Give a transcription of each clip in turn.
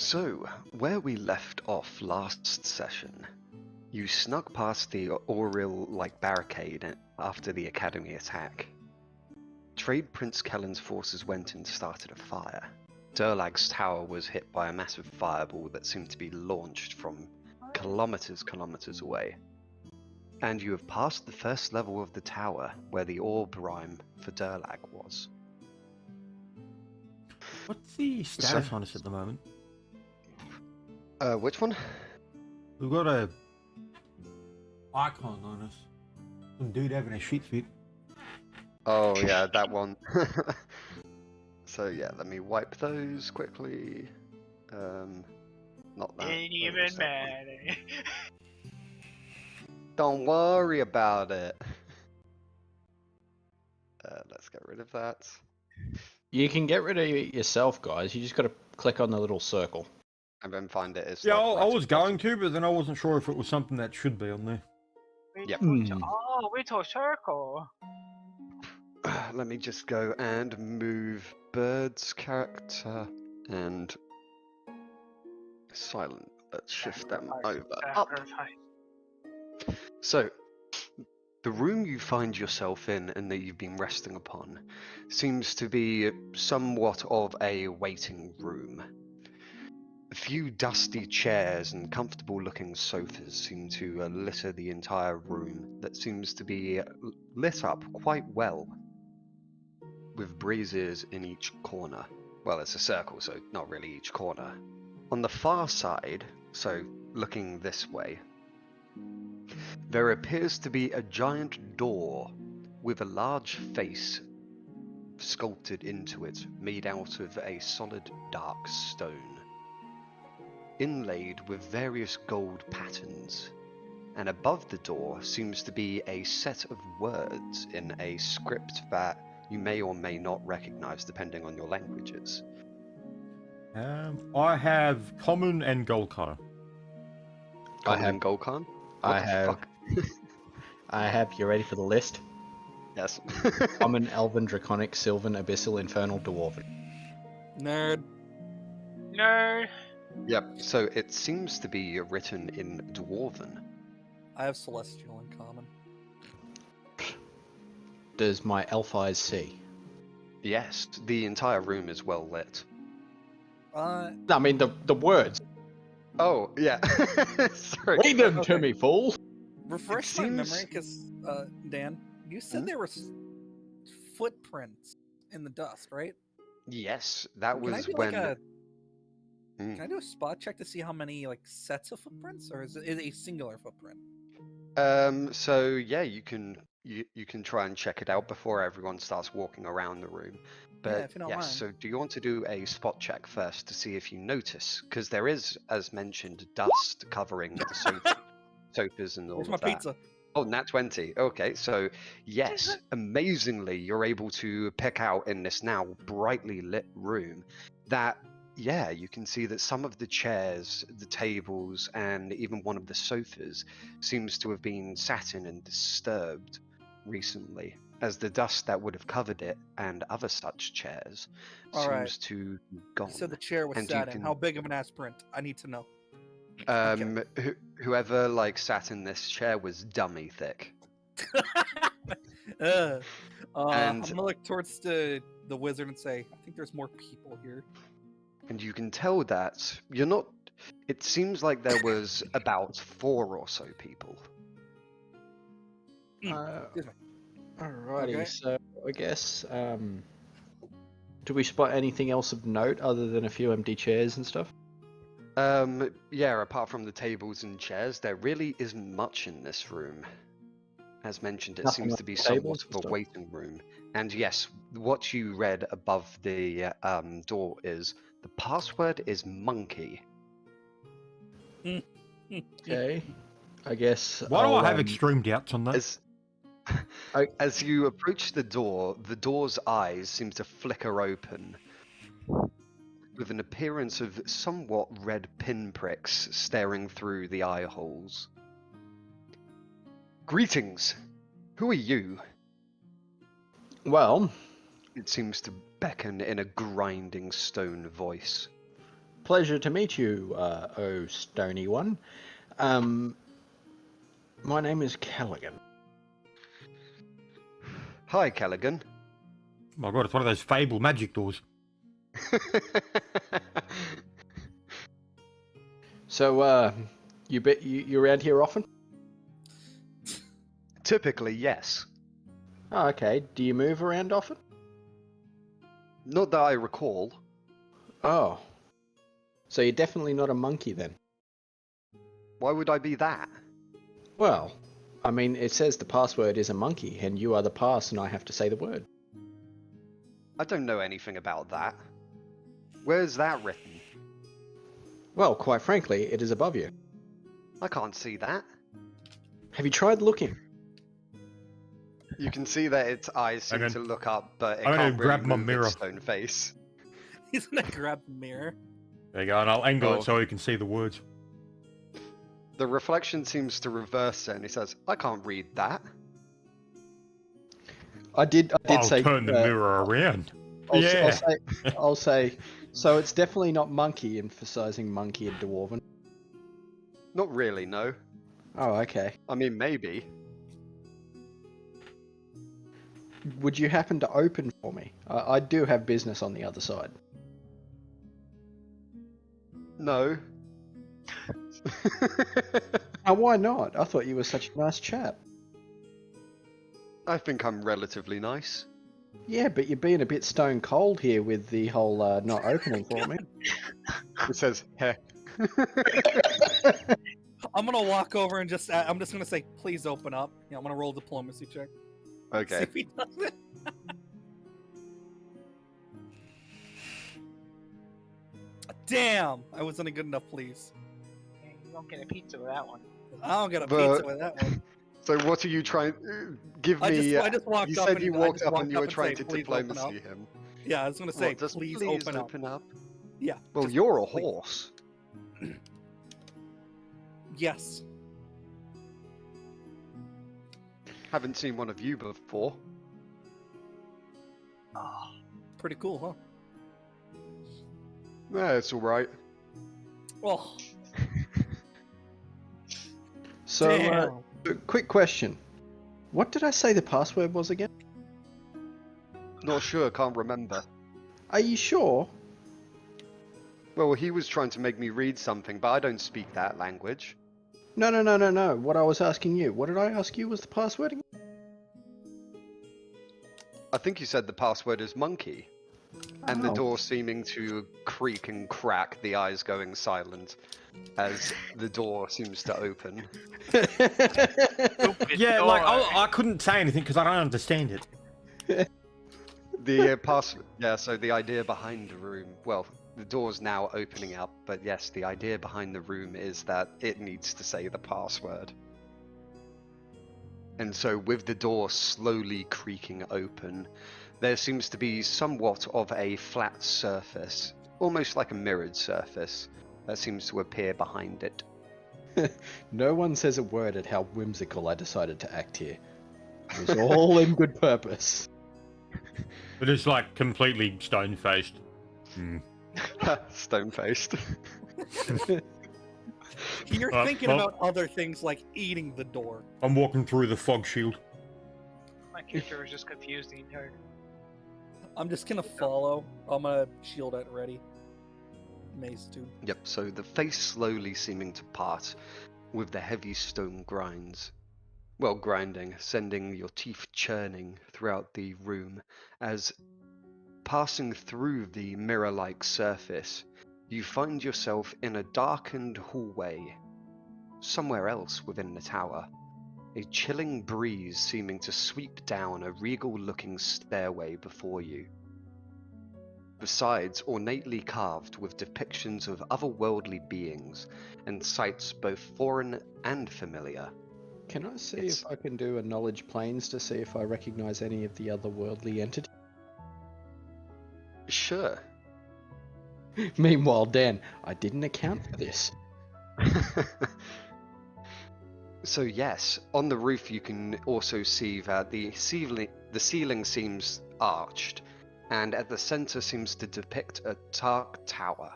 So, where we left off last session, you snuck past the Auril-like barricade after the Academy attack. Trade Prince Kellen's forces went and started a fire. Durlag's tower was hit by a massive fireball that seemed to be launched from kilometers away. And you have passed the first level of the tower, where the orb rhyme for Durlag was. What's the status on us at the moment? Which one? We've got a icon on us. Some dude having a shit fit. Oh yeah, that one. So yeah, let me wipe those quickly. Not that. Ain't Where even was that one? matter. Don't worry about it. Let's get rid of that. You can get rid of it yourself, guys. You just got to click on the little circle. And then find it as Yeah, like, I right was across. going to, but then I wasn't sure if it was something that should be on there. Yep. Oh, we to circle. Let me just go and move Bird's character and silent. Let's shift them over. Up. Sacrifice. So, the room you find yourself in and that you've been resting upon seems to be somewhat of a waiting room. A few dusty chairs and comfortable-looking sofas seem to litter the entire room that seems to be lit up quite well, with breezes in each corner. Well, it's a circle, so not really each corner. On the far side, so looking this way, there appears to be a giant door with a large face sculpted into it, made out of a solid dark stone, inlaid with various gold patterns, and above the door seems to be a set of words in a script that you may or may not recognize depending on your languages. I have common and gold color. Common and Golkan? What the fuck? I have. You ready for the list? Yes. Common, Elven, Draconic, Sylvan, Abyssal, Infernal, Dwarven. Nerd. Nerd. Yep, so it seems to be written in Dwarven. I have celestial in common. Does my elf eyes see? Yes, the entire room is well lit. I mean the words. Oh, yeah. Sorry. Read them to me, fool. Refresh my memory, because Dan, you said there were footprints in the dust, right? Yes, that Can I was do when... like a? Can I do a spot check to see how many like sets of footprints, or is it a singular footprint? So yeah, you can try and check it out before everyone starts walking around the room. But Yeah, if you don't mind. so do you want to do a spot check first to see if you notice? Because there is, as mentioned, dust covering the sofas and all Where's of my that. pizza? Oh, nat 20. Okay, so yes, amazingly, you're able to pick out in this now brightly lit room that, yeah, you can see that some of the chairs, the tables, and even one of the sofas seems to have been sat in and disturbed recently, as the dust that would have covered it and other such chairs All seems right. to gone. So the chair was And you sat in. can- How big of an ass print? I need to know. Whoever like sat in this chair was dummy thick. I'm And- gonna look towards the wizard and say, I think there's more people here. And you can tell that you're not. It seems like there was about 4 or so people. Excuse me. Alrighty, Okay. so I guess do we spot anything else of note other than a few empty chairs and stuff? Yeah, apart from the tables and chairs, there really isn't much in this room. As mentioned, it Nothing seems on to be the somewhat tables of and a stuff? waiting room. And yes, what you read above the door is the password is monkey. Okay, I guess. Why do I'll, I have extreme doubts on that? As you approach the door's eyes seem to flicker open, with an appearance of somewhat red pinpricks staring through the eye holes. Greetings! Who are you? Well, It seems to beckon in a grinding stone voice. pleasure to meet you, oh stony one. My name is Callaghan. Hi, Callaghan. Oh my god, it's one of those Fable magic doors. So, you around here often? Typically, yes. Oh, okay. Do you move around often? Not that I recall. Oh. So you're definitely not a monkey then? Why would I be that? Well, I mean, it says the password is a monkey, and you are the pass, and I have to say the word. I don't know anything about that. Where's that written? Well, quite frankly, it is above you. I can't see that. Have you tried looking? You can see that its eyes seem I'm to look up, but it I'm gonna can't really grab my move mirror. its stone face. He's gonna grab the mirror. There you go, and I'll angle Oh. it so you can see the words. The reflection seems to reverse it, and he says, I can't read that. I did I'll say. turn the mirror around. I'll Yeah. say. So it's definitely not monkey, emphasizing monkey and dwarven. Not really, no. Oh, okay. I mean, maybe. Would you happen to open for me? I do have business on the other side. No. Oh, why not? I thought you were such a nice chap. I think I'm relatively nice. Yeah, but you're being a bit stone cold here with the whole not opening for me. It says, heh. I'm gonna walk over and I'm just gonna say, please open up. Yeah, I'm gonna roll diplomacy check. See Okay. if he does it. Damn! I wasn't a good enough please. Yeah, you don't get a pizza with that one. I don't get a But- pizza with that one. So what are you trying... Give me... I just walked you up said and you I walked just up walked and you were and trying say, to "Please open diplomacy up." him. Yeah, I was gonna say, What, just please please open up. up? Yeah. Well, just you're a please. horse. Yes. Haven't seen one of you before. Oh, Pretty cool, huh? Yeah, it's alright. Oh, So, damn. quick question. What did I say the password was again? Not sure, can't remember. Are you sure? Well, he was trying to make me read something, but I don't speak that language. No. What I was asking you. What did I ask you was the password again? I think you said the password is monkey. And the Oh. door seeming to creak and crack, the eyes going silent as the door seems to open. stupid Yeah, door. like I couldn't say anything because I don't understand it. The yeah, so the idea behind the room, well, the door's now opening up, but yes, the idea behind the room is that it needs to say the password. And so with the door slowly creaking open, there seems to be somewhat of a flat surface, almost like a mirrored surface, that seems to appear behind it. No one says a word at how whimsical I decided to act here. It was all in good purpose. It is like completely stone faced. Stone-faced. You're thinking well- about other things like eating the door. I'm walking through the fog shield. My character was just confused the entire. I'm just gonna follow. I'm gonna shield at ready. Mace too. Yep, so the face slowly seeming to part with the heavy stone grinds. Well, grinding, sending your teeth churning throughout the room as passing through the mirror-like surface, you find yourself in a darkened hallway, somewhere else within the tower. A chilling breeze seeming to sweep down a regal-looking stairway before you. Besides, ornately carved with depictions of otherworldly beings and sights both foreign and familiar. Can I see It's- if I can do a knowledge planes to see if I recognize any of the otherworldly entities? Sure. Meanwhile, Dan, I didn't account for this. So yes, on the roof you can also see that the ceiling seems arched, and at the center seems to depict a dark tower,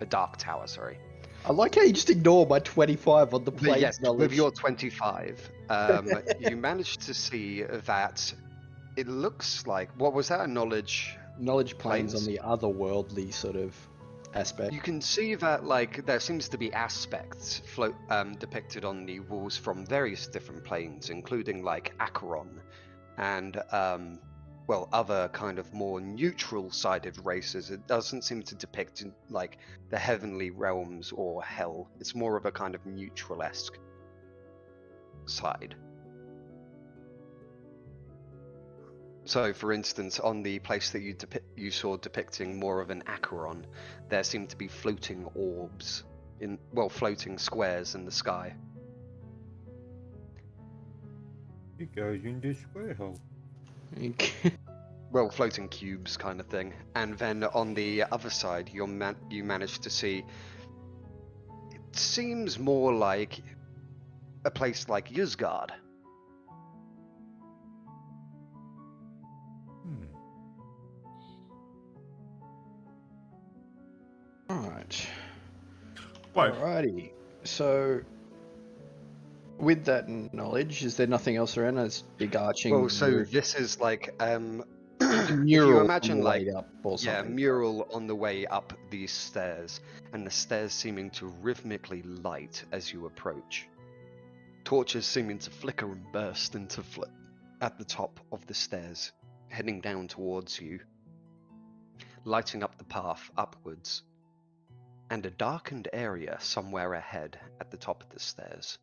A dark tower, sorry. I like how you just ignore my 25 on the But plane yes, knowledge. with your 25, you managed to see that it looks like, what was that, a knowledge? Knowledge planes on planes? the otherworldly sort of aspect. You can see that, like, there seems to be aspects depicted on the walls from various different planes, including, like, Acheron and, well, other kind of more neutral-sided races. It doesn't seem to depict, like, the heavenly realms or hell. It's more of a kind of neutral-esque side. So, for instance, on the place that you saw depicting more of an Acheron, there seemed to be floating orbs floating squares in the sky. It goes in this square hole. Well, floating cubes kind of thing. And then on the other side, you managed to see, it seems more like a place like Yuzgard. Alright. Right. Alrighty. So, with that knowledge, is there nothing else around? It's big arching. Well, so roof, this is like, mural if you imagine on the like, way up or yeah, something. mural on the way up these stairs, and the stairs seeming to rhythmically light as you approach. Torches seeming to flicker and burst into at the top of the stairs, heading down towards you, lighting up the path upwards, and a darkened area somewhere ahead at the top of the stairs.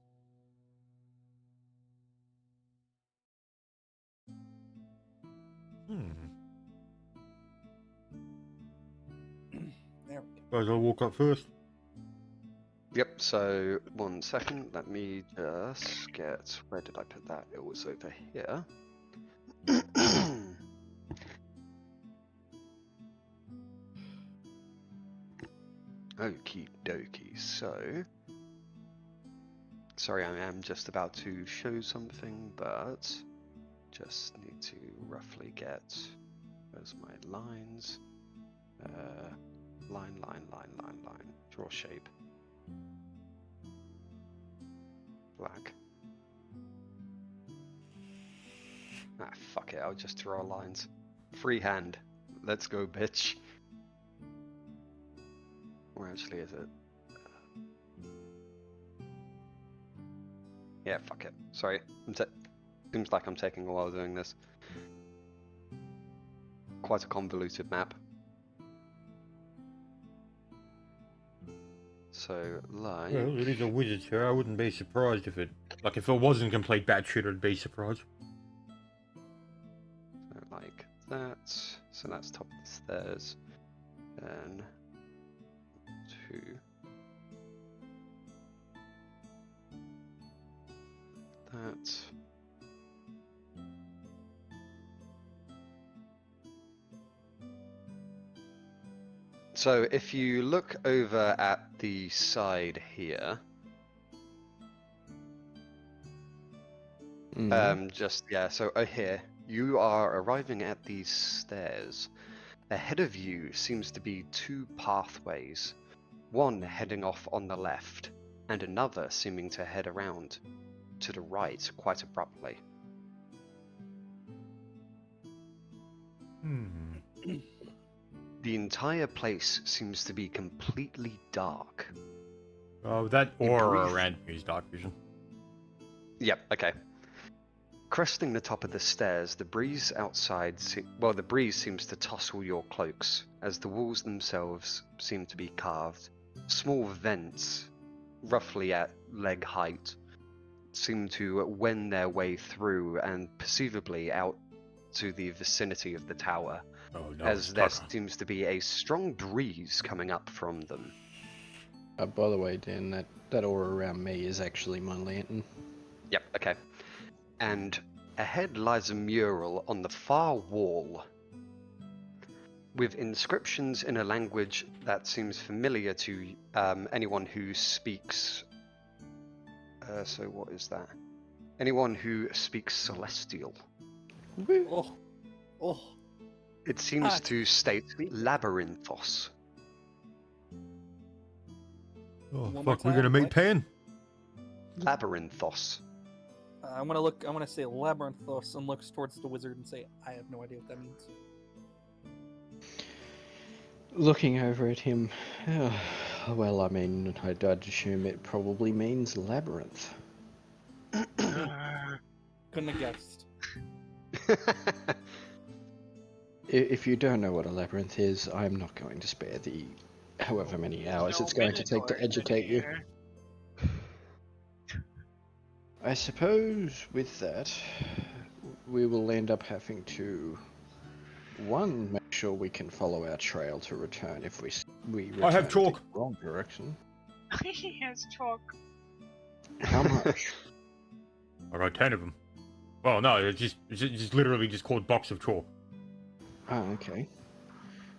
There we go. Guys, I'll walk up first. Yep, so 1 second, let me just get, where did I put that? It was over here. Okie dokie, so, sorry, I am just about to show something, but just need to roughly get, where's my lines? Line, draw shape. Black. Ah, fuck it, I'll just draw lines. Freehand. Let's go, bitch. Where actually is it? Yeah, fuck it. Sorry. Seems like I'm taking a while doing this. Quite a convoluted map. So, like... Well, it is a wizard's here. I wouldn't be surprised if it... Like, if it wasn't complete batshit, I'd be surprised. So like that. So that's top of the stairs. Then 2. That. So if you look over at the side here, so here, you are arriving at these stairs. Ahead of you seems to be 2 pathways, one heading off on the left, and another seeming to head around to the right quite abruptly. The entire place seems to be completely dark. Oh, that You aura breathe. around me is dark vision. Yep, okay. Cresting the top of the stairs, the breeze outside, the breeze seems to tussle your cloaks, as the walls themselves seem to be carved. Small vents, roughly at leg height, seem to wend their way through and perceivably out to the vicinity of the tower, Oh no, as it's there Tucker. seems to be a strong breeze coming up from them. By the way, Dan, that aura around me is actually my lantern. Yep, okay. And ahead lies a mural on the far wall with inscriptions in a language that seems familiar to anyone who speaks... so what is that? Anyone who speaks Celestial. Oh, It seems Ah. to state Labyrinthos. Oh, One more fuck, we're time, gonna meet what? Pan? Labyrinthos. I'm gonna say labyrinthos and look towards the wizard and say, I have no idea what that means. Looking over at him, well, I mean, I'd assume it probably means labyrinth. Couldn't have guessed. If you don't know what a labyrinth is, I'm not going to spare the however many hours No it's going to take to minotaurs in educate you. here. I suppose with that, we will end up having to, one, make sure we can follow our trail to return if we return I have the chalk. wrong direction. He has chalk. How much? I got 10 of them. Well, no, it's just literally just called box of chalk. Ah, okay.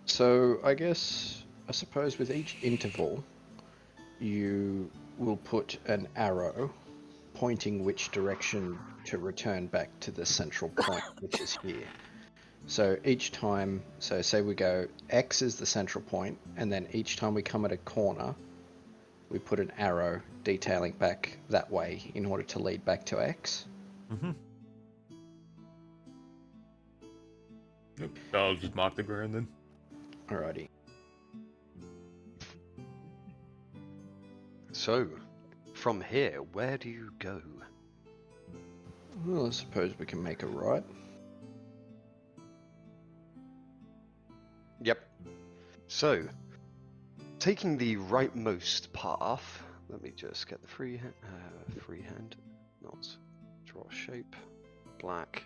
So I suppose with each interval, you will put an arrow pointing which direction to return back to the central point, which is here. So each time, so say we go X is the central point, and then each time we come at a corner, we put an arrow detailing back that way in order to lead back to X. Mm-hmm. Yep. I'll just mark the ground then. Alrighty. So, from here, where do you go? Well, I suppose we can make a right. Yep. So, taking the rightmost path, let me just get the freehand, not draw shape, black.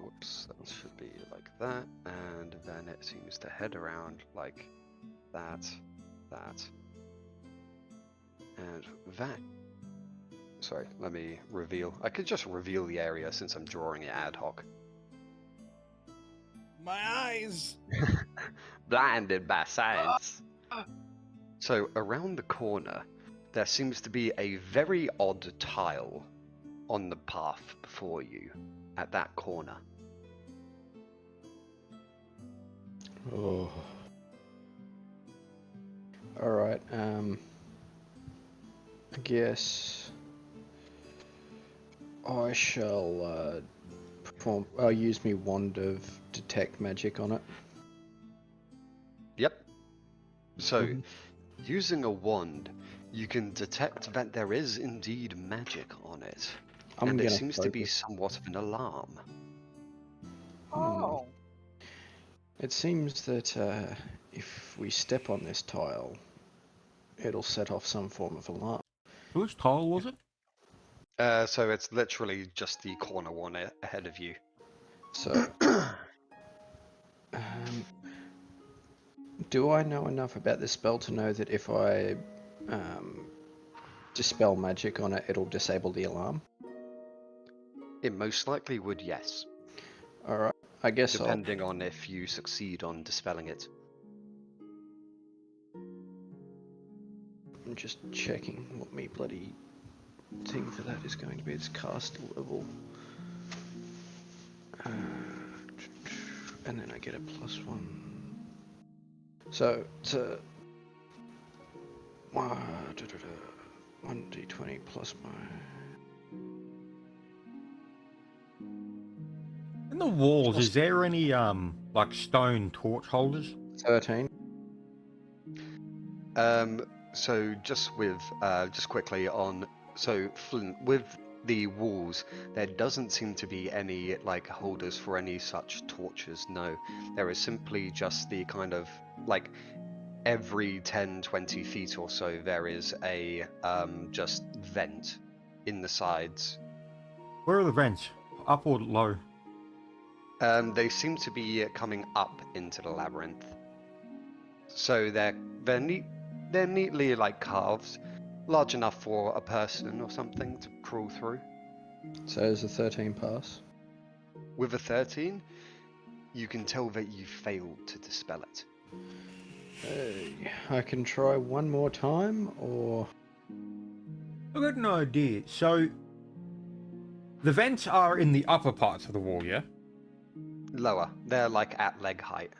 Whoops, that should be like that, and then it seems to head around like that, and that. Sorry, let me reveal. I could just reveal the area since I'm drawing it ad hoc. My eyes! Blinded by science. So around the corner, there seems to be a very odd tile on the path before you at that corner. Oh. Alright, I guess I shall I'll use my wand of detect magic on it. Yep. So, Mhm. using a wand, you can detect that there is indeed magic on it. I'm and it gonna seems to be focus. somewhat of an alarm. Oh. It seems that if we step on this tile, it'll set off some form of alarm. Which tile was it? So it's literally just the corner one ahead of you. So, do I know enough about this spell to know that if I dispel magic on it, it'll disable the alarm? It most likely would, yes. Alright, I guess Depending on if you succeed on dispelling it. I'm just checking what me bloody thing for that is going to be. It's cast level. And then I get a +1. So it's a 1d20 plus my. In the walls, is there any like stone torch holders? 13. So just quickly on, so Flint, with the walls, there doesn't seem to be any like holders for any such torches, no. There is simply just the kind of like every 10-20 feet or so there is a just vent in the sides. Where are the vents? Up or low? They seem to be coming up into the labyrinth. So they're neatly like carved, large enough for a person or something to crawl through. So is a 13 pass? With a 13, you can tell that you failed to dispel it. I can try one more time, or I got an idea. So the vents are in the upper parts of the wall, yeah? Lower. They're like at leg height.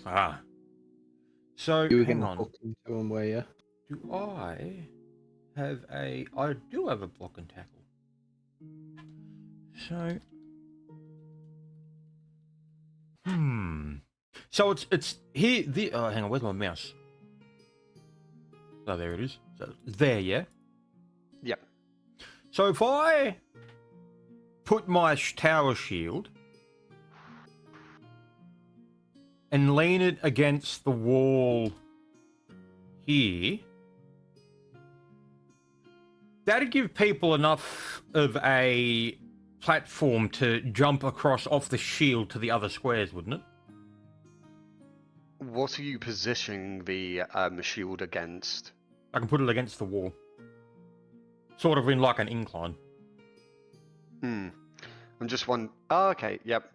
Ah. So, You were hang going to on. hook into him, were you? Do I have a... I do have a block and tackle. So... So it's here, oh, hang on, where's my mouse? Oh, there it is. So, it's there, yeah? Yep. So if I put my tower shield and lean it against the wall here, that'd give people enough of a platform to jump across off the shield to the other squares, wouldn't it? What are you positioning the shield against? I can put it against the wall. Sort of in like an incline. I'm just one. Oh, okay. Yep.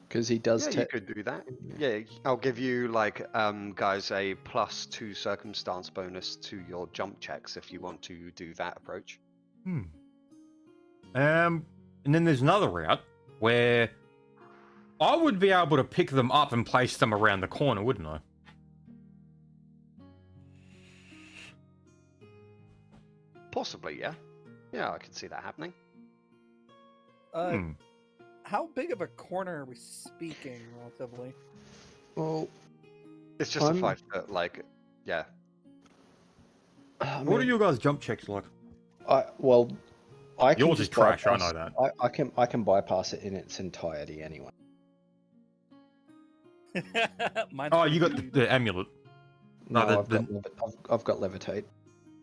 Because he does. Yeah, you could do that. Yeah, I'll give you like guys a +2 circumstance bonus to your jump checks if you want to do that approach. And then there's another route where I would be able to pick them up and place them around the corner, wouldn't I? Possibly, yeah. Yeah, I can see that happening. How big of a corner are we speaking, relatively? Well, It's just a 5 foot, like, yeah. What are your guys' jump checks like? I can Yours just is trash, I bypass- know that. I can bypass it in its entirety anyway. Mine's Oh, pretty you got huge. the amulet. No, No, I've got levitate.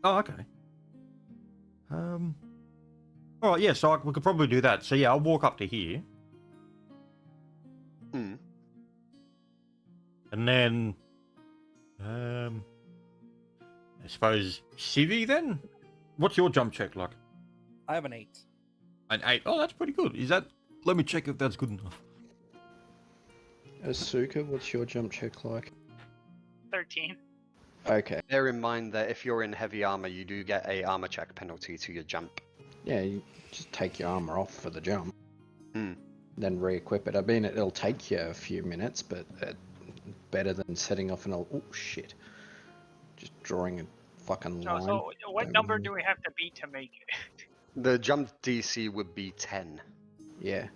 Oh, okay. All right, yeah, so we could probably do that. So yeah, I'll walk up to here. And then, I suppose Civi then? What's your jump check like? I have an 8. An 8. Oh, that's pretty good. Is that... Let me check if that's good enough. Asuka, what's your jump check like? 13. Okay. Bear in mind that if you're in heavy armor, you do get a armor check penalty to your jump. Yeah, you just take your armor off for the jump. Hmm. Then re-equip it. I mean, it'll take you a few minutes, but better than setting off an old... Oh, shit. Just drawing a fucking line. So what number do we have to beat to make it? The jump DC would be 10. Yeah.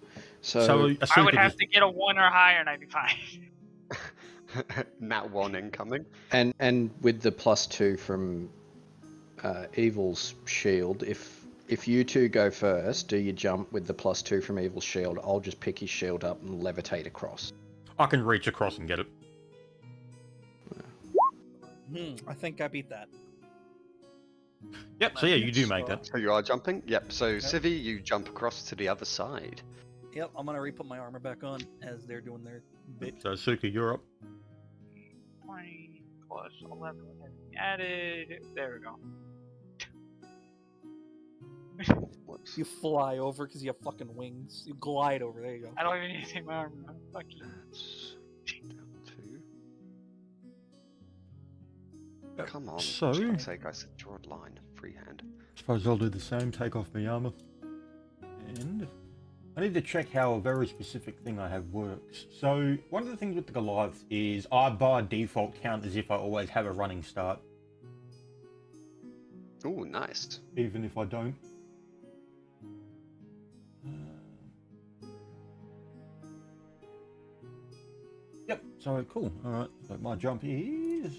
So I Asuka would have just- to get a 1 or higher and I'd be fine. Nat 1 incoming. And with the +2 from Evil's shield, if you two go first, do your jump with the +2 from Evil's shield, I'll just pick his shield up and levitate across. I can reach across and get it. I think I beat that. Yep, so yeah, you do make that. So you are jumping? Yep, so Civi, you jump across to the other side. Yep, I'm gonna re-put my armor back on as they're doing their bit. So Asuka, you're up. 20 plus 11 added. There we go. Whoops. You fly over because you have fucking wings. You glide over. There you go. I don't even need to take my armor off. Fuck you. That's down to... Come on, So- for fuck's sake, I said draw a line, freehand. Suppose I'll do the same, take off my armor. And I need to check how a very specific thing I have works. So one of the things with the Goliath is I by default count as if I always have a running start, Ooh, nice. even if I don't. Yep, so cool. Alright, so my jump is...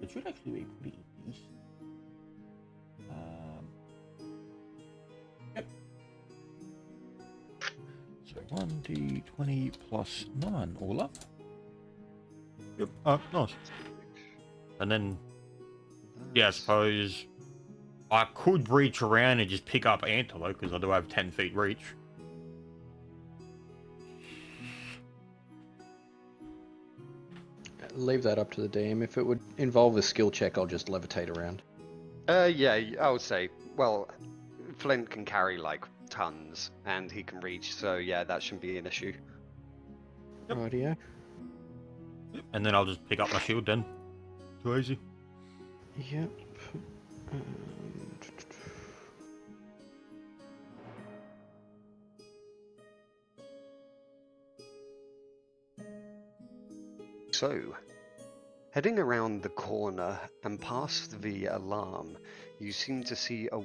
It should actually be pretty decent. Yep. So 1d20 plus 9 all up. Yep, nice. And then, yeah, I suppose I could reach around and just pick up Antelope because I do have 10 feet reach. Leave that up to the DM. If it would involve a skill check, I'll just levitate around. Yeah, I would say, well, Flint can carry like tons and he can reach, so yeah, that shouldn't be an issue. Yep. Rightio. And then I'll just pick up my shield then. Too easy. Yep. So, heading around the corner and past the alarm, you seem to see a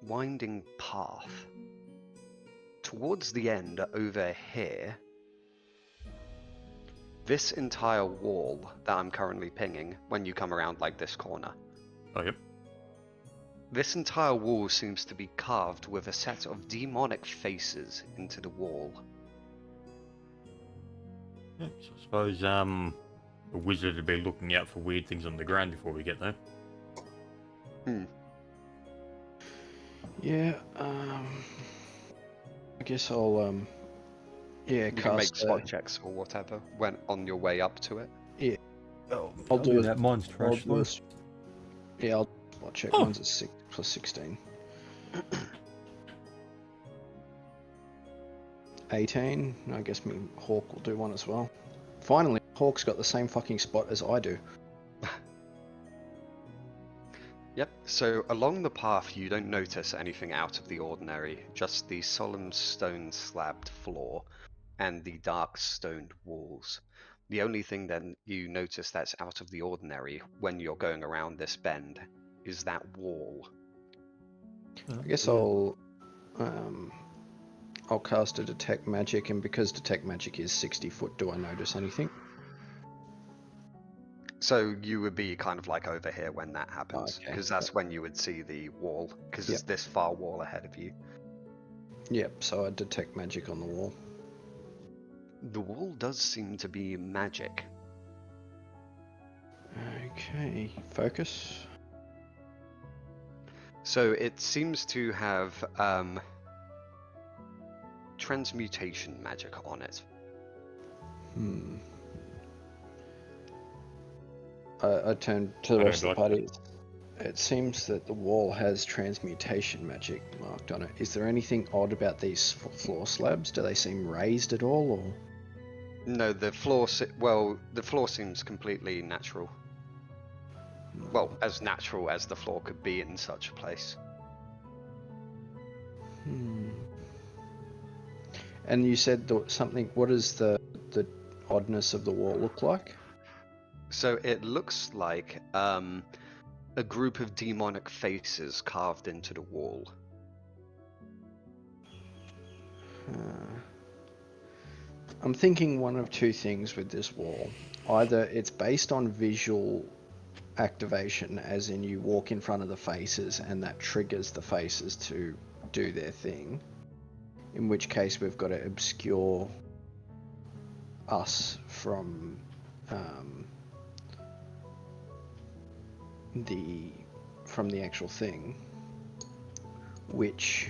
winding path. Towards the end, over here, this entire wall that I'm currently pinging when you come around like this corner. Oh, yep. This entire wall seems to be carved with a set of demonic faces into the wall. Yeah, so I suppose the wizard would be looking out for weird things on the ground before we get there. Yeah, I guess I'll, yeah, You can cast, make spot checks or whatever when on your way up to it. yeah, Oh, I'll do that. Mine's I'll trash. do a, yeah, I'll spot check. Oh. Mine's at 6 plus 16. 18. I guess me Hawk will do one as well. Finally, Hawk's got the same fucking spot as I do. Yep, so along the path you don't notice anything out of the ordinary, just the solemn stone slabbed floor and the dark stoned walls. The only thing then you notice that's out of the ordinary when you're going around this bend is that wall. I guess I'll cast a detect magic, and because detect magic is 60 foot, do I notice anything? So you would be kind of like over here when that happens, Okay. because that's when you would see the wall, because Yep. it's this far wall ahead of you. Yep, so I detect magic on the wall. The wall does seem to be magic. Okay, focus. So it seems to have transmutation magic on it. I turn to the I rest don't of the party. It seems that the wall has transmutation magic marked on it. Is there anything odd about these floor slabs? Do they seem raised at all, or? No, the floor the floor seems completely natural. Well, as natural as the floor could be in such a place. And you said something. What does the oddness of the wall look like? So it looks like a group of demonic faces carved into the wall. I'm thinking one of two things with this wall. Either it's based on visual activation, as in you walk in front of the faces and that triggers the faces to do their thing, in which case we've got to obscure us from the actual thing, which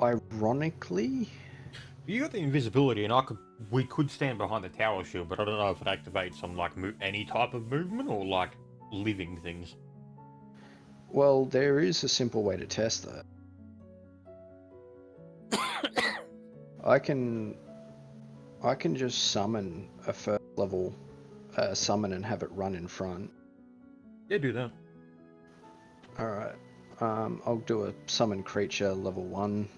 ironically, You got the invisibility, and we could stand behind the tower shield, but I don't know if it activates on like any type of movement or like living things. well, there is a simple way to test that. I can just summon a first level summon and have it run in front. Yeah, do that. Alright. I'll do a summon creature level 1.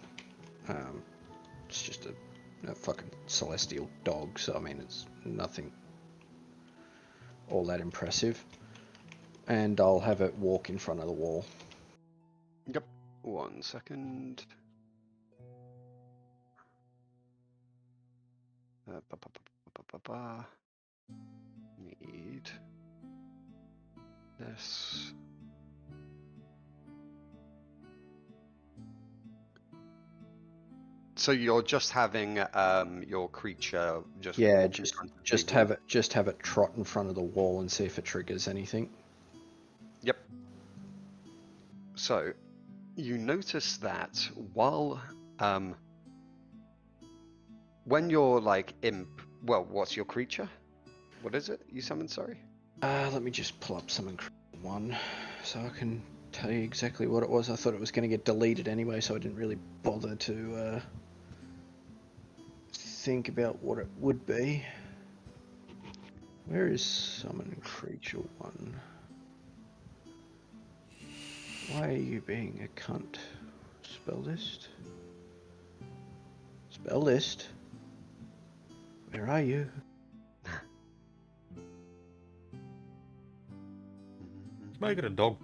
It's just a fucking celestial dog, so I mean it's nothing all that impressive. And I'll have it walk in front of the wall. Yep. 1 second. Need this. So you're just having your creature just Yeah, walk in front of just the have wall? it trot in front of the wall and see if it triggers anything. Yep. So you notice that while when you're like well, what's your creature? What is it you summoned, sorry? Let me just pull up summon creature 1 so I can tell you exactly what it was. I thought it was going to get deleted anyway, so I didn't really bother to think about what it would be. Where is summon creature 1? Why are you being a cunt? Spell list? Spell list? Where are you? make it a dog.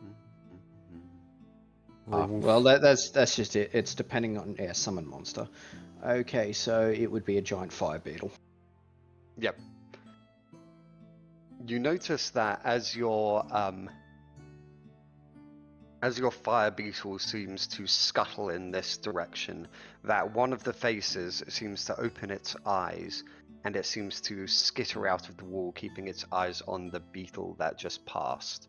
Or a wolf. Well, that's just it. It's depending on our summon monster. Okay, so it would be a giant fire beetle. Yep. You notice that as your fire beetle seems to scuttle in this direction, that one of the faces seems to open its eyes, and it seems to skitter out of the wall, keeping its eyes on the beetle that just passed,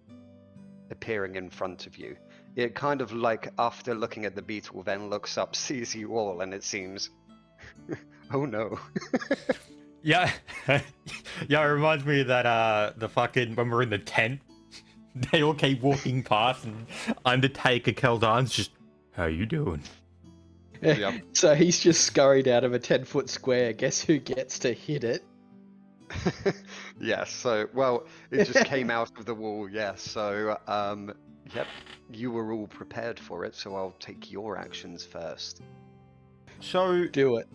appearing in front of you. It kind of like, after looking at the beetle, then looks up, sees you all, and it seems, oh no. Yeah, yeah. It reminds me of that the fucking when we're in the tent, they all keep walking past, and Undertaker Keldarn's just, how you doing? Yep. So he's just scurried out of a 10-foot square. Guess who gets to hit it? Yes, so, well, it just came out of the wall, yes, so, yep, you were all prepared for it, so I'll take your actions first. So, Do it.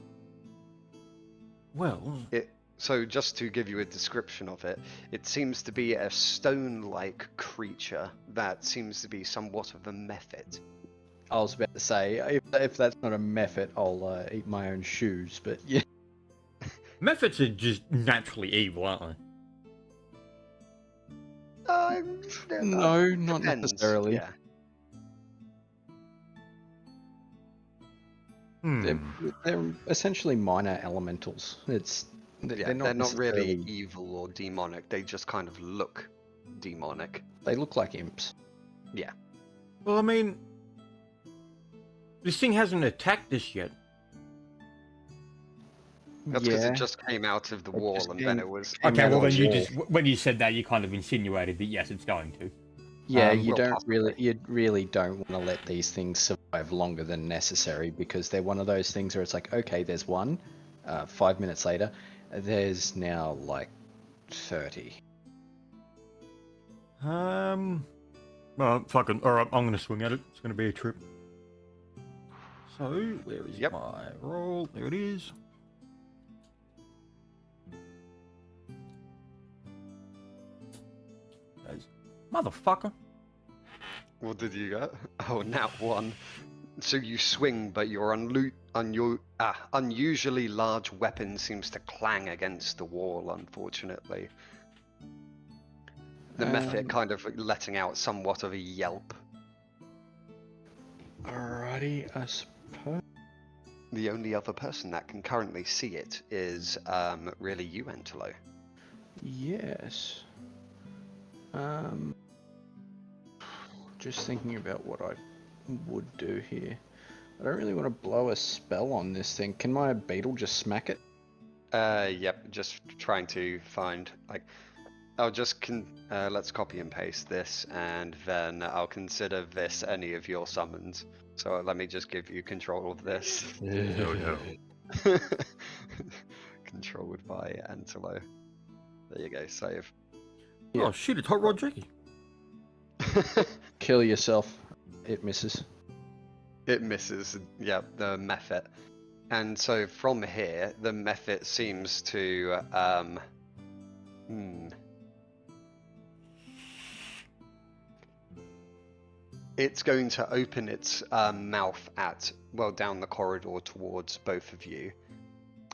well, So just to give you a description of it, it seems to be a stone-like creature that seems to be somewhat of a mephit. I was about to say, if that's not a method, I'll eat my own shoes. But yeah, methods are just naturally evil, aren't they? no, not Depends, necessarily. Yeah. They're essentially minor elementals. They're not not really necessarily- evil or demonic, they just kind of look demonic. They look like imps. Well, I mean, this thing hasn't attacked us yet. That's because yeah, it just came out of the It wall just and then came- it was... came Okay, out well of then the you wall. just when you said that, you kind of insinuated that yes, it's going to. Yeah, well, possibly. you really don't want to let these things survive longer than necessary, because they're one of those things where it's like, okay, there's one. 5 minutes later, there's now like 30. Well, fucking. All right, I'm gonna swing at it. It's gonna be a trip. So, where is Yep. my roll? There it is. Guys, motherfucker. What did you get? Oh, nat 1. So you swing, but your unusually large weapon seems to clang against the wall, unfortunately. The mephit kind of letting out somewhat of a yelp. Alrighty, I suppose. The only other person that can currently see it is really you, Entelo. Yes. Just thinking about what I would do here. I don't really want to blow a spell on this thing. Can my beetle just smack it? Yep, just trying to find, like, I'll just let's copy and paste this, and then I'll consider this any of your summons. So let me just give you control of this. No. Controlled by Antelo. There you go, save. Yeah. Oh shit! It's Hot Rod Jackie. Kill yourself. It misses. It misses, yeah, the mephit. And so from here, the mephit seems to, It's going to open its mouth at, well, down the corridor towards both of you.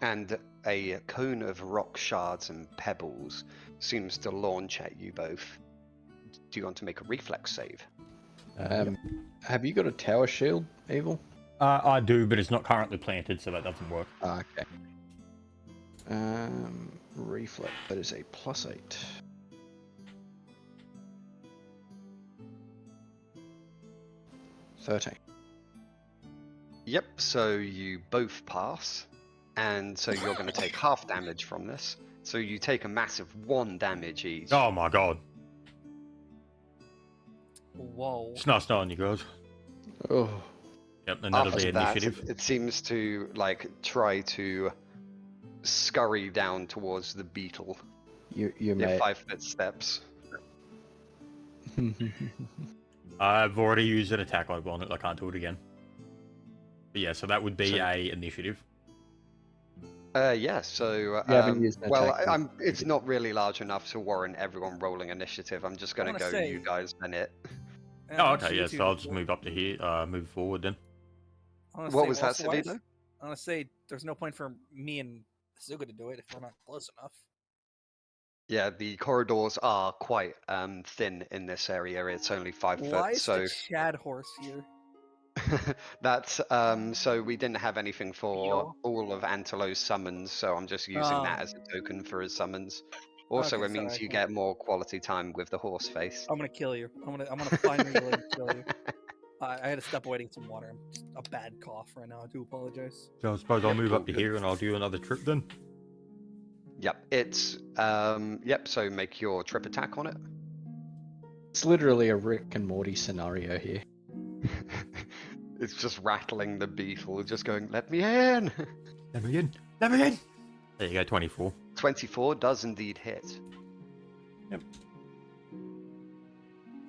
And a cone of rock shards and pebbles seems to launch at you both. Do you want to make a reflex save? Have you got a tower shield, Evil? I do, but it's not currently planted, so that doesn't work. Okay. Reflex. That is a +8. $13. Yep, so you both pass, and so you're going to take half damage from this. So you take a massive 1 damage each. Oh my god! Whoa. It's not starting, you guys. Oh, Yep, and that'll After be that, initiative. it seems to, like, try to scurry down towards the beetle you in may. 5-foot steps. I've already used an attack logo on it. I can't do it again. But yeah, so that would be So- a initiative. Yeah, so, You haven't used an well, attack. it's not really large enough to warrant everyone rolling initiative. I'm just I gonna wanna go say- you guys and it. And I Oh, wanna okay, say yeah, you so two- I'll just move up to here, move forward then. I wanna What say was that, also-wise, Savito? I wanna say there's no point for me and Suga to do it if we're not close enough. Yeah, the corridors are quite thin in this area. It's only 5 Why foot, is so the Chad horse here? that's so we didn't have anything for Beetle. all of Antelo's summons, so I'm just using that as a token for his summons. Also, Okay, it means sorry, you I get more quality time with the horse face. I'm gonna kill you. I'm gonna find me a way to kill you. I had to step away to get some water. I'm just a bad cough right now. I do apologize. So I suppose I'll Yep, move all up to good. here and I'll do another trip then. Yep, it's yep. So make your trip attack on it. It's literally a Rick and Morty scenario here. It's just rattling the beetle, just going, "Let me in." Let me in! Let me in! There you go, 24. 24 does indeed hit. Here's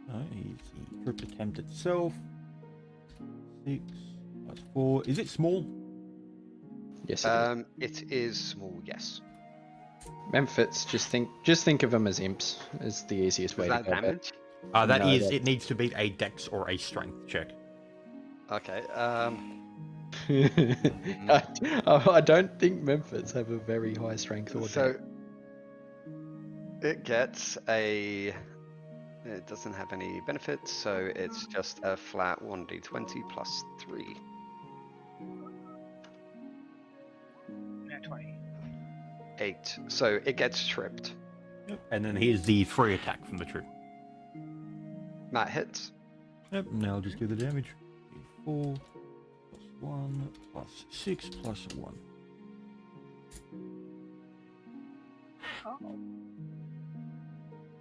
the trip attempt itself. 6 plus 4. Is it small? Yes, it is. It is small, yes. Memphis, just think of them as imps. Is the easiest way Is to that go about it. damage? That No, is, that's- it needs to be a dex or a strength check. Okay. I don't think Memphis have a very high strength or So dex. it gets a. It doesn't have any benefits, so it's just a flat 1d20 plus 3. Nat 20. 8. So it gets tripped. And then here's the free attack from the trip. That hits. Yep, now I'll just do the damage. 4 plus 1 plus 6 plus 1. Oh.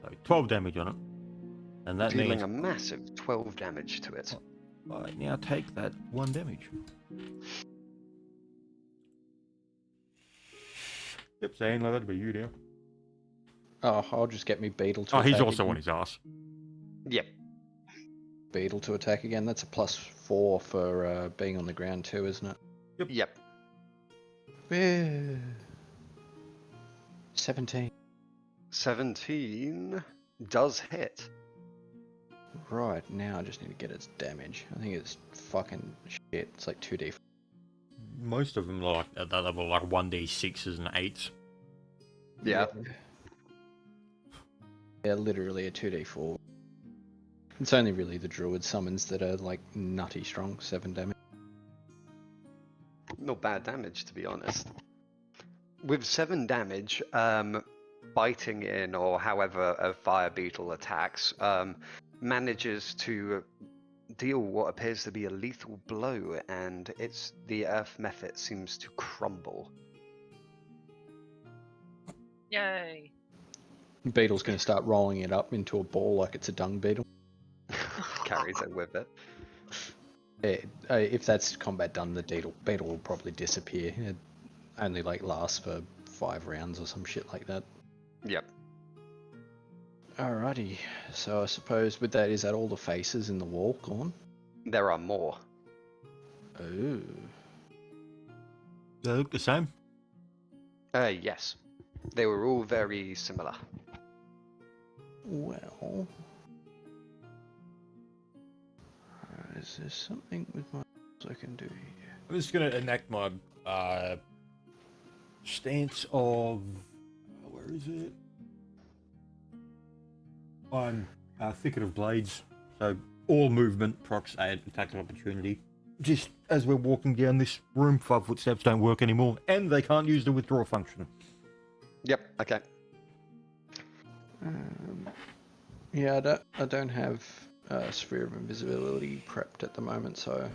So 12 damage on it. And that Dealing means a massive 12 damage to it. I now take that 1 damage. Yep, saying that'd be you now. Oh, I'll just get me Beetle to Oh, attack he's also again. on his ass. Yep. Beetle to attack again. That's a +4 for being on the ground too, isn't it? Yep. Yeah. 17. 17 does hit. Right, now I just need to get its damage. I think it's fucking shit. It's like 2d. Most of them are like at that level, like 1d6s and 8s. Yeah. Yeah, literally a 2d4. It's only really the druid summons that are like nutty strong, 7 damage. Not bad damage, to be honest. With 7 damage, biting in, or however a fire beetle attacks, manages to deal what appears to be a lethal blow, and the earth method seems to crumble. Yay. Beetle's going to start rolling it up into a ball like it's a dung beetle. Carries it with it. If that's combat done, the beetle will probably disappear. It only like lasts for 5 rounds or some shit like that. Yep. Alrighty, so I suppose with that, is that all the faces in the wall gone? There are more. Oh. They look the same. Yes. They were all very similar. Well. Is there something with my I can do here? I'm just going to enact my stance of... where is it? On Thicket of Blades. So all movement procs add attack of opportunity. Just as we're walking down this room, 5 footsteps don't work anymore, and they can't use the withdraw function. Yep. Okay. Yeah, I don't have Sphere of Invisibility prepped at the moment, so...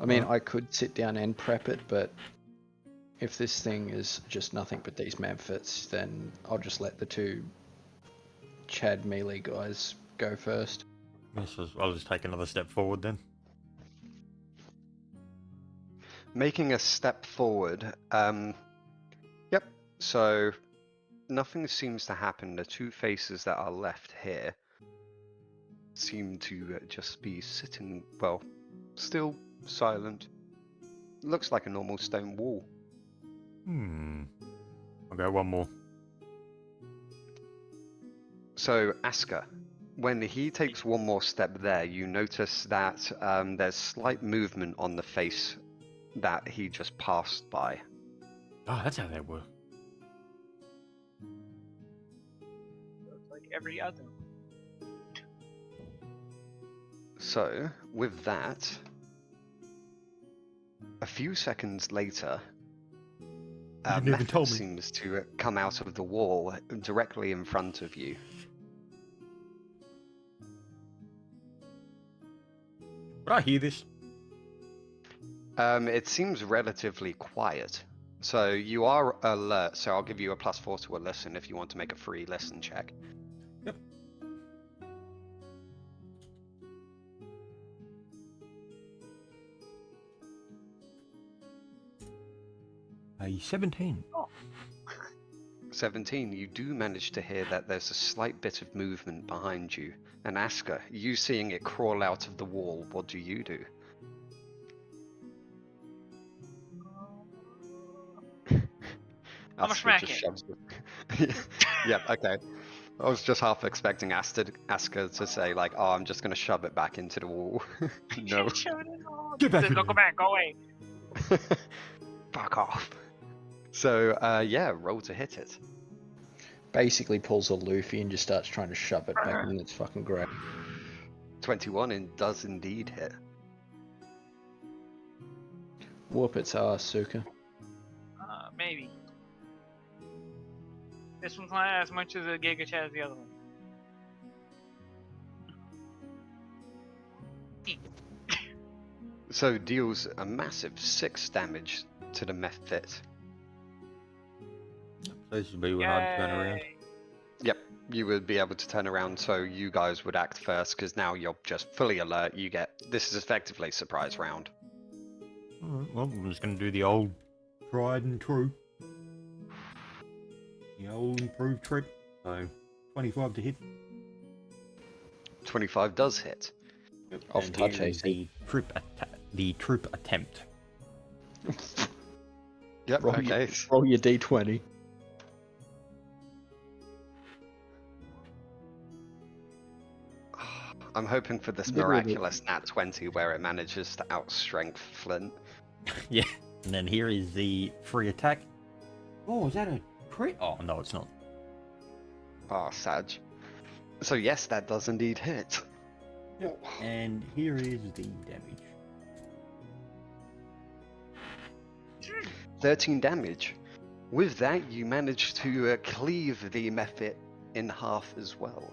I mean, I could sit down and prep it, but if this thing is just nothing but these Memphits, then I'll just let the 2 Chad melee guys go first. Yes, I'll just take another step forward then. Making a step forward. Yep. So nothing seems to happen. The 2 faces that are left here seem to just be sitting, well, still silent. Looks like a normal stone wall. I'll go one more. So, Asker, when he takes one more step there, you notice that there's slight movement on the face that he just passed by. Oh, that's how that works. Looks like every other. So, with that, a few seconds later, a You never method told me. seems to come out of the wall directly in front of you. But I hear this. It seems relatively quiet. So you are alert, so I'll give you a +4 to a listen if you want to make a free listen check. Yep. A 17. 17, you do manage to hear that there's a slight bit of movement behind you. And Asker, you seeing it crawl out of the wall, what do you do? I'ma Asker smack just it. shoves it. Yep, okay. I was just half expecting Asker to say like, "Oh, I'm just gonna shove it back into the wall." No. Shove it in the hole. Get back Says, in "Don't go there." back. Go away." Fuck off. So, yeah, roll to hit it. Basically pulls a Luffy and just starts trying to shove it back in. It's fucking great. 21 and does indeed hit. Whoop its ass, Suka. Maybe. This one's not as much as a Giga Chat as the other one. So deals a massive 6 damage to the Mephit. This would be when I'd turn around. Yay. Yep, you would be able to turn around, so you guys would act first, because now you're just fully alert. You get, this is effectively surprise round. Alright, well, I'm just going to do the old tried and true. The old improved trick. So, 25 to hit. 25 does hit. Off And touch here is AC. the troop attempt. Yep, Roll okay. Roll your d20. I'm hoping for this Literally. miraculous nat 20 where it manages to outstrength Flint. Yeah. And then here is the free attack. Oh, is that a crit? Oh, no, it's not. Ah, Sag. So yes, that does indeed hit. And here is the damage. 13 damage. With that, you manage to cleave the Mephit in half as well.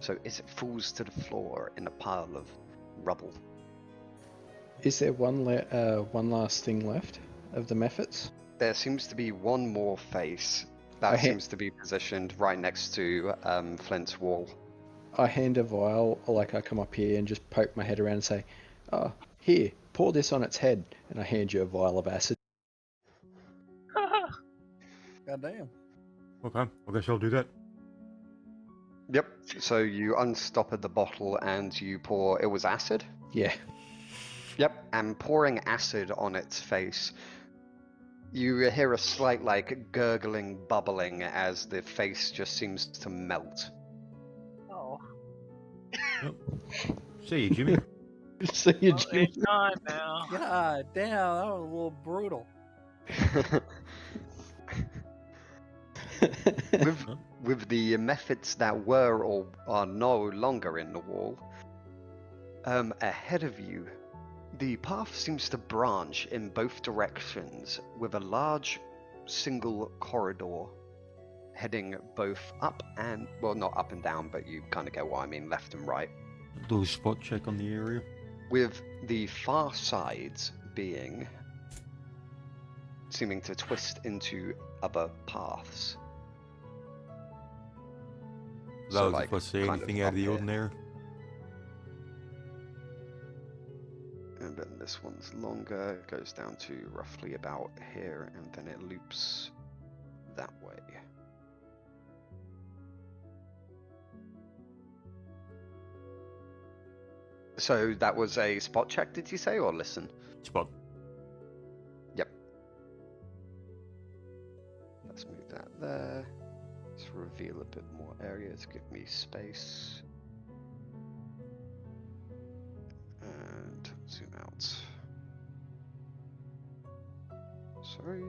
So it falls to the floor in a pile of rubble. Is there one last thing left of the Mephits? There seems to be one more face I that ha- seems to be positioned right next to Flint's wall. I hand a vial, like I come up here and just poke my head around and say, "Oh, here, pour this on its head," and I hand you a vial of acid. Goddamn. Okay, I guess I'll do that. Yep. So you unstoppered the bottle and you pour. It was acid. Yeah. Yep. And pouring acid on its face, you hear a slight like gurgling, bubbling as the face just seems to melt. Oh. See you, Jimmy. So you Well, it's gone now. God damn, that was a little brutal. with the methods that were or are no longer in the wall, ahead of you, the path seems to branch in both directions with a large single corridor heading both up and, well, not up and down, but you kind of get what I mean, left and right. Do a spot check on the area. With the far sides seeming to twist into other paths. Those, if I see kind anything of out up of the here. ordinary. And then this one's longer, it goes down to roughly about here, and then it loops that way. So that was a spot check, did you say, or listen? Spot. Yep. there. Let's reveal a bit more area to give me space. And zoom out. Sorry.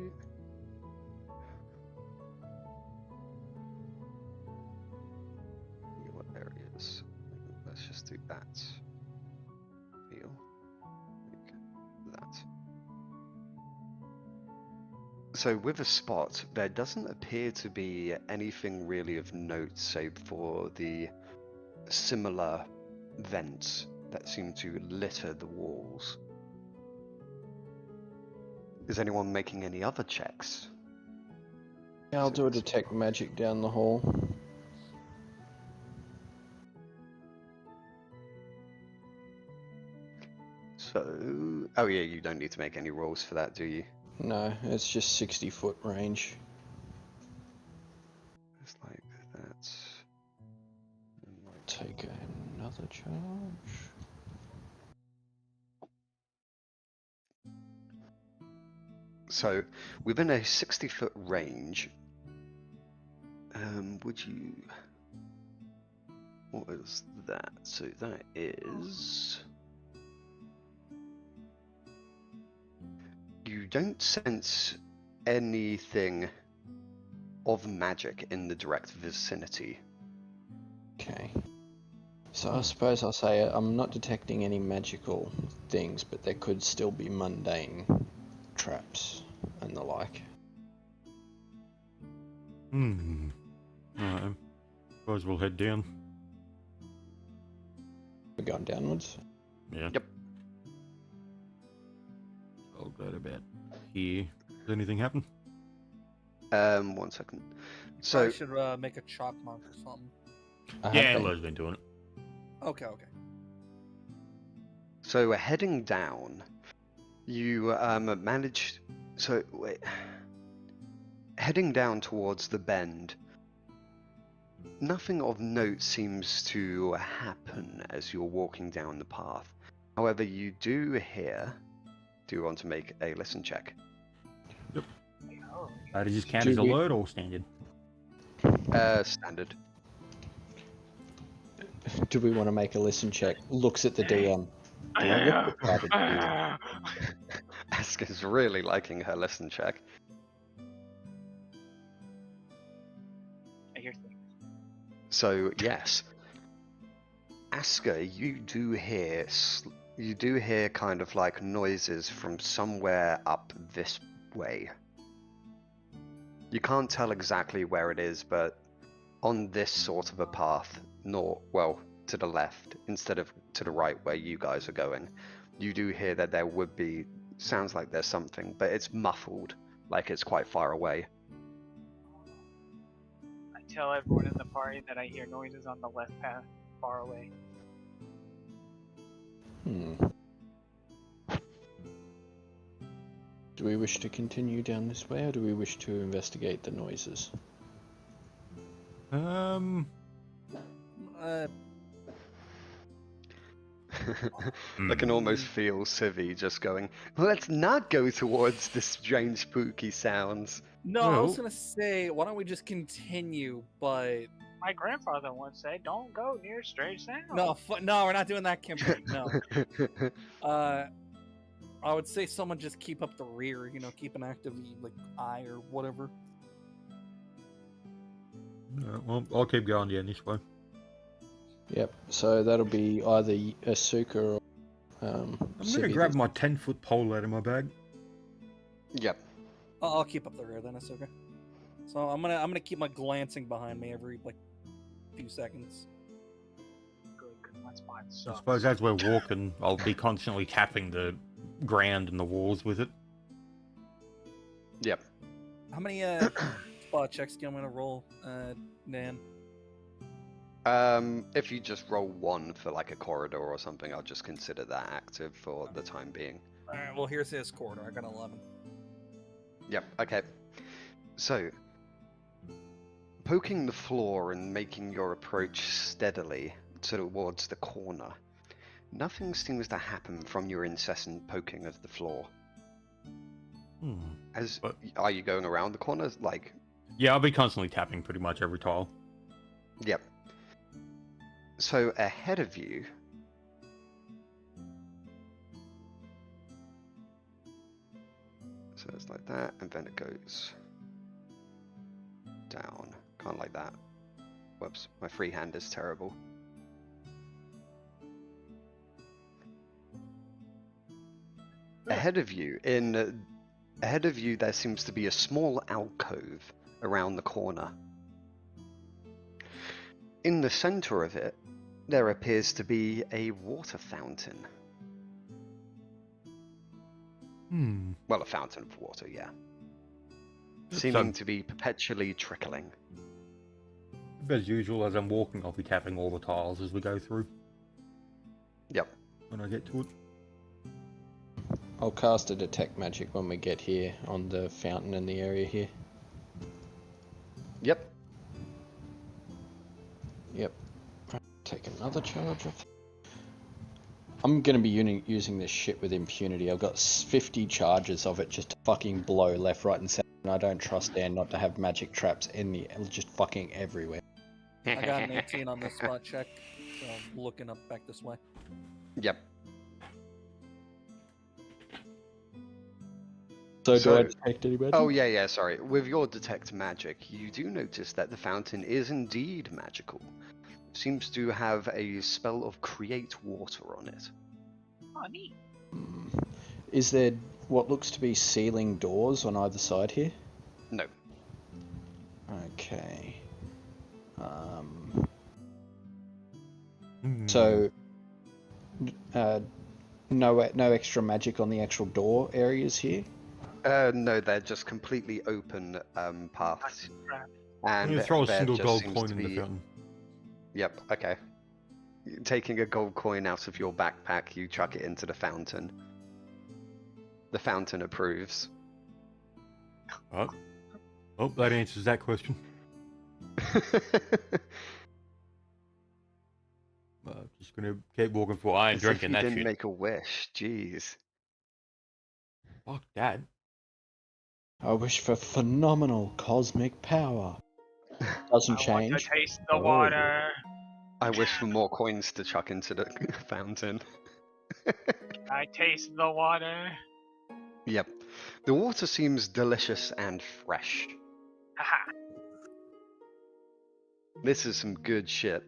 What areas? Let's just do that. Feel like that. So with a spot, there doesn't appear to be anything really of note save for the similar vents that seem to litter the walls. Is anyone making any other checks? Yeah, I'll do a detect magic down the hall. So, oh yeah, you don't need to make any rolls for that, do you? No, it's just 60-foot range. It's like that. And like Take another charge. so, within a 60-foot range, would you? What is that? So that is. You don't sense anything of magic in the direct vicinity. Okay. So I suppose I'll say I'm not detecting any magical things, but there could still be mundane traps and the like. Alright. Suppose we'll head down. We're going downwards. Yeah. Yep. I'll go about here. Does anything happen? 1 second. So I should make a chalk mark or something. Yeah, Lo's been doing it. Okay. So heading down, you managed. So wait, heading down towards the bend. Nothing of note seems to happen as you're walking down the path. However, you do hear. Do you want to make a listen check? Does this count Do as we- alert or standard? Standard. Do we want to make a listen check? Looks at the DM. Do I get the card? Aska's really liking her listen check. I hear things. So yes, Aska, you do hear kind of like noises from somewhere up this way. You can't tell exactly where it is, but on this sort of a path, to the left instead of to the right where you guys are going, you do hear that there would be, sounds like there's something, but it's muffled, like it's quite far away. I tell everyone in the party that I hear noises on the left path, far away. Do we wish to continue down this way, or do we wish to investigate the noises? I can almost feel Civi just going, let's not go towards the strange spooky sounds. No, I was Well- gonna say, why don't we just continue? But My grandfather once said, "Don't go near strange sounds." no, we're not doing that campaign. No. I would say someone just keep up the rear. Keep an active like eye or whatever. Alright, well, I'll keep going down this way. Yep, so that'll be either Asuka or I'm gonna Civi grab this- my 10-foot pole out of my bag. Yep. I'll keep up the rear then. It's okay. So I'm gonna keep my glancing behind me every few seconds. Good, 'cause my spot I sucks. suppose as we're walking, I'll be constantly tapping the ground and the walls with it. Yep. How many spot checks do you want me to roll, Nan? If you just roll 1 for like a corridor or something, I'll just consider that active for the time being. All right. Well, here's his corridor. I got 11. Yep, okay. So, poking the floor and making your approach steadily towards the corner, nothing seems to happen from your incessant poking of the floor. Hmm. As But- Are you going around the corner? Like, Yeah, I'll be constantly tapping pretty much every tile. Yep. So ahead of you, so it's like that, and then it goes down. Can't like that. Whoops, my freehand is terrible. Ahead of you, there seems to be a small alcove around the corner. In the center of it, there appears to be a water fountain. Hmm. Well, a fountain of water, yeah. So- Seeming to be perpetually trickling. As usual, as I'm walking, I'll be tapping all the tiles as we go through. Yep. When I get to it. I'll cast a detect magic when we get here on the fountain in the area here. Yep. Yep. Take another charge of. I'm gonna be using this shit with impunity. I've got 50 charges of it just to fucking blow left, right, and center. And I don't trust Dan not to have magic traps in the just fucking everywhere. I got an 18 on this spot check, so I'm looking up back this way. Yep. So do I So- detect any magic? Oh, yeah, sorry. With your detect magic, you do notice that the fountain is indeed magical. It seems to have a spell of create water on it. Oh, neat. Is there what looks to be ceiling doors on either side here? No. Okay. Hmm. So, no extra magic on the actual door areas here. No, they're just completely open paths. Crap. I'm And gonna throw a there single just gold seems coin to in the be... fountain. Yep, okay. Taking a gold coin out of your backpack, you chuck it into the fountain. The fountain approves. Oh, that answers that question. Just gonna keep walking for. I ain't As if drinking you that didn't shit. make a wish, jeez. Fuck that. I wish for phenomenal cosmic power. Doesn't I want change. to taste the Oh. water. I wish for more coins to chuck into the fountain. I taste the water. Yep. The water seems delicious and fresh. Haha. This is some good shit.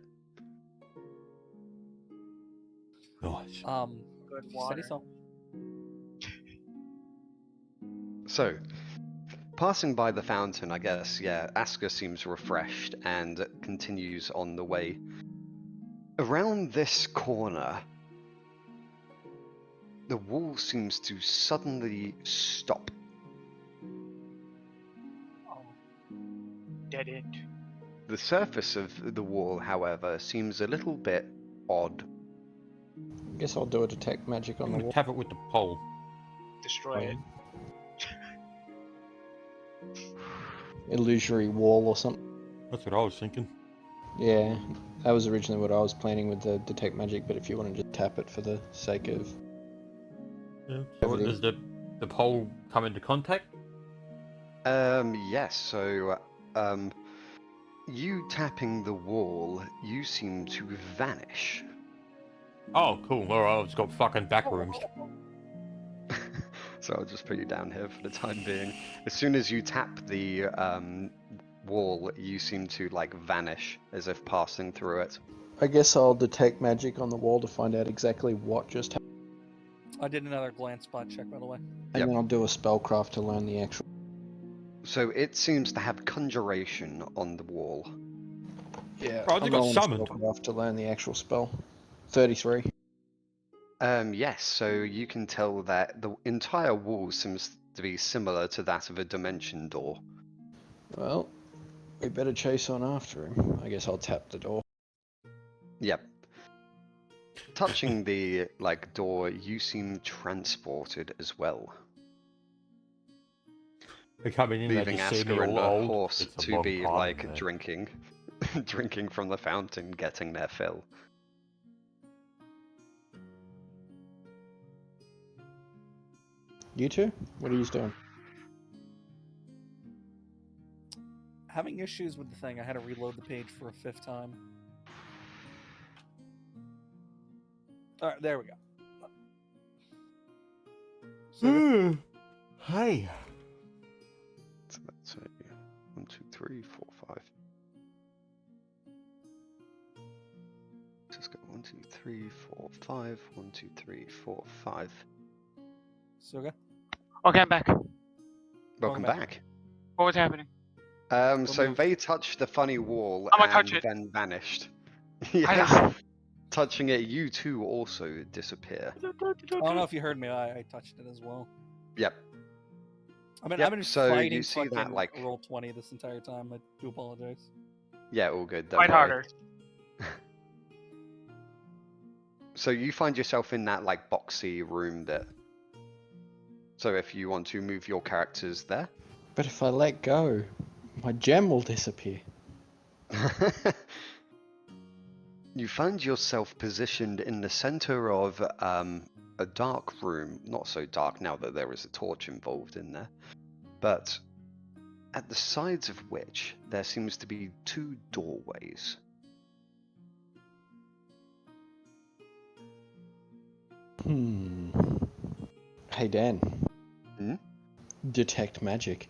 Nice. Good Steady water. so. So, passing by the fountain, I guess, yeah, Aska seems refreshed and continues on the way. Around this corner, the wall seems to suddenly stop. Oh. Dead end. The surface of the wall, however, seems a little bit odd. I guess I'll do a detect magic I'm on the gonna wall. tap it with the pole. Destroy it. Illusory wall or something. That's what I was thinking. Yeah, that was originally what I was planning with the detect magic, but if you want to just tap it for the sake of... Yeah. So what, does the pole come into contact? Yes, so, you tapping the wall, you seem to vanish. Oh, cool. Alright, it's got fucking back rooms. So I'll just put you down here for the time being. As soon as you tap the wall, you seem to like vanish as if passing through it. I guess I'll detect magic on the wall to find out exactly what just happened. I did another glance spot check, by the way. And Yep. then I'll do a spellcraft to learn the actual... So it seems to have conjuration on the wall. Yeah, Oh, they I'm got rolling summoned. spellcraft to learn the actual spell. 33. Yes, so you can tell that the entire wall seems to be similar to that of a dimension door. Well, we better chase on after him. I guess I'll tap the door. Yep. Touching the like door, you seem transported as well, They come in, they leaving just see me Aska and all the old. horse It's a to long be time, like man. drinking, drinking from the fountain, getting their fill. You two? What are you doing? having issues with the thing. I had to reload the page for a 5th time. All right, there we go. So Hey. So that's 1, 2, 3, 4, 5. Let's go 1, 2, 3, 4, 5. 1, 2, 3, 4, 5. Suga, Okay, I'm back. Welcome back. back. What was happening? So moved. they touched the funny wall I'm gonna and touch it. then vanished. I Yes. know. Touching it, you too also disappear. I don't know if you heard me. I touched it as well. Yep. I mean, Yep, I've been so you fighting see that, fucking like- roll 20 this entire time. I do apologize. Yeah, all good. Don't Fight worry. harder. So you find yourself in that like boxy room there. So if you want to move your characters there. But if I let go, my gem will disappear. You find yourself positioned in the center of a dark room. Not so dark now that there is a torch involved in there. But at the sides of which there seems to be 2 doorways. Hey Dan. Hmm? Detect magic.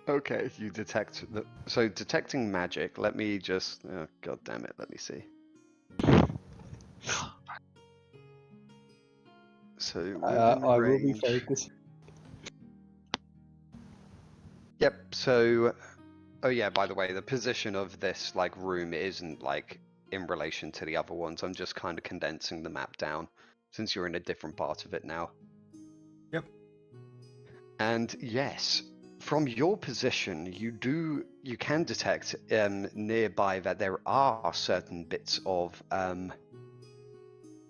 Okay, you detect the... So detecting magic, let me just... Oh, God damn it, let me see. So within I will be range... focused. Yep, so... Oh yeah, by the way, the position of this like room isn't like in relation to the other ones. I'm just kind of condensing the map down since you're in a different part of it now. Yep. And yes, from your position, you can detect nearby that there are certain bits of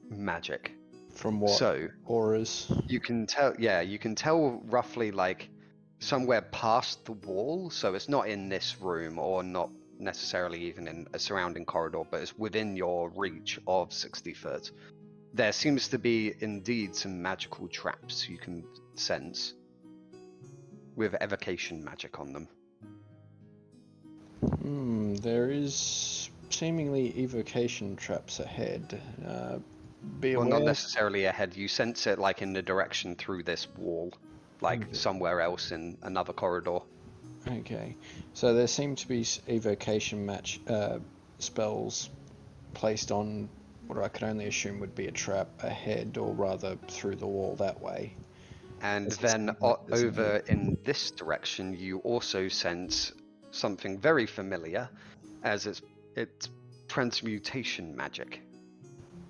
magic. From what? So Auras. you can tell, yeah, you can tell roughly like somewhere past the wall. So it's not in this room or not necessarily even in a surrounding corridor, but it's within your reach of 60 foot. There seems to be indeed some magical traps you can sense with evocation magic on them. There is seemingly evocation traps ahead. Be Well, aware. not necessarily ahead. You sense it like in the direction through this wall, like somewhere else in another corridor. Okay, so there seem to be evocation spells placed on what I could only assume would be a trap ahead, or rather through the wall that way. And This is then something that doesn't over need- in this direction, you also sense something very familiar, as it's transmutation magic.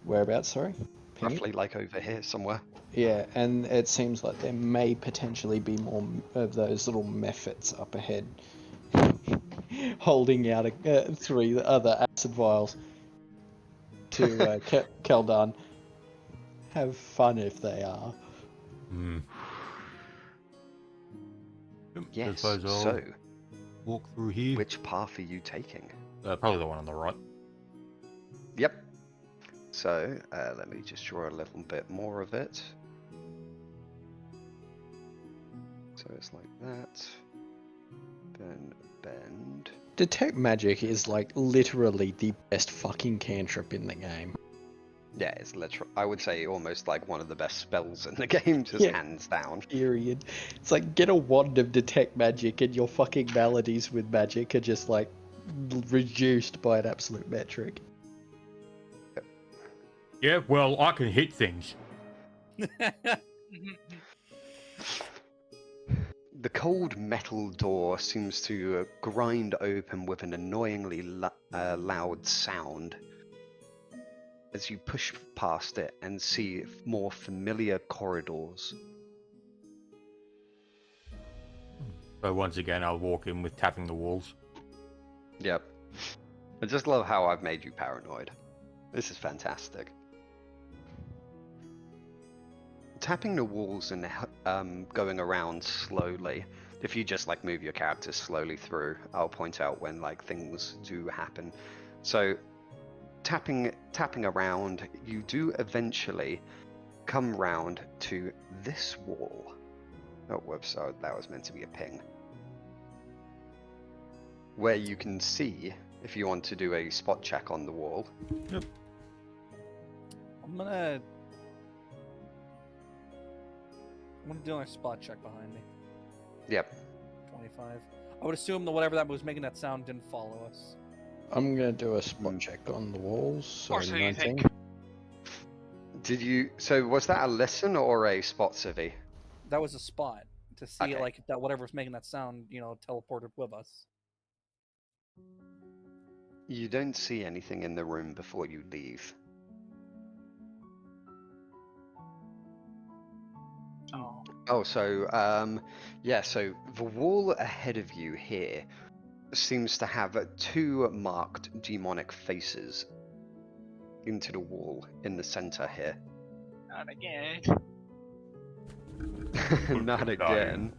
Whereabouts, sorry? Pingy? Roughly like over here somewhere. Yeah, and it seems like there may potentially be more of those little mephits up ahead, holding out 3 other acid vials to Keldan. Have fun if they are. Yes, Suppose I'll so walk through here. which path are you taking? Probably the one on the right. Yep. So let me just draw a little bit more of it. So it's like that. Then bend. Detect magic is like literally the best fucking cantrip in the game. Yeah, it's literal. I would say almost like one of the best spells in the game, just Yeah. hands down. Period. It's like get a wand of detect magic and your fucking maladies with magic are just like reduced by an absolute metric. Yeah, well, I can hit things. The cold metal door seems to grind open with an annoyingly loud sound as you push past it and see more familiar corridors. So once again, I'll walk in with tapping the walls. Yep. I just love how I've made you paranoid. This is fantastic. Tapping the walls and going around slowly. If you just like move your characters slowly through, I'll point out when like things do happen. So tapping around, you do eventually come round to this wall. Oh, whoops, oh, that was meant to be a ping. Where you can see, if you want to do a spot check on the wall. Yep. I'm gonna do a spot check behind me. Yep. 25. I would assume that whatever that was making that sound didn't follow us. I'm gonna do a spot check on the walls. So Or so you 19. think. Did you? So was that a listen or a spot civvy? That was a spot to see Okay. like if that whatever's making that sound, teleported with us. You don't see anything in the room before you leave. Oh. Oh, so yeah, so the wall ahead of you here seems to have two marked demonic faces into the wall in the center here. Not again. Not again.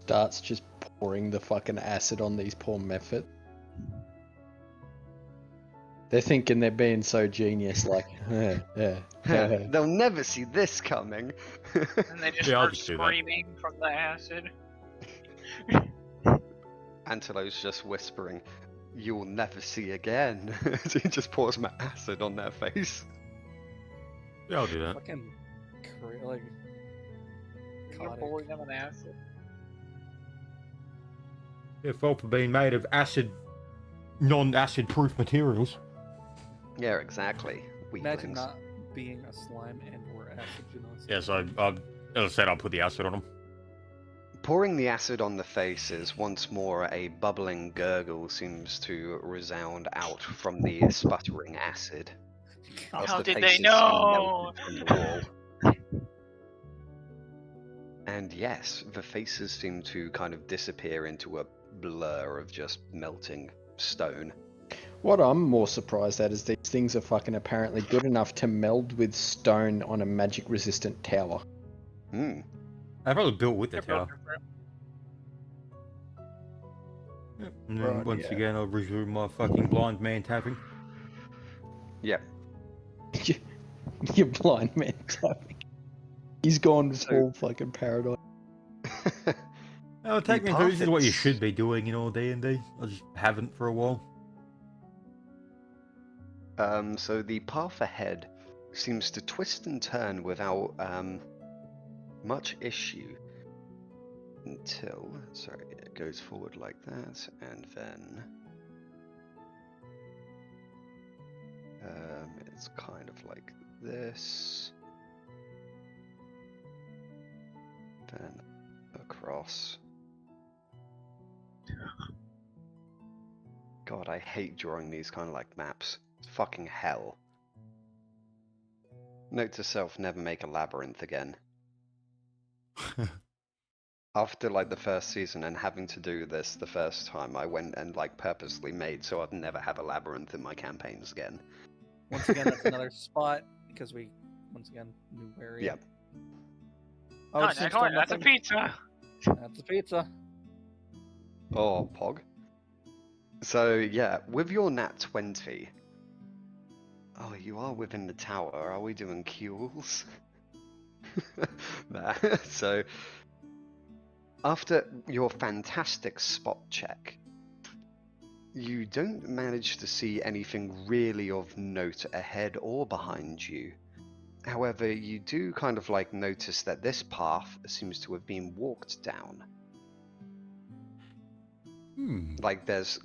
Starts just pouring the fucking acid on these poor Mephit. They're thinking they're being so genius, like, They'll never see this coming. And they just Yeah, I'll start just do that. screaming from the acid. Antelope's just whispering, "You'll never see again." So he just pours my acid on their face. Yeah, I'll do that. Fucking like. You're Psychotic. pouring them in acid. Yeah, fault for being made of non-acid proof materials. Yeah, exactly. Imagine Weaklings. not being a slime and or acid genocide. Yes, as I said, I'll put the acid on them. Pouring the acid on the faces, once more a bubbling gurgle seems to resound out from the sputtering acid. as How the did they faces seem know? melted from the wall. And yes, the faces seem to kind of disappear into a blur of just melting stone. What I'm more surprised at is these things are fucking apparently good enough to meld with stone on a magic resistant tower. Hmm. I probably built with the They're tower. built different. Yep. And then Right, once yeah. again, I'll resume my fucking blind man tapping. Yep. You blind man tapping. He's gone full fucking paradise. Oh, The technically, this is what you path should be doing in all D&D. I just haven't for a while. So the path ahead seems to twist and turn without much issue until, sorry, it goes forward like that, and then it's kind of like this, then across. God, I hate drawing these kind of like maps. It's fucking hell. Note to self, never make a labyrinth again. After like the first season and having to do this the first time, I went and like purposely made so I'd never have a labyrinth in my campaigns again. Once again, that's another spot because we, once again, new area. Yep. Oh, Oh, it seems that's to a nothing. pizza. That's a pizza. Oh, Pog. So yeah, with your nat 20. Oh, you are within the tower. Are we doing cules? Nah. So after your fantastic spot check, you don't manage to see anything really of note ahead or behind you. However, you do kind of like notice that this path seems to have been walked down. Like there's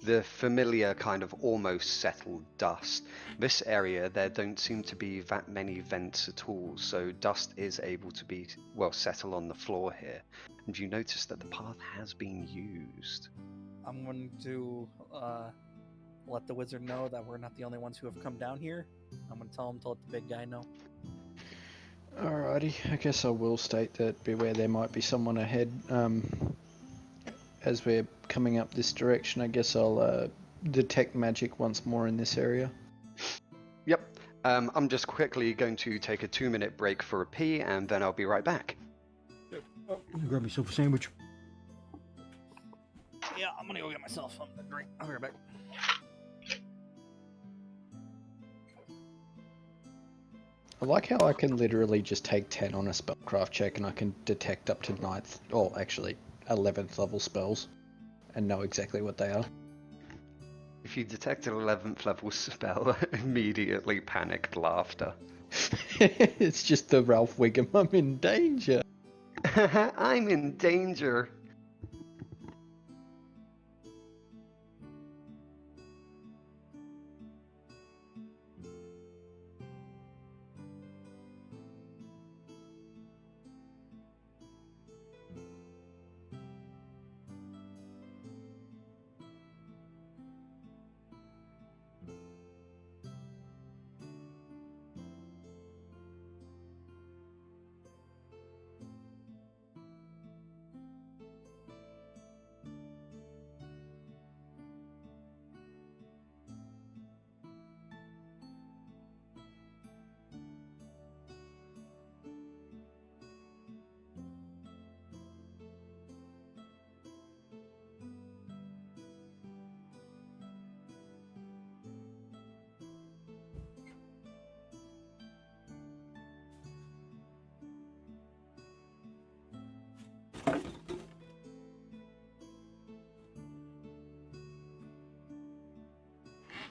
the familiar kind of almost settled dust. This area, there don't seem to be that many vents at all, so dust is able to be, well, settle on the floor here. And you notice that the path has been used. I'm going to let the wizard know that we're not the only ones who have come down here. I'm going to tell him to let the big guy know. Alrighty, I guess I will state that beware there might be someone ahead. As we're coming up this direction, I guess I'll detect magic once more in this area. Yep. I'm just quickly going to take a 2-minute break for a pee, and then I'll be right back. Oh, grab myself a sandwich. Yeah, I'm going to go get myself something to drink. I'll be right back. I like how I can literally just take 10 on a spellcraft check and I can detect up to 9th, or actually 11th level spells and know exactly what they are. If you detect an 11th level spell, immediately panicked laughter. It's just the Ralph Wiggum, I'm in danger. I'm in danger.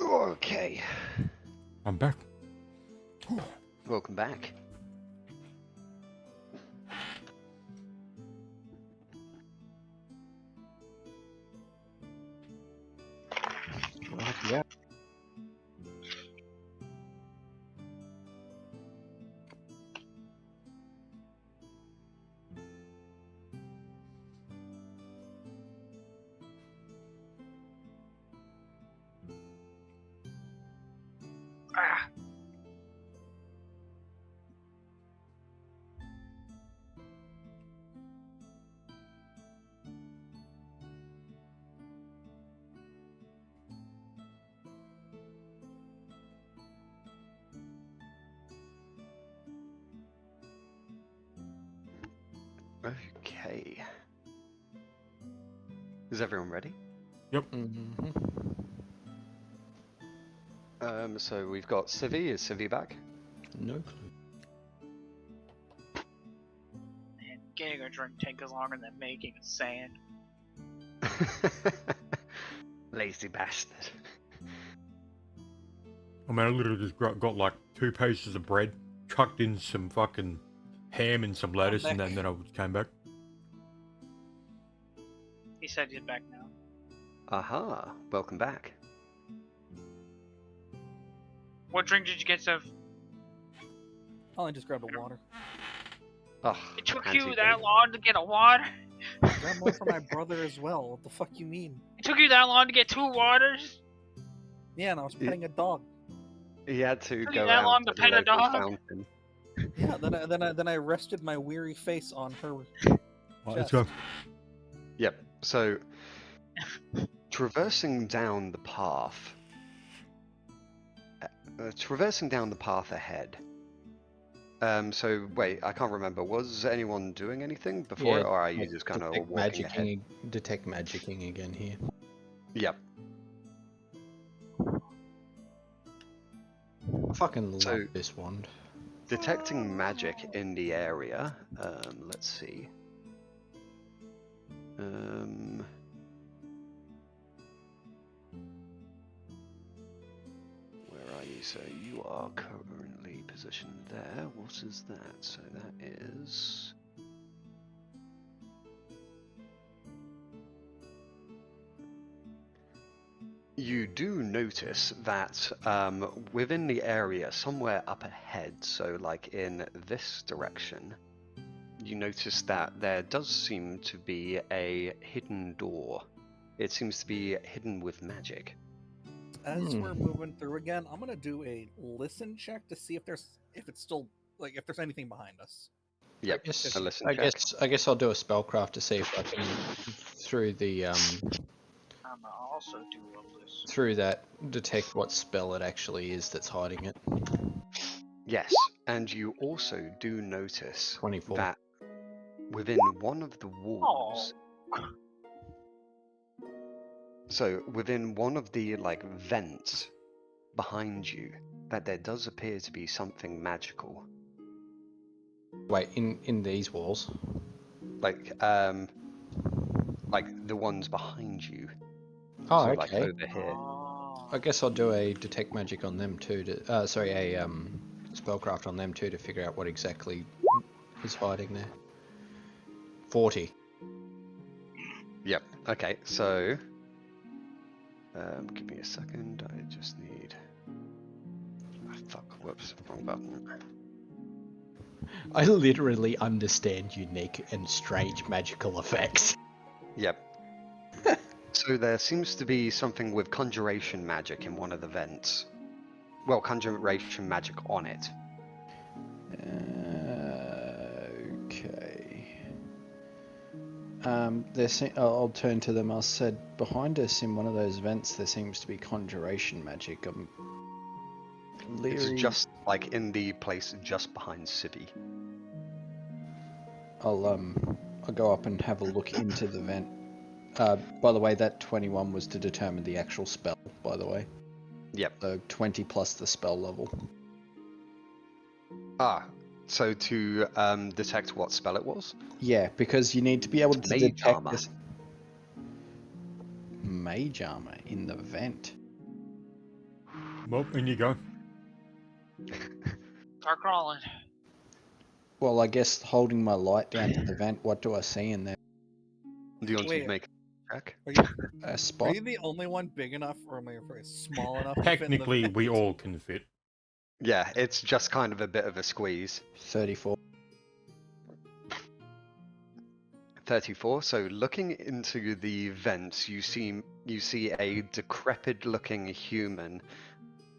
Okay. I'm back. Welcome back. Right, yeah. Ah, Okay. Is everyone ready? Mm-hmm. So we've got Civi. Is Civi back? No clue. man, getting a drink takes longer than making a sand. Lazy bastard. I mean, I literally just got like 2 pieces of bread, chucked in some fucking ham and some lettuce, and back. then I came back. He said he's back now. Aha, welcome back. What drink did you get, Sev? Oh, I just grabbed a water. Ugh, It took Auntie you that Boo. long to get a water? Grab one for my brother as well. What the fuck you mean? It took you that long to get 2 waters? Yeah, and I was petting a dog. He had to Took go you that out long to to the pet a local dog? fountain. Yeah, then I rested my weary face on her. Right, let's go. Yep. So, traversing down the path. Traversing down the path ahead. So wait, I can't remember. Was anyone doing anything before Yeah, it, or are you just kind of walking ahead? Detect magicking again here. Yep. I fucking love So- this wand. Detecting magic in the area. Let's see. Where are you? So you are currently positioned there. What is that? So that is. You do notice that within the area, somewhere up ahead, so like in this direction, you notice that there does seem to be a hidden door. It seems to be hidden with magic. As we're moving through again, I'm gonna do a listen check to see if it's still like if there's anything behind us. Yep, guess, a listen I check. guess I'll do a spellcraft to see if I can through the I'm gonna also do a list. through that detect what spell it actually is that's hiding it. Yes, and you also do notice 24. that within one of the walls, so within one of the like vents behind you that there does appear to be something magical. Wait, in these walls? Like the ones behind you. Oh, So okay. like over here. Oh. I guess I'll do a detect magic on them too. To sorry, a spellcraft on them too to figure out what exactly is hiding there. 40. Yep. Okay, so give me a second. I just need. Oh, fuck. Whoops. Wrong button. I literally understand unique and strange magical effects. Yep. So there seems to be something with conjuration magic in one of the vents. Well, conjuration magic on it. Okay. I'll turn to them. I said, behind us in one of those vents, there seems to be conjuration magic. I'm leery. It's just like in the place just behind City. I'll go up and have a look into the vent. By the way, that 21 was to determine the actual spell, by the way. Yep. So 20 plus the spell level. Ah, so to detect what spell it was? Yeah, because you need to be able to Mage detect armor. this. Mage armor in the vent. Well, in you go. Start crawling. Well, I guess holding my light down to the vent, what do I see in there? Do you want to Wait. make a check? A Are spot? you the only one big enough, or am I afraid small enough? to fit in the Technically, we vent? all can fit. Yeah, it's just kind of a bit of a squeeze. 34. 34. So looking into the vents, you see a decrepit-looking human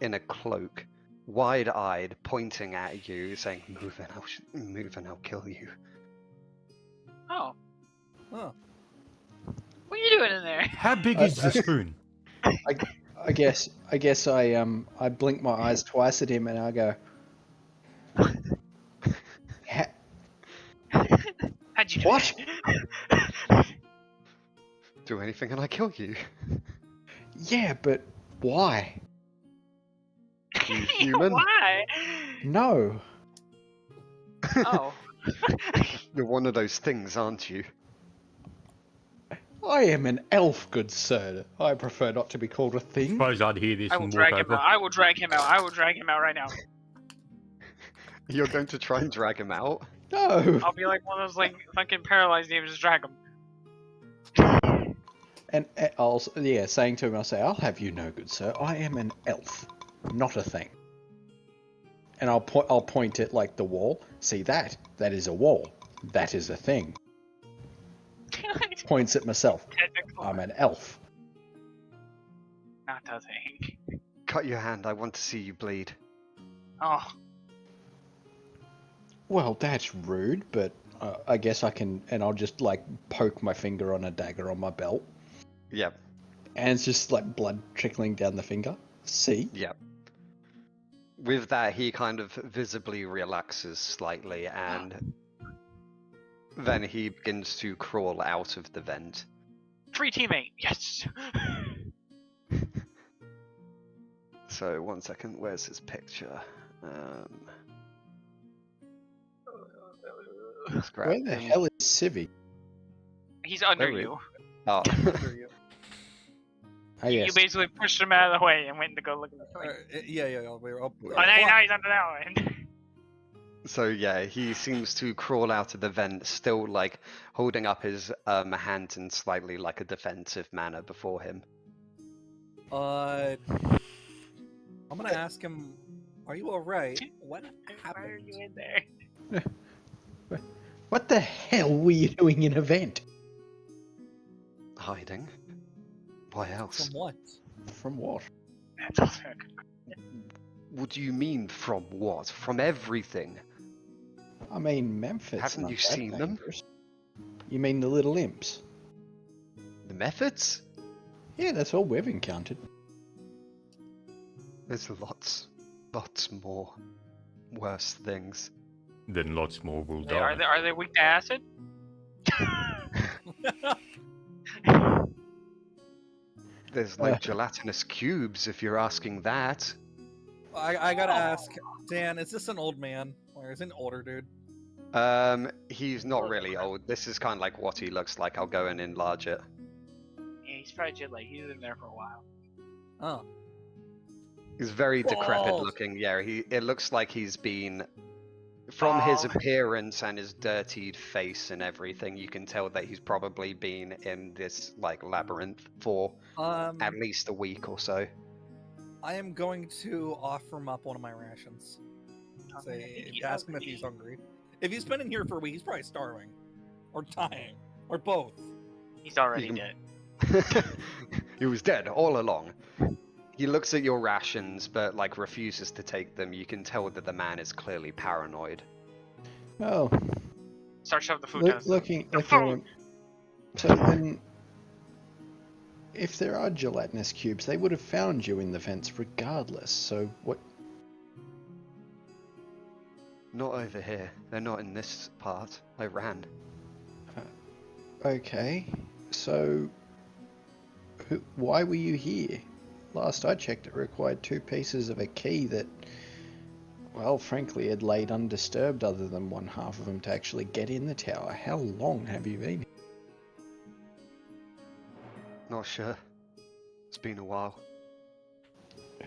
in a cloak, wide-eyed, pointing at you, saying, "Move and I'll kill you." Oh, Oh, what are you doing in there? How big is the spoon? I guess I blink my eyes twice at him and I go, How'd you do What? that? Do anything and I kill you. yeah, but why? You human? Why? No. Oh. You're one of those things, aren't you? I am an elf, good sir. I prefer not to be called a thing. Suppose I'd hear this I will and drag walk him over. out. I will drag him out. I will drag him out right now. You're going to try and drag him out? No. I'll be like one of those like fucking paralyzed demons, just drag him. And saying to him, I'll say, I'll have you know, good sir, I am an elf, not a thing. And I'll point at like the wall. See that? That is a wall. That is a thing. Points at myself. Technical. I'm an elf. Not a thing. Cut your hand, I want to see you bleed. Oh. Well, that's rude, but I guess I can, and I'll just like poke my finger on a dagger on my belt. Yep, And it's just like blood trickling down the finger. See? yep. With that, he kind of visibly relaxes slightly, and then he begins to crawl out of the vent. Free teammate. Yes. So, one second, where's his picture? Let's grab Where the him. hell is Civi? He's under Where is- you. Oh, Oh, You yes. basically pushed him out of the way and went to go look at the Or, thing. yeah. Oh, now he's under that one. so yeah, he seems to crawl out of the vent, still like holding up his hand in slightly like a defensive manner before him. I'm gonna ask him, are you alright? What Why are happened? you in there? What the hell were you doing in a vent? Hiding? Why else? From what? From what? That's also a good What do you mean from what? From everything. I mean, Memphis. Haven't not you that seen them? dangerous. You mean the little imps? The methods? Yeah, that's all we've encountered. There's lots more worse things. Then lots more will They- Are die. they weak to acid? There's like gelatinous cubes, if you're asking that. I gotta ask, Dan, is this an old man or is it an older dude? He's not really old. This is kind of like what he looks like. I'll go and enlarge it. Yeah, he's probably just like he's been there for a while. Oh, He's very decrepit Balls. looking. Yeah, it looks like he's been, from his Oh. appearance and his dirtied face and everything, you can tell that he's probably been in this like labyrinth for at least a week or so. I am going to offer him up one of my rations. Say, ask him if he's hungry. If he's been in here for a week, he's probably starving, or dying, or both. He's already You dead. He was dead all along. He looks at your rations, but like refuses to take them. You can tell that the man is clearly paranoid. Well, Start shoving the food down. looking The at food! him. So then, if there are gelatinous cubes, they would have found you in the vents regardless. So what? Not over here. They're not in this part. I ran. Okay, so why were you here? Last I checked, it required 2 pieces of a key that, well, frankly, had laid undisturbed other than one half of them to actually get in the tower. How long have you been? Not sure. It's been a while.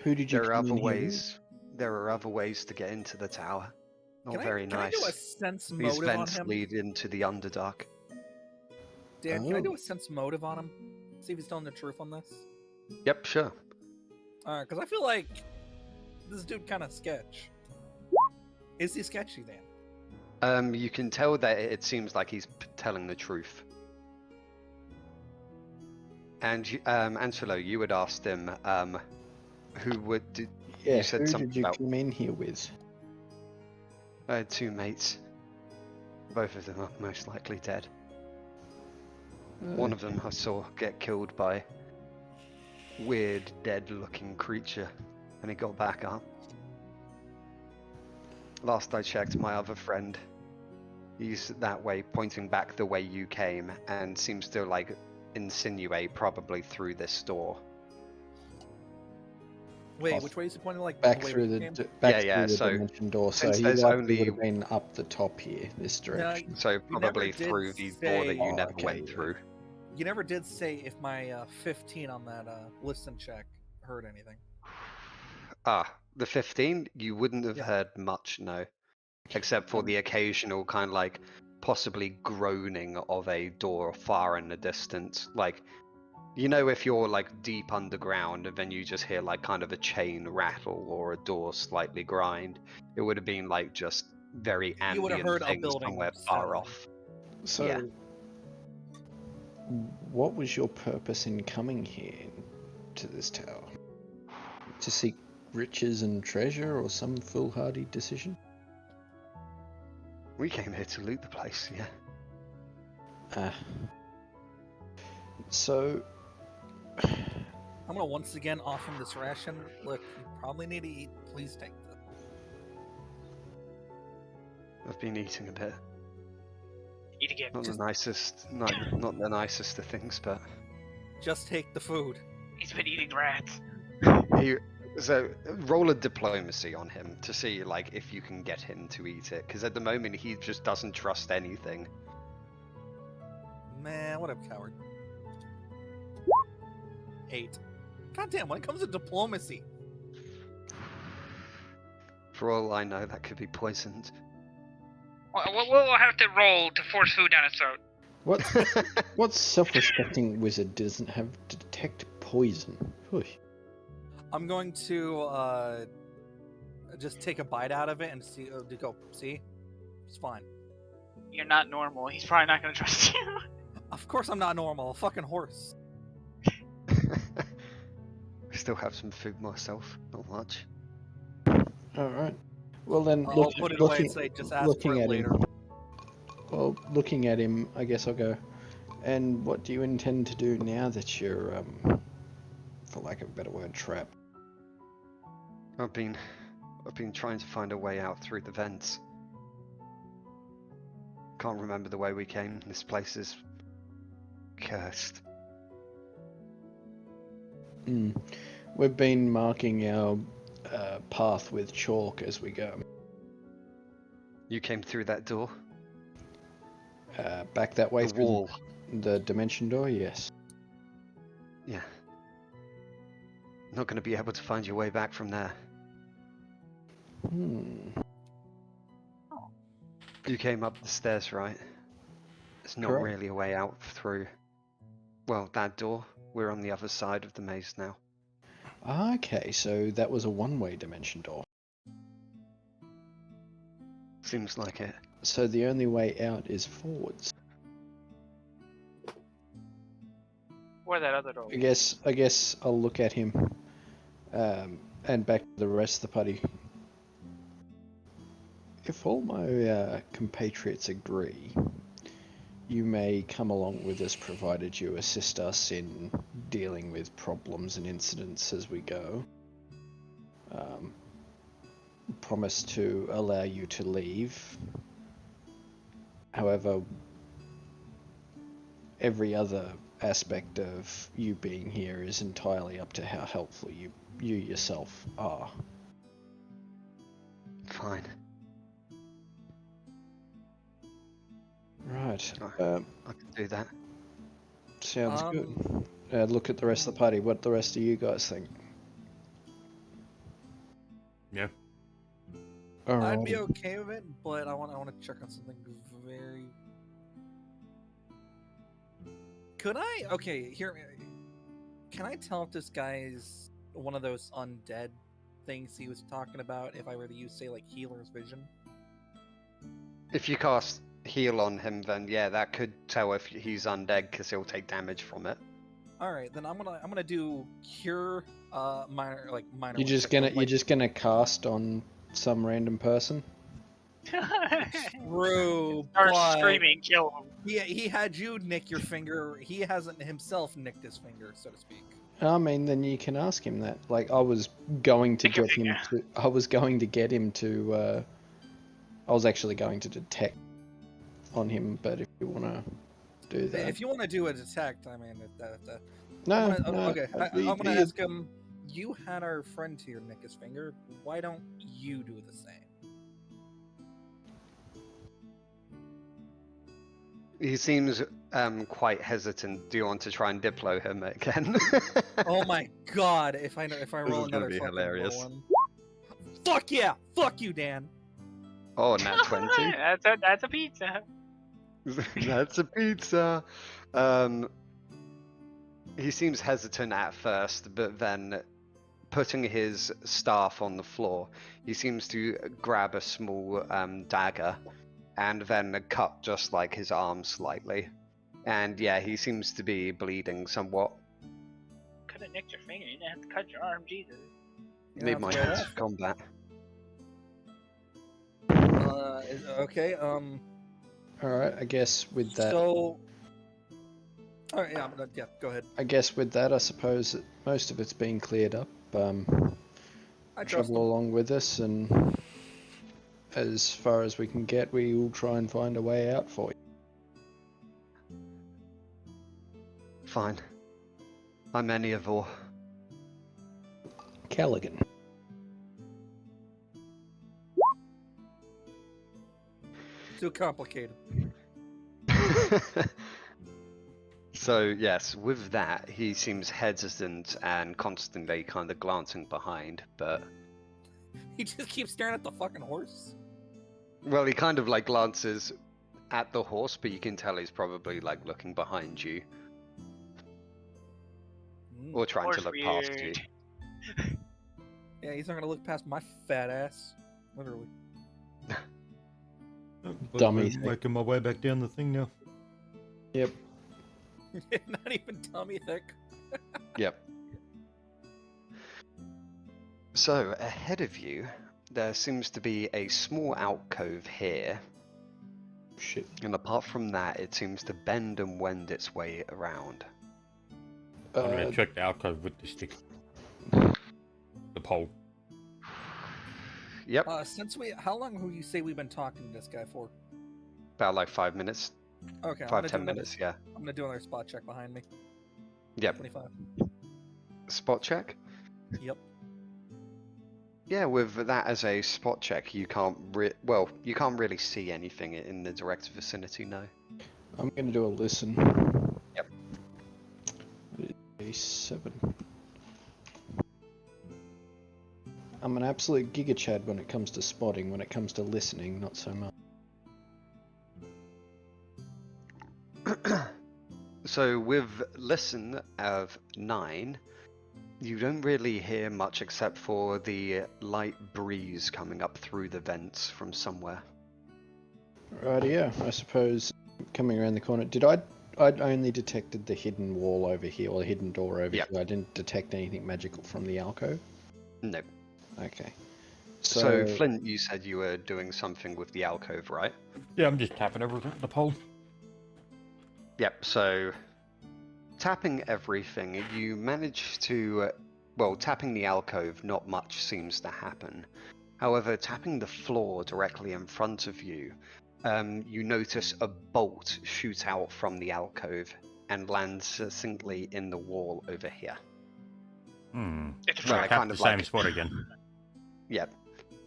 Who did you There are come other in here with? ways. There are other ways to get into the tower. Not Can very I nice. do a sense These motive on vents him? lead into the Underdark. Dan, can I do Oh. a sense motive on him? See if he's telling the truth on this? Yep, sure. Alright, because I feel like this dude kind of sketch. Is he sketchy, Dan? You can tell that it seems like he's telling the truth. And Angelo, you had asked him, who would Yeah, you said who something did you about? come in here with? I had 2 mates. Both of them are most likely dead. One of them I saw get killed by weird dead-looking creature, and he got back up. Last I checked, my other friend, he's that way, pointing back the way you came, and seems to like insinuate probably through this door. Wait, Off- which way is he pointing? Like Back the way through we the came? back Yeah, through the so dimension door. So since he there's likely only- would have been up the top here, this direction. So probably never did through the door that you say- never okay, went yeah. through. You never did say if my 15 on that listen check heard anything. The 15, you wouldn't have Yeah. heard much, no. Except for the occasional kind of like possibly groaning of a door far in the distance. Like, you know, if you're like deep underground and then you just hear like kind of a chain rattle or a door slightly grind, it would have been like just very You would have ambient heard a things building somewhere far settling. off. So, Yeah. what was your purpose in coming here to this tower? To seek riches and treasure, or some foolhardy decision? We came here to loot the place, yeah. So, I'm gonna once again offer him this ration. Look, you probably need to eat. Please take this. I've been eating a bit. Eat again. Not Just- the nicest, not the nicest of things, but Just take the food. He's been eating rats. so roll a diplomacy on him to see like if you can get him to eat it, because at the moment he just doesn't trust anything. Man, what a coward. 8. Goddamn, when it comes to diplomacy. For all I know, that could be poisoned. We'll have to roll to force food down his throat. what self-respecting wizard doesn't have to detect poison? Whew. I'm going to just take a bite out of it and see. To go. See, it's fine. You're not normal. He's probably not going to trust you. Of course, I'm not normal. A fucking horse. I still have some food myself, not much. All right. Well then, I'll put it away and say, just ask for looking it at later. him. Well, looking at him, I guess I'll go. And what do you intend to do now that you're, for lack of a better word, trapped? I've been trying to find a way out through the vents. Can't remember the way we came. This place is cursed. We've been marking our path with chalk as we go. You came through that door? Back that way The through wall. the dimension door, yes. Yeah. Not going to be able to find your way back from there. You came up the stairs, right? There's not Correct. really a way out through, well, that door. We're on the other side of the maze now. Okay, so that was a one-way dimension door. Seems like it. So the only way out is forwards. Where that other door? I guess I'll look at him, and back to the rest of the party. If all my compatriots agree, you may come along with us provided you assist us in dealing with problems and incidents as we go. Promise to allow you to leave. However, every other aspect of you being here is entirely up to how helpful you yourself are. Fine. Right. I can do that. Sounds good. Look at the rest of the party. What the rest of you guys think? Yeah. I'd be Alrighty. okay with it, but I want to check on something very. Could I? Okay, here. Can I tell if this guy is one of those undead things he was talking about? If I were to use, say, like healer's vision. If you cast heal on him, then yeah, that could tell if he's undead because he'll take damage from it. All right, then I'm gonna do cure minor. You're just gonna cast on some random person? True, Start but screaming, kill him. Yeah, he had you nick your finger. He hasn't himself nicked his finger, so to speak. I mean, then you can ask him that. Like, I was going to Pick a get him finger. to. I was going to get him to. I was actually going to detect on him, but if you want to do that, If you want to do a detect, I mean, no, okay. I'm he- gonna he- ask him. You had our friend here nick his finger. Why don't you do the same? He seems quite hesitant. Do you want to try and Diplo him again? Oh my god! If I roll is gonna another be fucking hilarious. one. Fuck yeah! Fuck you, Dan. Oh, nat 20. That's a pizza. That's a pizza. He seems hesitant at first, but then putting his staff on the floor, he seems to grab a small dagger and then cut just like his arm slightly. And yeah, he seems to be bleeding somewhat. Could have nicked your finger. You didn't have to cut your arm, Jesus. Need my fair hands enough. for combat. Okay. all right. I guess with that. So. All right. Yeah. Yeah. Go ahead. I guess with that, I suppose that most of it's been cleared up. I trust Travel him. along with us, and as far as we can get, we will try and find a way out for you. Fine. I'm Enniavor. Callaghan. Too complicated. So yes, with that, he seems hesitant and constantly kind of glancing behind, but He just keeps staring at the fucking horse. well, he kind of like glances at the horse, but you can tell he's probably like looking behind you or trying Horse to look past you. weird. Yeah, he's not gonna look past my fat ass. Literally. But Dummy I'm thing. making my way back down the thing now. Yep. Not even tummy thick. Yep. So ahead of you, there seems to be a small alcove here, Shit. and apart from that, it seems to bend and wend its way around. I'm gonna check the alcove with the stick. The pole. Yep, How long will you say we've been talking to this guy for? about like 5 minutes, Okay, 5-10 minutes, yeah. I'm gonna do another spot check behind me. Yep. 25. Spot check. Yep. Yeah, with that as a spot check, you can't you can't really see anything in the direct vicinity, no. I'm going to do a listen. Yep. A7. I'm an absolute giga chad when it comes to spotting. When it comes to listening, not so much. So with listen of 9, you don't really hear much except for the light breeze coming up through the vents from somewhere. Right, yeah. I suppose coming around the corner. I'd only detected the hidden wall over here, or the hidden door over Yep. here. I didn't detect anything magical from the alcove. No. Okay. So Flint, you said you were doing something with the alcove, right? Yeah, I'm just tapping everything at the pole. Yep, so tapping everything, you manage to, tapping the alcove, not much seems to happen. However, tapping the floor directly in front of you, you notice a bolt shoot out from the alcove and land succinctly in the wall over here. It's a Where trap. I Tap kind the of same like, spot again. yep.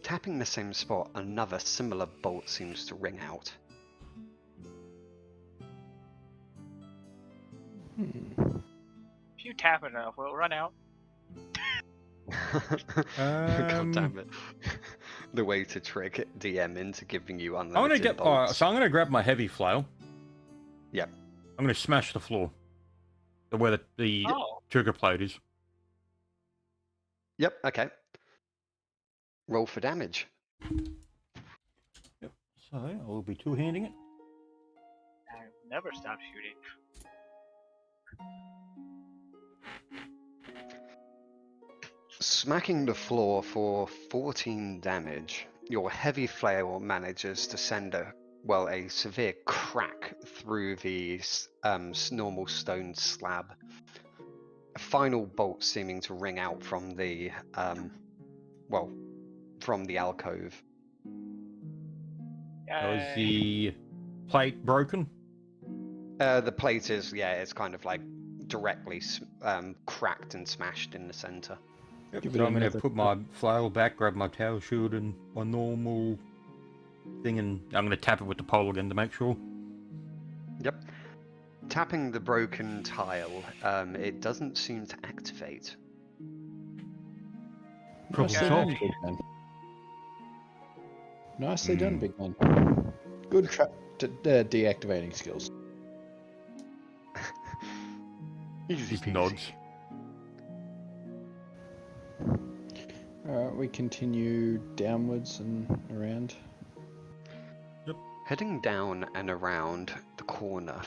Tapping the same spot, another similar bolt seems to ring out. If you tap it enough, will it run out? God damn it. The way to trick DM into giving you I'm gonna unlimited get. bolts. So I'm gonna grab my heavy flail. Yep. I'm gonna smash the floor, where the Oh. trigger plate is. Yep, okay. Roll for damage. Yep. So I will be two-handing it. I never stop shooting. Smacking the floor for 14 damage, your heavy flail manages to send a severe crack through the normal stone slab. A final bolt seeming to ring out from the from the alcove. So is the plate broken? The plate is, it's kind of like directly cracked and smashed in the center. Yep. Give So it I'm gonna another put my flail back, grab my tower shield and my normal thing, and I'm gonna tap it with the pole again to make sure. Yep. Tapping the broken tile, it doesn't seem to activate. Problem Nicely solved. done, big man. Nicely done, big man. Good deactivating skills. Easy Just peasy. nods. Alright, we continue downwards and around. Heading down and around the corner,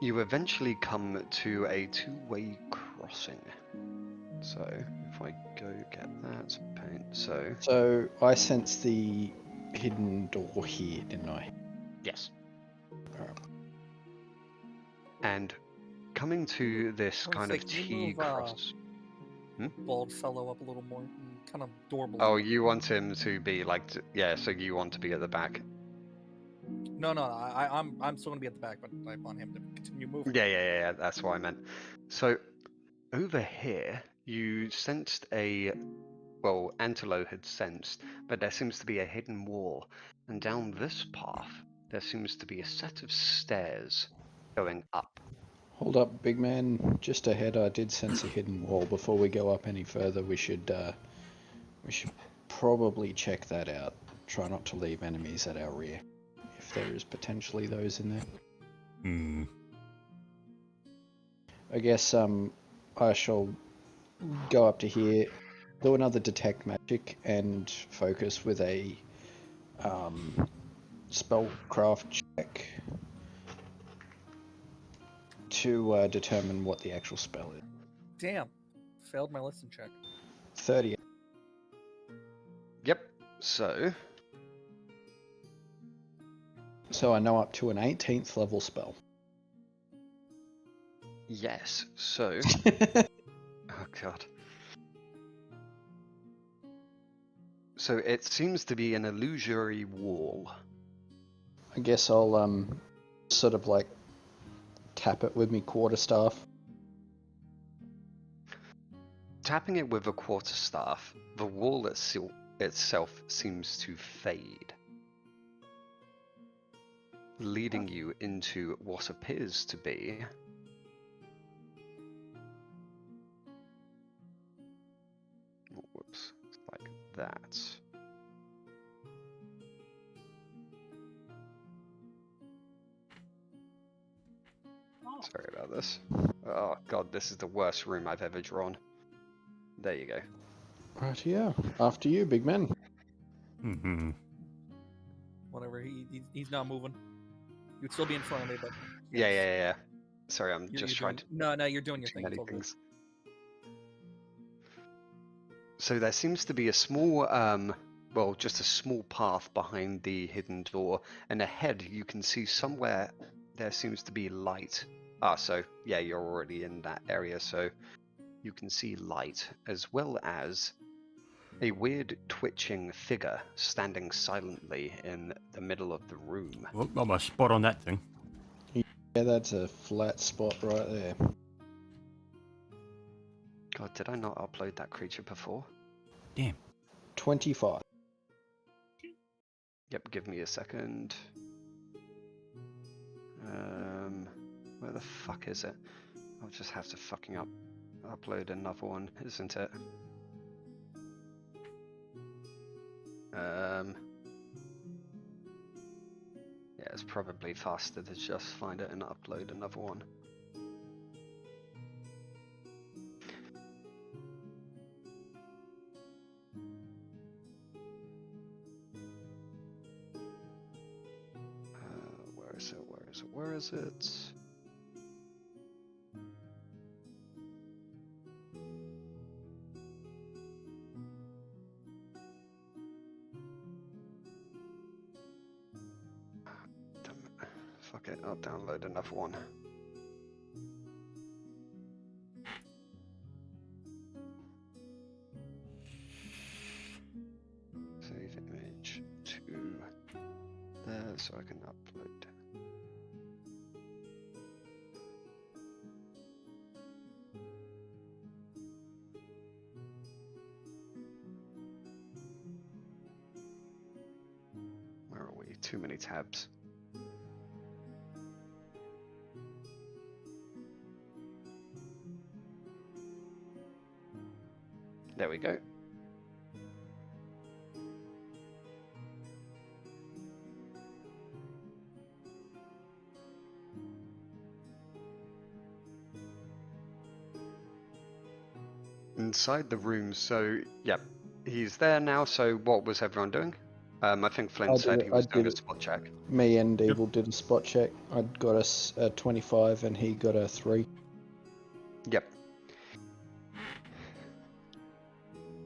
you eventually come to a two-way crossing. So, if I go get that paint, So, I sense the hidden door here, didn't I? yes. Alright. And coming to this kind of Can you T move, cross. bald fellow up a little more, kind of door below. Oh, you want him to be like, so you want to be at the back. No, I'm still gonna be at the back, but I want him to continue moving. Yeah, that's what I meant. So, over here, you sensed Antelo had sensed, but there seems to be a hidden wall, and down this path, there seems to be a set of stairs going up. Hold up, big man. Just ahead, I did sense a hidden wall. Before we go up any further, we should probably check that out. Try not to leave enemies at our rear, if there is potentially those in there. I guess I shall go up to here, do another detect magic, and focus with a spellcraft check to determine what the actual spell is. Damn, failed my listen check. 30. Yep. So I know up to an 18th level spell. yes. So oh god. So it seems to be an illusory wall. I guess I'll sort of like tap it with me quarterstaff. Tapping it with a quarterstaff, the wall itself seems to fade, leading you into what appears to be whoops, like that. Sorry about this. Oh god, this is the worst room I've ever drawn. There you go. Right, yeah. After you, big man. Mm-hmm. Whatever. He's not moving. You'd still be in front of me, but Yeah. Sorry, I'm You're just trying to doing, no, you're doing your too thing. many It's all good. things. So there seems to be a small, well, just a small path behind the hidden door, and ahead you can see somewhere there seems to be light. Ah, so yeah, you're already in that area, so you can see light, as well as a weird twitching figure standing silently in the middle of the room. Well, got my spot on that thing. Yeah, that's a flat spot right there. God, did I not upload that creature before? Damn. 25. Yep, give me a second. Where the fuck is it? I'll just have to fucking upload another one, isn't it? Yeah, it's probably faster to just find it and upload another one. Where is it? Damn it. Fuck it, I'll download another one. Save image to there so I can upload. Where are we? Too many tabs. There we go. Inside the room, so yep, he's there now. So what was everyone doing? I think Flint said he was doing a spot check. Me and Evil did a spot check. I got a 25 and he got a 3. Yep.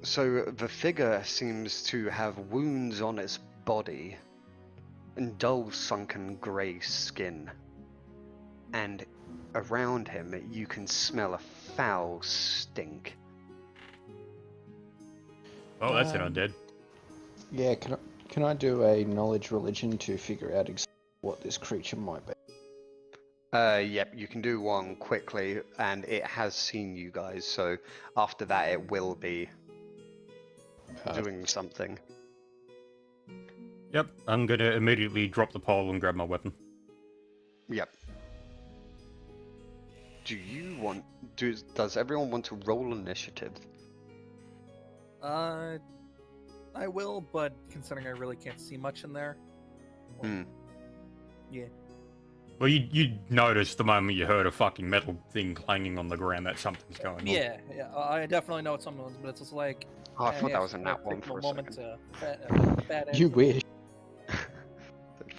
So the figure seems to have wounds on its body and dull sunken grey skin. And around him you can smell a foul stink. Oh, that's an undead. Yeah, can I do a knowledge religion to figure out exactly what this creature might be? Yep, you can do one quickly, and it has seen you guys, so after that it will be doing something. Yep, I'm gonna immediately drop the pole and grab my weapon. Yep. Do you want... Does everyone want to roll initiative? I will, but considering I really can't see much in there. Hmm. Yeah. Well, you noticed the moment you heard a fucking metal thing clanging on the ground that something's going on. Yeah, I definitely know it's something, but it's just like. Oh, I thought that was a take nat one for a moment second. to fat You wish.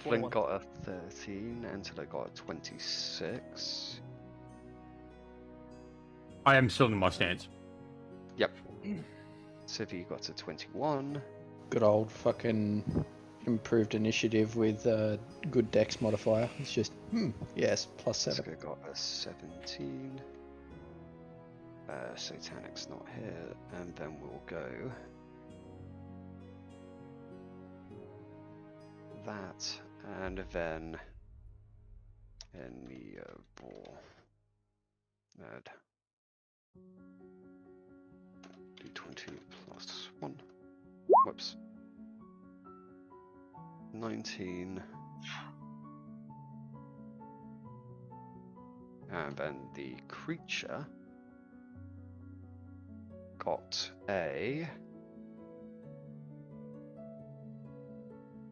Flint 21. got a 13, Angela got a 26. I am still in my stance. Yep. Civi got a 21. Good old fucking improved initiative with good dex modifier. It's just, yes, +7. Jessica got a 17. Satanic's not here, and then we'll go that, and then enable nerd. 20 plus 1. Whoops. 19. And then the creature got a...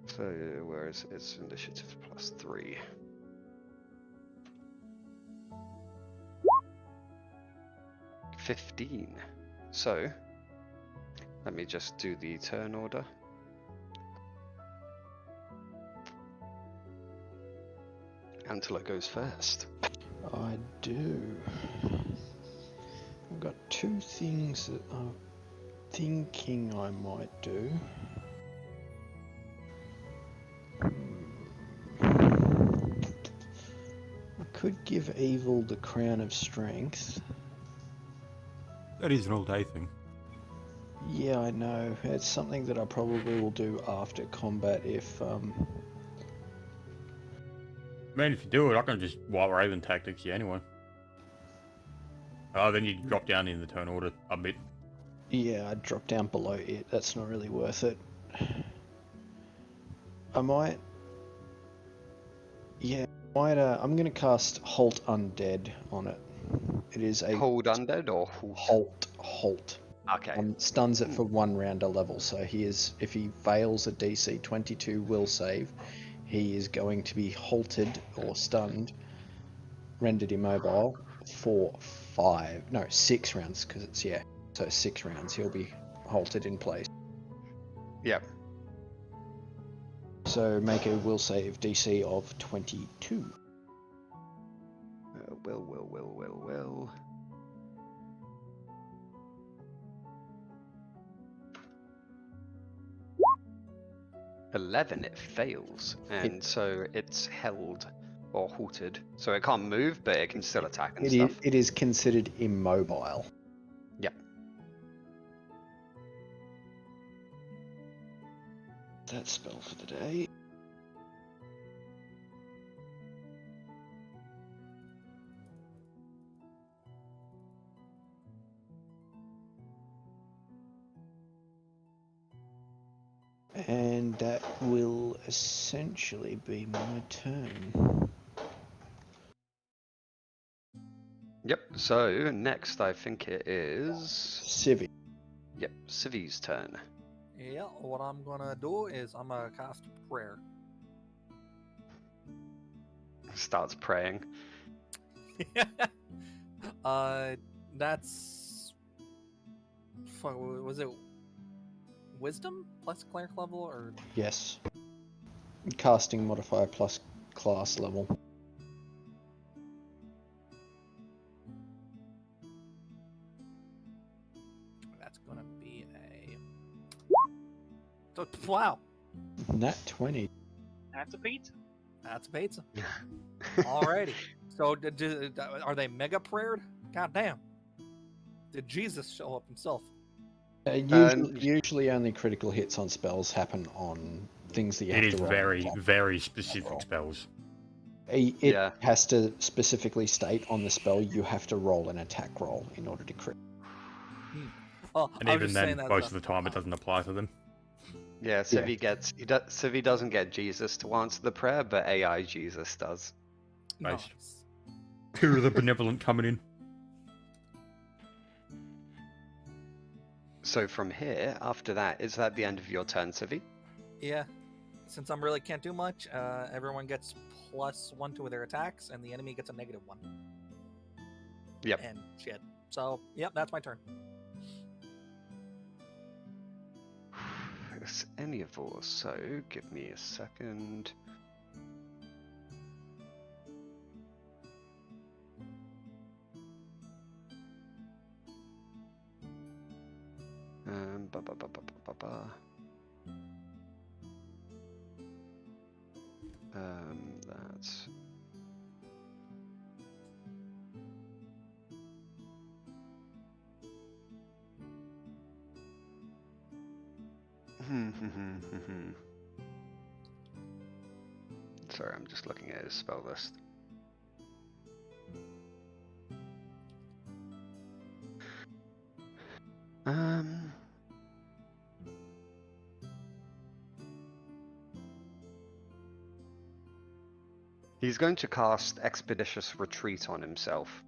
So, where is its initiative plus 3? $15. So, let me just do the turn order. Antler goes first. I do. I've got two things that I'm thinking I might do. I could give Evil the Crown of Strength. That is an all-day thing. Yeah, I know. It's something that I probably will do after combat if Man, if you do it, I can just White Raven tactics you anyway. Oh, then you drop down in the turn order a bit. yeah, I drop down below it. That's not really worth it. I might. Yeah, I'm gonna cast Halt Undead on it. It is a Hold undead or halt? halt. Okay. Stuns it for 1 round a level. So if he fails a DC 22 will save, he is going to be halted or stunned, rendered immobile for 6 rounds, because it's, yeah, so 6 rounds he'll be halted in place. Yep. So make a will save DC of 22. Will. 11, it fails, and so it's held or halted, so it can't move, but it can still attack and stuff. It is considered immobile. Yep. That spell for the day. And that will essentially be my turn. Yep, so next I think it is... Civi. Yep, Civi's turn. Yeah, what I'm gonna do is I'm gonna cast prayer. Starts praying. That's. Fuck, was it wisdom plus cleric level or? Yes. Casting modifier plus class level. That's gonna be a. So, wow, Nat 20. That's a pizza. that's a pizza. Alrighty. So, are they mega prayered? God damn. Did Jesus show up himself? Usually only critical hits on spells happen on things that you have It to is roll. very, very specific spells. It has to specifically state on the spell you have to roll an attack roll in order to crit. Oh, And I was even just then, saying that, most of the time, it doesn't apply to them. Yeah, Civi Civi doesn't get Jesus to answer the prayer, but AI Jesus does. Nice. Nice. Two of the benevolent coming in. So from here, after that, is that the end of your turn, Civi? Yeah. Since I really can't do much, everyone gets +1 to their attacks, and the enemy gets a -1. Yep. And shit. So, yep, that's my turn. It's any of those, so give me a second. Ba ba ba ba ba ba ba. That's sorry, I'm just looking at his spell list. He's going to cast Expeditious Retreat on himself.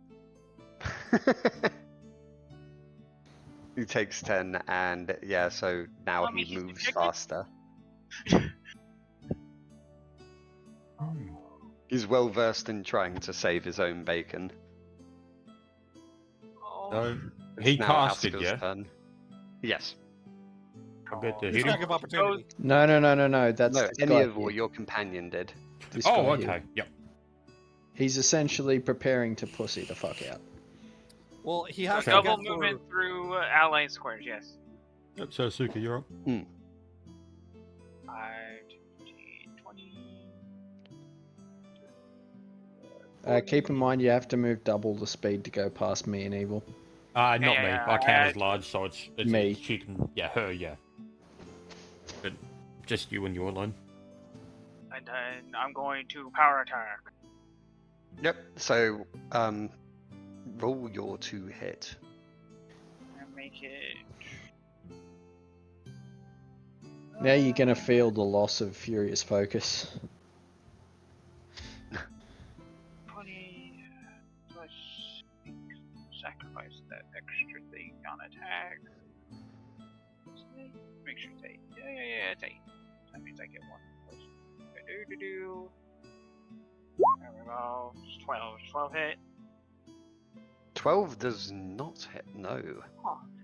He takes 10, and yeah, so now I mean, he he's moves detected. faster. He's well versed in trying to save his own bacon. Oh, So It's he now casted, Asuka's yeah. turn. Yes. I bet to He's hit not him. give opportunity. No, no, no, no, no. That's No, this any guy of here. your companion did. This Oh, guy okay. here. Yep. He's essentially preparing to pussy the fuck out. Well, he so has to double get movement for... through ally squares, yes. Yep. So Suka, you're up. 5, 10, 20. Keep in mind, you have to move double the speed to go past me and Evil. Not me. yeah, I count as large, so it's Me. she can, yeah, her, yeah. But just you and your alone. And then I'm going to power attack. Yep. So, roll your 2 hit. And make it. Now you're gonna feel the loss of Furious Focus. 20 plus 6. Sacrifice that extra thing on attack. Make sure it's 8. Yeah, it's 8. That means I get 1. Do. There we go. 12. 12 hit. 12 does not hit, no.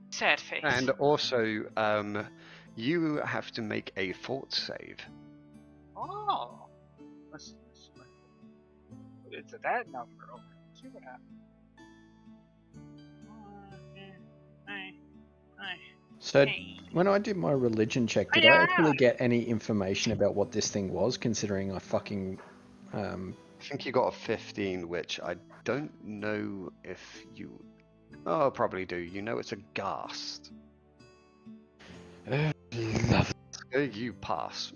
Sad face. And also, you have to make a fort save. Oh! It's at that number. Okay, let's see what happens. So when I did my religion check, did I actually get any information about what this thing was? Considering I fucking I think you got a 15, which I don't know if you... Oh, probably do. You know it's a ghast. love. So you pass.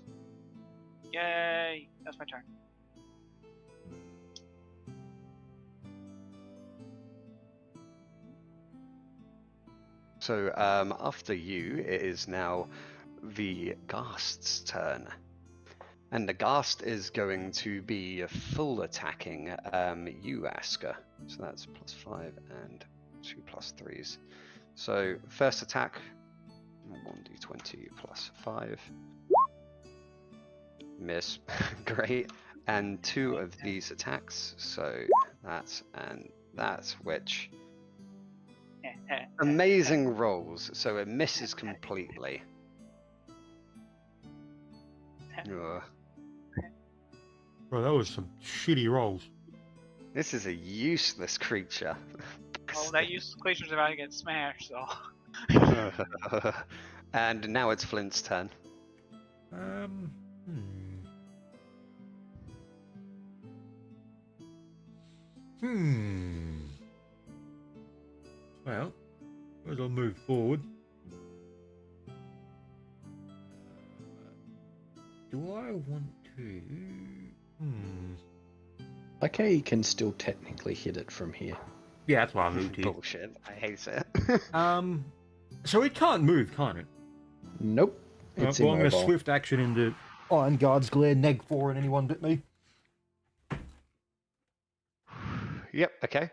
Yay! That's my turn. So after you, it is now the ghast's turn. And the ghast is going to be full attacking you, Asker. So that's +5 and 2 +3s. So first attack, 1d20 +5. Miss. Great. And 2 of these attacks. So that's and that's which... Amazing rolls. So it misses completely. Ugh. Bro, that was some shitty rolls. This is a useless creature. Oh, that useless creature's about to get smashed, so. And now it's Flint's turn. Well, as I move forward, do I want to? Like how you can still technically hit it from here. Yeah, that's why I moved here. Bullshit. I hate it. So it can't move, can't it? Nope. It's Well, I'm going to immobile. swift action into Iron Guard's Glare, neg 4, and anyone bit me. Yep, okay.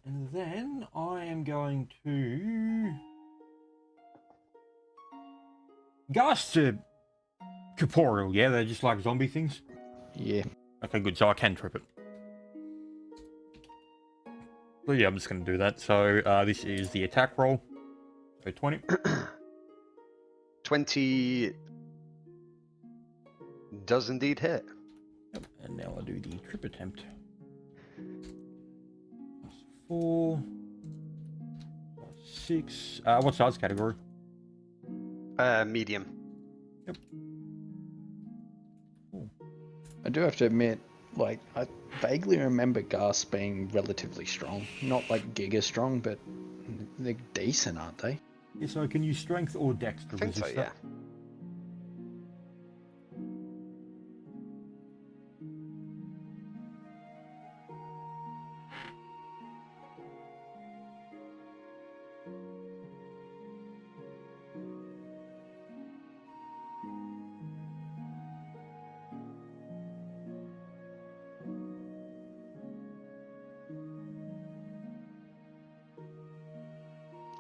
And then I am going to... Ghasts are corporeal, yeah? They're just like zombie things? Yeah. Okay, good, so I can trip it. So yeah, I'm just going to do that. So this is the attack roll. So 20. 20 does indeed hit. Yep. And now I'll do the trip attempt. +4. +6. What size category? Medium. Yep. Cool. I do have to admit, like, I vaguely remember Gas being relatively strong. Not like giga strong, but they're decent, aren't they? Yeah, so can you strength or dex to I think so, resist yeah. that?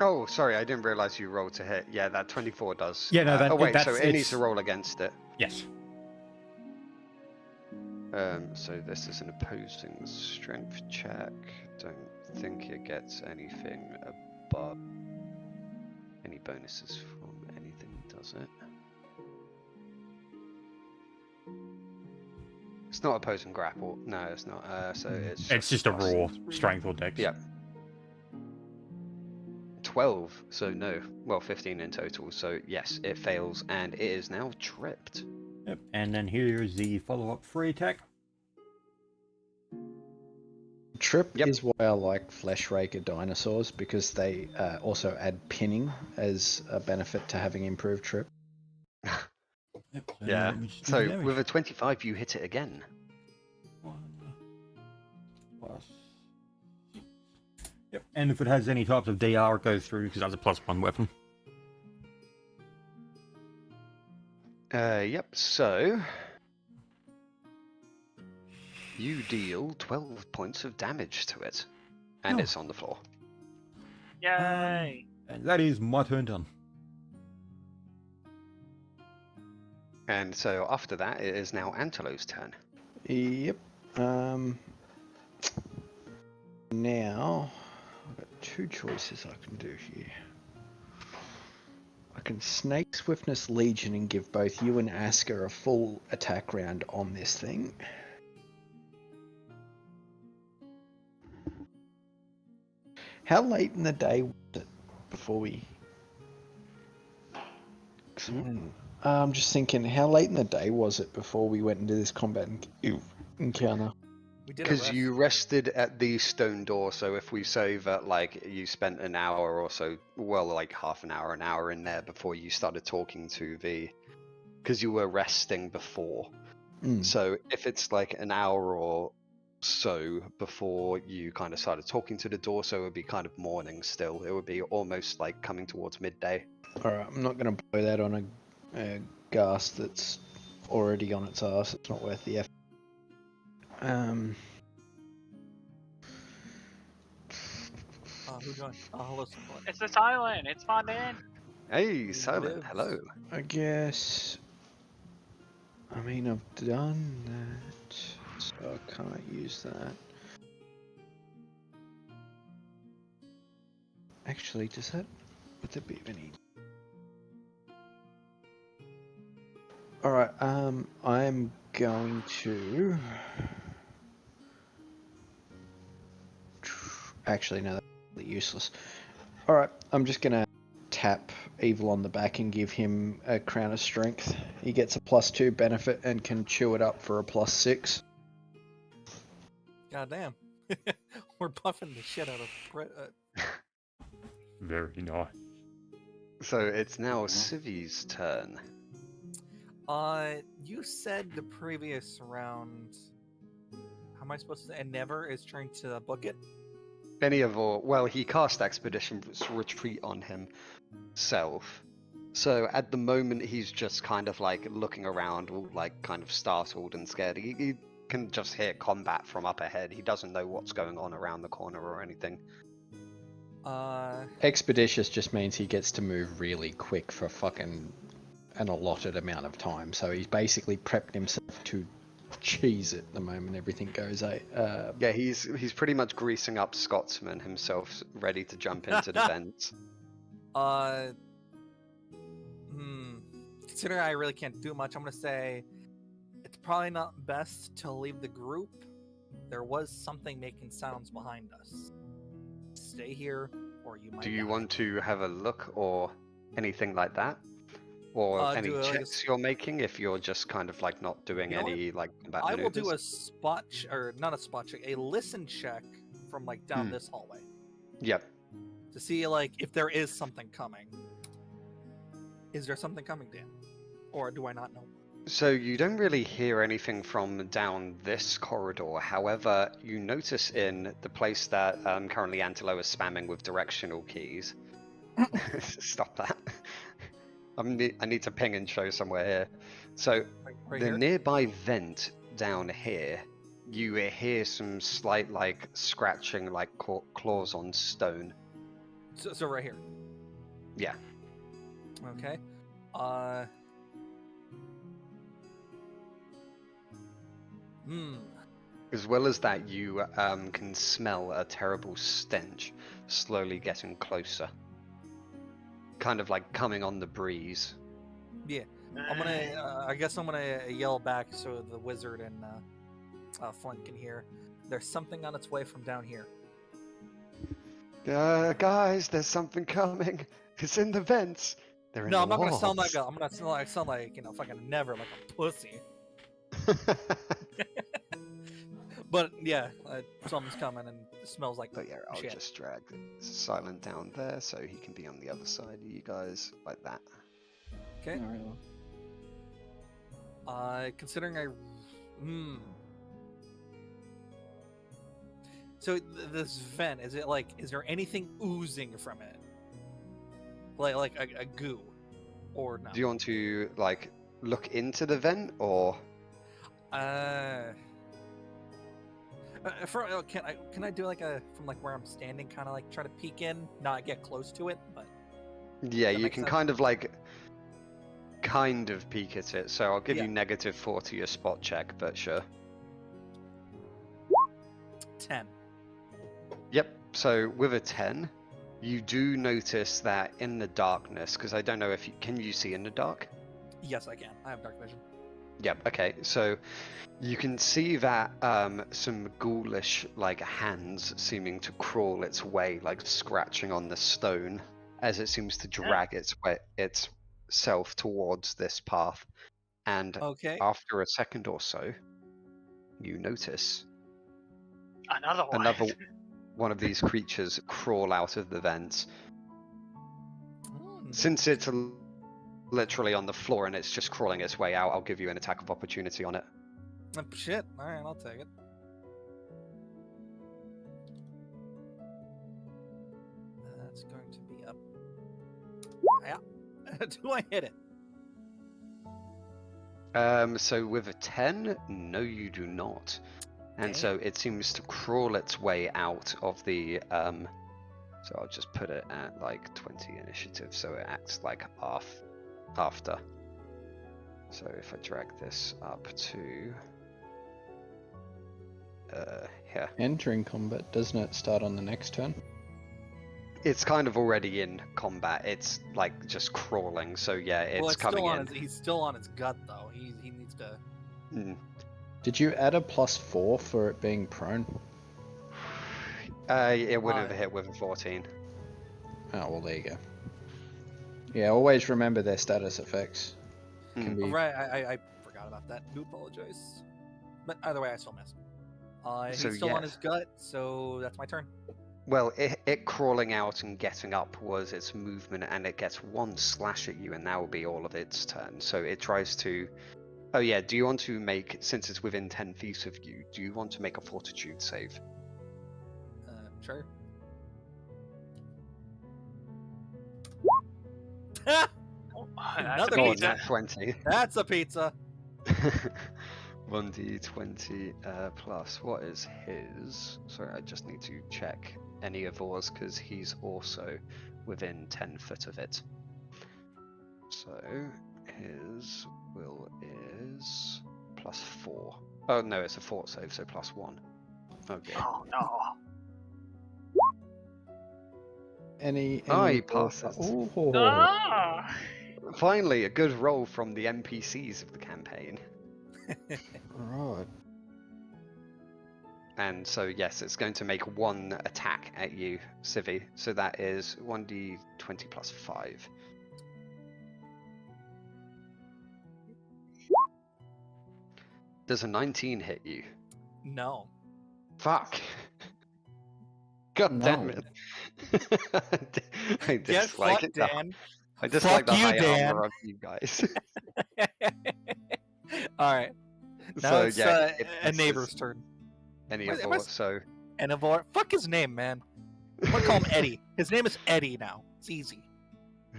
Oh, sorry, I didn't realize you rolled to hit. Yeah, that 24 does. Yeah, no, Oh wait, so that's it needs to it's roll against it. yes. So this is an opposing strength check. Don't think it gets anything above any bonuses from anything, does it? It's not opposing grapple. No, it's not. So It's just a plus raw 3. strength or dex. Yeah. 12. So no. Well, 15 in total. So yes, it fails, and it is now tripped. Yep. And then here is the follow-up free attack. Trip Yep. is why I like Flesh Raker dinosaurs, because they also add pinning as a benefit to having improved trip. Yep. So Yeah. let me just do the So damage. with a 25, you hit it again. 1 plus. Yep. And if it has any types of DR, it goes through because that's a +1 weapon. Yep. So you deal 12 points of damage to it, and Oh. it's on the floor. Yay! And that is my turn done. And so after that, it is now Antelo's turn. Yep. Now I've got 2 choices I can do here. I can Snake Swiftness Legion and give both you and Asker a full attack round on this thing. How late in the day was it before we... I'm just thinking, how late in the day was it before we went into this combat encounter? We did Because you rested at the stone door, so if we say that like you spent an hour or so, well, like half an hour in there before you started talking to the, because you were resting before. So if it's like an hour or so before you kind of started talking to the door, so it would be kind of morning still. It would be almost like coming towards midday. Alright, I'm not going to blow that on a ghast that's already on its ass. It's not worth the effort. Who joined? Hello, support. It's the silent. It's fun in. Hey, Silent, Lives. hello. I guess... I mean, I've done that, so I can't use that. Actually, does that... Would there be any... Alright, I'm going to... Actually, no, that's really useless. Alright, I'm just gonna tap Evil on the back and give him a Crown of Strength. He gets a +2 benefit and can chew it up for a +6. God damn. We're buffing the shit out of Very nice. So it's now Civi's turn. You said the previous round. How am I supposed to say? And Never is trying to book it? Any of our, well, he cast Expedition's Retreat on himself. So at the moment, he's just kind of like looking around, all like kind of startled and scared. He can just hear combat from up ahead. He doesn't know what's going on around the corner or anything. Expeditious just means he gets to move really quick for fucking an allotted amount of time. So he's basically prepped himself to cheese it the moment everything goes. Yeah, he's pretty much greasing up Scotsman himself, ready to jump into the vents. Considering I really can't do much, I'm gonna say it's probably not best to leave the group. There was something making sounds behind us. Stay here, or you might. Do you die. want to have a look or anything like that? Or any do checks you're making if you're just kind of like not doing You know any like combat I will do maneuvers? a spot or not a spot check, a listen check from like down this hallway Yep. to see like if there is something coming. Is there something coming, Dan? Or do I not know? So you don't really hear anything from down this corridor. However, you notice in the place that currently Antelo is spamming with directional keys. Stop that. I need to ping and show somewhere here. So Right the here? nearby vent down here, you hear some slight like scratching like claws on stone. So right here. Yeah. Okay. As well as that, you can smell a terrible stench slowly getting closer. Kind of like coming on the breeze. Yeah. I'm gonna. I guess I'm gonna yell back so the wizard and Flint can hear. There's something on its way from down here. Guys, there's something coming. It's in the vents. They're in No, the I'm not gonna sound like walls. I'm gonna sound like fucking never like a pussy. But yeah, something's coming and it smells like But yeah, I'll shit. just drag Silent down there so he can be on the other side of you guys, like that. Okay. Considering I, So this vent, is it like? Is there anything oozing from it? Like a goo, or no? Do you want to like look into the vent or? Can I do like a from like where I'm standing, kind of like try to peek in, not get close to it, but Yeah, that you make can sense? kind of peek at it. So I'll give you -4 to your spot check, but sure. 10. Yep. So with a 10, you do notice that in the darkness, because I don't know if can you see in the dark? Yes, I can. I have dark vision. Yep. Okay. So you can see that some ghoulish like hands seeming to crawl its way, like scratching on the stone as it seems to drag itself towards this path. And Okay. after a second or so, you notice Another one. another one of these creatures crawl out of the vents. Since it's literally on the floor and it's just crawling its way out, I'll give you an attack of opportunity on it. Shit. All right, I'll take it. That's going to be up. Yeah. Do I hit it? So with a 10, no, you do not. And Damn. so it seems to crawl its way out of the. So I'll just put it at like 20 initiative, so it acts like after. So if I drag this up to here, Entering combat, doesn't it start on the next turn? it's kind of already in combat. It's like just crawling. So yeah, it's coming in. He's still on his gut though. He needs to. Did you add a +4 for it being prone? It would have hit with a 14. Oh, well, there you go. Yeah, always remember their status effects. Can be... Right, I forgot about that. Do apologize. But either way, I still missed. So, He's still on yeah. his gut, so that's my turn. Well, it crawling out and getting up was its movement, and it gets one slash at you, and that will be all of its turn. So it tries to. Oh yeah, do you want to make, since it's within 10 feet of you, do you want to make a fortitude save? Sure. Oh, Another Oh, pizza. nat 20. That's a pizza. 1d20 plus. What is his? Sorry, I just need to check any of yours because he's also within 10 foot of it. So his will is +4. Oh no, it's a fort save, so +1. Okay. Oh no. Any he passes. Ooh. Ah! Finally, a good roll from the NPCs of the campaign. Right. And so yes, it's going to make one attack at you, Civi. So that is 1d20 plus 5. Does a 19 hit you? No. Fuck. God damn No. it. I Get dislike fucked, it. Dan. I dislike Fuck the you, high Dan. armor of you guys. All right. Now So it's yeah, a neighbor's turn. Any Wait, of am I us, so Enivore. Fuck his name, man. I'm gonna call him Eddie. His name is Eddie now. It's easy.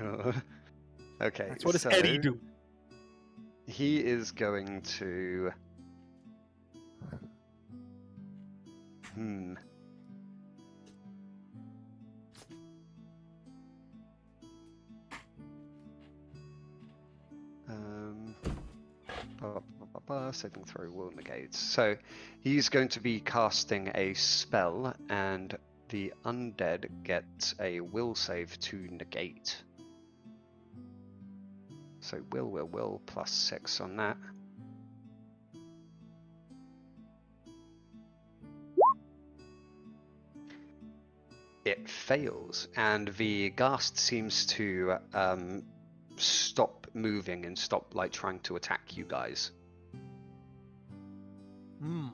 okay. That's what does so Eddie do? He is going to. saving throw will negate. So he's going to be casting a spell, and the undead gets a will save to negate. So will plus 6 on that. It fails, and the ghast seems to stop moving and stop like trying to attack you guys. Hmm.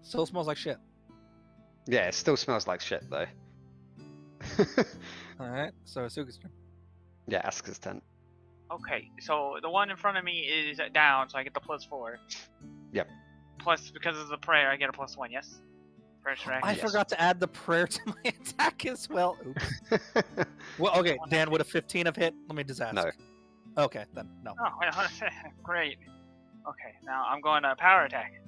Still smells like shit. Yeah, it still smells like shit though. Alright, so Asuka's turn. Yeah, Asuka's turn. Okay, so the one in front of me is down, so I get the +4. Yep. Plus, because of the prayer, I get a +1, yes? Prayer track. I Yes. forgot to add the prayer to my attack as well. Oops. Well, okay, Dan, would a 15 have hit? Let me just ask. No. Okay, then no. Oh, wait, great. Okay, now I'm going to power attack.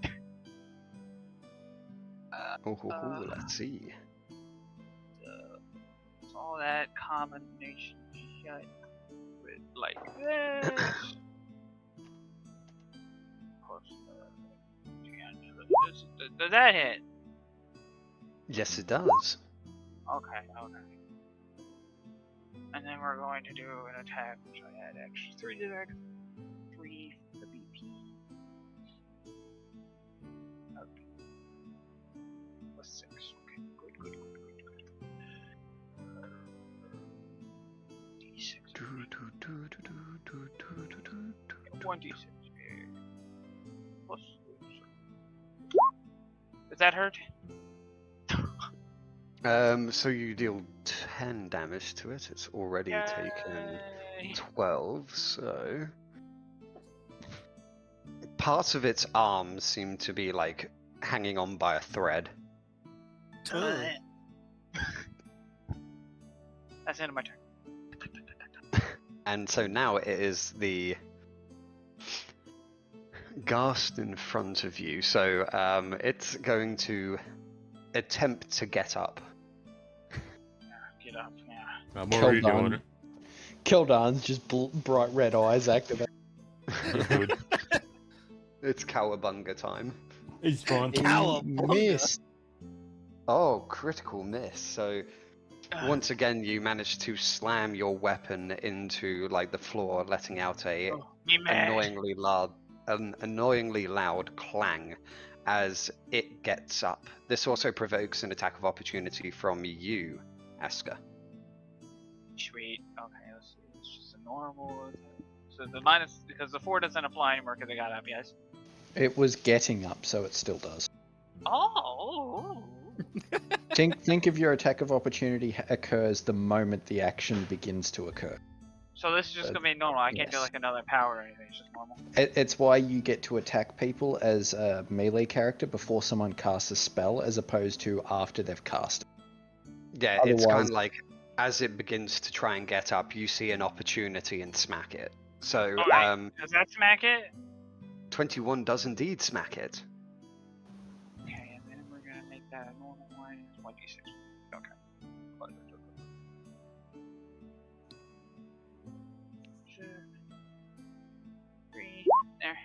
Let's see. So all that combination shit with like this. Plus, does that hit? Yes, it does. Okay. And then we're going to do an attack, which I add extra 3 to that. 3 for the BP. Okay. +6. Okay, good. D6. 1d6. Plus. Does that hurt? So you deal 10 damage to it. It's already taken 12, so parts of its arms seem to be like hanging on by a thread. That's the end of my turn. And so now it is the ghast in front of you. So it's going to attempt to get up. Get up, yeah. I'm already doing it. Keldan's just bright red eyes activate. Good. It's cowabunga time. He's fine. Cowabunga. Missed. Oh, critical miss. So once again, you manage to slam your weapon into like the floor, letting out a Me mad. annoyingly loud clang as it gets up. This also provokes an attack of opportunity from you, Asuka. Sweet. Okay, let's see. It's just a normal. So the minus, because the 4 doesn't apply anymore because I got up, yes? It was getting up, so it still does. Oh! Think of your attack of opportunity occurs the moment the action begins to occur. So this is just gonna be normal. I can't do Yes. like another power or anything. It's just normal. It's why you get to attack people as a melee character before someone casts a spell, as opposed to after they've cast it. Yeah, it's kind Otherwise- of like as it begins to try and get up, you see an opportunity and smack it. So, Alright. Does that smack it? 21 does indeed smack it. Okay, and then we're gonna make that a normal minus 1d6. Okay. 3. There.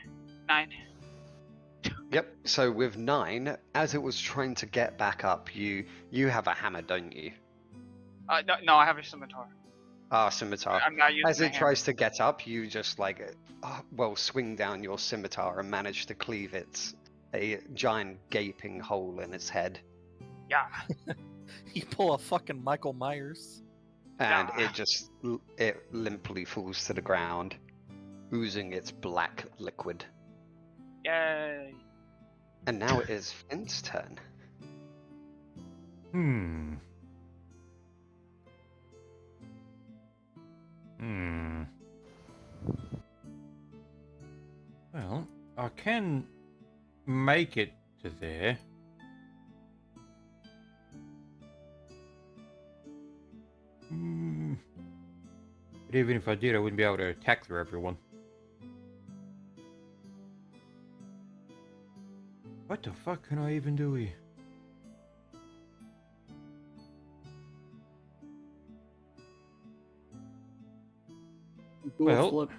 9. Yep. So with 9, as it was trying to get back up, you have a hammer, don't you? No, I have a scimitar. Ah, scimitar. I'm not using As my it hammer. tries to get up, you just like, swing down your scimitar and manage to cleave a giant gaping hole in its head, Yeah. You pull a fucking Michael Myers. and Ah. it limply falls to the ground, oozing its black liquid. Yay. And now it is Flint's turn. Well, I can make it to there. But even if I did, I wouldn't be able to attack through everyone. What the fuck can I even do here? Do Well, a flip.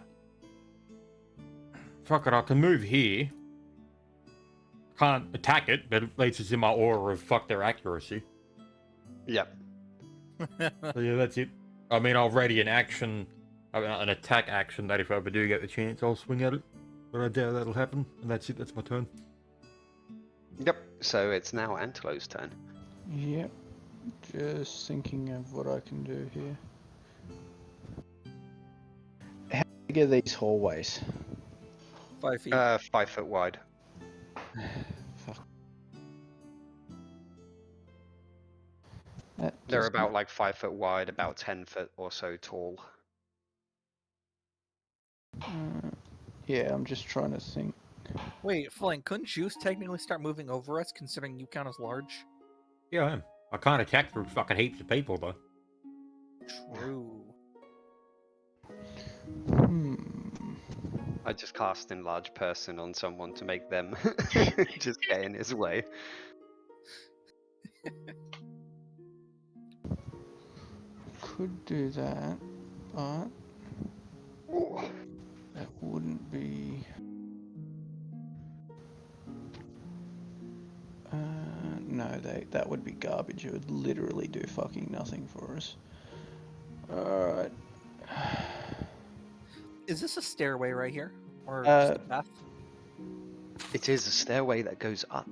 fuck it, I can move here. Can't attack it, but at least it's in my aura of fuck their accuracy. Yep. So yeah, that's it. I mean, I'll ready an action, an attack action that if I ever do get the chance, I'll swing at it. But I doubt that'll happen, and that's it, that's my turn. Yep. So it's now Antelo's turn. Yep. Just thinking of what I can do here. How big are these hallways? 5 feet. 5 foot wide. Fuck. That They're does about like 5 foot wide, about 10 foot or so tall. yeah, I'm just trying to think. Wait, Flynn, couldn't Juice technically start moving over us, considering you count as large? Yeah, I am. I can't attack through fucking heaps of people, though. True. I just cast enlarge person on someone to make them just get in his way. Could do that, but that wouldn't be. No, that would be garbage. It would literally do fucking nothing for us. Alright. Is this a stairway right here? Or just a path? It is a stairway that goes up.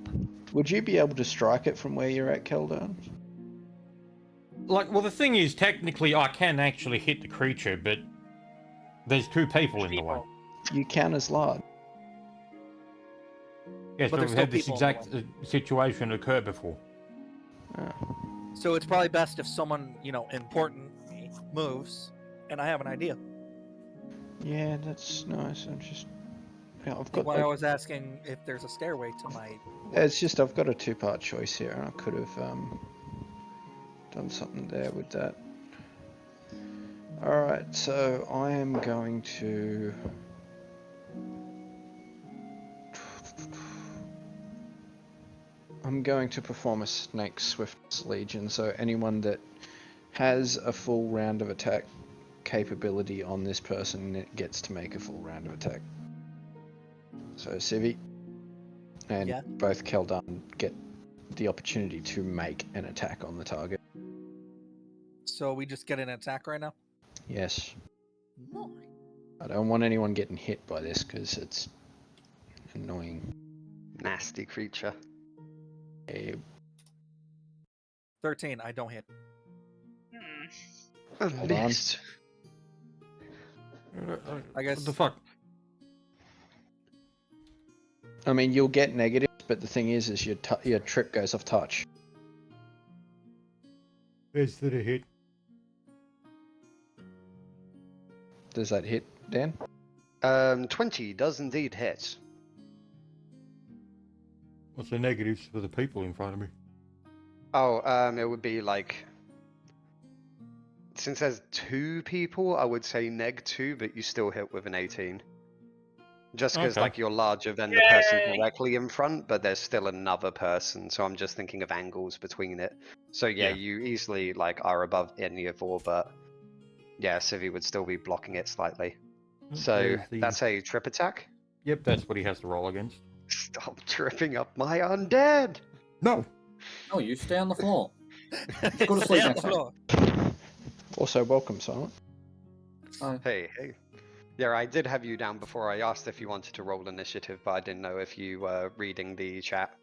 Would you be able to strike it from where you're at, Keldon? Like, well, the thing is, technically, I can actually hit the creature, but there's two people in the way. You count as large. Yes, But but there's we've no had this people in the exact situation occur before. So it's probably best if someone, important moves, and I have an idea. Yeah, that's nice. I'm just. Yeah, I've got. When I was asking if there's a stairway to my. It's just I've got a two-part choice here, and I could have done something there with that. All right, so I am going to. I'm going to perform a Snake Swiftness Legion, so anyone that has a full round of attack capability on this person gets to make a full round of attack. So Civi and both Keldon get the opportunity to make an attack on the target. So we just get an attack right now? Yes. No. I don't want anyone getting hit by this because it's annoying. Nasty creature. 13, I don't hit. Hold on. Missed. I guess. What the fuck? I mean, you'll get negatives, but the thing is your trip goes off touch. Is that a hit? Does that hit, Dan? 20 does indeed hit. What's the negatives for the people in front of me? Oh, it would be like, since there's 2 people, I would say neg 2, but you still hit with an 18. Just because Okay. like you're larger than the person directly in front, but there's still another person, so I'm just thinking of angles between it. So yeah, you easily like are above any of all, but yeah, Civi would still be blocking it slightly. So that's a trip attack. Yep, that's what he has to roll against. Stop tripping up my undead! No! Oh, you stay on the floor. Go to sleep next time. Also, welcome, Silent. Hey. Yeah, I did have you down before. I asked if you wanted to roll initiative, but I didn't know if you were reading the chat.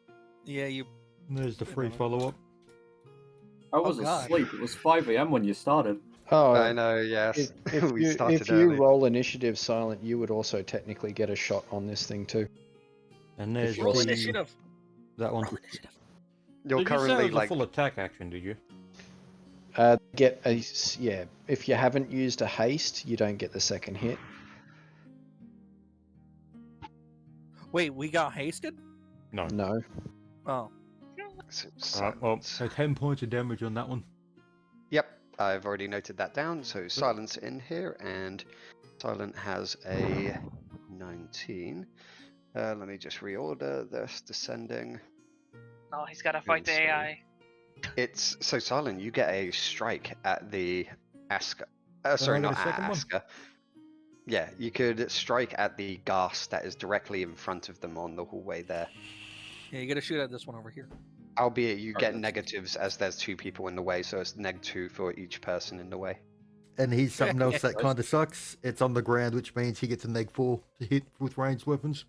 Yeah, you. There's the free follow-up. I was asleep. It was 5 AM when you started. Oh, I know, yes. We started if you early. roll initiative, Silent, you would also technically get a shot on this thing too. And there's Roll the, initiative. that one. You're Did you say it currently was a like full attack action, did you? Get a if you haven't used a haste, you don't get the second hit. Wait, we got hasted? No. No. Oh. Alright, well, so 10 points of damage on that one. Yep, I've already noted that down. So Silence in here, and Silent has a 19. Let me just reorder this. Descending. Oh, he's got to fight the AI. It's so Silent. You get a strike at the Aska. Sorry, I get not a at second one? Aska. Yeah, you could strike at the ghast that is directly in front of them on the hallway there. Yeah, you gotta shoot at this one over here. Albeit you get Alright. negatives as there's 2 people in the way, so it's -2 for each person in the way. And here's something else that kind of sucks. It's on the ground, which means he gets a -4 to hit with ranged weapons.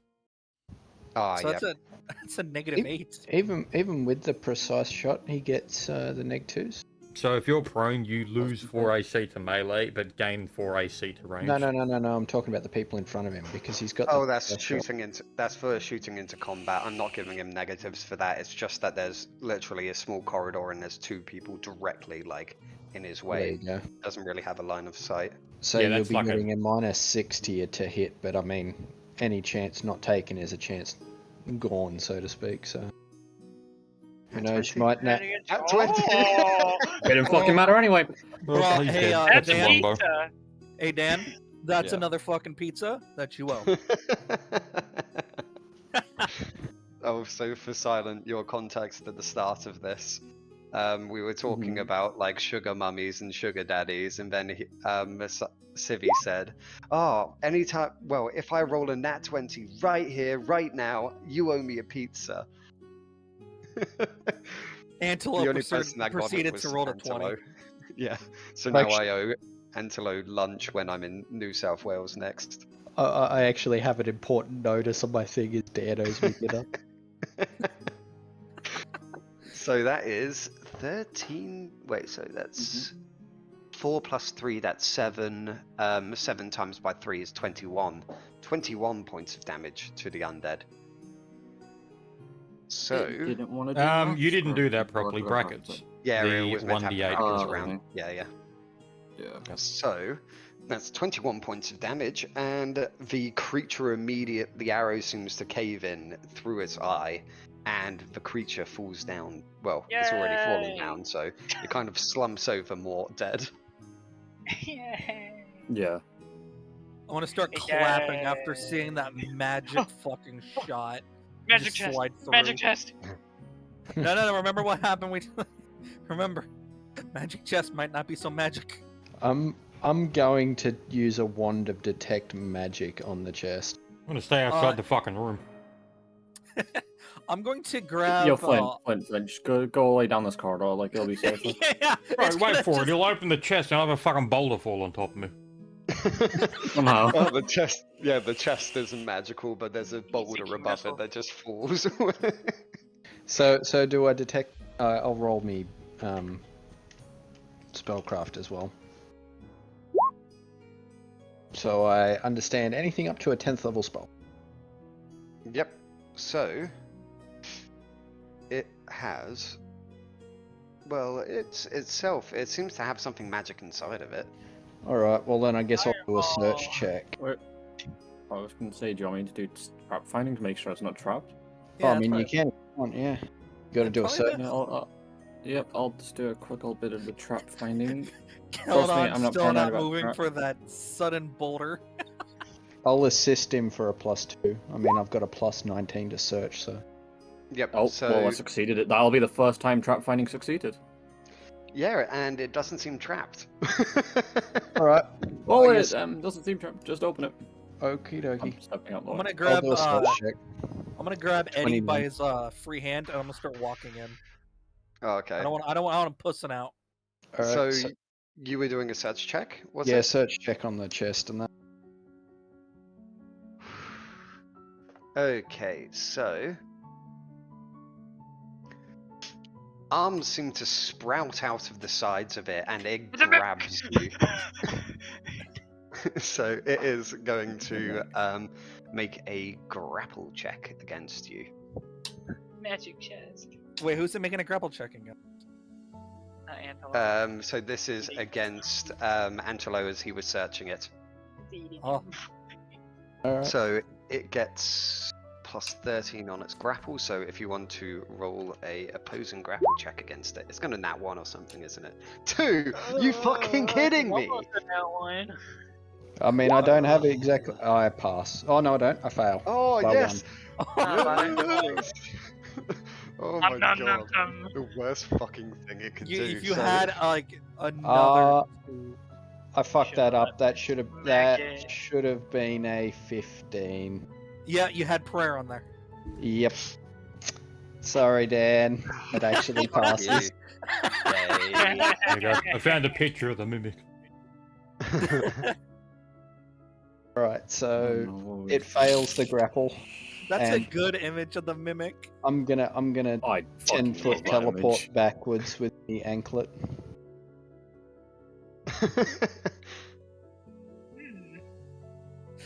Ah, So yeah. that's a -8. Even with the precise shot, he gets the -2s. So if you're prone, you lose 4 AC to melee, but gain 4 AC to range. No. I'm talking about the people in front of him because he's got. Oh, the that's precise shot. shooting into. That's for shooting into combat. I'm not giving him negatives for that. It's just that there's literally a small corridor and there's 2 people directly like in his There way. you go. Doesn't really have a line of sight. So Yeah, you'll that's be like a- getting a -60 to hit, but I mean, any chance not taken is a chance gone, so to speak. So who knows? You might not. At 20. Oh, It didn't fucking matter anyway. Well, Well, he's hey, dead. that's a Dan, Wumbo. pizza. Hey Dan, that's Yeah. another fucking pizza that you owe. Oh, so for Silent, your context at the start of this, we were talking Mhm. about like sugar mummies and sugar daddies, and then Civi said, "Oh, anytime. Well, if I roll a nat 20 right here, right now, you owe me a pizza." Antelope The only person that got it proceeded was to roll a 20. Antelo. Yeah, so Like- now I owe Antelo lunch when I'm in New South Wales next. I actually have an important notice on my thing. Is Dan owes me dinner. So that is 13. Wait, so that's 4 plus 3, that's 7. 7 times by 3 is 21. 21 points of damage to the undead. So, Didn't want to do that, You didn't or- do that or properly. did I have Brackets. to? yeah, the it was meant to have 1d8. brackets Oh, around. okay. Yeah. Yeah. So, that's 21 points of damage, and the creature the arrow seems to cave in through its eye, and the creature falls down. Well, it's already fallen Yay. down, so it kind of slumps over more dead. Yay. Yeah. I want to start Hey, clapping after Dan. seeing that magic fucking shot. Magic just chest. slide through. Magic chest. No. Remember what happened? Remember, magic chest might not be so magic. I'm going to use a wand of detect magic on the chest. I'm gonna stay outside the fucking room. I'm going to grab. Yo, Flint, just go all the way down this corridor, like it'll be safer. yeah. Right, it's wait gonna for it. just- He'll open the chest and I'll have a fucking boulder fall on top of me. Somehow. Oh, the chest isn't magical, but there's a boulder Sinking above vessel. it that just falls. So do I detect? I'll roll me spellcraft as well. So I understand anything up to a 10th level spell. Yep. So it has. Well, it seems to have something magic inside of it. All right. Well, then I guess I'll do a search Fireball. check. I was gonna say, do you want me to do trap finding to make sure it's not trapped? Yeah, I that's mean, you right. can. If you want, yeah. You got to do a Probably search. Yeah, yep, I'll just do a quick little bit of the trap finding. Hold Trust me, on, I'm not still paranoid not about moving that. for that sudden boulder. I'll assist him for a +2. I mean, I've got a +19 to search, so. Yep. Oh, so well, I succeeded. That'll be the first time trap finding succeeded. yeah, and it doesn't seem trapped. All right. Oh, I it guess- doesn't seem trapped. Just open it. Okie dokie. I'm stepping up. I'm gonna I'll grab. do a search check. I'm gonna grab Eddie 21. by his free hand, and I'm gonna start walking in. Oh, okay. I don't want him pussing out. All right. So so- you were doing a search check? Was yeah, it? search check on the chest and that. Okay, so arms seem to sprout out of the sides of it, and it It's a bit- grabs you. So it is going to make a grapple check against you. Magic chest. Wait, who's it making a grapple check again? Antelope. So this is against Antelo as he was searching it. Oh, All right. So it gets plus 13 on its grapple. So if you want to roll a opposing grapple check against it, it's going to nat 1 or something, isn't it? 2? You fucking kidding me? Almost a nat one. I mean, I don't have it exactly. I pass. Oh no, I don't. I fail. Oh By yes! Bye. Yes! Oh my Nom, nom, nom, god. nom. The worst fucking thing it could do. if you So- had like another. I fucked that up. That should have Magic. been a 15. Yeah, you had prayer on there. Yep. Sorry, Dan. It actually Fuck you. passes. Yay. There you go. I found a picture of the mimic. Right, so Oh, no. it fails the grapple. That's a And- good image of the mimic. I'm gonna I 10 fucking foot love that teleport image. backwards with the anklet.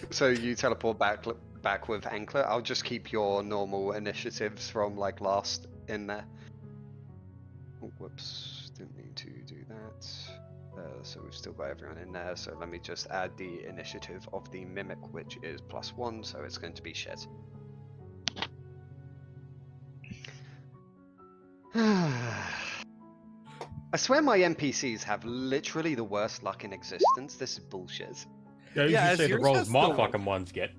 So you teleport back with anklet. I'll just keep your normal initiatives from like last in there. Oh, whoops, didn't mean to do that. So we've still got everyone in there. So let me just add the initiative of the mimic, which is +1. So it's going to be shit. I swear my NPCs have literally the worst luck in existence. This is bullshit. Yeah, you Yeah, should as see the yours rolls has my the- fucking ones get.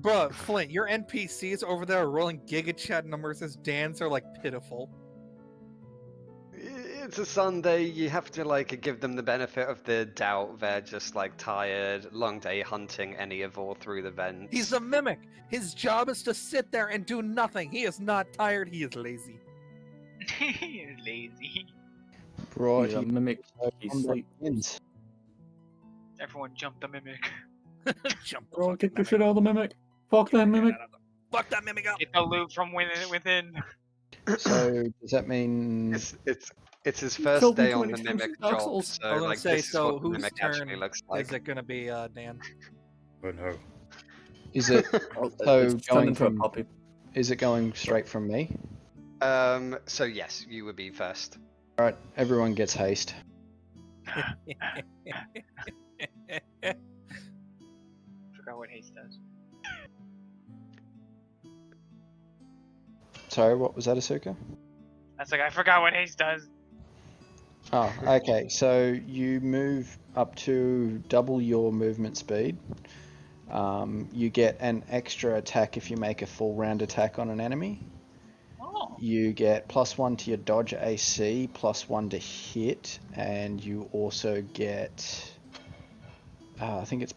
Bruh, Flint, your NPCs over there are rolling Giga Chat numbers as Dan's are like pitiful. It's a Sunday, you have to like give them the benefit of the doubt. They're just like tired, long day hunting Enneavore through the vents. He's a mimic. His job is to sit there and do nothing. He is not tired. He is lazy. He's lazy. Right, He's a mimic. so He combat sleep. begins. Everyone jump the mimic. Jump the Bro, fucking get the mimic. shit out of the mimic. Fuck that mimic. Fuck that mimic up. Get the loot from within. So does that mean It's his first killed me day on the 22 mimic Dark job, Souls. so I was gonna like say, this is so what the whose mimic turn actually looks like. Is it gonna be Dan? Oh no. is it Oh, So it's turned going into a from- puppy. is it going straight from me? So yes, you would be first. Alright, everyone gets haste. Forgot what haste does. Sorry, what was that, Asuka? That's like I forgot what haste does. Oh, okay. So you move up to double your movement speed. You get an extra attack if you make a full round attack on an enemy. Oh. You get +1 to your dodge AC, +1 to hit, and you also get. I think it's.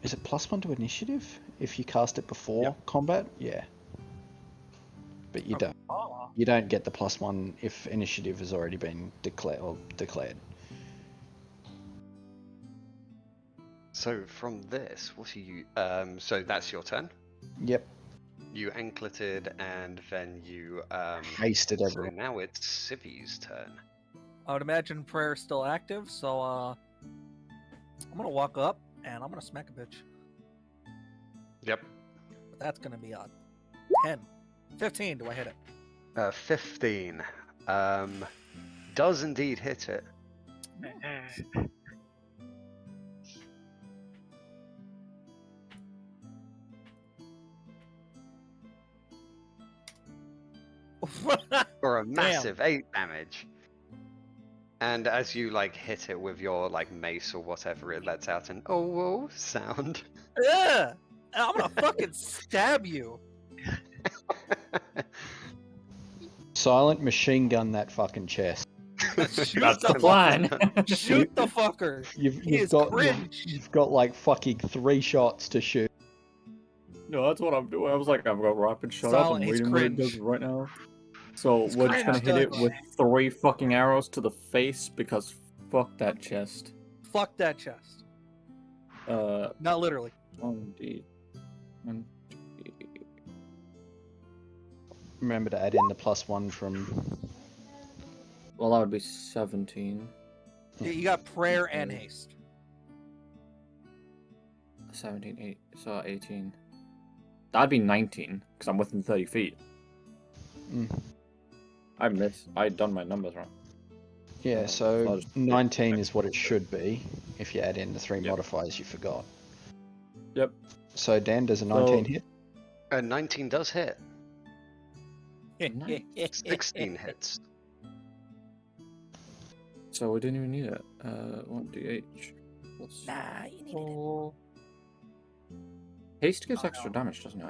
Is it +1 to initiative if you cast it before combat? Yeah. But you don't. Oh. You don't get the +1 if initiative has already been declared. So from this, what are you? So that's your turn. Yep. You ankleted, and then you Hasted So everyone. now it's Civi's turn. I would imagine prayer's still active, so I'm gonna walk up and I'm gonna smack a bitch. Yep. But that's gonna be a 10. 15, do I hit it? 15. Does indeed hit it. For a massive 8 damage. And as you like hit it with your like mace or whatever, it lets out an oh whoa sound. Ugh! I'm gonna fucking stab you. Silent machine gun that fucking chest. Shoot That's the the plan. Shoot the fucker. You've He is got cringe. you've got like fucking 3 shots to shoot. No, that's what I'm doing. I was like, I'm gonna rapid shut Silent, up. I'm he's reading what it cringe. does right now. So He's we're just gonna cringe, hit it Doug. with 3 fucking arrows to the face because fuck that chest. Fuck that chest. Not literally. 1d. Remember to add in the +1 from. Well, that would be 17. You got prayer and haste. 17, 8, so 18. That'd be 19, because I'm within 30 feet. Mm. I missed. I'd done my numbers wrong. Yeah, I'll so just- 19 is what it should be if you add in the 3 Yep. modifiers you forgot. Yep. So Dan, does a 19 hit? 19 does hit. Nice. 16 hits. So we didn't even need it. 1d8 plus Nah, you need it. 4. Haste gives Oh, extra no. damage, doesn't it?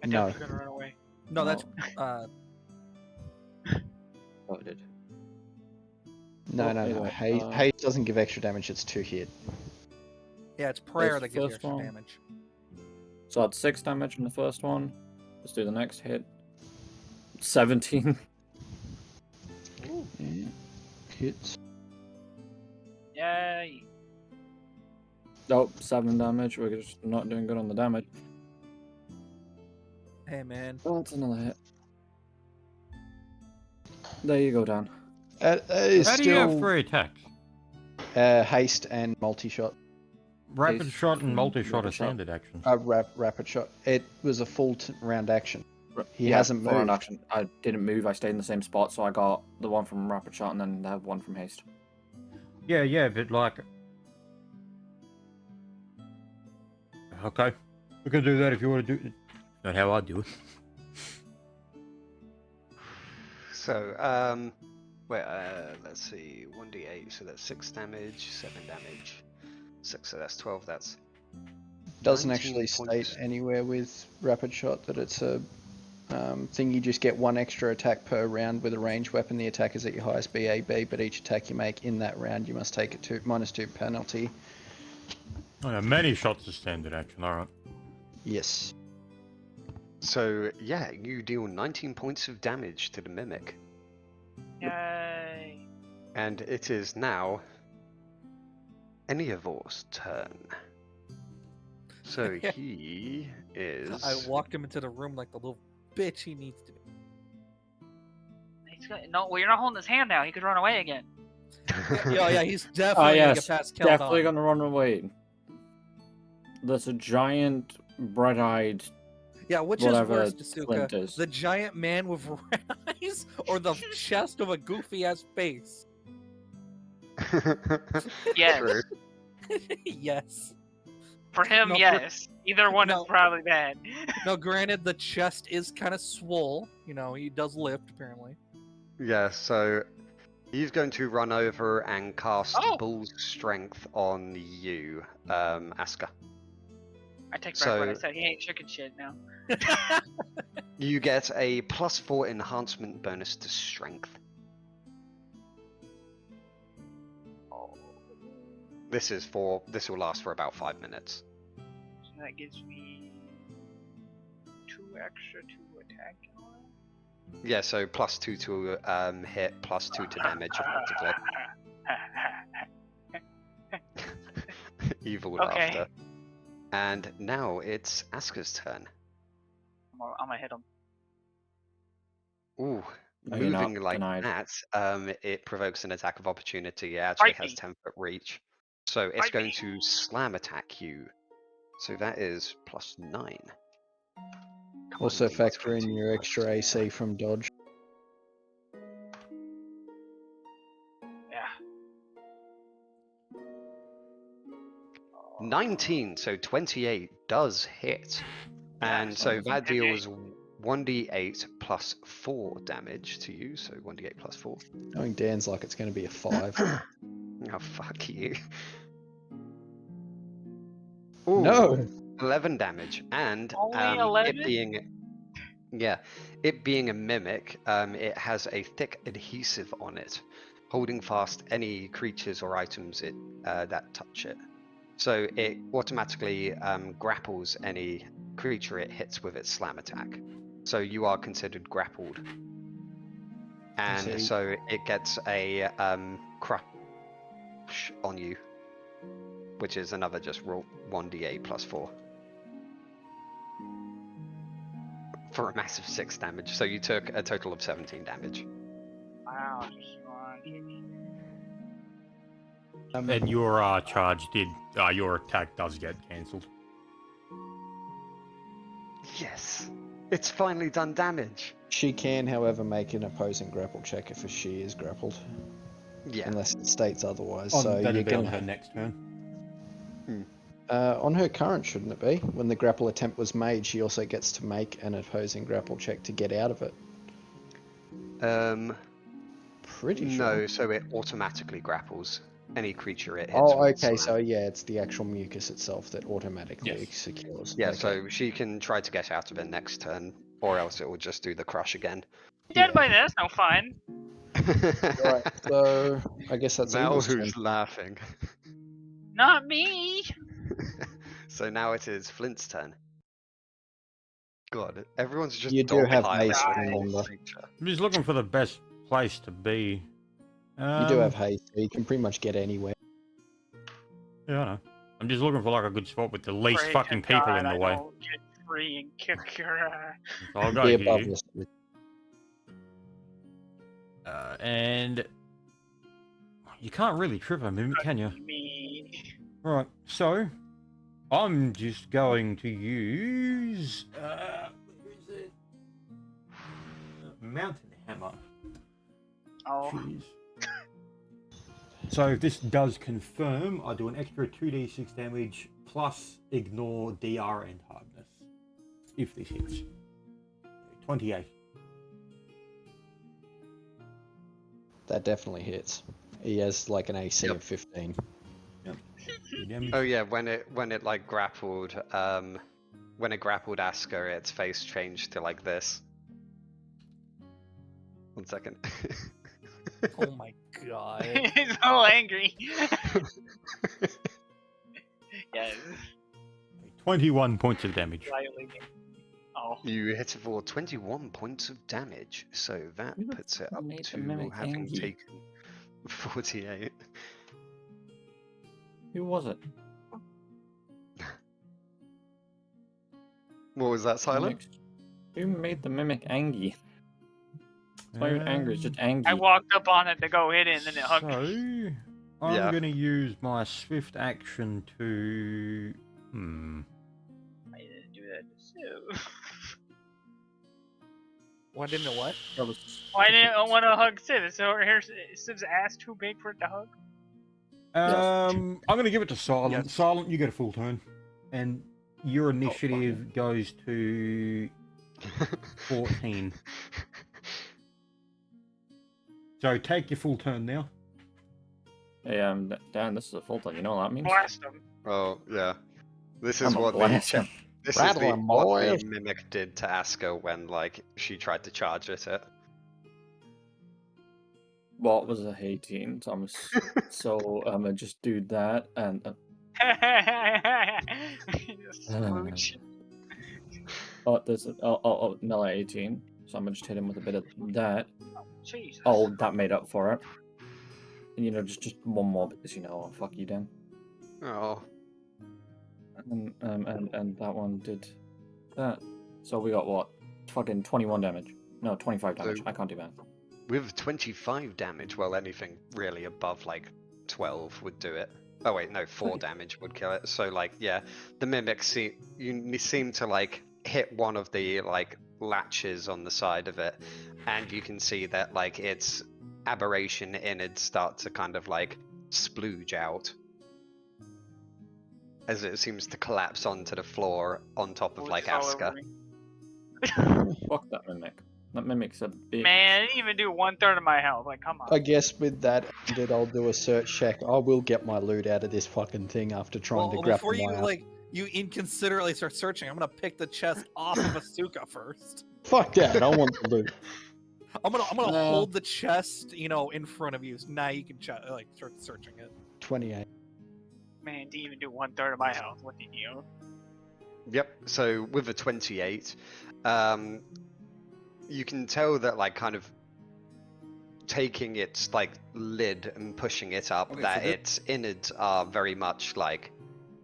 I No. definitely gonna run away. No, that's Oh, it did. No, Oh, no, either no. way, Haze doesn't give extra damage. It's 2 hit. Yeah, it's prayer There's that the gives you first extra one. damage. So I had 6 damage in the first one. Let's do the next hit. 17. Yeah. Hits. Yay. Nope, 7 damage. We're just not doing good on the damage. Hey, man. Oh, that's another hit. There you go, Dan. Is How do you have still 3 attacks? haste and multi-shot. Rapid Haste shot and and multi-shot are rapid shot. standard actions. Rapid shot. It was a full round action. He Yeah, hasn't full round moved. action. I didn't move. I stayed in the same spot, so I got the one from rapid shot and then the one from haste. Yeah, but like... Okay. We can do that if you want to do it. Not how I do it. So, wait, let's see, 1d8, so that's 6 damage, 7 damage, 6, so that's 12, that's... Doesn't 19 actually state points. anywhere with rapid shot that it's a thing. You just get 1 extra attack per round with a ranged weapon. The attack is at your highest BAB, but each attack you make in that round, you must take a -2 penalty. Oh, yeah, many shots are standard action, alright. Yes. So, yeah, you deal 19 points of damage to the Mimic. Yay. And it is now Eniavor's turn. So he is... I walked him into the room like the little bitch he needs to be. No, well, you're not holding his hand now. He could run away again. Yeah, he's Oh, definitely yes. gonna get past Keldon. Definitely gonna run away. There's a giant, bright-eyed... Yeah, which whatever is worse, Flint Tasuka? is. The giant man with red eyes or the chest of a goofy ass face? Yes. True. Yes. For him, No, yes. Either one no. is probably bad. Now, granted, the chest is kind of swole. You know, he does lift, apparently. Yeah, so he's going to run over and cast Oh! Bull's Strength on you, Aska. I take back what I So- said. He ain't chicken shit now. You get a +4 enhancement bonus to Strength. This will last for about 5 minutes. So that gives me 2 extra to attack. Yeah, so +2 to hit, +2 to damage, effectively. Evil Okay. laughter. And now it's Aska's turn. I'm gonna hit him. Ooh, No, you're moving not. like Denied. that, it provokes an attack of opportunity. It actually Bite has me. 10-foot reach. So it's Bite going me. to slam attack you. So that is +9. Come Also on, factor in D20 your plus extra 2. AC from dodge. Yeah. 19, so 28 does hit. Yeah, And so so does that 58. deals 1d8 plus 4 damage to you. So 1d8 plus 4. Knowing Dan's like it's going to be a 5. Oh, fuck you. Ooh, No! 11 damage. And Only it 11? being a mimic, it has a thick adhesive on it, holding fast any creatures or items that touch it. So it automatically grapples any creature it hits with its slam attack. So you are considered grappled. And see. so it gets a crush on you, which is another just roll 1d8 plus 4. For a massive 6 damage. So you took a total of 17 damage. Wow, just one. And your charge your attack does get cancelled. Yes! It's finally done damage! She can, however, make an opposing grapple check if she is grappled, Yeah. unless it states otherwise. Oh, so that'll you're be on gonna her next turn. on her current, shouldn't it be? When the grapple attempt was made, she also gets to make an opposing grapple check to get out of it. Pretty sure. No, so it automatically grapples any creature it hits. Oh, with its okay. slam. So yeah, it's the actual mucus itself that automatically Yes. secures. Yeah, Okay. so she can try to get out of it next turn, or else it will just do the crush again. Dead by this, no fun. Right. So I guess that's Now Evil's turn. who's laughing? Not me. So now it is Flint's turn. God, everyone's just You do have dogpiling haste, this whole remember. creature. I'm just looking for the best place to be. You do have haste, so you can pretty much get anywhere. Yeah, I know. I'm just looking for like a good spot with the least Pray to fucking people God in the I way. don't get free and kick your ass. So I'll go Be above here. us. And you can't really trip a mimic, can you? Me. Right, so I'm just going to use where is it? Mountain hammer. Oh. Jeez. So if this does confirm, I do an extra 2d6 damage plus ignore DR and hardness. If this hits. 28. That definitely hits. He has like an AC Yep. of 15. Damage. Oh yeah, when it like grappled, when it grappled Asker, its face changed to like this. 1 second. Oh my god. He's so angry. Yes. 21 points of damage. Slightly. Oh. You hit it for 21 points of damage, so that Who the puts it fuck up made the to mimic having angry? taken 48. Who was it? What was that, Silent? Who made the mimic Angie? It's not even angry, it's just Angie. I walked up on it to go hit it and then it hugged me. So I'm Yeah. going to use my swift action to. I didn't do that to Sue. Why didn't it what? That was Why didn't I want to hug Civ? Is Civ's ass too big for it to hug? I'm going to give it to Silent. Yes. Silent, you get a full turn, and your initiative goes to 14. So take your full turn now. Hey, Dan, this is a full time. You know what that means? Blast him. Oh yeah, this is I'm a what the blast. this Rattle is 'em, what boys. the mimic did to Asker when like she tried to charge at it. What was a 18? So I'm gonna just do that and Smooch. there's another 18. So I'm gonna just hit him with a bit of that. Jesus. Oh, that made up for it. And just one more because fuck you, Dan. Oh, And that one did that. So we got what? Fucking 21 damage. No, 25 damage. So- I can't do that. with 25 damage, well, anything really above like 12 would do it. Oh wait, no, 4 Okay. damage would kill it. So like, yeah, the mimic you seem to like hit one of the like latches on the side of it, and you can see that like its aberration innards start to kind of like splooge out as it seems to collapse onto the floor on top of like All over Asker. me. Fuck that mimic. That mimic's a bitch. Man, I didn't even do 1/3 of my health. Like, come on. I guess with that ended, I'll do a search check. I will get my loot out of this fucking thing after trying to grapple before you my ass. you inconsiderately start searching, I'm gonna pick the chest off of Asuka first. Fuck that! I want the loot. I'm gonna No. hold the chest, in front of you. So now you can start searching it. 28. Man, didn't even do 1/3 of my health. What did you? Yep. So with a 28, you can tell that like kind of taking its like lid and pushing it up, Okay, that so thi- its innards are very much like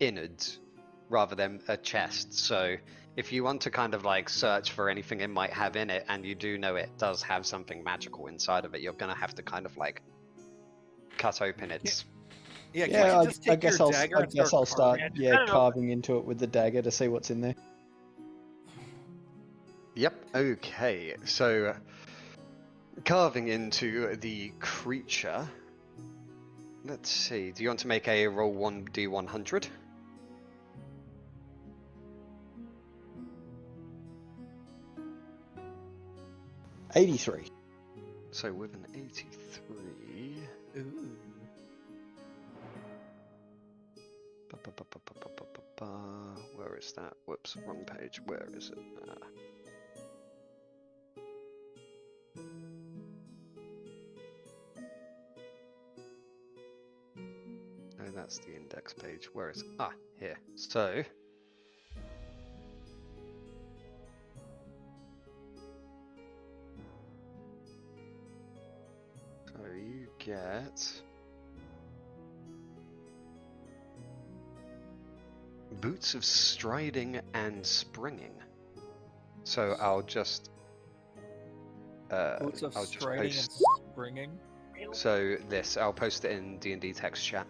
innards rather than a chest. So if you want to kind of like search for anything it might have in it, and you do know it does have something magical inside of it, you're gonna have to kind of like cut open its. Yeah, Yeah, can't you just I take guess your I'll dagger and start carving it? cut it carving into it with the dagger to see what's in there. Yep. Okay. So carving into the creature. Let's see. Do you want to make a roll 1d100? $83. So with an 83. Ooh. Where is that? Whoops, wrong page. Where is it? that's the index page. Where is it? Ah, here. So you get boots of striding and springing. So I'll just Boots of I'll just striding and post. springing. So I'll post it in D&D text chat.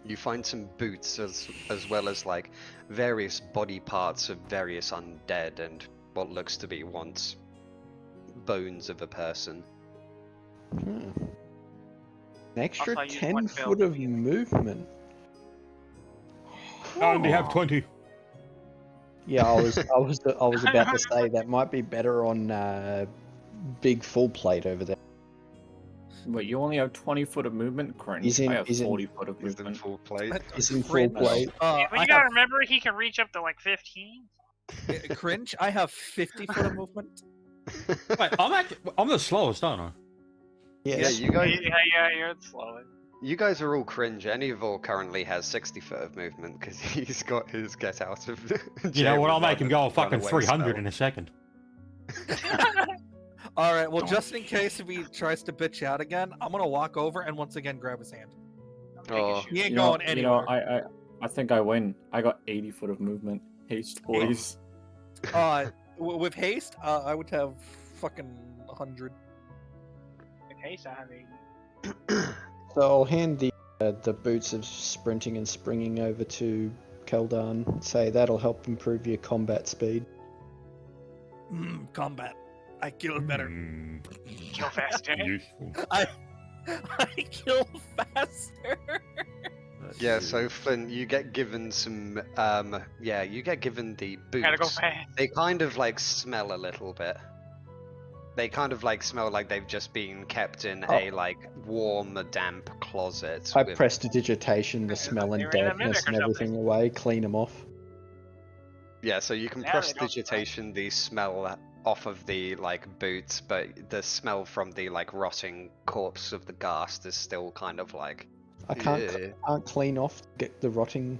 You find some boots as well as like various body parts of various undead and what looks to be once bones of a person. An extra Also, I use 10 one foot build. of movement. I only have 20. Yeah, I was about to say that might be better on big full plate over there. Wait, you only have 20 foot of movement? Cringe. He's in- I have he's in- 40 foot of Is in movement. full plate. He's in full Cringe. plate. But I you gotta have remember, he can reach up to like 15. cringe. I have 50 foot of movement. Wait, I'm the slowest, aren't I? Yeah, Yes. you guys. Yeah, you're slow. You guys are all cringe. Enivor currently has 60 foot of movement because he's got his get out of You know what? I'll make him go a run fucking away 300 spell. in a second. All right. Well, just in case if he tries to bitch out again, I'm gonna walk over and once again grab his hand. Oh. He ain't You know, going anywhere. I think I win. I got 80 foot of movement. Haste, boys. With haste, I would have fucking 100. In case I mean, So I'll hand the boots of sprinting and springing over to Keldan. Say that'll help improve your combat speed. Combat. I kill better. kill faster. Useful. I kill faster. Yeah, so Flynn, you get given some, you get given the boots. Gotta go fast. They kind of like smell a little bit. They kind of like smell like they've just been kept in a like warm, damp closet. I with- prestidigitation, the smell and They were in a dampness mimic or and everything away, clean them off. Yeah, so you can Now they don't prestidigitation the smell off of the like boots, but the smell from the like rotting corpse of the ghast is still kind of like. I can't "Ugh." can't clean off get the rotting.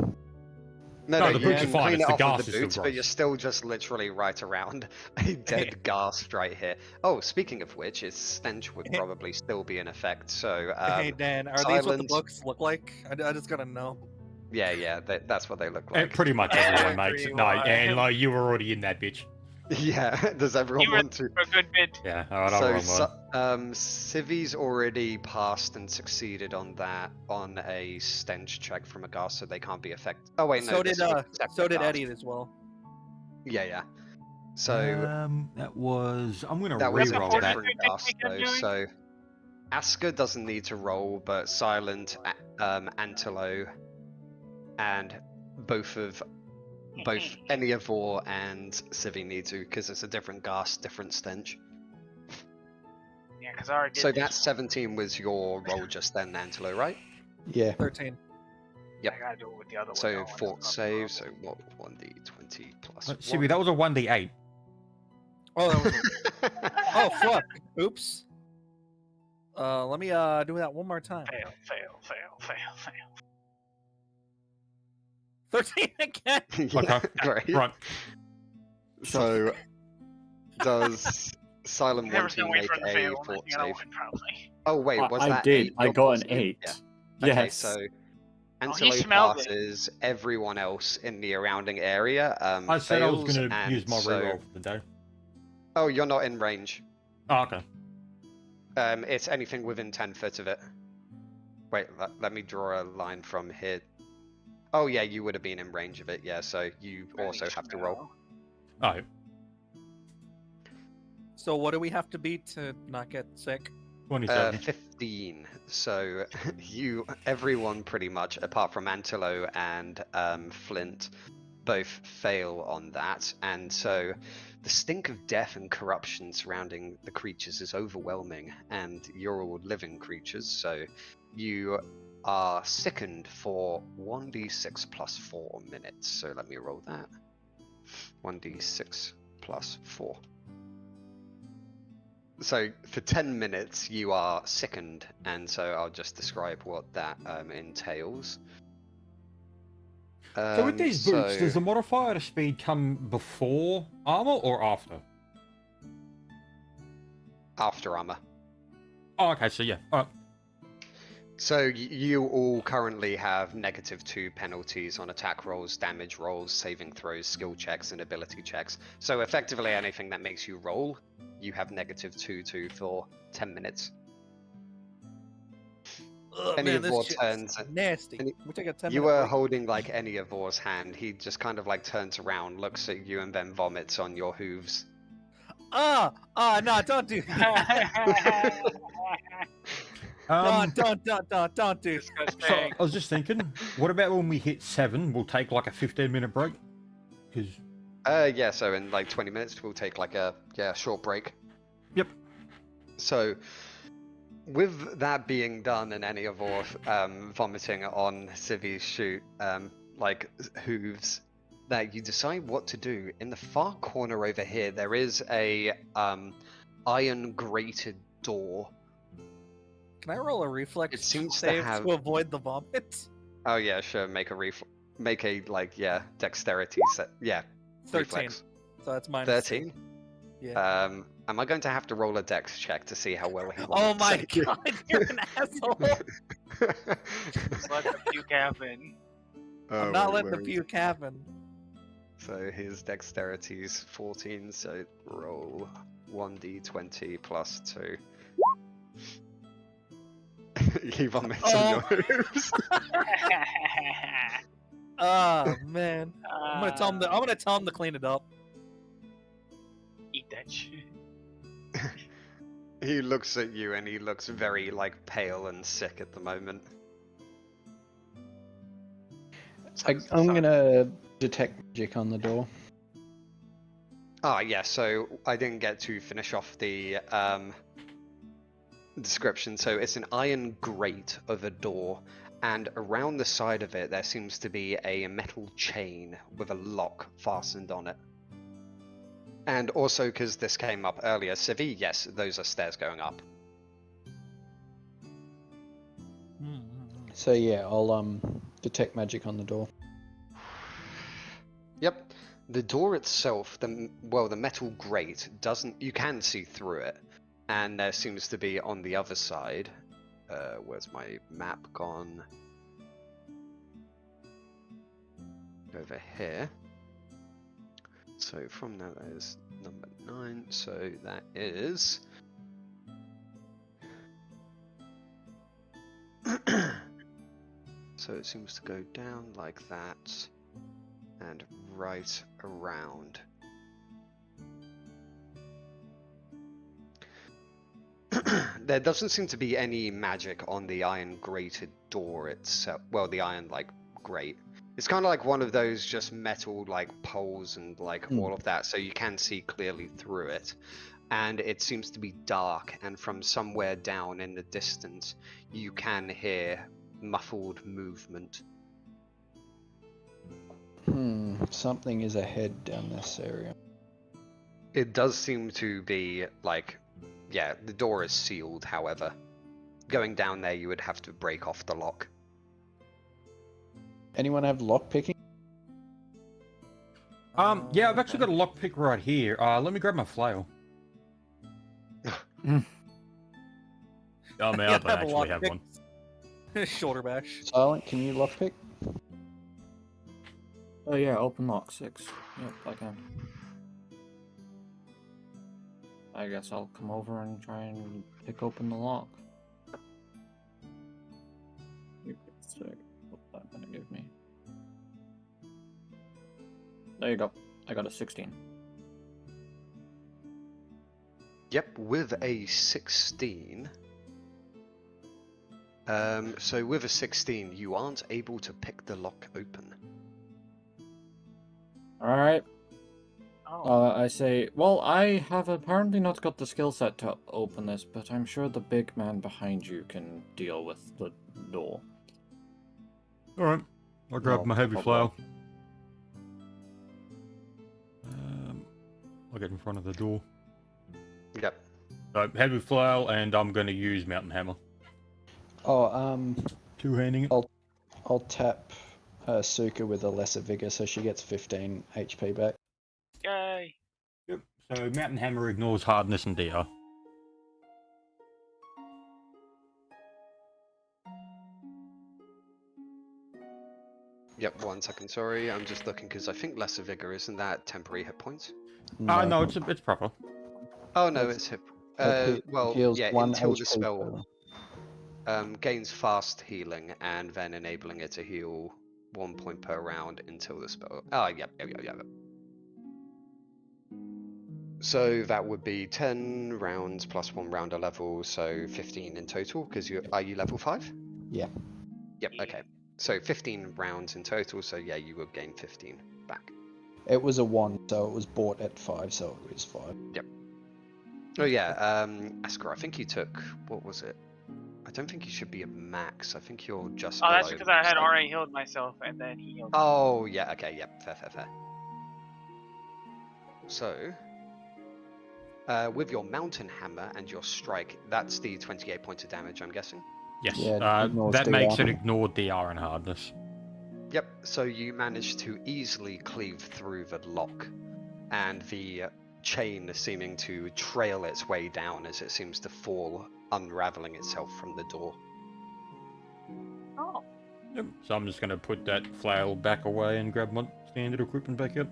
No, the you boots are can fine, clean it's it the off ghast with is the still boots, but gross. you're still just literally right around a dead ghast right here. Oh, speaking of which, its stench would probably still be in effect. So, Hey Dan, are these what the silence- books look like? I just gotta know. yeah, that's what they look like. Pretty much everyone makes it. No, and like you were already in that bitch. Yeah, does everyone You were want to? a good bit. Yeah, alright, I'll So, run one. Civi's already passed and succeeded on that on a stench check from a ghast, so they can't be affected. Oh wait, no. So did this would protect so the did ghast. Eddie as well. Yeah. So that was. I'm gonna that was a re-roll Reroll that. different that. ghast though. Doing? So Aska doesn't need to roll, but Silent, Antelo, and both Enivor and Civi need to because it's a different ghast, different stench. Yeah, because I already did So this. that 17 was your roll just then, Antelo, right? Yeah. 13. Yep. I gotta do it with the other So one. fort save, so what? 1d20 plus. Sibi, that was a 1d8. Oh, that was. Oh fuck! Oops. Let me do that one more time. Fail. 13 again. Yeah, Okay. great. Right. So does Silent Never want gonna to wait make for the a fail. fort You know, save? probably. Oh wait, was I that did. 8 I your got fort an save? 8. Yeah. Yes. Okay, so he Antelo smelled it. passes. Everyone else in the surrounding area I said I was fails, gonna and use my so- reroll for the day. Oh, you're not in range. Oh, okay. It's anything within 10 foot of it. Wait, let me draw a line from here. Oh yeah, you would have been in range of it. Yeah, so you also have to roll. Oh, So what do we have to beat to not get sick? 27. 15. So everyone pretty much, apart from Antelo and Flint, both fail on that, and so the stink of death and corruption surrounding the creatures is overwhelming, and you're all living creatures, so you are sickened for 1d6 plus 4 minutes. So let me roll that. 1d6 plus 4. So for 10 minutes you are sickened, and so I'll just describe what that entails. So with these boots, so- does the modifier to speed come before armor or after? After armor. Oh, okay, so yeah. Alright. So you all currently have -2 penalties on attack rolls, damage rolls, saving throws, skill checks, and ability checks. So effectively anything that makes you roll, you have -2 to for 10 minutes. Ugh, Any man, of this your shit's turns, nasty. any- We take a 10 you minute were break. holding like any of Vor's hand. He just kind of like turns around, looks at you, and then vomits on your hooves. No, don't do that. No, don't do that. So Disgusting. I was just thinking, what about when we hit 7, we'll take like a 15-minute break? Because Yeah, so in like 20 minutes we'll take like a short break. Yep. So with that being done and any of our vomiting on Civi's shoot like hooves, that you decide what to do. In the far corner over here there is a iron grated door. Can I roll a reflex It seems to save have- to avoid the vomit? Oh yeah, sure, make a like dexterity set. Yeah, 13. reflex. So that's minus 13. Yeah. Am I going to have to roll a dex check to see how well he Oh vomits? my god, you're an asshole! Just let the puke happen. I'm not letting the puke happen. So his dexterity is 14, so roll 1d20 plus 2. He vomits on your hooves. Oh man, I'm gonna tell him to clean it up. Eat that shit. He looks at you and he looks very like pale and sick at the moment. I'm gonna detect magic on the door. Ah, yeah, so I didn't get to finish off the description. So it's an iron grate of a door, and around the side of it there seems to be a metal chain with a lock fastened on it. And also, because this came up earlier, Civi, yes, those are stairs going up. So yeah, I'll detect magic on the door. Yep. The door itself, the metal grate doesn't. You can see through it, and there seems to be on the other side. Where's my map gone? Over here. So from that is number 9. So that is. So it seems to go down like that. And right around. There doesn't seem to be any magic on the iron grated door itself. Well, the iron grate. It's kind of like one of those just metal poles and all of that, so you can see clearly through it. And it seems to be dark, and from somewhere down in the distance, you can hear muffled movement. Something is ahead down this area. It does seem to be the door is sealed, however. Going down there, you would have to break off the lock. Anyone have lock picking? Yeah, I've actually got a lockpick right here. Let me grab my flail. Oh man, I don't actually have one. Shoulder bash. Silent, can you lock pick? Oh yeah, open lock 6. Yep, I can. I guess I'll come over and try and pick open the lock. What's that gonna give me? There you go. I got a 16. Yep, with a 16. So with a 16, you aren't able to pick the lock open. Alright. Oh. I say, well, I have apparently not got the skill set to open this, but I'm sure the big man behind you can deal with the door. Alright, I'll grab No my heavy problem. flail. I'll get in front of the door. Yep. So head with flail, and I'm going to use mountain hammer. Oh, Two-handing it. I'll tap Suka with a lesser vigor, so she gets 15 HP back. Yay! Yep. So mountain hammer ignores hardness and DR. Yep, 1 second, sorry. I'm just looking because I think lesser vigor, isn't that temporary hit points? No, it's proper. Oh no, It's- it's hit. It Well, heals yeah, 1 until the HP spell per- gains fast healing and then enabling it to heal 1 point per round until the spell. Oh, yep. So that would be 10 rounds plus 1 round a level, so 15 in total. Because are you level 5? Yeah. Yep. Okay. So 15 rounds in total. So yeah, you would gain 15 back. It was a 1, so it was bought at 5, so it was 5. Yep. Oh yeah, Asker, I think you took, what was it? I don't think you should be at max. I think you're just Oh, that's below because I had max. already healed myself, and then he healed me. Oh yeah, okay, yep, fair. So, with your mountain hammer and your strike, that's the 28 points of damage, I'm guessing. Yes. Yeah, ignores that makes DR. it ignore DR and hardness. Yep, so you manage to easily cleave through the lock, and the chain seeming to trail its way down as it seems to fall, unraveling itself from the door. Oh, Yep. So I'm just going to put that flail back away and grab my standard equipment back up.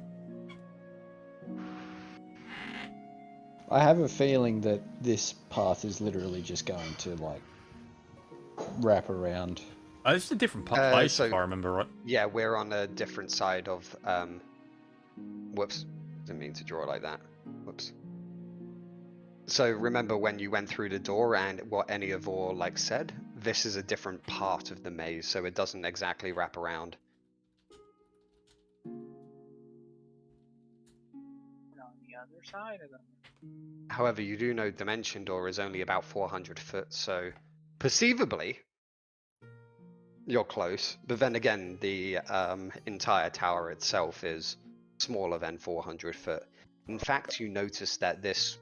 I have a feeling that this path is literally just going to, like, wrap around. Oh, this is a different place, so- if I remember right. Yeah, we're on a different side of, whoops, didn't mean to draw like that, whoops. So remember when you went through the door and what Eniavor like said? This is a different part of the maze, so it doesn't exactly wrap around. on the other side of them. However, you do know Dimension Door is only about 400 foot, so perceivably you're close. But then again, the entire tower itself is smaller than 400 foot. In fact, you notice that this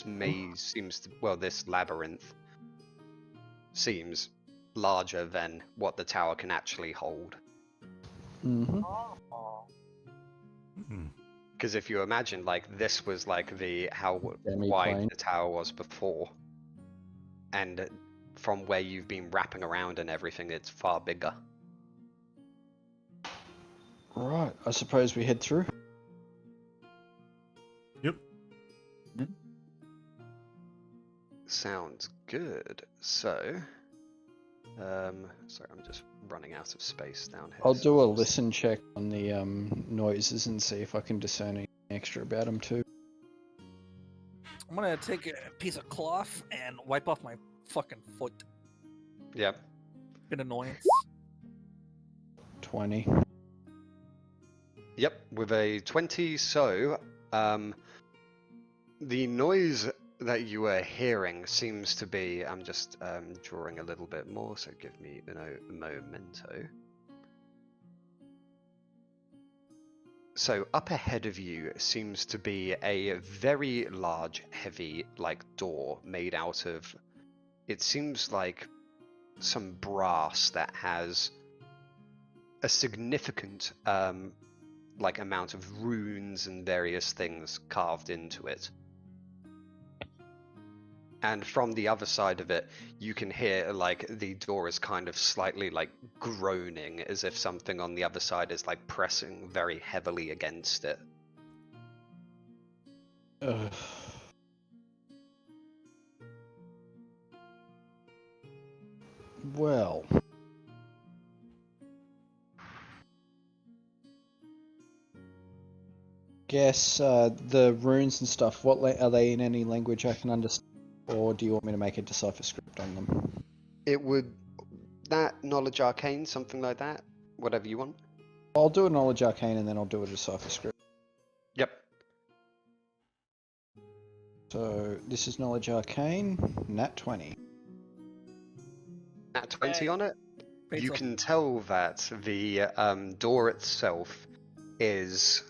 maze seems to, well, this labyrinth seems larger than what the tower can actually hold. Mm-hmm. Oh. Hmm. Because if you imagine, like, this was like how wide Demi-plane. the tower was before, and from where you've been wrapping around and everything, it's far bigger. Right, I suppose we head through. Yep. Sounds good. So, sorry, I'm just running out of space down here. I'll do a So- listen check on the noises and see if I can discern anything extra about them too. I'm gonna take a piece of cloth and wipe off my fucking foot. Yep. An annoyance. 20. Yep, with a 20, so the noise that you are hearing seems to be, I'm just drawing a little bit more, so give me a momento. So up ahead of you seems to be a very large, heavy, like, door made out of, it seems like some brass that has a significant like amount of runes and various things carved into it. And from the other side of it, you can hear, like, the door is kind of slightly, like, groaning, as if something on the other side is, like, pressing very heavily against it. Ugh. Well. Guess the runes and stuff, are they in any language I can understand? Or do you want me to make a decipher script on them? It would... that knowledge arcane, something like that? Whatever you want. I'll do a knowledge arcane and then I'll do a decipher script. Yep. So this is knowledge arcane, nat 20. At 20 on it, Face you off. can tell that the door itself is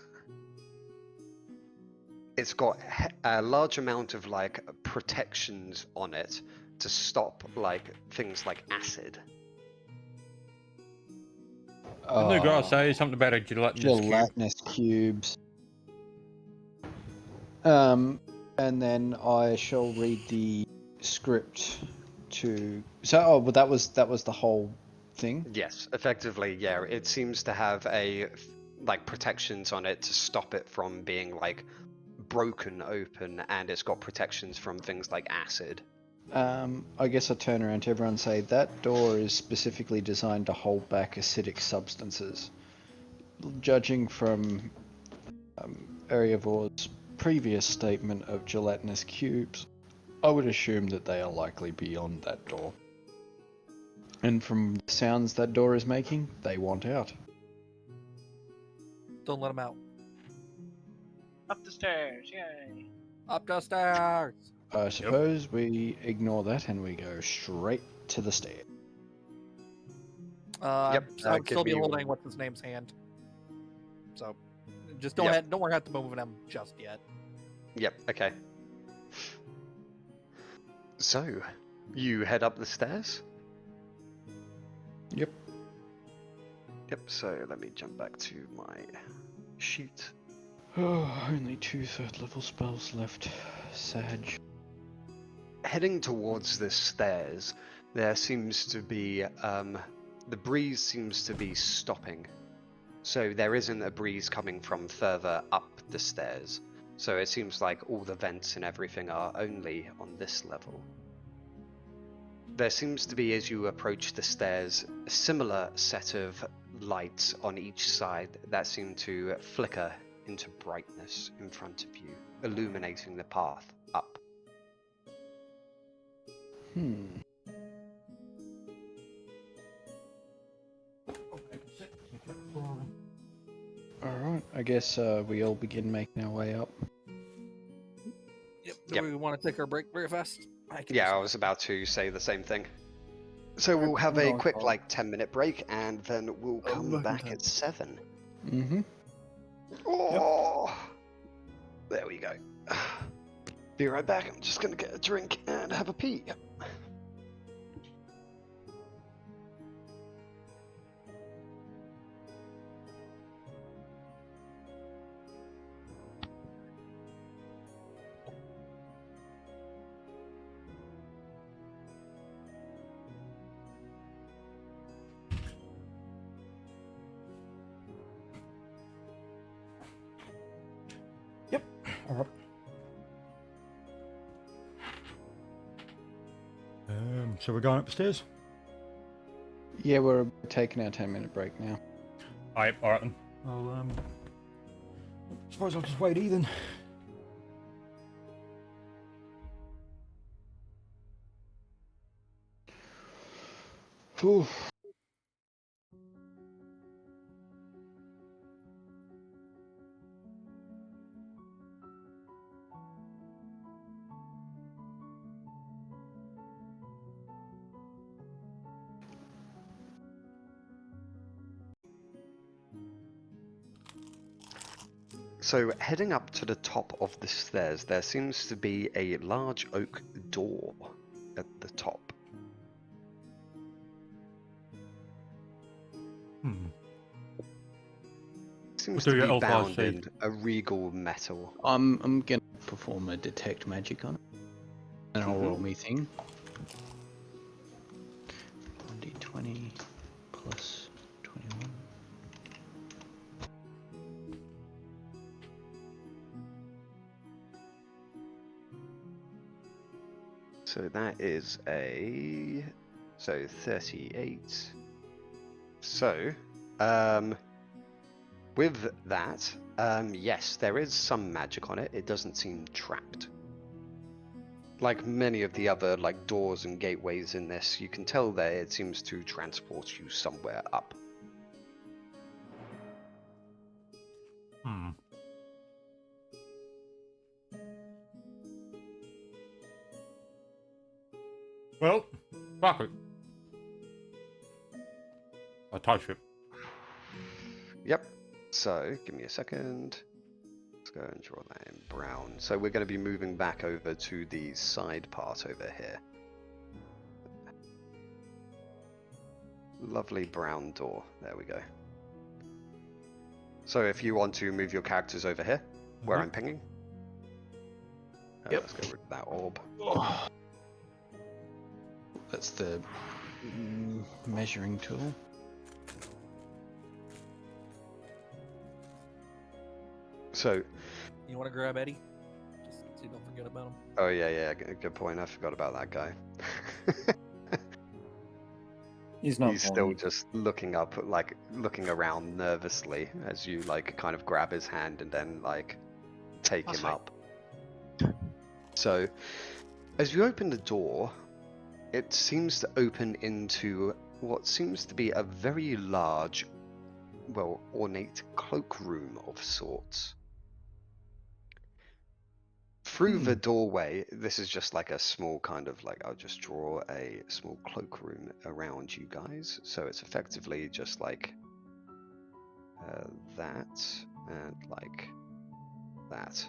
it's got a large amount of like protections on it to stop like things like acid. Didn't the guy Oh, say something about a gelatinous cube? gelatinous cubes. And then I shall read the script to. So, oh, but that was the whole thing. Yes, effectively, yeah. It seems to have a like protections on it to stop it from being like broken open, and it's got protections from things like acid. I guess I turn around to everyone and say that door is specifically designed to hold back acidic substances. Judging from Aryavor's previous statement of gelatinous cubes, I would assume that they are likely beyond that door. And from the sounds that door is making, they want out. Don't let them out. Up the stairs, yay! Up the stairs. I suppose we ignore that and we go straight to the stair. Yep, I would give still be me- holding what's his name's hand. So, just Yep. don't worry about moving him just yet. Yep, okay. So, you head up the stairs? Yep. Yep, so let me jump back to my sheet. Oh, only 2 third-level spells left. Sag. Heading towards the stairs, there seems to be, the breeze seems to be stopping. So there isn't a breeze coming from further up the stairs. So it seems like all the vents and everything are only on this level. There seems to be, as you approach the stairs, a similar set of lights on each side that seem to flicker into brightness in front of you, illuminating the path up. Alright, I guess we all begin making our way up. Yep. Do Yep. we want to take our break very fast? Yeah, I was about to say the same thing. So we'll have a quick, like, 10-minute break, and then we'll come back at 7. Mm-hmm. Oh, there we go. Be right back. I'm just gonna get a drink and have a pee. Alright. So we're going upstairs? Yeah, we're taking our 10-minute break now. Alright then. I'll suppose I'll just wait then. Whew. So heading up to the top of the stairs, there seems to be a large oak door at the top. Seems do to your be elf eyes bound see? in a regal metal. I'm gonna perform a detect magic on it. And I'll roll me thing. 1d20 plus 21. So that is a 38. So, with that, yes, there is some magic on it. It doesn't seem trapped. Like many of the other like doors and gateways in this, you can tell that it seems to transport you somewhere up. Well, fuck it. I touch it. Yep. So, give me a second. Let's go and draw that in brown. So we're going to be moving back over to the side part over here. Lovely brown door. There we go. So if you want to move your characters over here, where I'm pinging. Yep. Let's get rid of that orb. Oh. That's the measuring tool. So, You want to grab Eddie? Just so you don't forget about him. oh yeah, good point. I forgot about that guy. He's not. He's still important. just looking up, like looking around nervously as you like kind of grab his hand and then like take That's him fine. up. So, as you open the door, it seems to open into what seems to be a very large, well, ornate cloakroom of sorts. Through the doorway, this is just like a small kind of like, I'll just draw a small cloakroom around you guys. So it's effectively just like that and like that.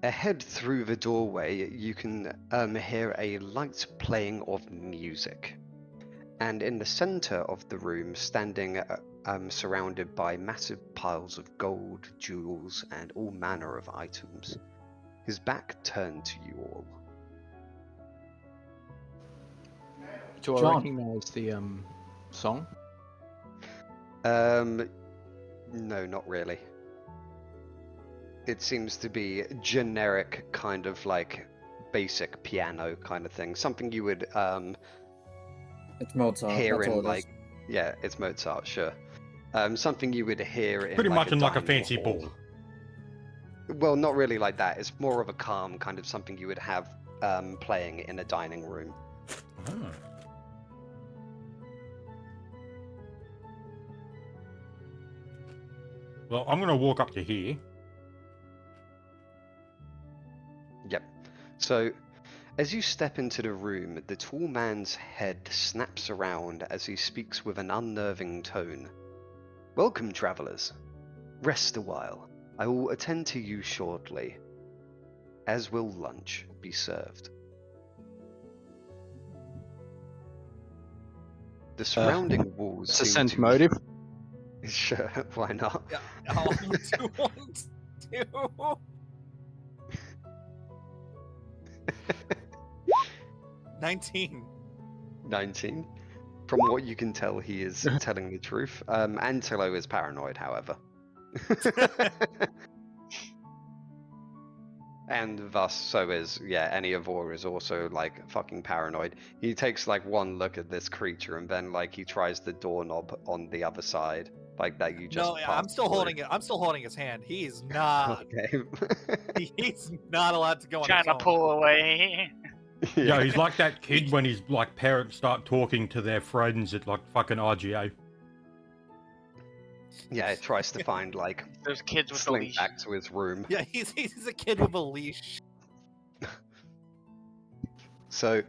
Ahead through the doorway, you can hear a light playing of music. And in the center of the room, standing surrounded by massive piles of gold, jewels, and all manner of items, his back turned to you all. Do I John. recognize the song? No, not really. It seems to be generic, kind of like basic piano kind of thing. Something you would It's Mozart. hear That's all in it like, is. yeah, it's Mozart, sure. Something you would hear in Pretty like much in like a dining fancy hall. ball. Well, not really like that. It's more of a calm kind of something you would have playing in a dining room. Ah. Well, I'm gonna walk up to here. Yep. So, as you step into the room, the tall man's head snaps around as he speaks with an unnerving tone. Welcome, travelers. Rest a while. I will attend to you shortly, as will lunch be served. The surrounding walls It's a seem sense to... motive. Sure, why not? Yeah, how would you want to? 19. 19. From what you can tell, he is telling the truth. Antelo is paranoid, however. And thus, so is, yeah, Eniavor is also, like, fucking paranoid. He takes, like, one look at this creature, and then, like, he tries the doorknob on the other side, like, that you just No, yeah, I'm passed still through. holding it. I'm still holding his hand. He is not. Okay. He's not allowed to go on Trying his to own. pull away. Yeah, he's like that kid when his like parents start talking to their friends at like fucking RGA. Yeah, it tries to find, like, Those kids with the slink leash. back to his room. Yeah, he's a kid with a leash. So,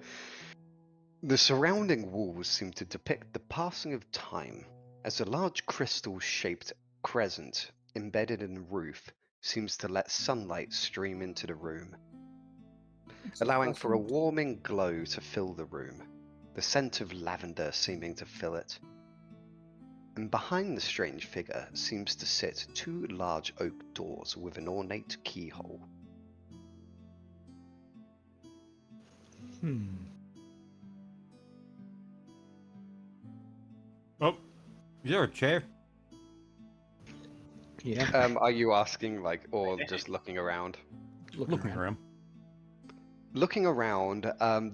the surrounding walls seem to depict the passing of time, as a large crystal-shaped crescent embedded in the roof seems to let sunlight stream into the room, allowing for a warming glow to fill the room, the scent of lavender seeming to fill it. And behind the strange figure seems to sit two large oak doors with an ornate keyhole. Oh, is there a chair? Yeah. Are you asking, like, or just looking around? Looking around. Looking around,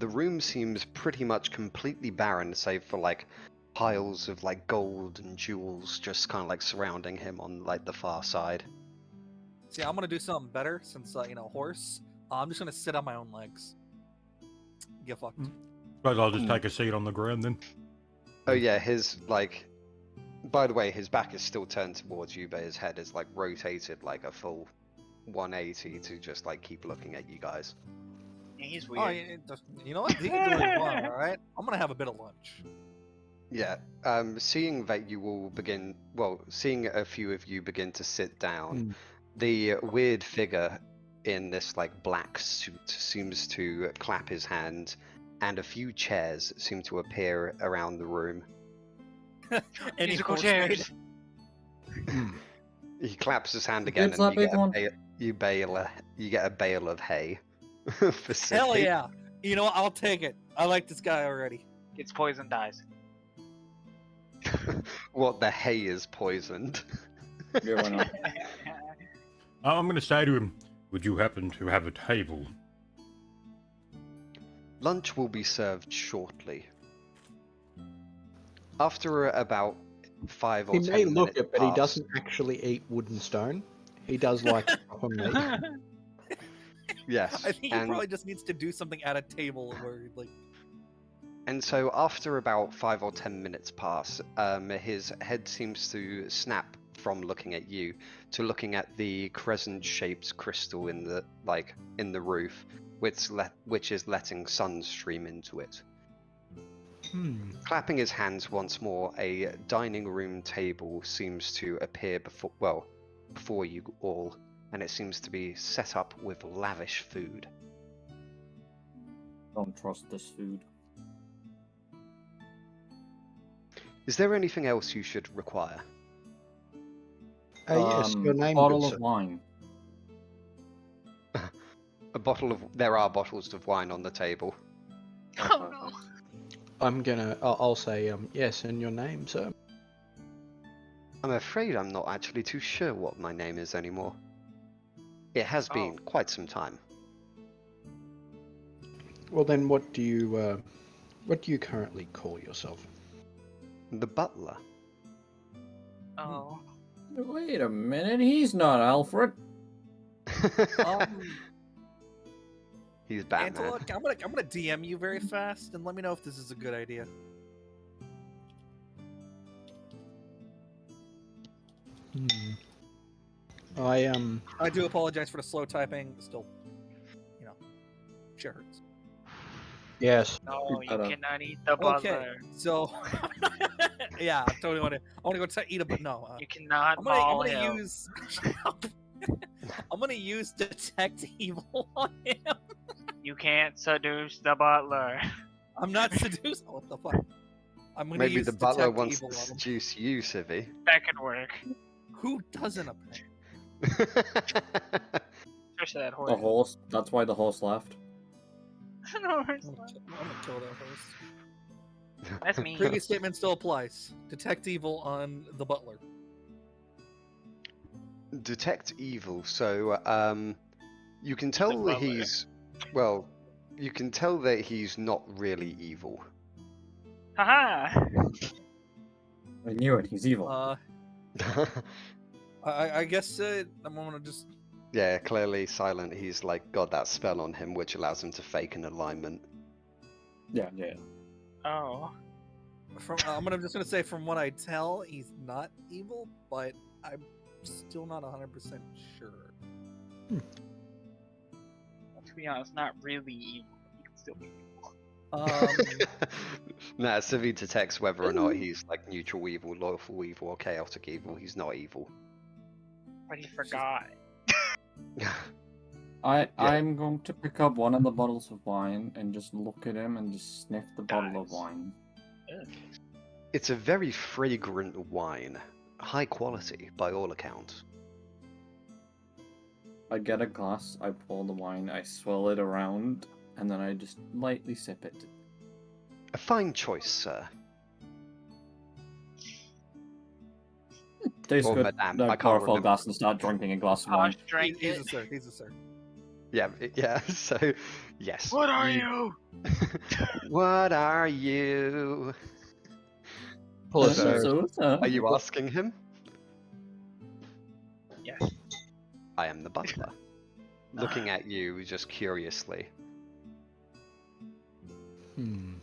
the room seems pretty much completely barren, save for, like, piles of, like, gold and jewels just kind of, like, surrounding him on, like, the far side. See, I'm gonna do something better since horse. I'm just gonna sit on my own legs. Get fucked. Suppose I'll just take a seat on the ground then. Oh yeah, his, like... By the way, his back is still turned towards you, but his head is, like, rotated like a full 180 to just, like, keep looking at you guys. Yeah, he's weird. Oh, you know what? He can do what he wants, all right? I'm gonna have a bit of lunch. Yeah. Seeing that you all begin, well, seeing a few of you begin to sit down, Hmm. the weird figure in this like black suit seems to clap his hand, and a few chairs seem to appear around the room. Any Musical horse made? chairs. He claps his hand Who again, gives and that big one? you get a bale of hay. For Hell Sippy. yeah! You know what? I'll take it. I like this guy already. Gets poison dies. What, the hay is poisoned? Yeah, why not? I'm going to say to him, would you happen to have a table? Lunch will be served shortly. After about 5 or He 10 may minutes look it, but he pass- doesn't actually eat wood and stone. He does like proper meat. Yes, I think he and, probably just needs to do something at a table where, like, and so after about 5 or 10 minutes pass, his head seems to snap from looking at you to looking at the crescent-shaped crystal in the roof, which is letting sun stream into it. Clapping his hands once more, a dining room table seems to appear before you all, and it seems to be set up with lavish food. Don't trust this food. Is there anything else you should require? Yes, your name, Bottle good of sir. wine. There are bottles of wine on the table. Oh no. I'll say, yes, and your name, sir? I'm afraid I'm not actually too sure what my name is anymore. It has been quite some time. Well then, what do you currently call yourself? The butler. Oh. Wait a minute, he's not Alfred. He's Batman. Antela, I'm gonna DM you very fast and let me know if this is a good idea. I do apologize for the slow typing. Still, shit hurts. Yes. No, you gotta- cannot eat the Okay, butler. so yeah, I totally want to go eat it, but no. You cannot I'm maul gonna him. use. I'm gonna use detect evil on him. You can't seduce the butler. I'm not seduced. What the fuck? I'm gonna Maybe use the butler detect wants evil to on him. seduce you, Civvy. That could work. Who doesn't apparently? Especially that The horse. horse. That's why the horse left. No, horse. I'm gonna kill that horse. That's me. Previous statement still applies. Detect evil on the butler. Detect evil. So, you can tell butler. you can tell that he's not really evil. Haha. I knew it. He's evil. I guess I'm gonna just. Yeah, clearly silent. He's like got that spell on him, which allows him to fake an alignment. Yeah. Oh. I'm just gonna say, from what I tell, he's not evil, but I'm still not 100% sure. Well, to be honest, not really evil. He can still be evil. Nah, Civvy detects whether or not he's like neutral evil, lawful evil, or chaotic evil. He's not evil. But he forgot. I'm going to pick up one of the bottles of wine and just look at him and just sniff the bottle of Nice. wine. It's a very fragrant wine, high quality by all accounts. I get a glass, I pour the wine, I swirl it around, and then I just lightly sip it. A fine choice, sir. Tastes Or good. madame, I I pour can't a full remember. glass and start drinking a glass of wine. Josh drank He's it. a sir. He's a sir. Yeah, yeah. So, yes. What are you? What are you? Pull it, sir. Are you asking him? Yes. I am the butler. Looking at you just curiously. I'm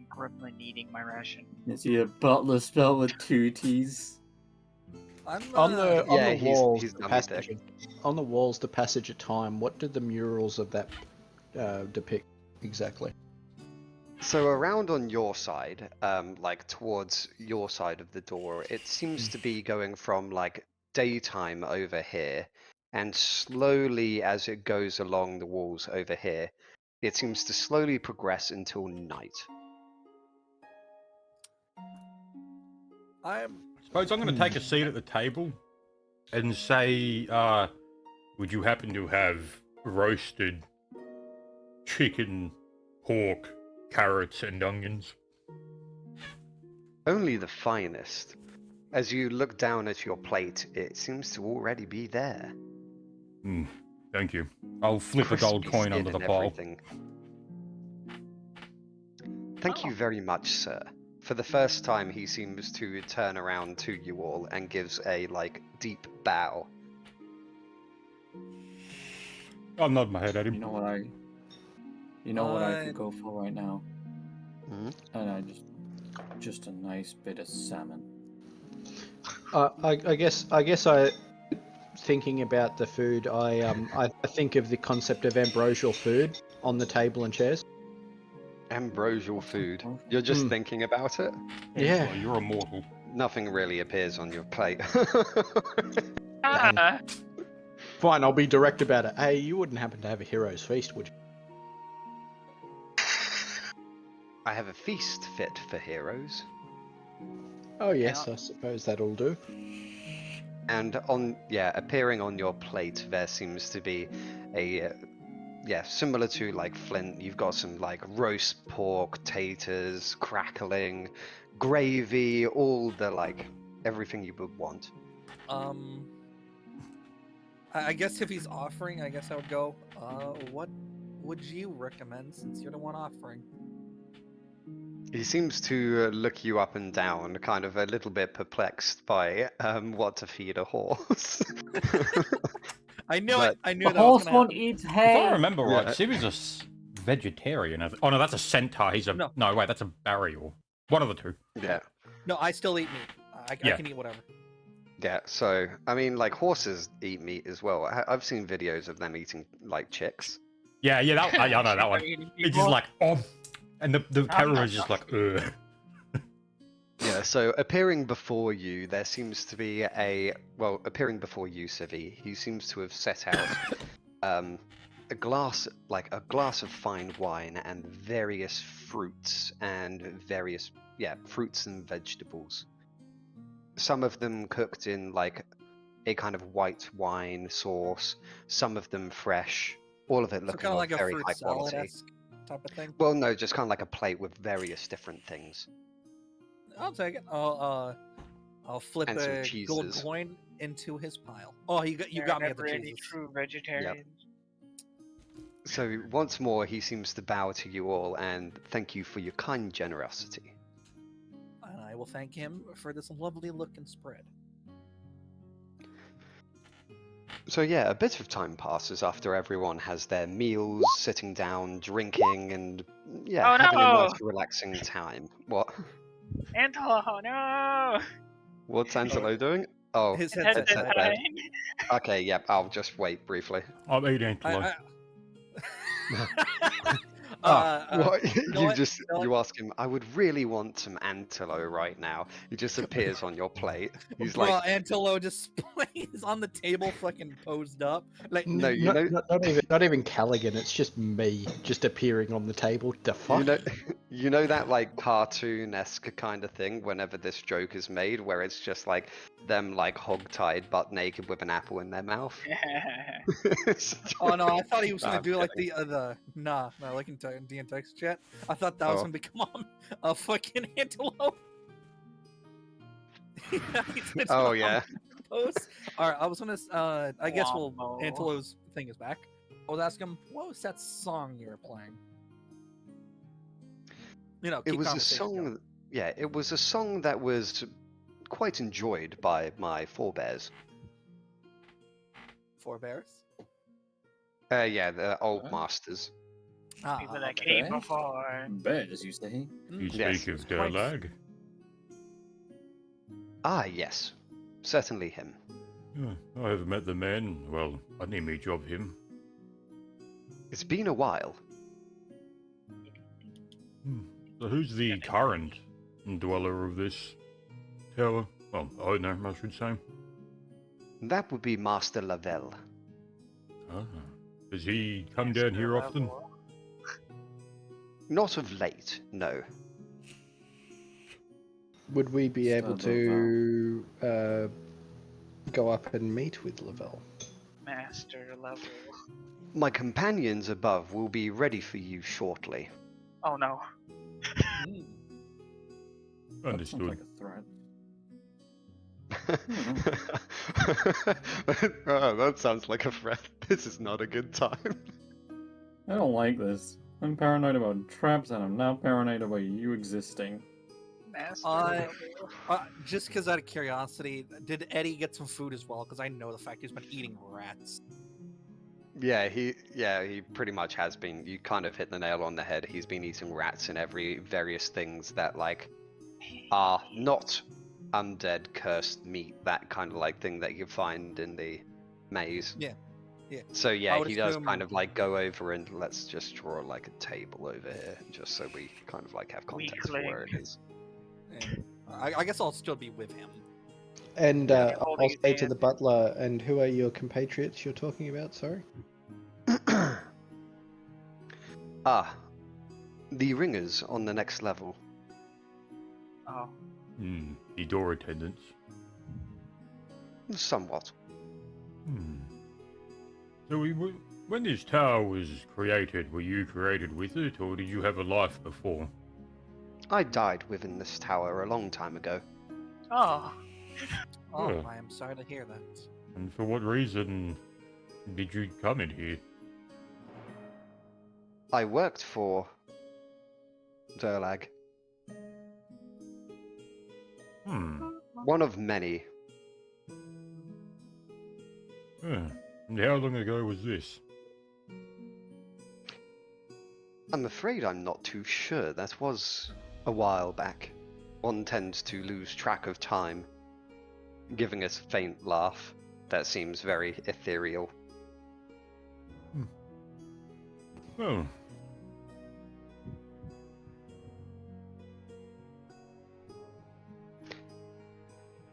gremlin eating my ration. Is he a butler spelled with 2 T's? I'm On the Yeah, walls, he's the dummy passage. dick. On the walls, the passage of time. What did the murals of that depict exactly? So around on your side, like towards your side of the door, it seems to be going from like daytime over here, and slowly as it goes along the walls over here, it seems to slowly progress until night. I'm Suppose I'm going to take a seat at the table and say, would you happen to have roasted chicken, pork, carrots, and onions? Only the finest. As you look down at your plate, it seems to already be there. Thank you. I'll flip a gold Crispy coin under skin the and pile. everything. Thank you very much, sir. For the first time, he seems to turn around to you all and gives a, like, deep bow. I'll nod my head at him. You know what I could go for right now? And I just a nice bit of salmon. I guess thinking about the food, I think of the concept of ambrosial food on the table and chairs. Ambrosial food. You're just thinking about it? Yeah. Well, you're immortal. Nothing really appears on your plate. Fine, I'll be direct about it. Hey, you wouldn't happen to have a hero's feast, would you? I have a feast fit for heroes. Oh yes, I suppose that'll do. And appearing on your plate, there seems to be a, similar to like Flint, you've got some like roast pork, taters, crackling, gravy, all the like, everything you would want. I guess if he's offering, I guess I would go, what would you recommend since you're the one offering? He seems to look you up and down, kind of a little bit perplexed by what to feed a horse. I knew But- it. I knew The that was horse gonna won't happen. eat If hay. I remember right, Yeah. Civ is a vegetarian. Oh no, that's a centaur. He's a No. wait, that's a burial. One of the two. Yeah, No, I still eat meat. I Yeah. can eat whatever. yeah. So I mean, like horses eat meat as well. I've seen videos of them eating like chicks. Yeah, I know that one. It's just like, and the camera is just like, ugh. Yeah, so appearing before you, there seems to be appearing before you, Civi, he seems to have set out a glass of fine wine and various fruits and fruits and vegetables. Some of them cooked in like a kind of white wine sauce, some of them fresh, all of it So looking kind of like a very fruit high quality. salad-esque type of thing. Well, no, just kind of like a plate with various different things. I'll take it. I'll flip And some a gold cheeses. coin into his pile. Oh, you got me at the Any cheeses. true vegetarians. So once more, he seems to bow to you all and thank you for your kind generosity. And I will thank him for this lovely looking spread. So yeah, a bit of time passes after everyone has their meals, sitting down, drinking, and Oh, having a no! nice relaxing time. What? Angelo, no! What's Angelo doing? Oh, His It's headset headset died. bed. Okay, yep, I'll just wait briefly. I'll eat antelope. What? know what? You ask him, I would really want some Antelo right now. He just appears on your plate. He's Bro, like, Antelo displays on the table, fucking posed up. Like, no, you know, Not even Callaghan. It's just me just appearing on the table. The fuck? you know that like cartoon-esque kind of thing whenever this joke is made, where it's just like them like hog-tied butt naked with an apple in their mouth. oh no, I thought he was No, gonna I'm do like kidding. like in D and text chat. I thought that was Oh. gonna become a fucking antelope. Oh yeah. Post. All right, I was gonna. I guess Wombo. Antelope's thing is back. I was asking him, what was that song you were playing? You know, It keep was a conversation song. going. Yeah, it was a song that was quite enjoyed by my forebears. Forebears. Yeah, the old Oh. masters. People that okay. came before. Bears, you say? You Yes, speak of it's their quite- lag. Ah, yes, certainly him. I have met the man. Well, an image of him. It's been a while. So who's the current dweller of this tower? Well, owner, I should say. That would be Master Lavelle. Ah. Does he come down here often? Not of late, no. Would we be able Master to go up and meet with Lavelle? Master level. My companions above will be ready for you shortly. Oh no. That sounds Understood. like a threat. Oh, that sounds like a threat. This is not a good time. I don't like this. I'm paranoid about traps, and I'm now paranoid about you existing. Master Uh, level. Just because out of curiosity, did Eddie get some food as well? Because I know the fact he's been eating rats. Yeah, he pretty much has been. You kind of hit the nail on the head. He's been eating rats and every various things that like are not undead, cursed meat, that kind of like thing that you find in the maze. Yeah. So I yeah, would he does assume- kind of like go over and let's just draw like a table over here, just so we kind of like have context for where it is. And I guess I'll still be with him. And Yeah. I'll say to the butler, and who are your compatriots you're talking about, sorry? Ah, the ringers on the next level. Oh. The door attendants. Somewhat. So when this tower was created, were you created with it, or did you have a life before? I died within this tower a long time ago. Oh. Oh, Yeah. I am sorry to hear that. And for what reason did you come in here? I worked for Durlag. One of many. And how long ago was this? I'm afraid I'm not too sure. That was a while back. One tends to lose track of time. Giving us a faint laugh. That seems very ethereal. Oh.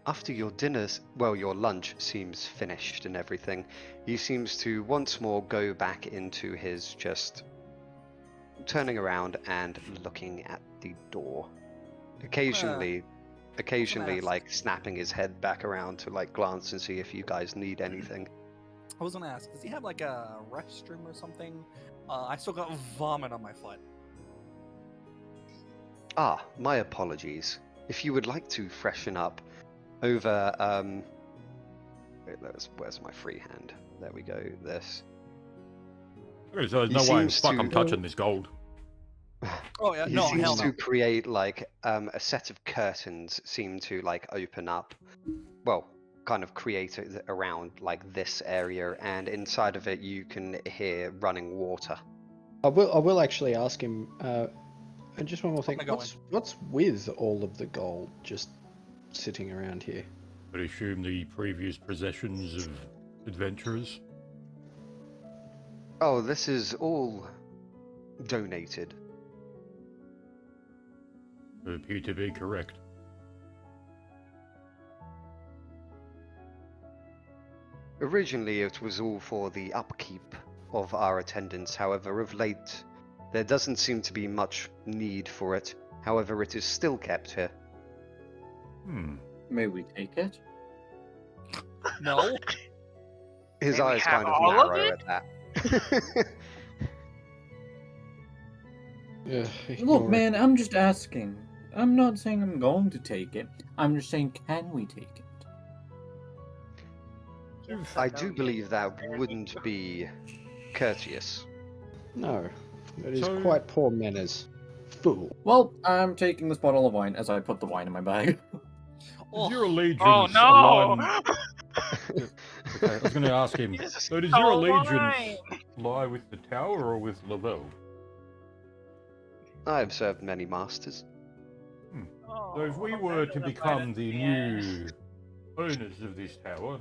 After your your lunch seems finished and everything, he seems to once more go back into his just turning around and looking at the door. Occasionally ask. like snapping his head back around to like glance and see if you guys need anything. I was gonna ask, does he have like a restroom or something? I still got vomit on my foot. Ah, my apologies. If you would like to freshen up over where's my free hand? There we go. This. Okay, so there's He no way in seems fuck to- I'm touching this gold. Oh yeah, He no, seems hell to no. create like a set of curtains seem to like open up, well, kind of create it around like this area, and inside of it you can hear running water. I will actually ask him. And just one more thing. am I going? What's with all of the gold just sitting around here? I assume the previous possessions of adventurers. Oh, this is all donated. Appear to be correct. Originally it was all for the upkeep of our attendants, however of late there doesn't seem to be much need for it. However, it is still kept here. May we take it? No. His May we eyes have kind of all of narrow it? at that. Ugh, Look, ignore it. man, I'm just asking. I'm not saying I'm going to take it. I'm just saying, can we take it? I do believe that wouldn't be courteous. No, that is So- quite poor manners. Fool. Well, I'm taking this bottle of wine as I put the wine in my bag. Is your allegiance Oh no! align- Okay, I was going to ask him. You just So does your stole allegiance mine. lie with the tower or with Lavelle? I have served many masters. So if we Oh, were that to doesn't become matter. the Yes. new owners of this tower,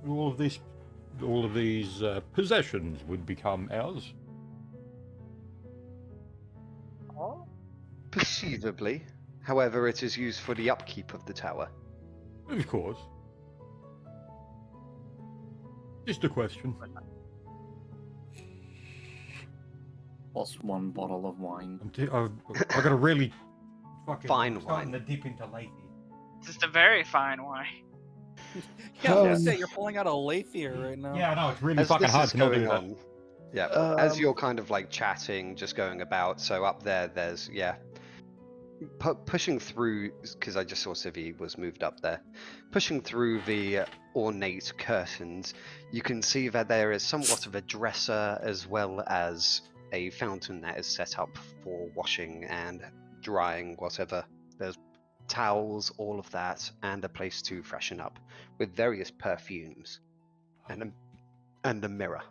all of these possessions would become ours. Oh? Perceivably. However, it is used for the upkeep of the tower. Of course. Just a question. Plus 1 bottle of wine. I got a really fucking Fine starting wine. to dip into latey. Just a very fine wine. Yeah, I was gonna Um, say you're pulling out a Lathier right now. Yeah, I know, it's really As fucking this hard is to not do going that. on, yeah, as Um, you're kind of like chatting, just going about, so up there's, yeah, pushing through, because I just saw Civi was moved up there, pushing through the ornate curtains, you can see that there is somewhat of a dresser as well as a fountain that is set up for washing and drying whatever. There's towels, all of that, and a place to freshen up with various perfumes and a mirror.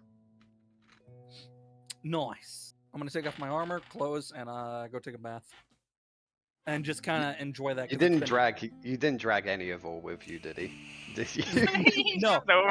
Nice. I'm gonna take off my armor, clothes, and go take a bath, and just kind of enjoy that. You 'cause it's didn't been- drag any of all with you, did he? Did you? No. No.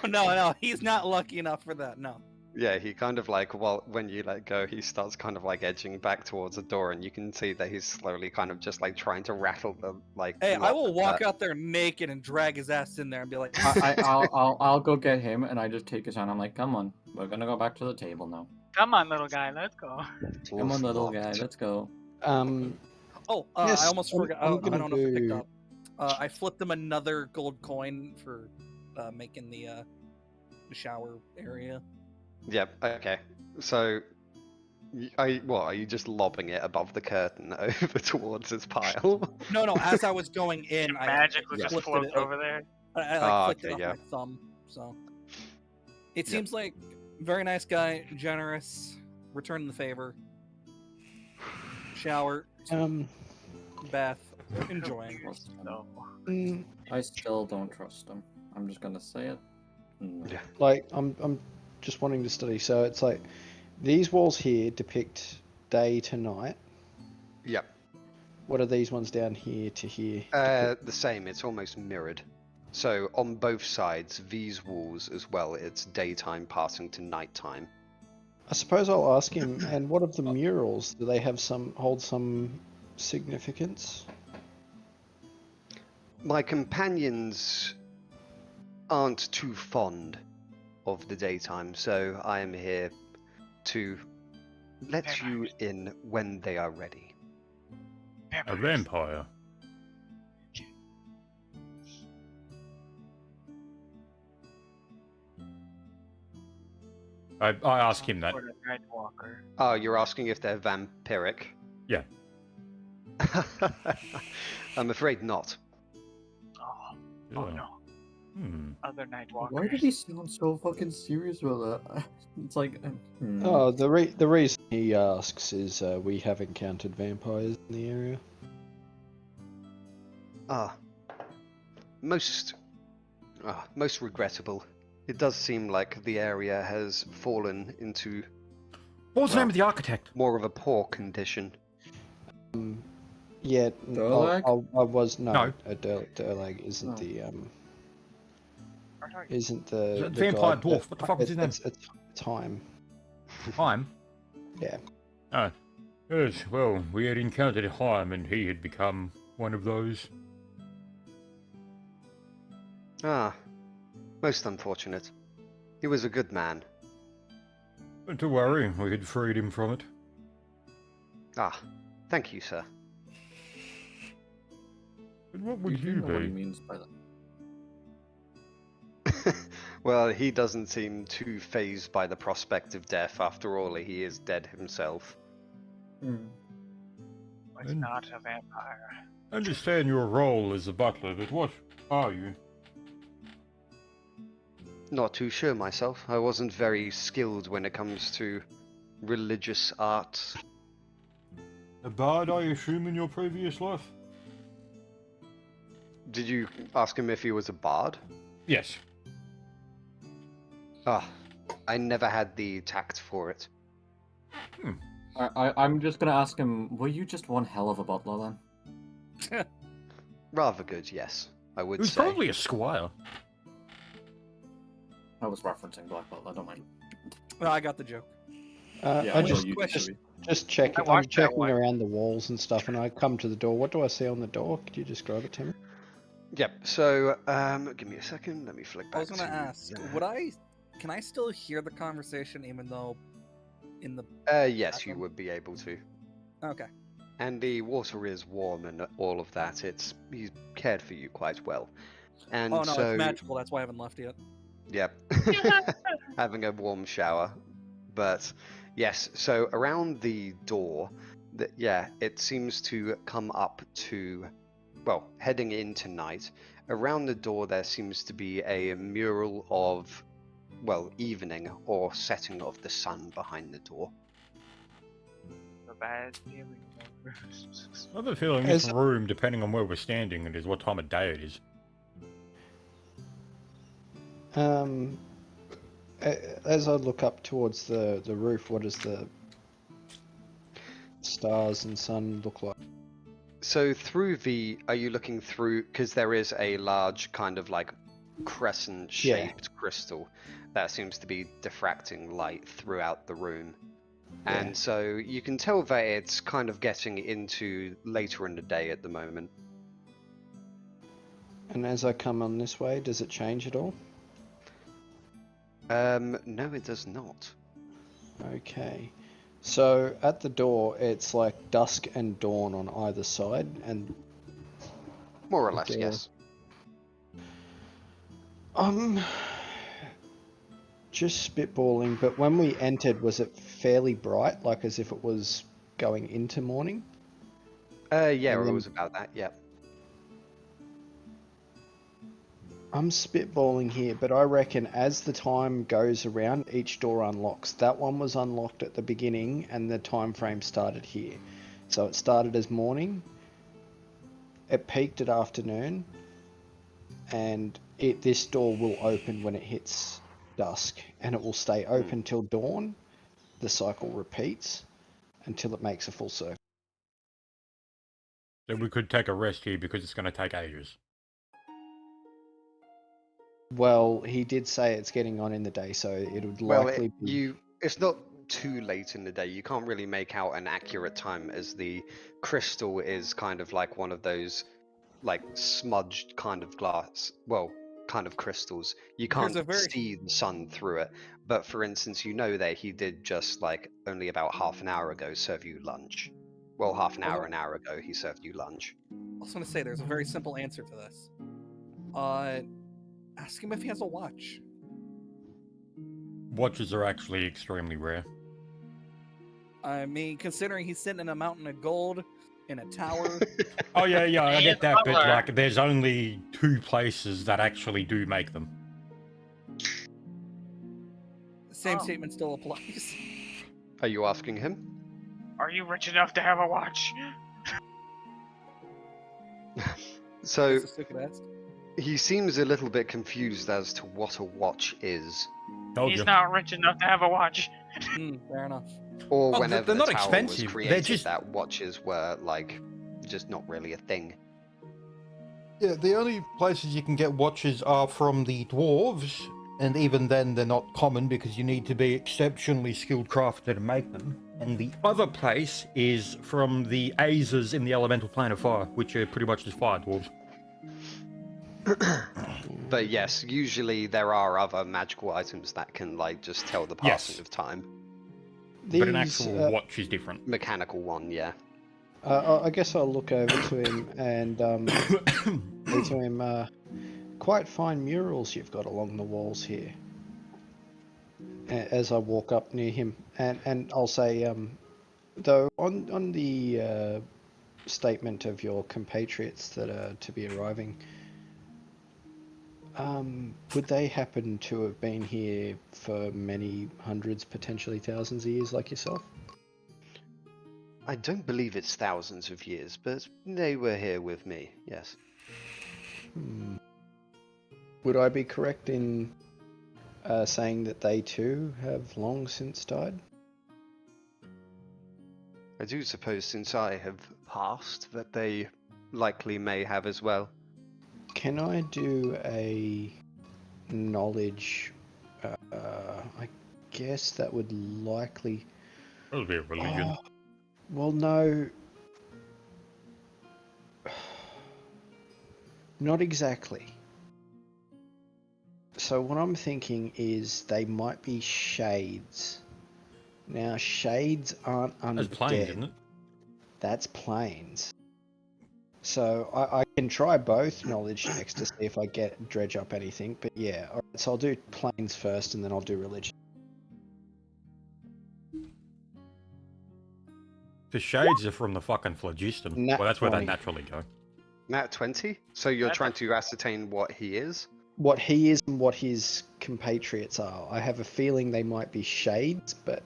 Oh no. He's not lucky enough for that. No. Yeah, he kind of like, well, when you let go, he starts kind of like edging back towards the door, and you can see that he's slowly kind of just like trying to rattle the like. Hey, I lock will of walk that. out there naked and drag his ass in there and be like, I'll go get him, and I just take his hand. I'm like, come on, we're gonna go back to the table now. Come on, little guy, let's go. Come on, Door's little locked. guy, let's go. Oh, Yes, I almost forgot. I'm I gonna don't know if it picked do- up. I flipped him another gold coin for making the shower area. Yep. Okay. So, are you just lobbing it above the curtain over towards his pile? No. As I was going in, I Magically just flipped float it, over there. I Ah, flicked it okay, off yeah. my thumb. So it Yep. seems like very nice guy, generous, return the favor, shower, bath, enjoying. No. mm, I still don't trust him. I'm just gonna say it. No. Yeah. like I'm just wanting to study. So it's like these walls here depict day to night. Yep. What are these ones down here to here? The same. It's almost mirrored. So on both sides, these walls as well, it's daytime passing to nighttime. I suppose I'll ask him. And what of the murals? Do they have hold some significance? My companions aren't too fond of the daytime, so I am here to let you in when they are ready. A vampire. I asked him that. Or the Nightwalker. Oh, you're asking if they're vampiric? Yeah. I'm afraid not. Oh Yeah. no. Other Nightwalkers. Why did he sound so fucking serious about that? It's like, Oh, the reason he asks is we have encountered vampires in the area. Most regrettable. It does seem like the area has fallen into What was the name of the architect? more of a poor condition. Yeah, Durlag? I was No. Durlag isn't Oh. the Sorry. isn't the Vampire god, dwarf. What the fuck was his name? It's time. Haim. Yeah. Yes, well, we had encountered Haim and he had become one of those. Ah, most unfortunate. He was a good man. Not to worry, we had freed him from it. Ah, thank you, sir. But what you would do you know what he be? means by that. Well, he doesn't seem too fazed by the prospect of death. After all, he is dead himself. Was not a vampire. I understand your role as a butler, but what are you? Not too sure myself. I wasn't very skilled when it comes to religious arts. A bard, I assume, in your previous life? Did you ask him if he was a bard? Yes. Ah, I never had the tact for it. I'm just gonna ask him, were you just one hell of a butler then? Rather good, yes, I would He was say. probably a squire. I was referencing Black Butler, don't mind. Well, I got the joke. Yeah, I well, just you question. Just checking. I'm watched that checking one. around the walls and stuff, and I come to the door. What do I see on the door? Could you describe it to me? Yep. So, give me a second. Let me flick back. I was gonna to ask, there. can I still hear the conversation even though in the Yes, you bathroom? would be able to. Okay. And the water is warm and all of that. He's cared for you quite well. And Oh no, so, it's magical. That's why I haven't left yet. yep, having a warm shower. But yes, so around the door, yeah, it seems to come up to, well, heading into night. Around the door, there seems to be a mural of, well, evening or setting of the sun behind the door. The bad feeling. I have a feeling this room, depending on where we're standing, it is what time of day it is. As I look up towards the roof, what does the stars and sun look like? So are you looking through, because there is a large kind of like crescent-shaped crystal that seems to be diffracting light throughout the room. Yeah. And so you can tell that it's kind of getting into later in the day at the moment. And as I come on this way, does it change at all? No, it does not. Okay. So at the door, it's like dusk and dawn on either side, and More or less, Okay. yes. Just spitballing, but when we entered, was it fairly bright, like as if it was going into morning? Yeah, And it then- was about that, yeah. I'm spitballing here, but I reckon as the time goes around, each door unlocks. That one was unlocked at the beginning, and the time frame started here. So it started as morning, it peaked at afternoon, and this door will open when it hits dusk, and it will stay open till dawn. The cycle repeats until it makes a full circle. So we could take a rest here because it's going to take ages. Well, he did say it's getting on in the day, so it would likely be. It's not too late in the day. You can't really make out an accurate time, as the crystal is kind of like one of those like smudged kind of glass, well, kind of crystals. You There's can't a very- see the sun through it. But for instance, you know that he did just like only about half an hour ago serve you lunch. Well, half an hour ago he served you lunch. I was gonna say there's a very simple answer to this. Ask him if he has a watch. Watches are actually extremely rare. I mean, considering he's sitting in a mountain of gold in a tower. Oh yeah, I He get is that, but butler. like, there's only 2 places that actually do make them. Same Oh. statement still applies. Are you asking him? Are you rich enough to have a watch? So That's a stupid ask. he seems a little bit confused as to what a watch is, Told He's you. not rich enough to have a watch. Fair enough. or Oh, whenever they're the not tower expensive. was They're created, just- that watches were like just not really a thing. Yeah, the only places you can get watches are from the dwarves, and even then they're not common because you need to be exceptionally skilled crafter to make them. And the other place is from the Azers in the elemental plane of fire, which are pretty much just fire dwarves. But yes, usually there are other magical items that can like just tell the passing Yes. of time. But an These, actual watch is different. Mechanical one, yeah. I guess I'll look over to him and say to him, quite fine murals you've got along the walls here. As I walk up near him, and I'll say, though on the statement of your compatriots that are to be arriving, would they happen to have been here for many hundreds, potentially thousands of years, like yourself? I don't believe it's thousands of years, but they were here with me, yes. Would I be correct in saying that they too have long since died? I do suppose since I have passed that they likely may have as well. Can I do a knowledge? I guess that would likely. That'll be a religion. Well, no. Not exactly. So what I'm thinking is they might be shades. Now, shades aren't That's undead. planes, isn't it? That's planes. So I can try both knowledge checks to see if I get dredge up anything. But yeah, alright, so I'll do planes first and then I'll do religion. The shades are from the fucking phlogiston. Nat Well, that's where they 20. naturally go. Nat 20? So you're Nat trying to ascertain what he is? What he is and what his compatriots are. I have a feeling they might be shades, but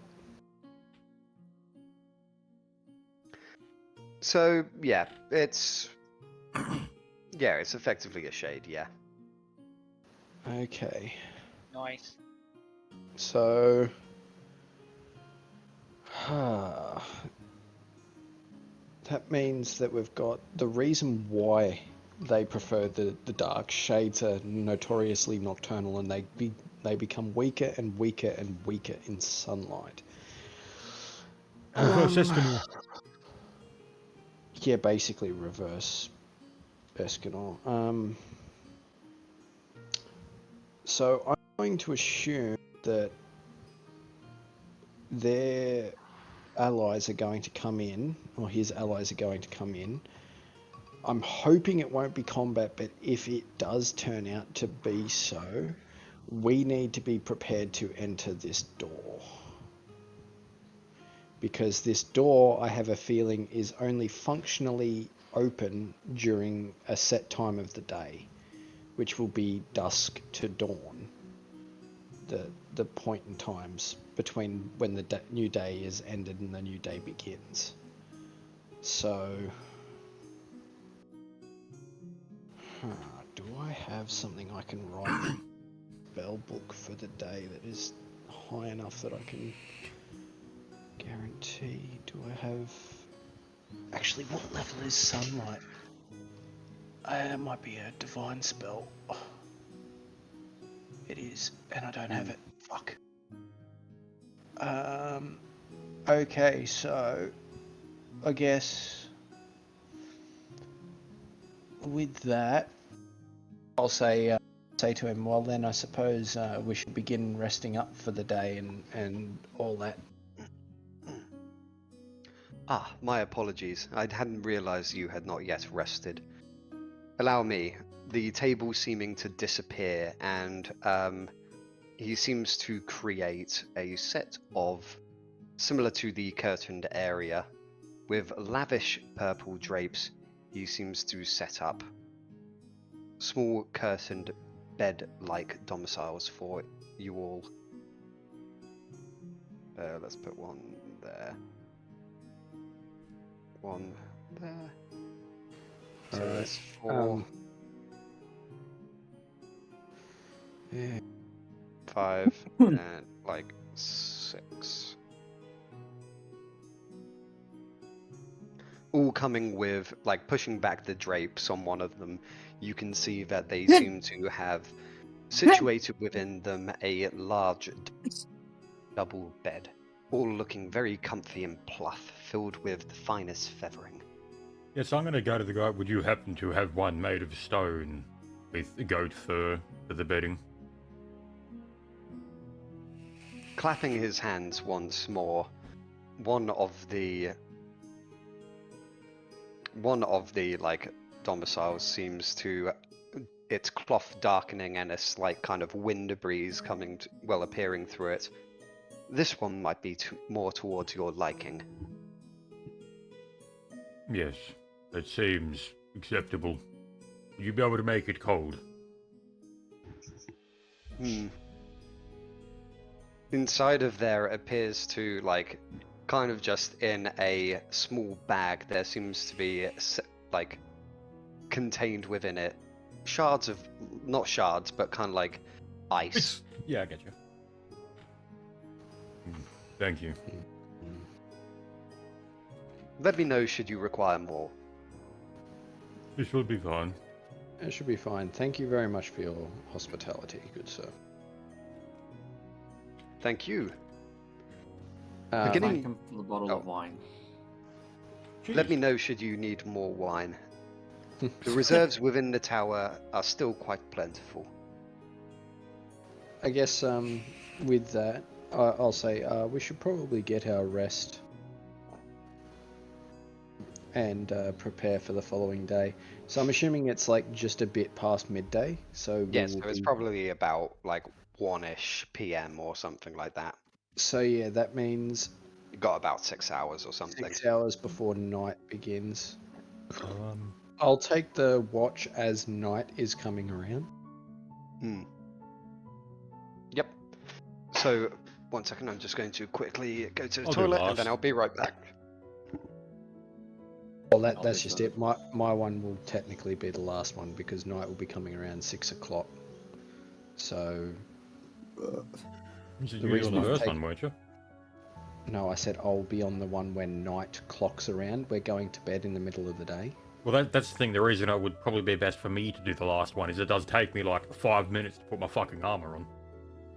So, yeah, it's... yeah, it's effectively a shade, yeah. okay. Nice. So that means that we've got the reason why they prefer the dark shades are notoriously nocturnal, and they become weaker and weaker and weaker in sunlight. Reverse Escanor. Yeah, basically reverse Escanor. So I'm going to assume that their allies are going to come in, or his allies are going to come in. I'm hoping it won't be combat, but if it does turn out to be so, we need to be prepared to enter this door. Because this door, I have a feeling, is only functionally open during a set time of the day, which will be dusk to dawn. The point in times between when the new day is ended and the new day begins. So, do I have something I can write in the spell book for the day that is high enough that I can guarantee? Do I have... Actually, what level is sunlight? It might be a divine spell. It is, and I don't have it. Fuck. Okay, so I guess with that, I'll say to him, well then I suppose we should begin resting up for the day and all that. Ah, my apologies. I hadn't realized you had not yet rested. Allow me. The table seeming to disappear, and he seems to create a set of, similar to the curtained area, with lavish purple drapes. He seems to set up small curtained bed-like domiciles for you all. Let's put one there. One there. So Alright, that's 4, yeah. 5, and like 6. All coming with, like, pushing back the drapes on one of them. You can see that they seem to have situated within them a large double bed, all looking very comfy and plush, filled with the finest feathering. Yes, I'm going to go to the guy. Would you happen to have one made of stone with goat fur for the bedding? Clapping his hands once more, one of the like domiciles seems to, its cloth darkening and a slight kind of wind breeze coming appearing through it. This one might be more towards your liking. Yes, that seems acceptable. Would you be able to make it cold? Inside of there appears to, like, kind of just in a small bag, there seems to be, like, contained within it shards of, not shards, but kind of like ice. Yeah, I get you. Thank you. Let me know should you require more. This will be fine. It should be fine. Thank you very much for your hospitality, good sir. Thank you. Thank Beginning. him for the bottle of wine. Let Jeez. me know should you need more wine. The reserves within the tower are still quite plentiful. I guess with that, I'll say we should probably get our rest and prepare for the following day. So I'm assuming it's like just a bit past midday. So Yes, so it's probably about like 1-ish PM or something like that. So yeah, that means You got about 6 hours or something. 6 hours before night begins. So, I'll take the watch as night is coming around. Yep. So, 1 second, I'm just going to quickly go to the I'll do toilet and last. then I'll be right back. Well, I'll that's do just that. it. My one will technically be the last one because night will be coming around 6 o'clock. So you the were reason on the I'm first taking- one, weren't you? no, I said I'll be on the one when night clocks around. We're going to bed in the middle of the day. Well, that's the thing. The reason it would probably be best for me to do the last one is it does take me like 5 minutes to put my fucking armor on.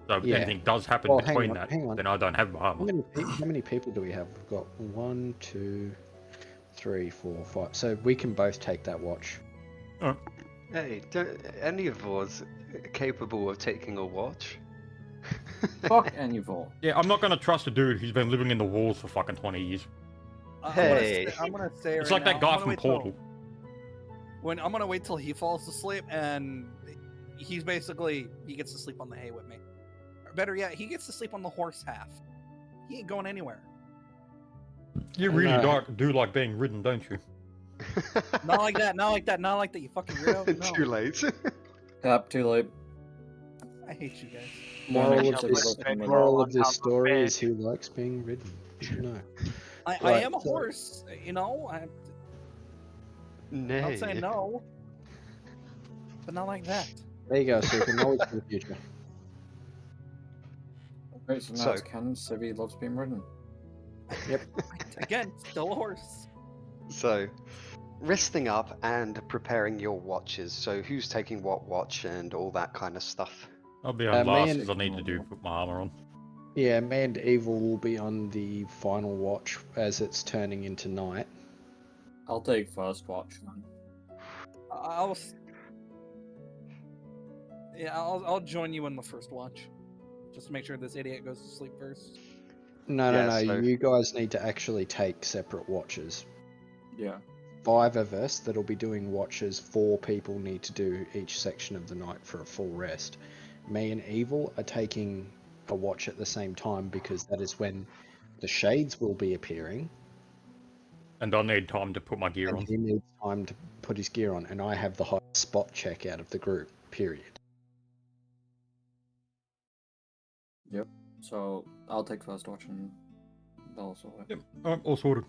So if Yeah. anything does happen Well, between hang on. then I don't have my How armor. many people do we have? We've got 1, 2, 3, 4, 5. So we can both take that watch. Hey, don't, any of us capable of taking a watch? Fuck Anuvol. Yeah, I'm not gonna trust a dude who's been living in the walls for fucking 20 years. Hey. I'm gonna say It's right like that now, guy I'm gonna from wait till- Portal. I'm gonna wait till he falls asleep and he gets to sleep on the hay with me. Or better yet, he gets to sleep on the horse half. He ain't going anywhere. You really do like being ridden, don't you? Not like that. Not like that. Not like that. You fucking weirdo. No. Too late. Yep, too late. I hate you guys. Moral Shall of we this, look at the moral of on this top of story bed. is he likes being ridden. You should know. I Right, am a so- horse. You know. I'm Nay. not saying no, but not like that. There you go, so you can knowledge for the future. Right, so now So- it's canon. Civi loves being ridden. Again, still a horse. So, resting up and preparing your watches. So, who's taking what watch and all that kind of stuff? I'll be me on last and- because I need to put my armor on. Yeah, me and Evil will be on the final watch as it's turning into night. I'll take first watch then. I'll join you in the first watch, just to make sure this idiot goes to sleep first. No, Yeah, no, so- you guys need to actually take separate watches. Yeah. 5 of us that'll be doing watches, 4 people need to do each section of the night for a full rest. Me and Evil are taking a watch at the same time because that is when the shades will be appearing And I'll need time to put my gear and on. he needs time to put his gear on, and I have the highest spot check out of the group, period. So I'll take first watch and they'll also. Yep, all sorted.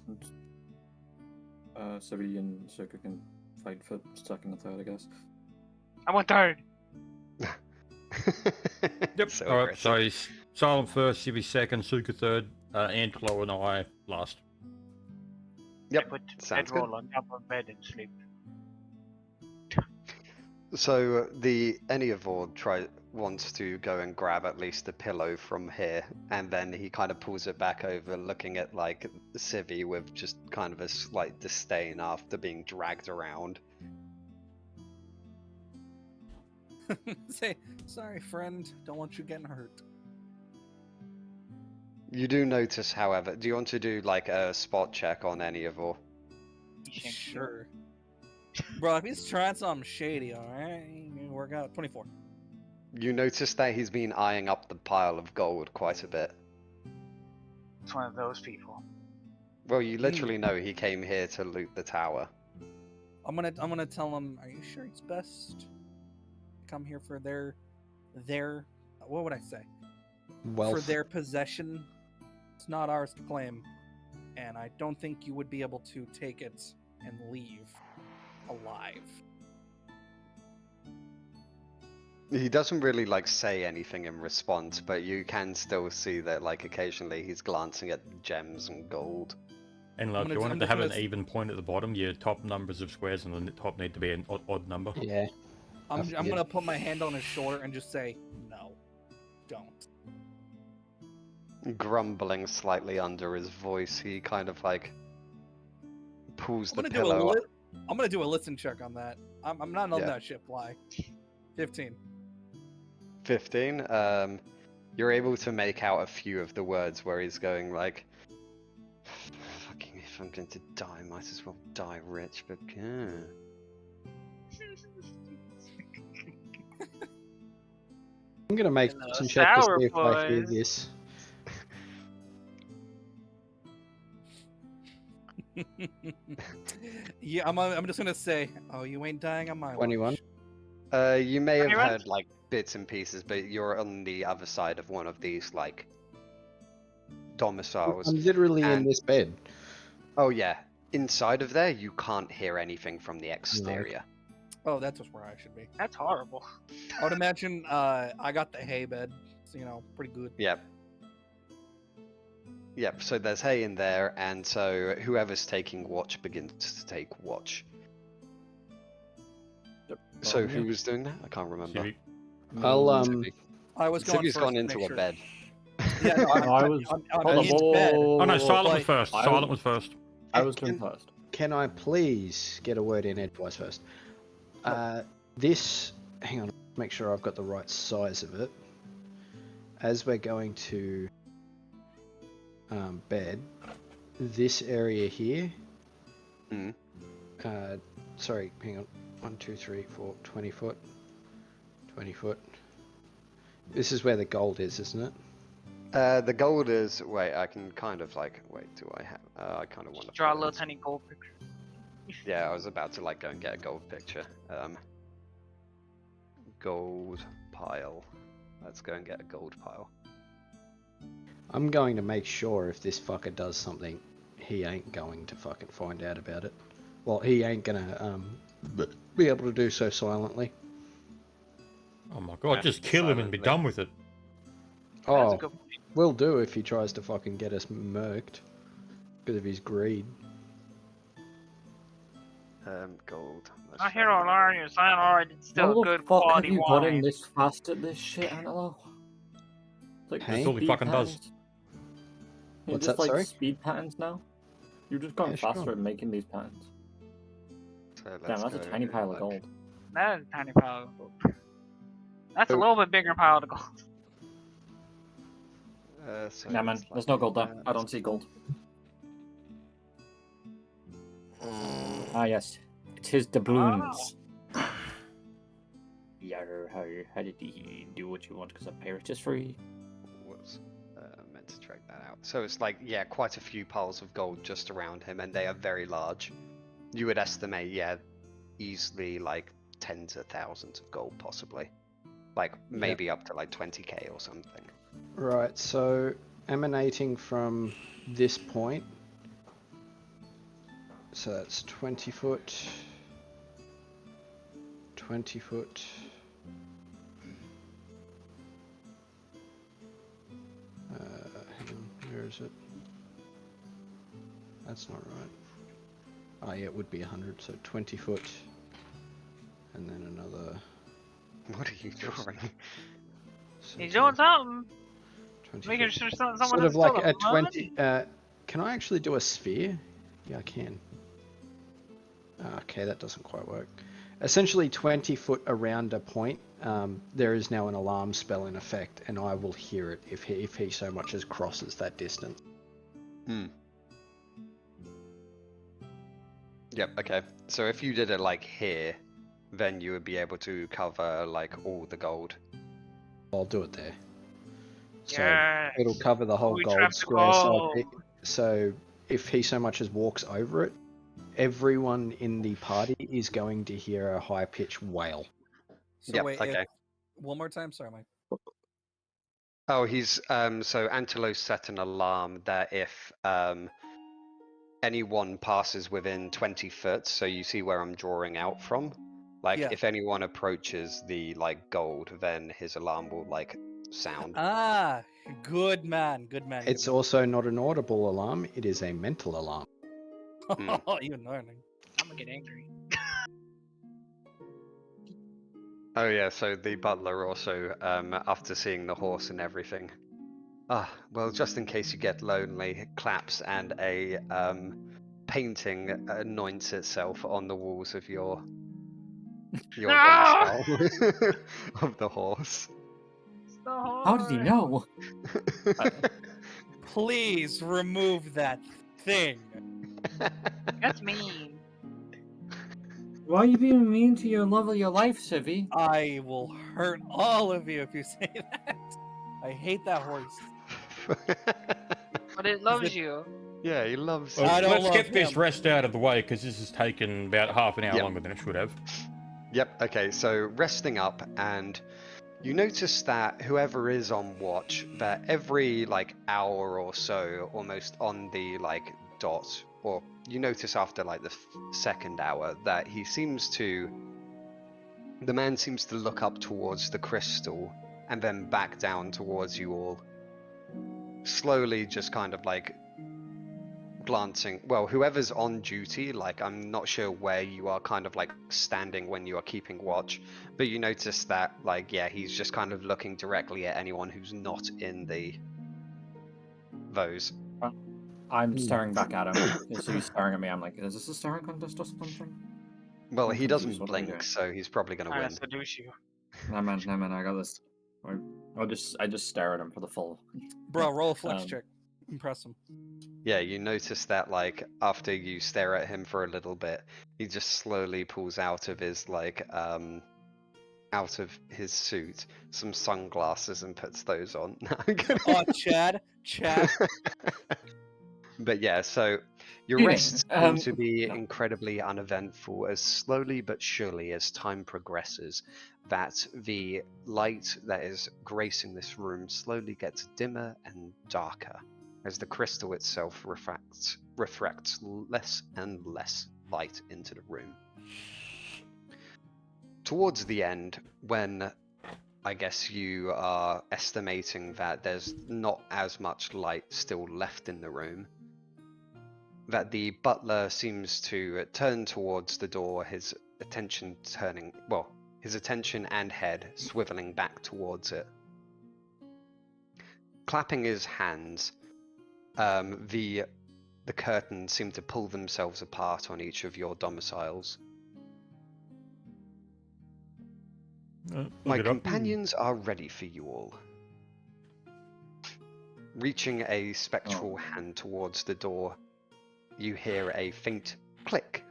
Civi and Circa can fight for second and third, I guess. I want third. Yep. So Alright, aggressive. so he's Silent first, Civi second, Suka third, Antlo and I last. Yep, I put sounds bedroll on top of bed and sleep. So the Eniavor wants to go and grab at least a pillow from here, and then he kind of pulls it back over, looking at like Civi with just kind of a slight disdain after being dragged around. Say, sorry, friend. Don't want you getting hurt. You do notice, however, do you want to do like a spot check on Eniavor? Sure. Bro, if he's trying something shady, alright, work out. 24. You notice that he's been eyeing up the pile of gold quite a bit. It's one of those people. Well, you literally know he came here to loot the tower. I'm gonna tell him. Are you sure it's best to come here for their what would I say? Wealth. For their possession. It's not ours to claim, and I don't think you would be able to take it and leave alive. He doesn't really like say anything in response, but you can still see that like occasionally he's glancing at gems and gold. And I'm like, gonna- you want I'm it to just have gonna an even point at the bottom, your top numbers of squares and the top need to be an odd number. Yeah. I'm figured. gonna put my hand on his shoulder and just say, no, don't. Grumbling slightly under his voice, he kind of like pulls the I'm pillow. gonna do a listen check on that. I'm not letting Yeah. that shit fly. 15. 15. You're able to make out a few of the words where he's going like, "Fucking, if I'm going to die, might as well die rich." But I'm gonna make Hello, some check to see if I hear sourpuss. this. Yeah, I'm just gonna say, oh, you ain't dying on my 21. watch. you may have Anyone? heard like bits and pieces, but you're on the other side of one of these like domiciles. I'm literally in and- this bed. Oh yeah, inside of there you can't hear anything from the exterior. Oh, that's just where I should be. That's horrible. I would imagine I got the hay bed, so, you know, pretty good. Yep. Yep, so there's hay in there, and so whoever's taking watch begins to take watch. So who was doing that? I can't remember. Civic. I'll I was going Civi's first gone to into make a sure. bed. Yeah, no, I was- I'm Hold on, in whoa, bed. whoa, Oh no, whoa, Silent was like- first. I Silent was- was first. I was going first. Can I please get a word in edgewise first? This, hang on, make sure I've got the right size of it. As we're going to bed, this area here. Mm. Sorry, hang on. 1, 2, 3, 4, 20 foot. 20 foot. This is where the gold is, isn't it? The gold is. Wait, I can kind of like. Wait, do I have? I kind of want to Draw a little tiny gold picture. Yeah, I was about to like go and get a gold picture. Gold pile. Let's go and get a gold pile. I'm going to make sure if this fucker does something, he ain't going to fucking find out about it. Well, he ain't gonna be able to do so silently. Oh my god, Yeah, just kill him and be silently. done with it. That's a Oh, good point. will do if he tries to fucking get us murked because of his greed. Gold. Let's My try hero and- learn you sign already. It's still How the good fuck quality have you wine. gotten this fast at this shit, Angelo? Like Hey? That's all he speed fucking does. patterns? You're What's just that, like sorry? speed patterns now? You're just going Yeah, sure. faster at making these patterns. So let's Damn, that's a go tiny pile of like- gold. That is a tiny pile of gold. That's a So- little bit bigger pile of gold. So Nah, man, it's there's like no gold there. that. I don't see gold. Ah, yes. It's his doubloons. Yeah, how did he do what you want? Because a pirate is free. Was meant to track that out. So it's like, yeah, quite a few piles of gold just around him, and they are very large. You would estimate, yeah, easily like tens of thousands of gold, possibly. Like maybe up to like 20k or something. Right, so emanating from this point, so that's 20 foot, 20 foot. Hang on, where is it? That's not right. Oh yeah, it would be 100, so 20 foot, and then another. What are you drawing? He's doing something. 20 Making foot. sure someone Sort is of like still a alive. 20. Can I actually do a sphere? Yeah, I can. Okay, that doesn't quite work. Essentially, 20 foot around a point, there is now an alarm spell in effect, and I will hear it if he so much as crosses that distance. Hmm. Yep, okay. So if you did it like here, then you would be able to cover like all the gold. I'll do it there. So Yes. it'll cover the whole We gold trapped the square. gold. So if he so much as walks over it, everyone in the party is going to hear a high pitched wail. So Yep, wait, okay. one more time. Sorry, Mike. Oh, he's so Antelo set an alarm that if anyone passes within 20 foot, so you see where I'm drawing out from, like Yeah. if anyone approaches the like gold, then his alarm will like sound. Ah, good man, good man. It's also not an audible alarm, it is a mental alarm. Oh, even learning. I'm gonna get angry. Oh yeah, so the butler also, after seeing the horse and everything, well, just in case you get lonely, claps and a painting anoints itself on the walls of your No! domicile of the horse. How did he know? Please remove that thing. That's mean. Why are you being mean to your love of your life, Civvy? I will hurt all of you if you say that. I hate that horse. But it loves you. Yeah, he loves Well, I don't let's love get this him. rest out of the way because this has taken about half an hour Yep. longer than it should have. Yep, okay, so resting up, and you notice that whoever is on watch, that every like hour or so, almost on the like dot, or you notice after like the second hour, that the man seems to look up towards the crystal and then back down towards you all. Slowly just kind of like glancing, well, whoever's on duty, like I'm not sure where you are kind of like standing when you are keeping watch, but you notice that like, yeah, he's just kind of looking directly at anyone who's not in those. I'm staring back at him. So he's staring at me. I'm like, is this a staring contest or something? Well, I'm he confused. doesn't What am I blink, doing? so he's probably gonna Trying win. to seduce you. Nah, man, I got this. I just stare at him for the full. Bro, roll a flex Um, check. Impress him. Yeah, you notice that like after you stare at him for a little bit, he just slowly pulls out of his like out of his suit some sunglasses and puts those on. No, I'm kidding. Oh, Chad. But yeah, so your Cheating. rests seem to No. be incredibly uneventful as slowly but surely as time progresses, that the light that is gracing this room slowly gets dimmer and darker as the crystal itself refracts less and less light into the room. Towards the end, when I guess you are estimating that there's not as much light still left in the room, that the butler seems to turn towards the door, his attention and head swiveling back towards it. Clapping his hands, the curtains seem to pull themselves apart on each of your domiciles. My Look it up. companions are ready for you all. Reaching a spectral hand towards the door, you hear a faint click.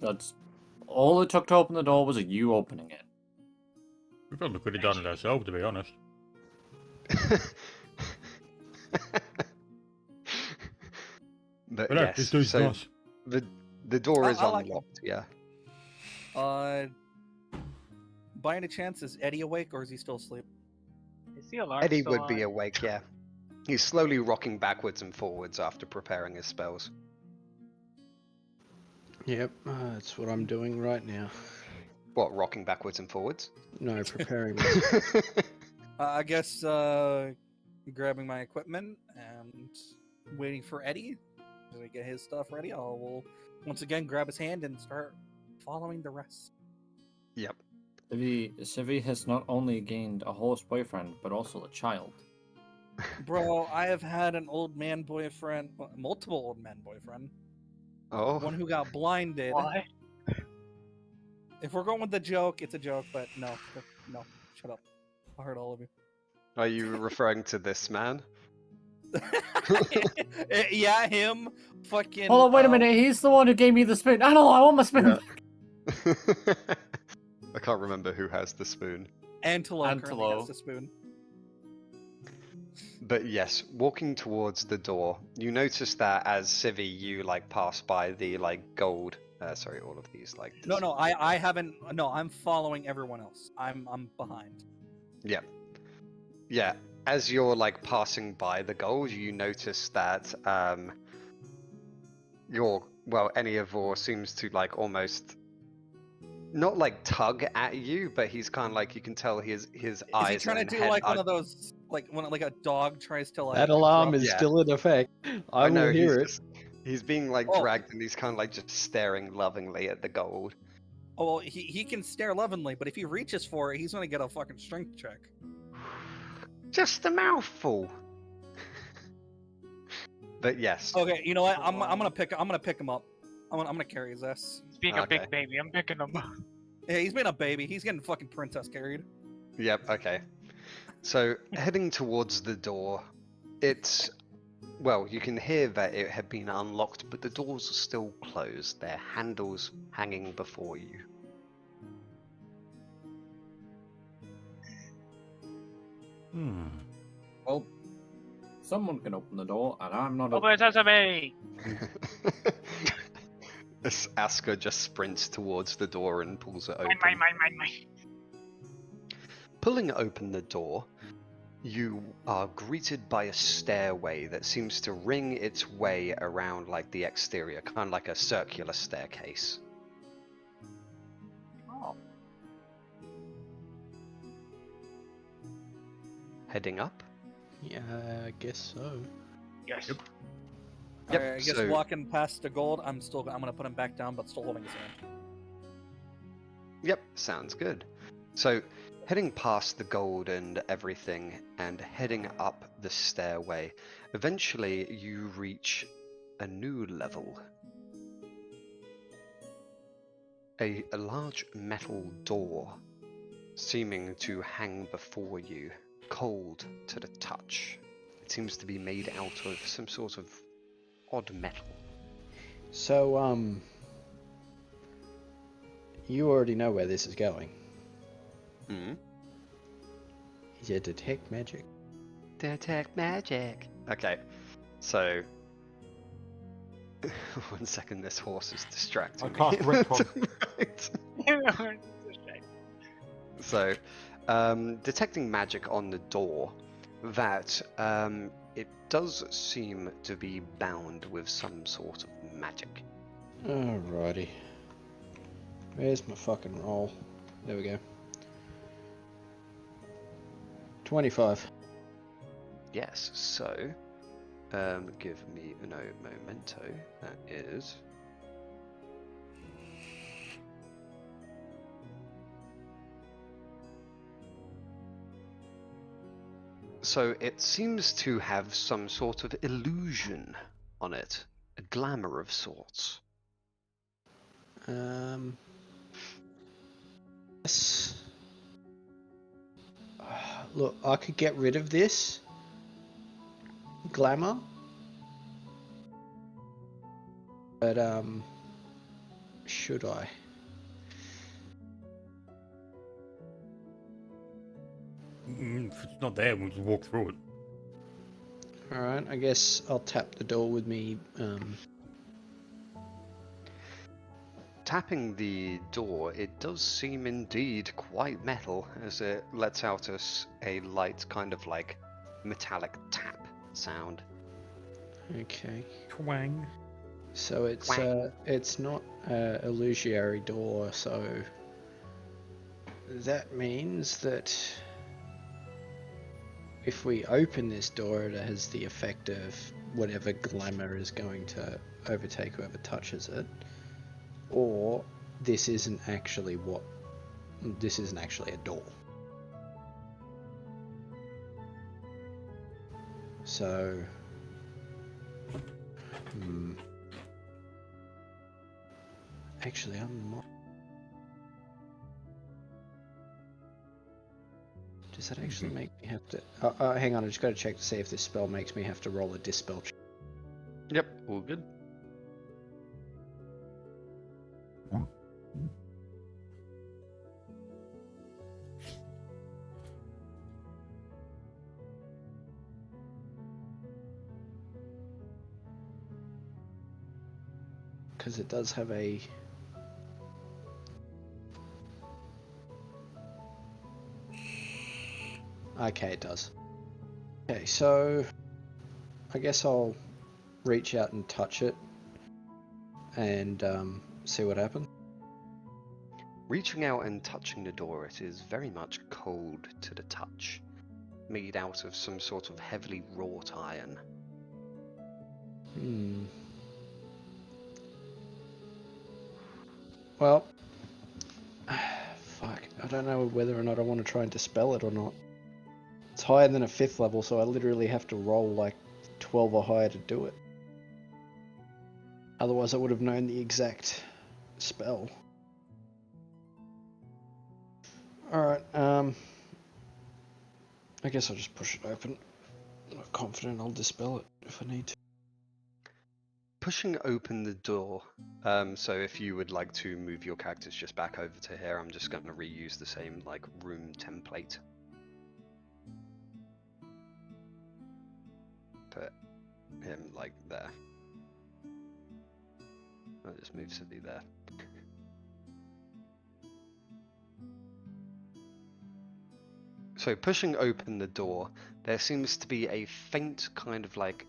That's all it took to open the door was you opening it. We probably could have done it ourselves, to be honest. But no, yes, this dude's so nice. the door is I like him. unlocked, yeah. By any chance, is Eddie awake or is he still asleep? Is the alarm Eddie still would be on? awake, yeah. He's slowly rocking backwards and forwards after preparing his spells. Yep, that's what I'm doing right now. What, rocking backwards and forwards? No, preparing. I guess grabbing my equipment and waiting for Eddie to get his stuff ready. I will once again grab his hand and start following the rest. Yep. Civvy has not only gained a horse boyfriend, but also a child. Bro, I have had an old man boyfriend, multiple old man boyfriend. Oh. One who got blinded. Why? If we're going with the joke, it's a joke, but no, shut up. I heard all of you. Are you referring to this man? Yeah, him. Fucking. Hold on, wait a minute. He's the one who gave me the spoon. I want my spoon. Yeah. I can't remember who has the spoon. Antelo currently Antelo. has the spoon. But yes, walking towards the door, you notice that as Civvy, you like pass by the like gold. Sorry, all of these like. No, I haven't. No, I'm following everyone else. I'm behind. Yeah. Yeah. As you're like passing by the gold, you notice that Enniavor seems to like almost not like tug at you, but he's kind of like, you can tell his eyes. Is he trying to and do head like are- one of those when like a dog tries to like? That alarm is Yeah. still in effect. I know will hear it. He's being like Oh. dragged, and he's kind of like just staring lovingly at the gold. Oh, well, he can stare lovingly, but if he reaches for it, he's gonna get a fucking strength check. Just a mouthful. But yes. Okay, you know what? I'm gonna pick him up. I'm gonna carry his ass. He's being a Okay. big baby. I'm picking him up. Yeah, he's been a baby. He's getting fucking princess carried. Yep, okay. So, heading towards the door, it's... Well, you can hear that it had been unlocked, but the doors are still closed. Their handles hanging before you. Well, someone can open the door, and I'm not Open sesame! As Aska just sprints towards the door and pulls it open. Mine. Pulling open the door, you are greeted by a stairway that seems to ring its way around like the exterior, kind of like a circular staircase. Oh. Heading up? Yeah, I guess so. Yes. Yep, Alright, I guess so- walking past the gold, I'm gonna put him back down, but still holding his hand. Yep, sounds good. So, heading past the gold and everything, and heading up the stairway, eventually you reach a new level. A large metal door, seeming to hang before you, cold to the touch. It seems to be made out of some sort of odd metal. So, you already know where this is going. Hmm? Yeah, detect magic. Detect magic. Okay, so 1 second, this horse is distracting I cast me. retcon. Right. So, detecting magic on the door, that it does seem to be bound with some sort of magic. Alrighty. Where's my fucking roll? There we go. 25. Yes, so give me no memento. That is. So it seems to have some sort of illusion on it, a glamour of sorts. Yes. Look, I could get rid of this glamour, but should I? If it's not there, we'll just walk through it. Alright, I guess I'll tap the door with me. Tapping the door, it does seem indeed quite metal, as it lets out a light kind of like metallic tap sound. Okay. Twang. So it's not a illusory door, so that means that if we open this door, it has the effect of whatever glamour is going to overtake whoever touches it, or this isn't actually a door. So actually, I'm not. Does that actually make me have to? Hang on, I just got to check to see if this spell makes me have to roll a dispel check. Yep, all good. Because it does have a. Okay, it does. Okay, so I guess I'll reach out and touch it and see what happens. Reaching out and touching the door, it is very much cold to the touch, made out of some sort of heavily wrought iron. Well, fuck, I don't know whether or not I want to try and dispel it or not. It's higher than a 5th level, so I literally have to roll like 12 or higher to do it. Otherwise, I would have known the exact spell. Alright, I guess I'll just push it open. I'm not confident I'll dispel it if I need to. Pushing open the door, so if you would like to move your characters just back over to here, I'm just going to reuse the same like room template. Put him like there. I'll just move Civi there. So pushing open the door, there seems to be a faint kind of like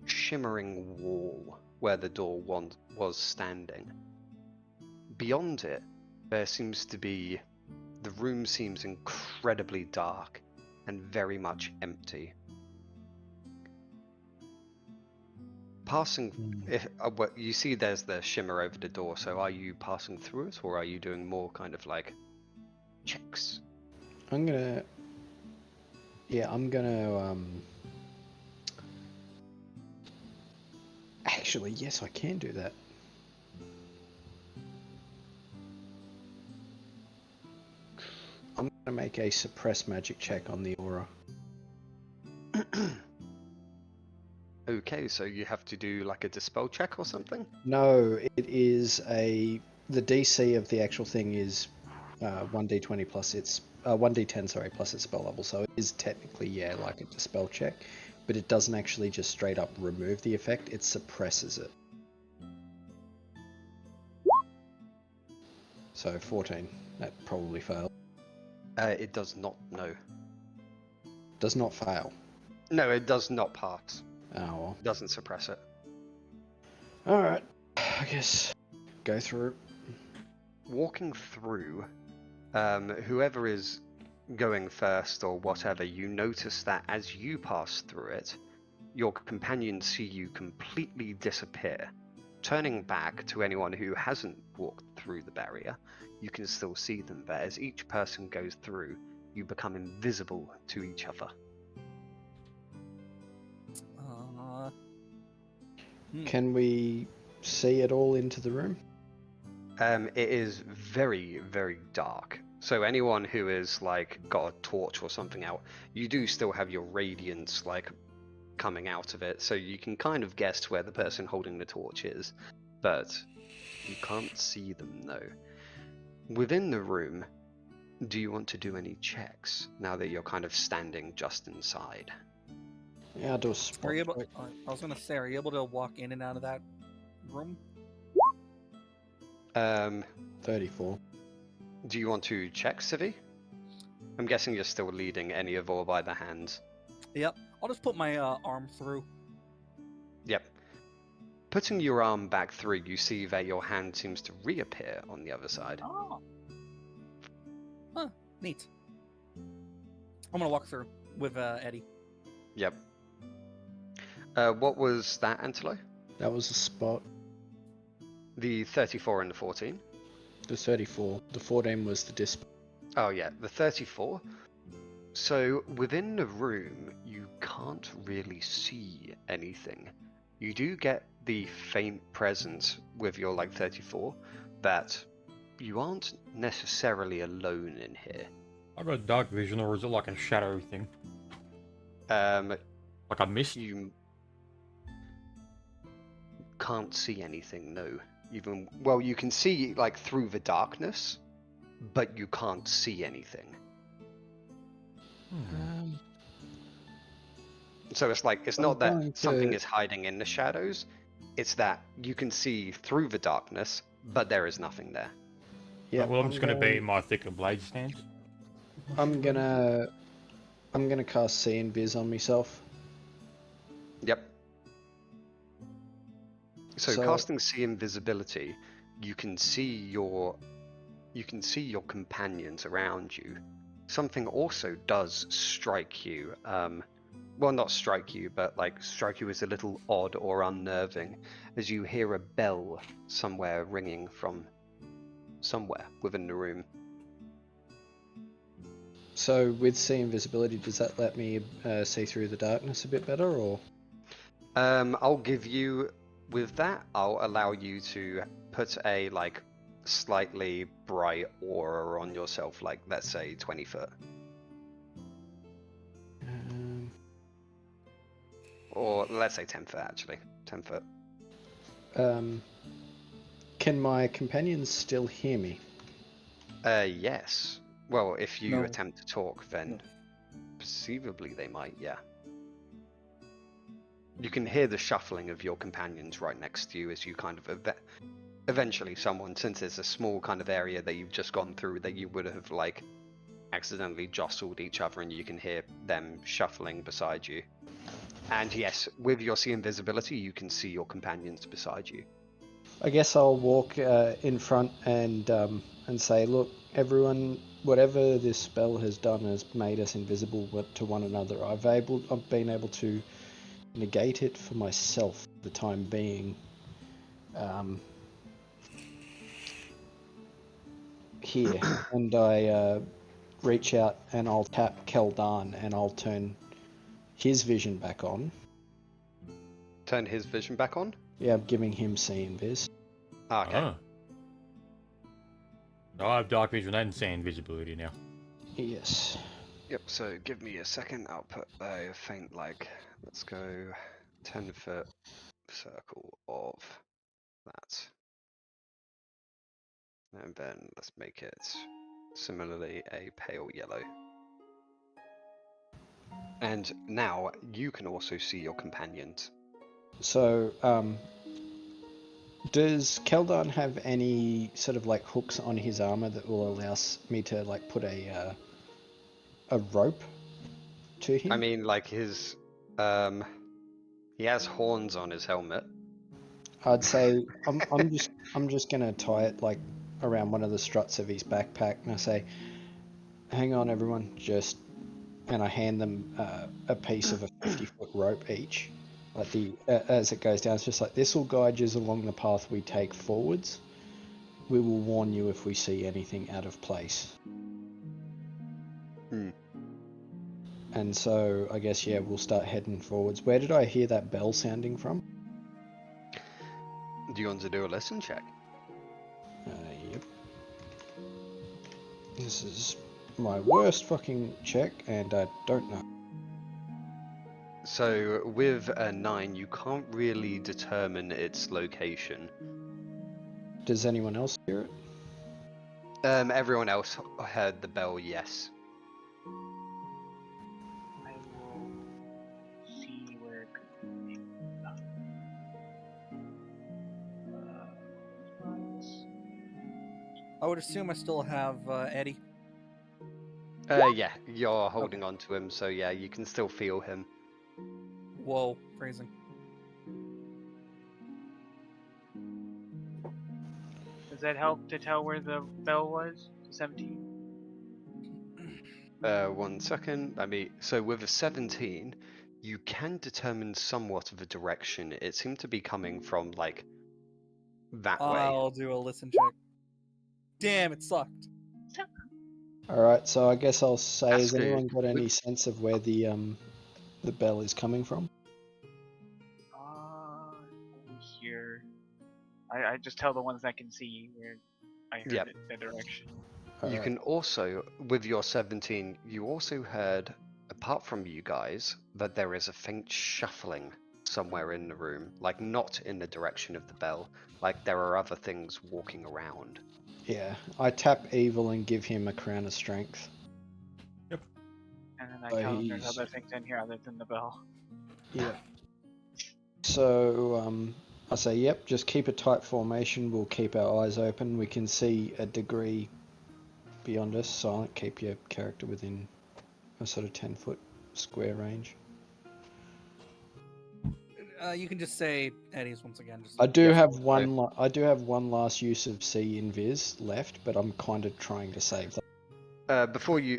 shimmering wall where the door was standing. Beyond it, there seems to be, the room seems incredibly dark and very much empty. Passing, what you see, there's the shimmer over the door. So are you passing through it, or are you doing more kind of like checks? I'm gonna actually, yes, I can do that. I'm gonna make a suppress magic check on the aura. Okay, so you have to do like a dispel check or something? No, it is the DC of the actual thing is 1d20 plus its 1d10, sorry, plus its spell level. So it is technically, yeah, like a dispel check, but it doesn't actually just straight up remove the effect, it suppresses it. So 14, that probably failed. It does not, no. Does not fail. No, it does not pass. Oh well. Doesn't suppress it. Alright, I guess go through. Walking through, whoever is going first or whatever, you notice that as you pass through it, your companions see you completely disappear. Turning back to anyone who hasn't walked through the barrier, you can still see them, but as each person goes through, you become invisible to each other. Can we see it all into the room? It is very, very dark. So anyone who is like got a torch or something out, you do still have your radiance like coming out of it, so you can kind of guess where the person holding the torch is, but you can't see them though. Within the room, do you want to do any checks now that you're kind of standing just inside? Yeah, I'll do a spot Are you able, check. I was gonna say, are you able to walk in and out of that room? 34. Do you want to check, Civi? I'm guessing you're still leading any of or by the hands. Yep. I'll just put my arm through. Yep. Putting your arm back through, you see that your hand seems to reappear on the other side. Oh. Huh. Neat. I'm gonna walk through with Eddie. Yep. What was that, Antelo? That was a spot. The 34 and the 14? The 34. The 14 was the disp. Oh yeah, the 34. So within the room, you can't really see anything. You do get the faint presence with your like 34 that you aren't necessarily alone in here. I got dark vision, or is it like a shadow thing? Like a mist? You can't see anything, no. Even, well, you can see like through the darkness, but you can't see anything. So it's like, it's not that something is hiding in the shadows, it's that you can see through the darkness, but there is nothing there. Yeah. Well, I'm just gonna be in my thicker blade stance. I'm gonna cast See and Viz on myself. Yep. So casting See Invisibility, you can see your companions around you. Something also does strike you. Well, not strike you, but like strike you as a little odd or unnerving, as you hear a bell somewhere ringing from somewhere within the room. So with See Invisibility, does that let me see through the darkness a bit better, or? I'll give you with that, I'll allow you to put a like slightly bright aura on yourself, like let's say 20 foot, Um, or let's say 10 foot actually, 10 foot. um, can my companions still hear me? Yes. Well, if you No. attempt to talk, then perceivably they might. Yeah. You can hear the shuffling of your companions right next to you as you kind of eventually someone, since it's a small kind of area that you've just gone through, that you would have like accidentally jostled each other, and you can hear them shuffling beside you. And yes, with your see invisibility, you can see your companions beside you. I guess I'll walk in front and say, look, everyone, whatever this spell has done has made us invisible to one another. I've been able to negate it for myself for the time being. Here, and I reach out and I'll tap Keldan and I'll turn his vision back on. Turn his vision back on? Yeah, I'm giving him see invis. Okay. Oh. I have dark vision and see invisibility now. Yes. Yep, so give me a second. I'll put a faint, like, let's go 10-foot circle of that. And then let's make it similarly a pale yellow. And now you can also see your companions. So, does Keldan have any sort of like hooks on his armor that will allow me to like put a rope to him? I mean, like his, he has horns on his helmet. I'd say I'm just gonna tie it like around one of the struts of his backpack, and I say, "Hang on, everyone, just," and I hand them a piece of a 50-foot rope each. Like as it goes down, it's just like, this will guide you along the path we take forwards. We will warn you if we see anything out of place. Hmm. And so I guess, yeah, we'll start heading forwards. Where did I hear that bell sounding from? Do you want to do a listen check? Yep. This is my worst fucking check, and I don't know. So with a 9, you can't really determine its location. Does anyone else hear it? Everyone else heard the bell, yes. I will see where it could be. I would assume I still have Eddie. Yeah, you're holding on to him, so yeah, you can still feel him. Whoa, phrasing. Does that help to tell where the bell was? 17? 1 second. So with a 17, you can determine somewhat of a direction. It seemed to be coming from, like, that way. I'll do a listen check. Damn, it sucked. Alright, so I guess I'll say, has Ask anyone got any sense of where the bell is coming from? Here. I just tell the ones that can see where I heard Yep. it, the direction. You Alright. can also, with your 17, you also heard, apart from you guys, that there is a faint shuffling somewhere in the room. Like, not in the direction of the bell. Like, there are other things walking around. Yeah, I tap Evil and give him a crown of strength. And then I Oh, tell them there's he's- other things in here other than the bell. Yeah. So, I say, yep, just keep a tight formation. We'll keep our eyes open. We can see a degree beyond us. Silent, keep your character within a sort of 10-foot square range. You can just say Eddie's once again. Just I do Yep. have one. I do have one last use of see invis left, but I'm kind of trying to save that.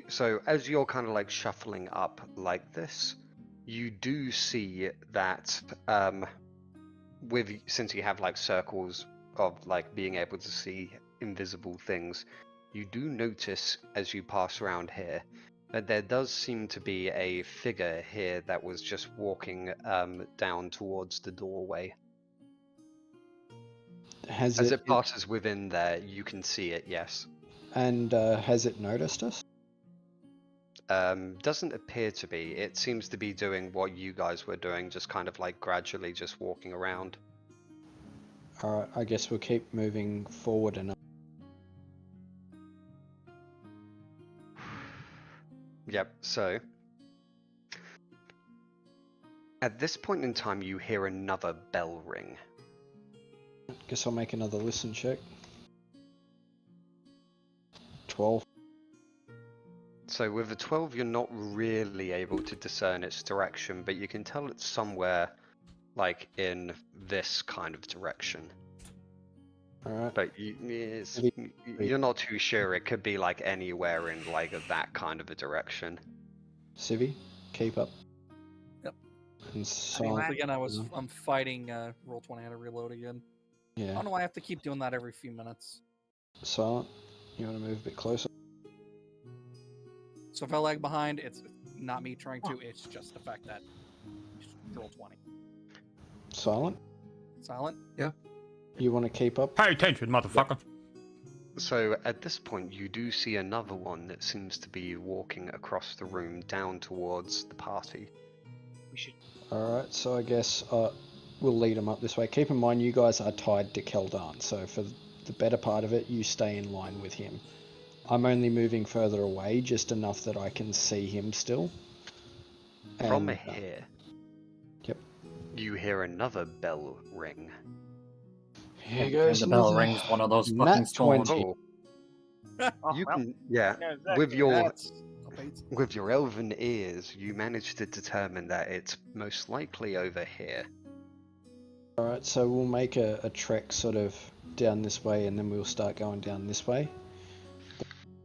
So as you're kind of like shuffling up like this, you do see that, since you have like circles of like being able to see invisible things, you do notice as you pass around here that there does seem to be a figure here that was just walking down towards the doorway. Has As it passes within there, you can see it, yes. And has it noticed us? Doesn't appear to be. It seems to be doing what you guys were doing, just kind of like gradually just walking around. Alright, I guess we'll keep moving forward and Yep, so at this point in time you hear another bell ring. guess I'll make another listen check. 12. So with a 12 you're not really able to discern its direction, but you can tell it's somewhere like in this kind of direction. Alright. But you're not too sure. It could be like anywhere in like that kind of a direction. Civi, keep up. Yep. And Once silent. again, I'm fighting roll 20. I had to reload again. I Yeah. don't know why I have to keep doing that every few minutes. Silent. You want to move a bit closer? So if I lag behind, it's not me trying to. It's just the fact that roll 20. Silent. Silent. You want to keep up? Pay attention, motherfucker. So at this point you do see another one that seems to be walking across the room down towards the party. We should. Alright, so I guess we'll lead them up this way. Keep in mind you guys are tied to Keldan, so for the better part of it, you stay in line with him. I'm only moving further away, just enough that I can see him still. From And, here, yep. you hear another bell ring. Here And goes the bell another rings one of those nat fucking storms. 20. Oh, Oh, you well, can, yeah, yeah, exactly. with your That's with your elven ears, you managed to determine that it's most likely over here. Alright, so we'll make a trek sort of down this way and then we'll start going down this way.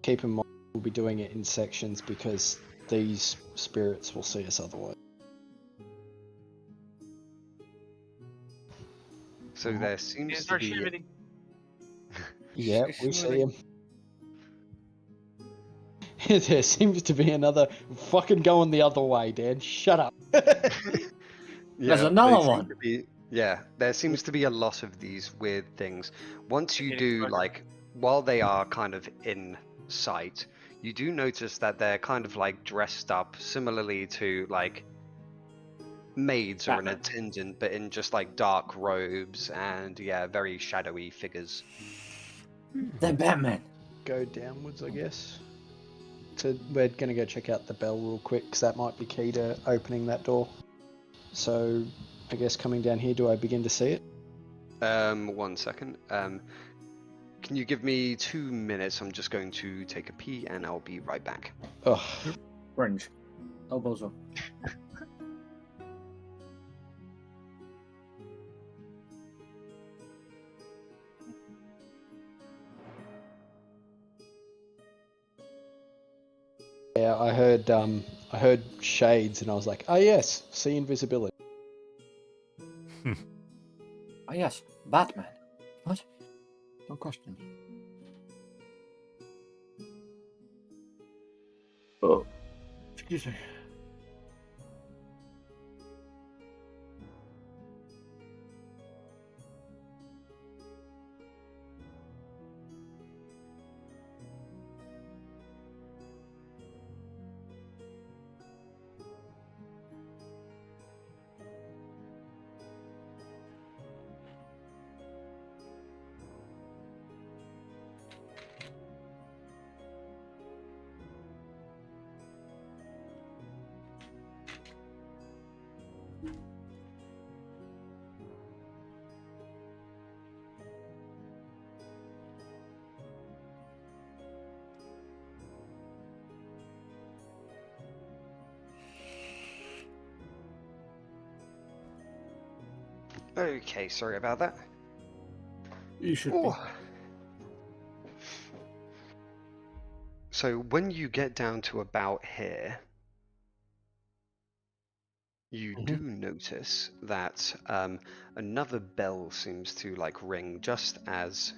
Keep in mind we'll be doing it in sections because these spirits will see us otherwise. So there seems to Start be shivering. Yeah, we see him. There seems to be another fucking going the other way, Dan. Shut up. There's they another seem one. to be- yeah, there seems to be a lot of these weird things. Once you Getting do, closer. like, while they are kind of in sight, you do notice that they're kind of like dressed up similarly to like maids or an Batman. attendant, but in just like dark robes and yeah, very shadowy figures. They're Batman. Go downwards, I guess. So we're gonna go check out the bell real quick because that might be key to opening that door. So I guess coming down here, do I begin to see it? 1 second. Can you give me 2 minutes? I'm just going to take a pee and I'll be right back. Ugh. Fringe. Elbows up. Yeah, I heard shades and I was like, oh yes, see invisibility. Ah, yes. Batman. What? Don't question me. Oh. Excuse me. Okay, sorry about that. You should Oh. So when you get down to about here, you do notice that another bell seems to like ring just as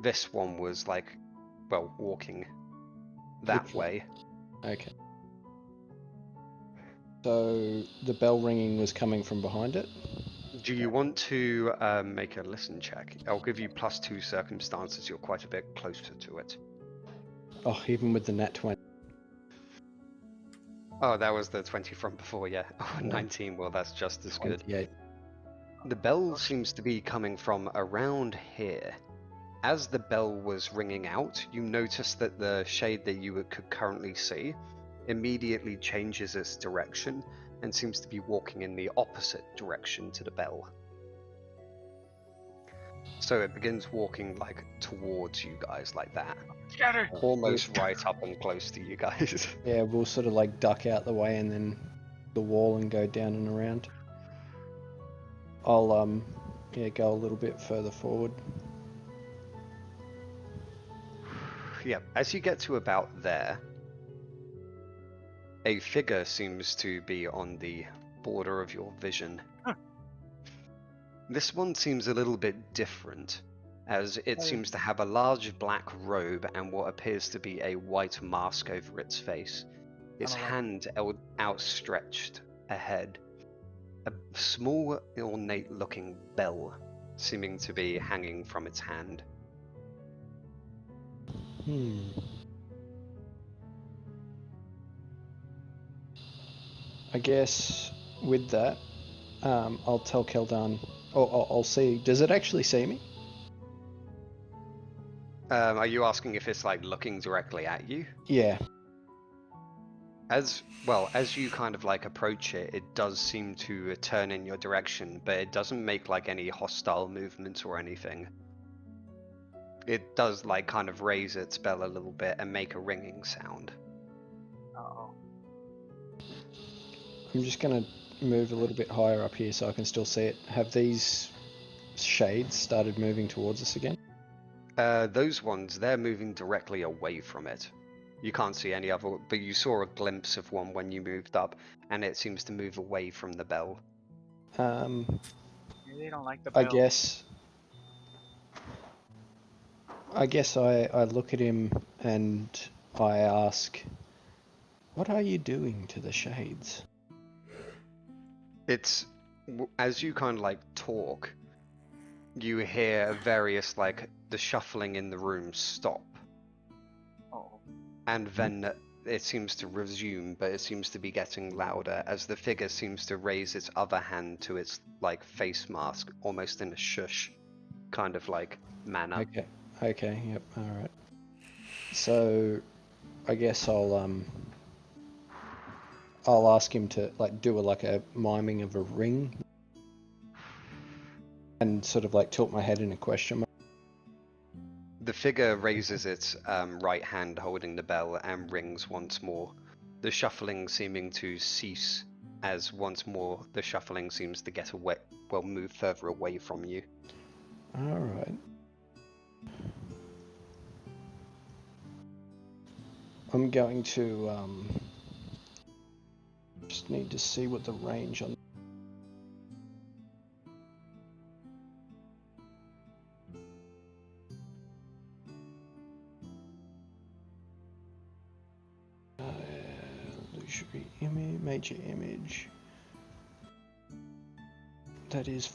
this one was like, well, walking that Which one? way. Okay. So the bell ringing was coming from behind it? Do you want to make a listen check? I'll give you +2 circumstances. You're quite a bit closer to it. Oh, even with the nat 20. Oh, that was the 20 from before, yeah. Oh, Yeah. 19, well, that's just as good. 28. The bell seems to be coming from around here. As the bell was ringing out, you notice that the shade that you could currently see immediately changes its direction and seems to be walking in the opposite direction to the bell. So it begins walking like towards you guys like that. Scatter! Almost right up and close to you guys. Yeah, we'll sort of like duck out the way and then the wall and go down and around. I'll yeah, go a little bit further forward. Yeah, as you get to about there, a figure seems to be on the border of your vision. Huh. This one seems a little bit different, as it Oh. seems to have a large black robe and what appears to be a white mask over its face. Its Kinda like- hand outstretched ahead. A small, ornate-looking bell seeming to be hanging from its hand. I guess with that, I'll tell Keldan. Oh, I'll see. Does it actually see me? Are you asking if it's like looking directly at you? Yeah. As you kind of like approach it, it does seem to turn in your direction, but it doesn't make like any hostile movements or anything. It does like kind of raise its bell a little bit and make a ringing sound. Uh-oh. I'm just gonna move a little bit higher up here so I can still see it. Have these shades started moving towards us again? Those ones, they're moving directly away from it. You can't see any other, but you saw a glimpse of one when you moved up, and it seems to move away from the bell. Maybe they don't like the I bell. guess I look at him and I ask, what are you doing to the shades? It's, as you kind of like talk, you hear various like the shuffling in the room stop. Oh. And then it seems to resume, but it seems to be getting louder as the figure seems to raise its other hand to its like face mask, almost in a shush kind of like manner. Okay, yep, alright. So I guess I'll ask him to like do a miming of a ring and sort of like tilt my head in a question mark. The figure raises its right hand holding the bell and rings once more, the shuffling seeming to cease as once more the shuffling seems to get away, move further away from you. Alright. I'm going to just need to see what the range on illusory image, major image. That is.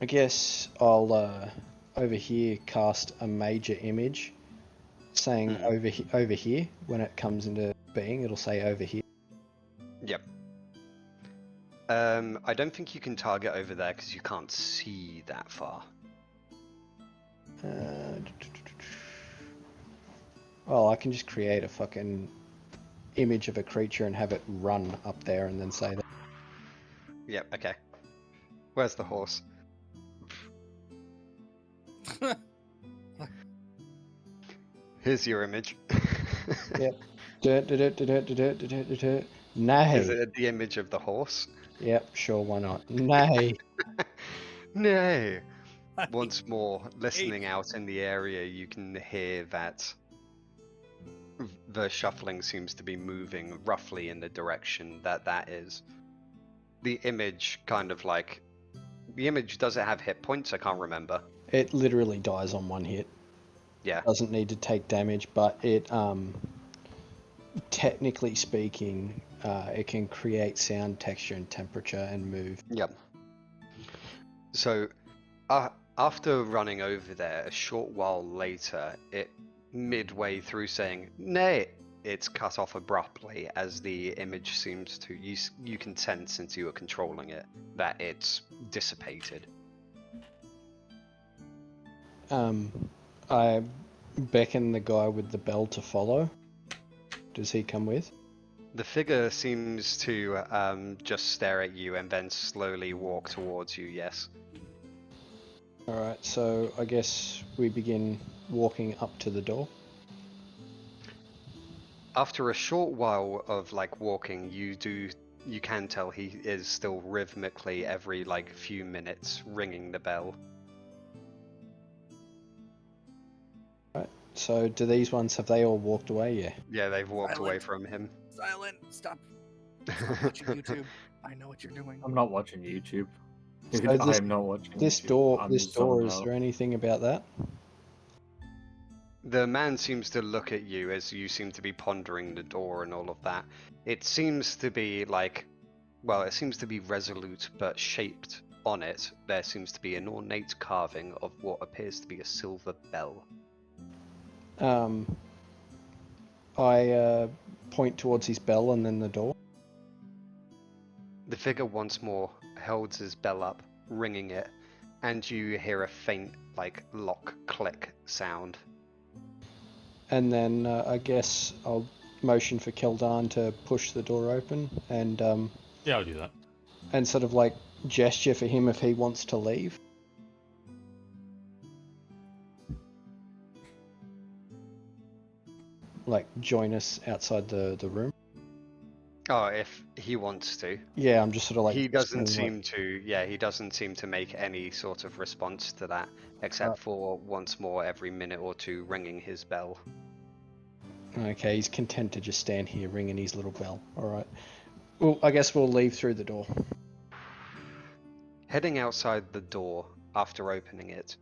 I guess I'll over here cast a major image, saying over here. When it comes into being, it'll say over here. Yep. I don't think you can target over there because you can't see that far. Well, I can just create a fucking image of a creature and have it run up there and then say that. Yep, okay. Where's the horse? Here's your image. Yep. Nay. Is it the image of the horse? Yep, sure, why not? Nay. Nay. Once more, listening out in the area, you can hear that the shuffling seems to be moving roughly in the direction that is. The image kind of like... The image, does it have hit points? I can't remember. It literally dies on one hit. Yeah. Doesn't need to take damage, but it, technically speaking, it can create sound, texture, and temperature and move. Yep. So, after running over there, a short while later, it midway through saying, "Nay," it's cut off abruptly as the image seems to, you can sense since you were controlling it, that it's dissipated. I beckon the guy with the bell to follow. Does he come with? The figure seems to just stare at you and then slowly walk towards you, yes. Alright, so I guess we begin walking up to the door. After a short while of like walking, you can tell he is still rhythmically every like few minutes ringing the bell. Right. So do these ones, have they all walked away? Yeah. Yeah, they've walked away Silent. from him. Silent. Stop. Stop watching YouTube. I know what you're doing. I'm not watching YouTube. Dude, So I am not watching This YouTube. door, I'm this door, zoned is out. there anything about that? The man seems to look at you as you seem to be pondering the door and all of that. It seems to be like, well, it seems to be resolute, but shaped on it, there seems to be an ornate carving of what appears to be a silver bell. I point towards his bell and then the door. The figure once more holds his bell up, ringing it, and you hear a faint, like, lock click sound. And then I guess I'll motion for Keldan to push the door open and Yeah, I'll do that. and sort of like gesture for him if he wants to leave. Like join us outside the room. Oh, if he wants to. Yeah, I'm just sort of like He doesn't gesturing, like, seem to, yeah, he doesn't seem to make any sort of response to that, except for once more every minute or two ringing his bell. Okay, he's content to just stand here ringing his little bell. Alright. Well, I guess we'll leave through the door. Heading outside the door after opening it,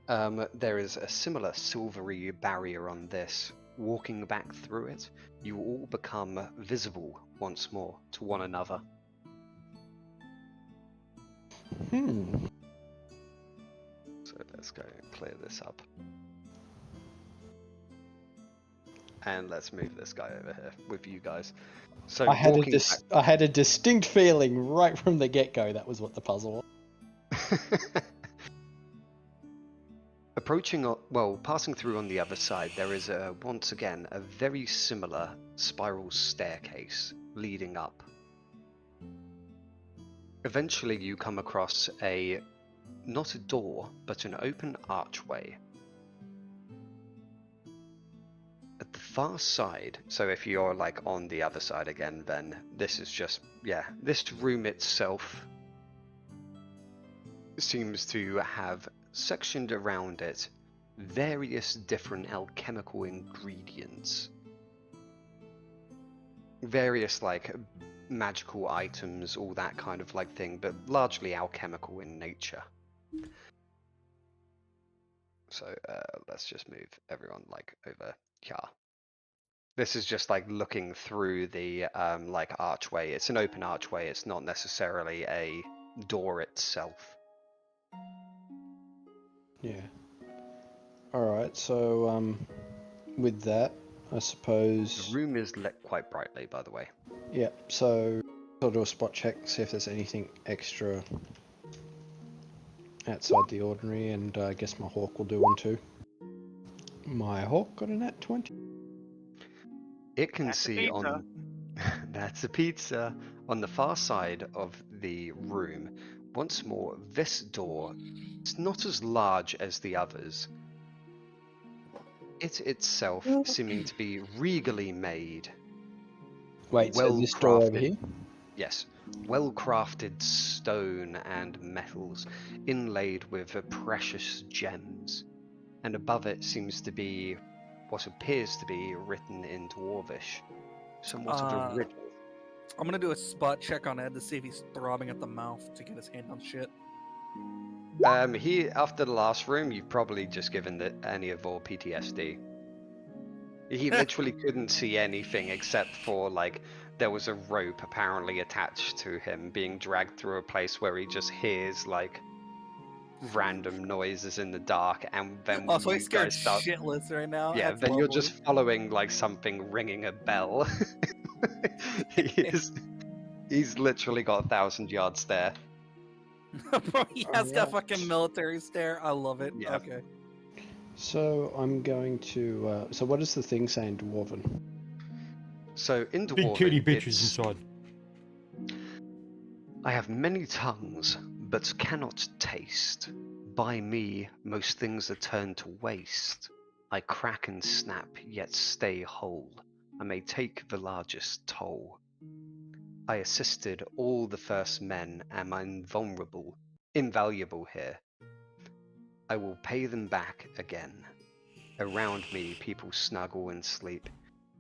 there is a similar silvery barrier on this. Walking back through it, you all become visible once more to one another. So let's go and clear this up. And let's move this guy over here with you guys. So I had walking I had a distinct feeling right from the get-go that was what the puzzle was. Passing through on the other side, there is once again a very similar spiral staircase leading up. Eventually you come across not a door, but an open archway. At the far side, so if you're like on the other side again, then this is just, yeah, this room itself seems to have sectioned around it various different alchemical ingredients, various like magical items, all that kind of like thing, but largely alchemical in nature. So let's just move everyone like over here. This is just like looking through the like archway. It's an open archway, it's not necessarily a door itself. Yeah. Alright, so with that, I suppose. The room is lit quite brightly, by the way. Yeah, so I'll do a spot check, see if there's anything extra outside the ordinary, and I guess my hawk will do one too. My hawk got a nat 20. It can That's a see pizza. on that's a pizza on the far side of the room. Once more, this door is not as large as the others. It itself seeming to be regally made. Wait, so this door over Well-crafted. here? Yes, well-crafted stone and metals inlaid with precious gems, and above it seems to be what appears to be written in Dwarvish, somewhat of a riddle. I'm gonna do a spot check on Ed to see if he's throbbing at the mouth to get his hand on shit. He, after the last room, you've probably just given any of all PTSD. He literally couldn't see anything except for like there was a rope apparently attached to him being dragged through a place where he just hears like random noises in the dark, and then Oh, so he's you scared guys start, shitless right now. yeah, That's then you're lovely. just following like something ringing a bell. He's literally got 1,000 yards there. Bro, he has got Alright. fucking military stare. I love it. Yeah. Okay. So I'm going to. So what does the thing say in Dwarven? So in Big titty Dwarven, bitches it's, inside. I have many tongues, but cannot taste. By me, most things are turned to waste. I crack and snap, yet stay whole. I may take the largest toll. I assisted all the first men, am invaluable here. I will pay them back again. Around me, people snuggle and sleep,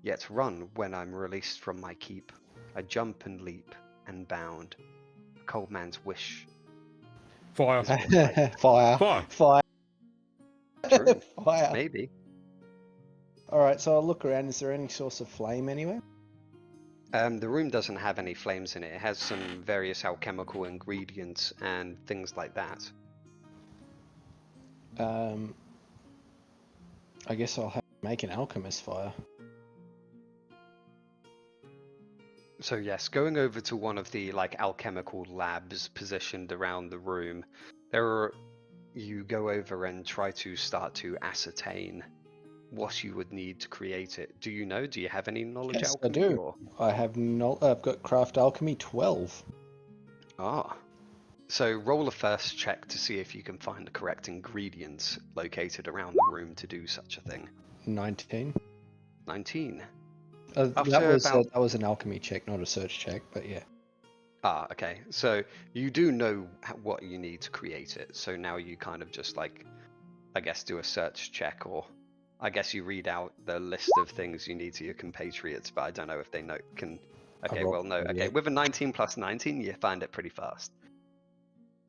yet run when I'm released from my keep. I jump and leap and bound. A cold man's wish. Fire. Fire. Fire. Fire. True. Fire. Maybe. Alright, so I'll look around. Is there any source of flame anywhere? The room doesn't have any flames in it. It has some various alchemical ingredients and things like that. I guess I'll have to make an alchemist fire. So yes, going over to one of the like alchemical labs positioned around the room, you go over and try to start to ascertain what you would need to create it. Do you know? Do you have any knowledge Yes, I alchemy? do. Or? I have I've got craft alchemy 12. Ah. So roll a first check to see if you can find the correct ingredients located around the room to do such a thing. 19. 19. That was an alchemy check, not a search check, but yeah. Ah, okay. So you do know what you need to create it. So now you kind of just like, I guess, do a search check, or I guess you read out the list of things you need to your compatriots, but I don't know if they can. Okay, well, no. Okay, with a 19 plus 19, you find it pretty fast.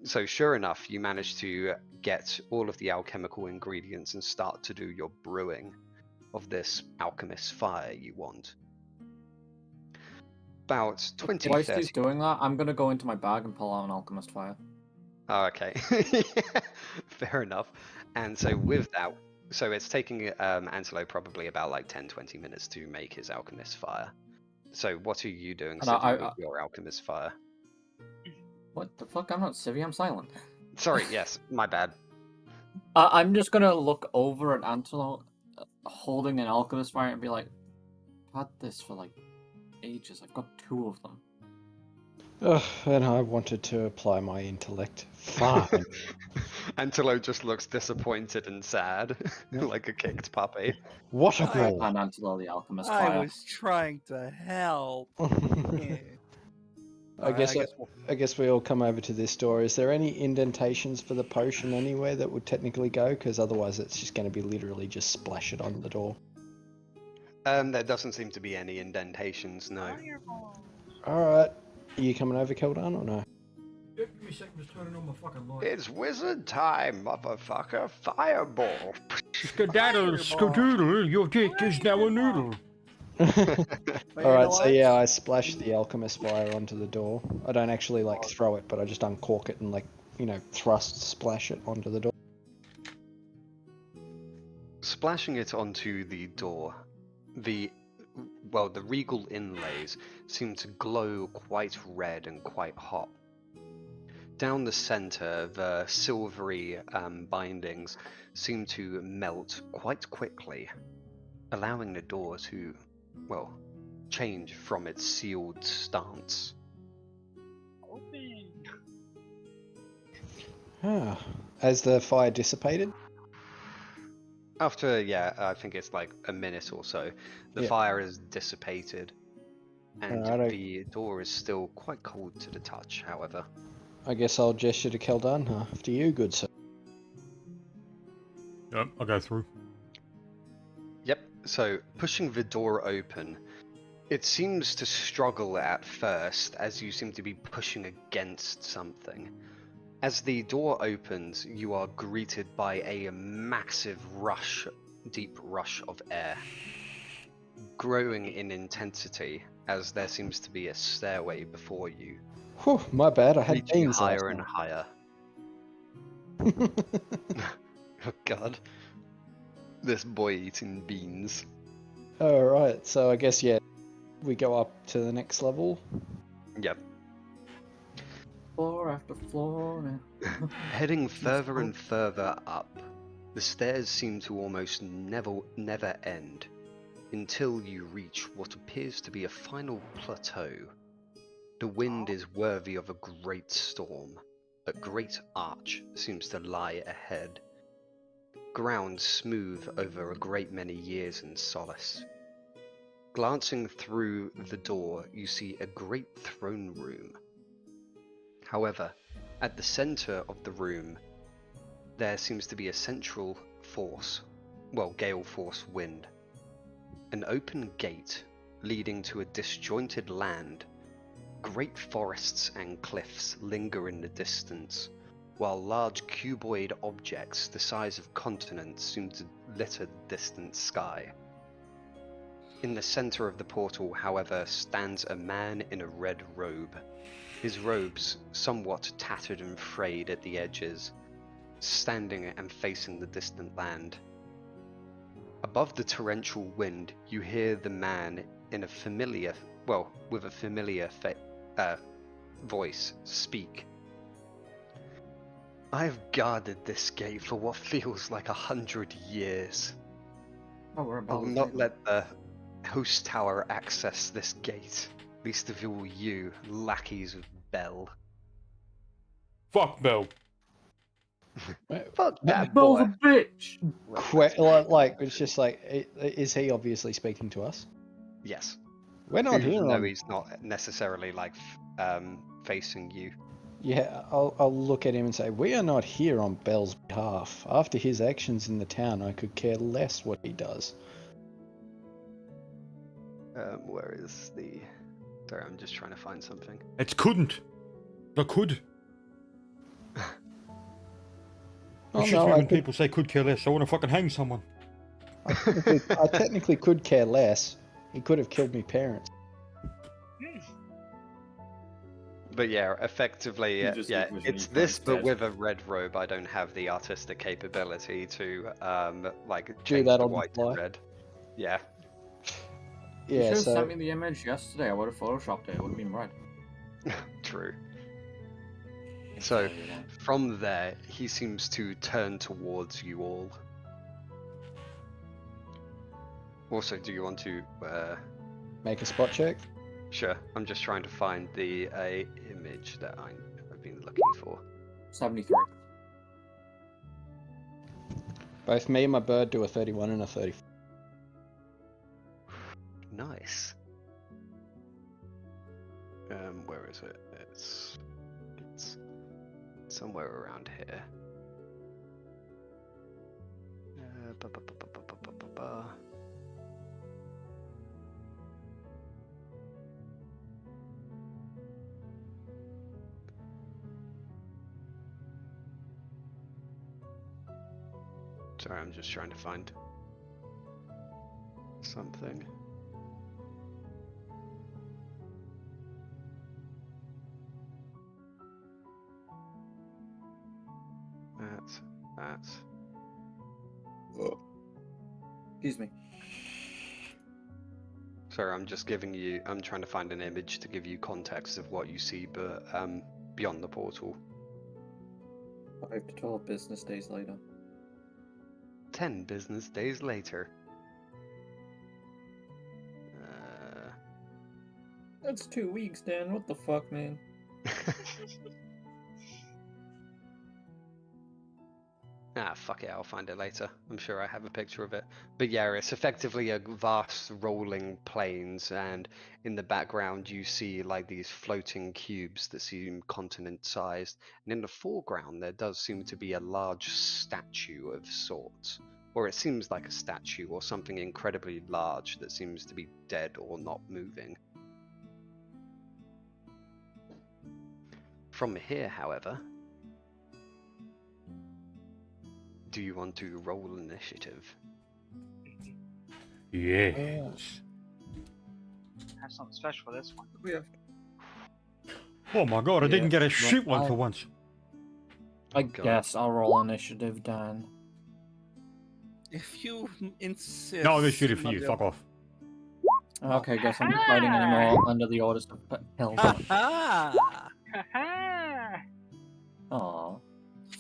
So sure enough, you manage to get all of the alchemical ingredients and start to do your brewing of this alchemist fire you want. About 20, Whilst 30... he's doing that, I'm gonna go into my bag and pull out an alchemist fire. Oh, okay. Fair enough. And so with that, so it's taking Antelo probably about like 10-20 minutes to make his alchemist fire. So what are you doing, Civi, with your alchemist fire? What the fuck? I'm not Civi, I'm silent. Sorry, yes, my bad. I'm just gonna look over at Antelo holding an alchemist fire and be like, I've had this for like ages. I've got 2 of them. Ugh, and I wanted to apply my intellect. Fine. Antelo just looks disappointed and sad, like a kicked puppy. What a ball! And Antelo the alchemist I fire. was trying to help. Yeah. I guess we all come over to this door. Is there any indentations for the potion anywhere that would technically go? Because otherwise it's just going to be literally just splash it on the door. There doesn't seem to be any indentations, no. Alright. Are you coming over, Keldan, or no? Give me a second, just turning on my fucking light. It's wizard time, motherfucker. Fireball. Skedaddle, skadoodle, your dick is now a noodle. Alright, so yeah, I splash the alchemist fire onto the door. I don't actually like throw it, but I just uncork it and like, splash it onto the door. Splashing it onto the door, the regal inlays seem to glow quite red and quite hot. Down the center, the silvery bindings seem to melt quite quickly, allowing the door to, change from its sealed stance. Has the fire dissipated? After, I think it's like a minute or so, the fire is dissipated, and the door is still quite cold to the touch, however. I guess I'll gesture to Keldan. After you, good sir. Yep, I'll go through. Yep, so pushing the door open, it seems to struggle at first as you seem to be pushing against something. As the door opens, you are greeted by a massive deep rush of air, growing in intensity as there seems to be a stairway before you, Whew, my bad. I had reaching beans higher last and higher. night. Oh god. This boy eating beans. Alright, so I guess, yeah, we go up to the next level. Yep. Floor after floor. Heading Jeez, further bro. and further up, the stairs seem to almost never end, until you reach what appears to be a final plateau. The wind is worthy of a great storm. A great arch seems to lie ahead. Ground smooth over a great many years in solace. Glancing through the door, you see a great throne room. However, at the center of the room, there seems to be a central force, gale force wind. An open gate leading to a disjointed land. Great forests and cliffs linger in the distance, while large cuboid objects the size of continents seem to litter the distant sky. In the center of the portal, however, stands a man in a red robe. His robes somewhat tattered and frayed at the edges, standing and facing the distant land. Above the torrential wind, you hear the man in with a familiar voice speak. I have guarded this gate for what feels like 100 years. Oh, we're I about will the not same. let the host tower access this gate, least of all you, lackeys of Bell. Fuck Bell. Fuck that Bell's boy. a bitch! It's just like, is he obviously speaking to us? Yes. We're not Even here though on. he's not necessarily facing you. Yeah, I'll look at him and say, we are not here on Bell's behalf. After his actions in the town, I could care less what he does. Where is the... Sorry, I'm just trying to find something. It couldn't. The could. Oh, It shits no, me I when could, people say could care less. I want to fucking hang someone. I technically could care less. He could have killed me parents. But yeah, effectively, You just yeah, envision it's your this, friends but dead. with a red robe. I don't have the artistic capability to, Do change that the on the white to fly. red. Yeah, You Yeah, should have so sent me the image yesterday. I would have photoshopped it. It would have been red. true. So, from there, he seems to turn towards you all. Also, do you want to, make a spot check. Sure, I'm just trying to find the image that I've been looking for. 73. Both me and my bird do a 31 and a 34. Nice. Where is it? It's somewhere around here. Sorry, I'm just trying to find something. That's. Excuse me. Sorry, I'm just giving you. I'm trying to find an image to give you context of what you see, but beyond the portal. 5 to 12 business days later. 10 business days later. That's 2 weeks, Dan. What the fuck, man? Fuck it, I'll find it later. I'm sure I have a picture of it. But yeah, it's effectively a vast rolling plains, and in the background you see like these floating cubes that seem continent-sized. And in the foreground there does seem to be a large statue of sorts. Or it seems like a statue or something incredibly large that seems to be dead or not moving. From here, however, do you want to roll initiative? Yes. have something special for this one. Oh my god, I Yeah, didn't get a well, shit one for I'll- once. I God. guess I'll roll initiative, Dan. If you insist. No, this shit for you. Nadia. Fuck off. Okay, guess I'm not fighting anymore under the orders of Helga. Ah, Haha! Aww.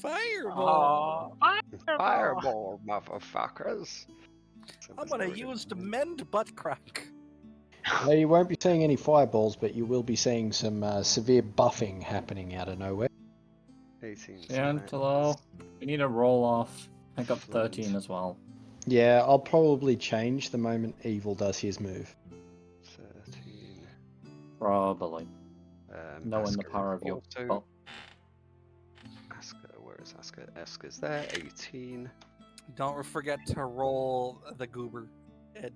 fireball. Aw, Fireball, motherfuckers. So I'm there's gonna no use to difference. mend butt crack. Well, you won't be seeing any fireballs, but you will be seeing some severe buffing happening out of nowhere. 18. so Antelo, we need a roll off. I got Flint. 13 as well. Yeah, I'll probably change the moment Evil does his move. 13. Probably. Knowing the Asker power of your also- bow. Asker, where is Asker? Asker's there. 18. Don't forget to roll the goober. Ed.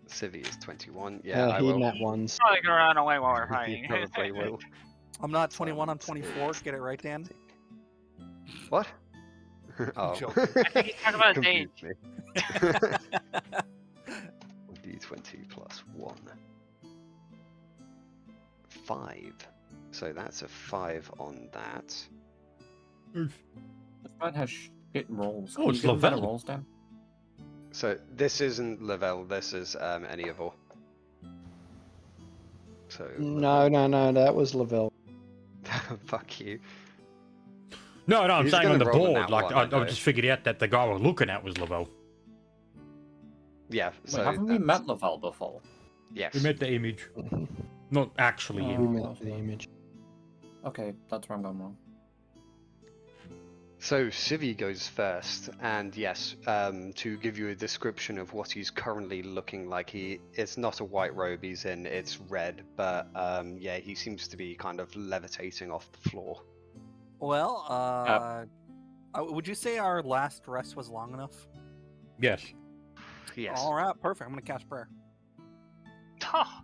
Civi is 21. Yeah, I he will. nat ones. probably gonna run away while we're He fighting. probably will. I'm not 21, I'm 24. Get it right, Dan? What? Oh. joking. I think he's talking about his age. Confused me. D20 plus 1. 5. So that's a 5 on that. This man has shit rolls. Oh, Can it's you give him better Lavelle. rolls, Dan? So this isn't Lavelle, this is Eniavor. So No, that was Lavelle. fuck you. No, I'm He's saying gonna on the roll a board. nat Like, one, I though. just figured out that the guy we're looking at was Lavelle. Yeah, Wait, so haven't we that's- met Lavelle before? Yes. We met the image. Not actually Oh. him. We met the image. Okay, that's where I'm going wrong. So Civi goes first, and yes, to give you a description of what he's currently looking like, it's not a white robe he's in, it's red, but yeah, he seems to be kind of levitating off the floor. Well, would you say our last rest was long enough? Yes. Yes. All right, perfect. I'm gonna cast prayer. Oh,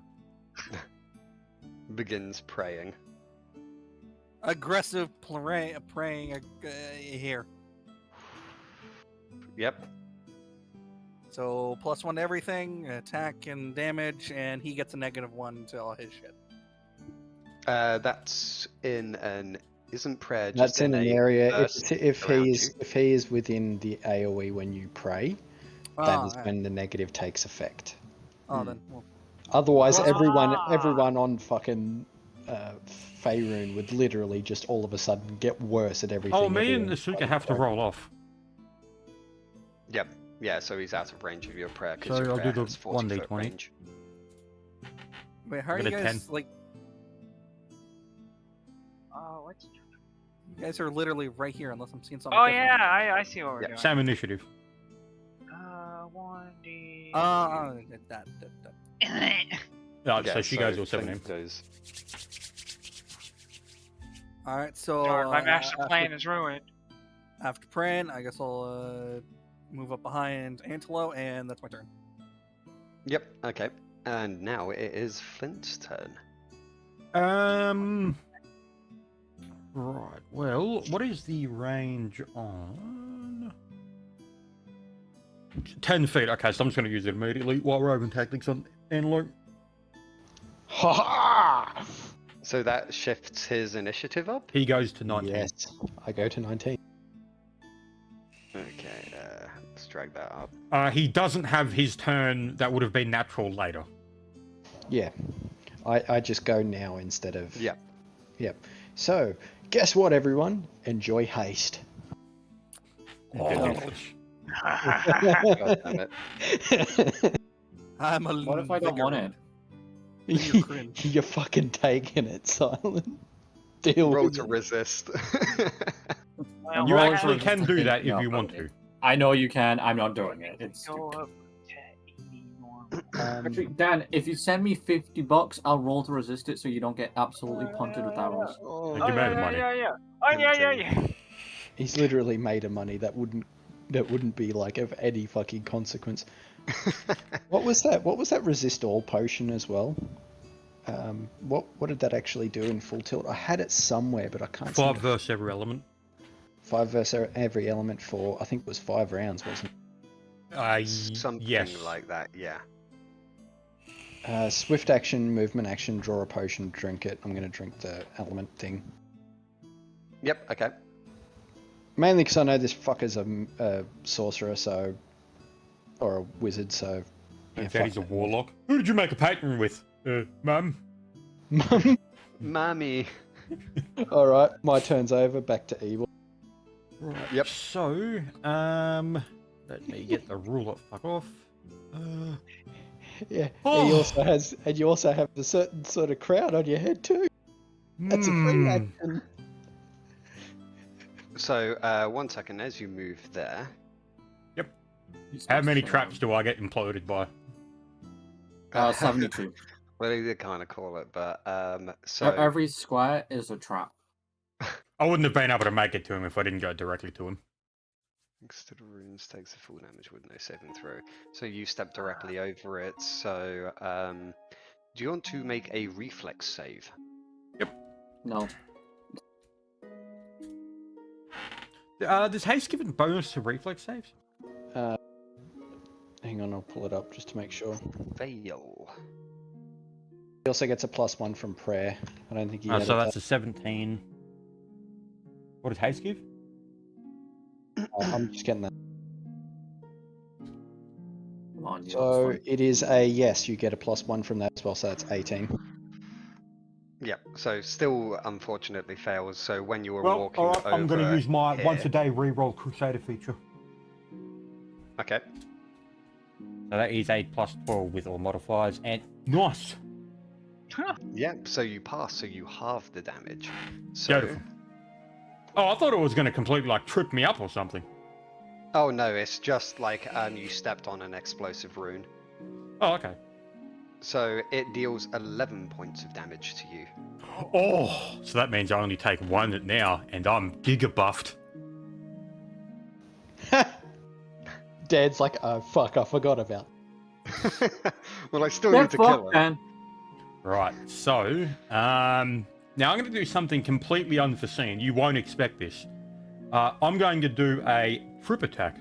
Begins praying. Aggressive praying here. Yep. So +1 to everything, attack and damage, and he gets a -1 to all his shit. That's in an isn't prayer just That's in an area. burst If around he is within the AOE when you pray, that Oh, is yeah. when the negative takes effect. Then. Well, Otherwise, Ah. everyone on fucking Faerun would literally just all of a sudden get worse at everything. Oh, me and everyone Asuka have to plays. roll off. Yep. Yeah, so he's out of range of your prayer So because your I'll prayer do the has 40-foot 1d20. range. wait, how are I'm you gonna guys 10. like? what's... You guys are literally right here, unless I'm seeing something. Oh different. yeah, I see what we're Yeah, doing. Same initiative. 1D. That. No, Yeah, so she goes all Flint 17. goes. All right, so Darn, my master after- plan is ruined. After praying, I guess I'll move up behind Antelo, and that's my turn. Yep. Okay. And now it is Flint's turn. Right. Well, what is the range on? 10 feet. Okay, so I'm just going to use it immediately. White Roman tactics on Antelope. Ha ha! So that shifts his initiative up. He goes to 19. Yes, I go to 19. Okay. Let's drag that up. He doesn't have his turn that would have been natural later. Yeah, I just go now instead of. Yep. Yep. So, guess what, everyone? Enjoy haste. God damn it. I'm a. What if I don't want it? You cringe. You're fucking taking it, Silent. Deal Roll with to it. resist. Well, You Roll actually for can do resistance. that if No, you want okay. to. I know you can. I'm not doing it. It's Go stupid. up to 80 more. Actually, Dan, if you send me $50, I'll roll to resist it so you don't get absolutely punted with arrows. Oh, Like, you made the money. Oh yeah. He's literally made a money that wouldn't be like of any fucking consequence. What was that? What was that resist all potion as well? What did that actually do in full tilt? I had it somewhere, but I can't. 5 versus every element. 5 versus every element for I think it was 5 rounds, wasn't it? Something yes. like that. Yeah. Swift action, movement action, draw a potion, drink it. I'm going to drink the element thing. Yep. Okay. Mainly because I know this fucker's a sorcerer, so... Or a wizard, so... And Daddy's a warlock. Who did you make a pattern with? Mum? Mum? Mommy. Alright, my turn's over. Back to evil. Right. Yep. So, let me get the ruler. Fuck off. Yeah, Oh. and you also have a certain sort of crown on your head too. That's a free action. So, 1 second, as you move there. How many traps do I get imploded by? 72. Well, they did kind of call it, but so Every square is a trap. I wouldn't have been able to make it to him if I didn't go directly to him. next to the runes takes the full damage with no saving throw. So you step directly over it. So do you want to make a reflex save? No. Does haste give a bonus to reflex saves? Hang on, I'll pull it up just to make sure. Fail. He also gets a +1 from prayer. I don't think he. So that's a 17. What does haste give? I'm just getting that. Come on, you So it is a yes. You get a +1 from that as well. So that's 18. Yeah, so still unfortunately fails. So when you were Well, walking alright, I'm going to over use my here- once a day reroll Crusader feature. Okay. So that is a +12 with all modifiers, and nice. Yeah, so you pass, so you halve the damage. So Beautiful. Oh, I thought it was going to completely like trip me up or something. oh no, it's just like you stepped on an explosive rune. Oh, okay. So it deals 11 points of damage to you. Oh, so that means I only take 1 now, and I'm giga buffed. Dad's like, oh fuck, I forgot about. Well, I still Get need to kill fucked, him. man. Right, so, now I'm going to do something completely unforeseen. You won't expect this. I'm going to do a trip attack.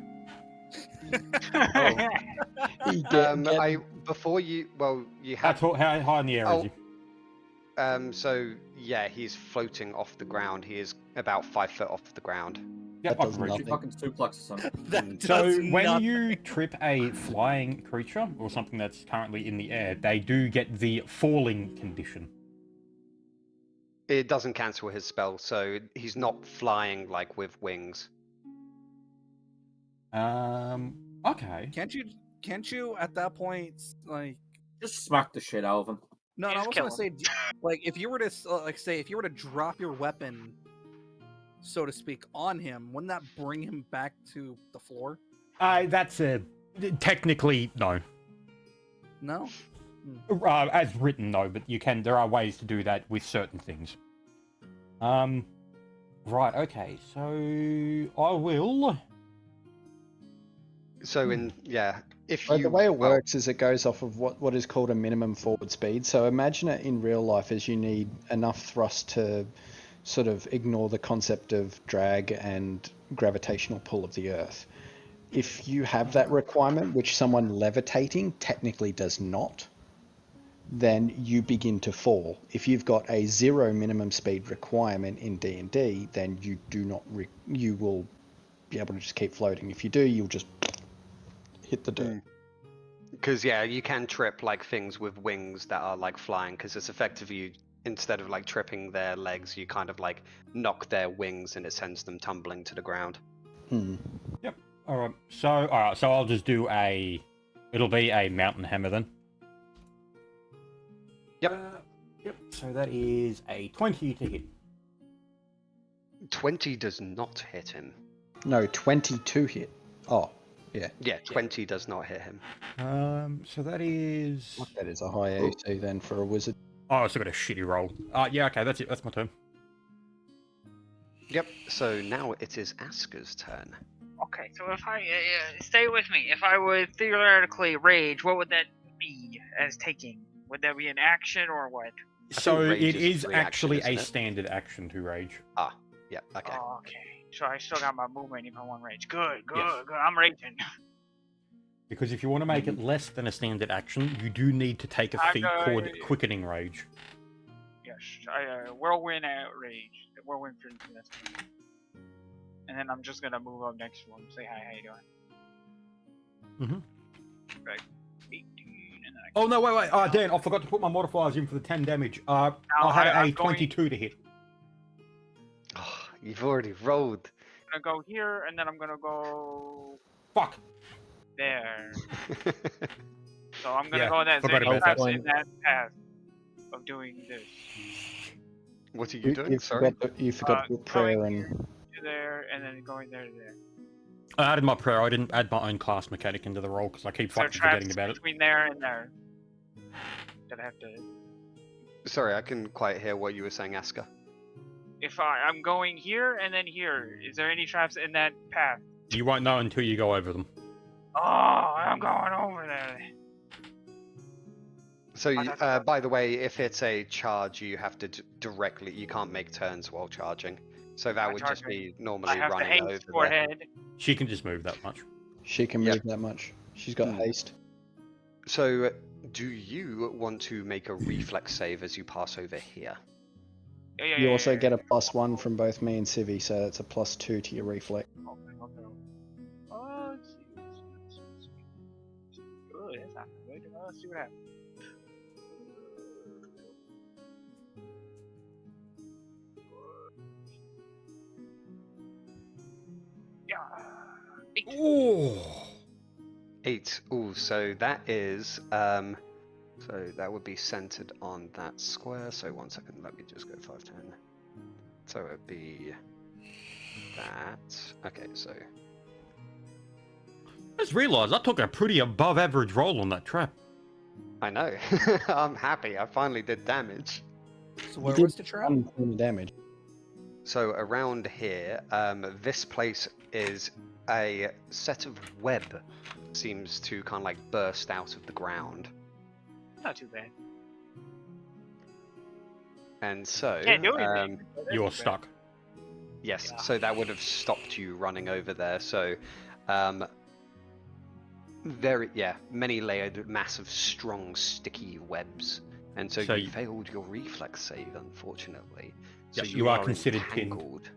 Before you, well, you How, have. how high in the air is he? So yeah, he's floating off the ground. He is about 5 foot off the ground. Yep, That I does can reach You it. fucking suplex or something. That So does when nothing. you trip a flying creature or something that's currently in the air, they do get the falling condition. It doesn't cancel his spell, so he's not flying like with wings. Okay. Can't you at that point like Just smack the shit out of him. no, You I just was kill gonna say like if you were to say if you were to drop your weapon, so to speak, on him, wouldn't that bring him back to the floor? That's technically no. No. As written, no, but you can. There are ways to do that with certain things. Right. Okay. So I will. So if So you the way it works is it goes off of what is called a minimum forward speed. So imagine it in real life as you need enough thrust to sort of ignore the concept of drag and gravitational pull of the Earth. If you have that requirement, which someone levitating technically does not, then you begin to fall. If you've got a 0 minimum speed requirement in D&D, then you do not. You will be able to just keep floating. If you do, you'll just hit the dirt. Because you can trip like things with wings that are like flying, because it's effectively instead of like tripping their legs, you kind of like knock their wings and it sends them tumbling to the ground. Yep. All right. So I'll just do it'll be a mountain hammer then. Yep. Yep. So that is a 20 to hit. 20 does not hit him. No, 22 hit. Oh, yeah. Yeah, 20 does not hit him. So that is. That is a high AC then for a wizard. Oh, I still got a shitty roll. Yeah. Okay. That's it. That's my turn. Yep. So now it is Asker's turn. Okay, so if I stay with me, if I would theoretically rage, what would that be as taking? Would that be an action or what? So rage it is is free actually action, a isn't it? standard action to rage. Yeah. Okay. Oh, okay. So I still got my movement if I want rage. Good. Yes. Good. I'm raging. Because if you want to make it less than a standard action, you do need to take a I'm feat going- called Quickening Rage. Yes, whirlwind outrage. The whirlwind for this. And then I'm just gonna move up next to him. Say hi, how you doing? Right. 18, and then I Oh no, wait. Dan, I forgot to put my modifiers in for the 10 damage. I had I'm a going- 22 to hit. Oh, you've already rolled. I'm gonna go here, and then I'm gonna go Fuck. there. So I'm gonna Yeah, go in that forgot zigzag about path, that. in that path of doing this. What are you doing? You Sorry. forgot to put prayer and To there, and then going there to there. I added my prayer. I didn't add my own class mechanic into the roll because I keep So fucking forgetting traps about it. between there and there. That I have to. Sorry, I couldn't quite hear what you were saying, Aska. If I'm going here and then here, is there any traps in that path? You won't know until you go over them. Oh, I'm going over there. So, that's- by the way, if it's a charge, you have to directly. You can't make turns while charging. So that By would just charging, be normally I have to running haste over there. forehead. She can just move that much. she can Yep. move that much. She's got Hmm. haste. So, do you want to make a reflex save as you pass over here? Yeah, You also get a yeah. +1 from both me and Civi, so that's a +2 to your reflex. Okay. Oh, let's see. Good, that's not good. Let's see what happens. Yeah. 8. Ooh. 8. Ooh, so that is so that would be centered on that square. So 1 second, let me just go 5, 10. So it'd be that. Okay, so I just realised I took a pretty above average roll on that trap. I know. I'm happy. I finally did damage. So You where did was the trap? 1 point of damage. So around here, this place is a set of web seems to kind of like burst out of the ground. Not too bad. And so, Can't do anything. You're stuck. yes, Yeah. so that would have stopped you running over there. So, many layered, massive, strong, sticky webs. And so, So you you- failed your reflex save, unfortunately. Yep, So you are considered pinned. entangled,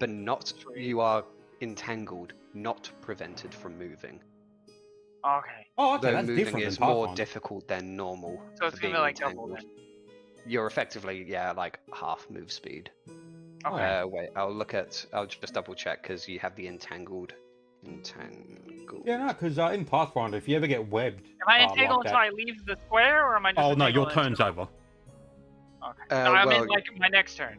but not. You are entangled, not prevented from moving. Okay. Oh, okay, Though that's moving different is than more Pathfinder. difficult than normal. So it's for gonna be being like double entangled. then. You're effectively, like half move speed. Okay. Wait, I'll just double check because you have the entangled. Yeah, no, because in Pathfinder, if you ever get webbed, Am I like entangled until that- I leave the square, or am I just? Oh no, your entangled turn's until... over. Okay. No, I well- mean like my next turn.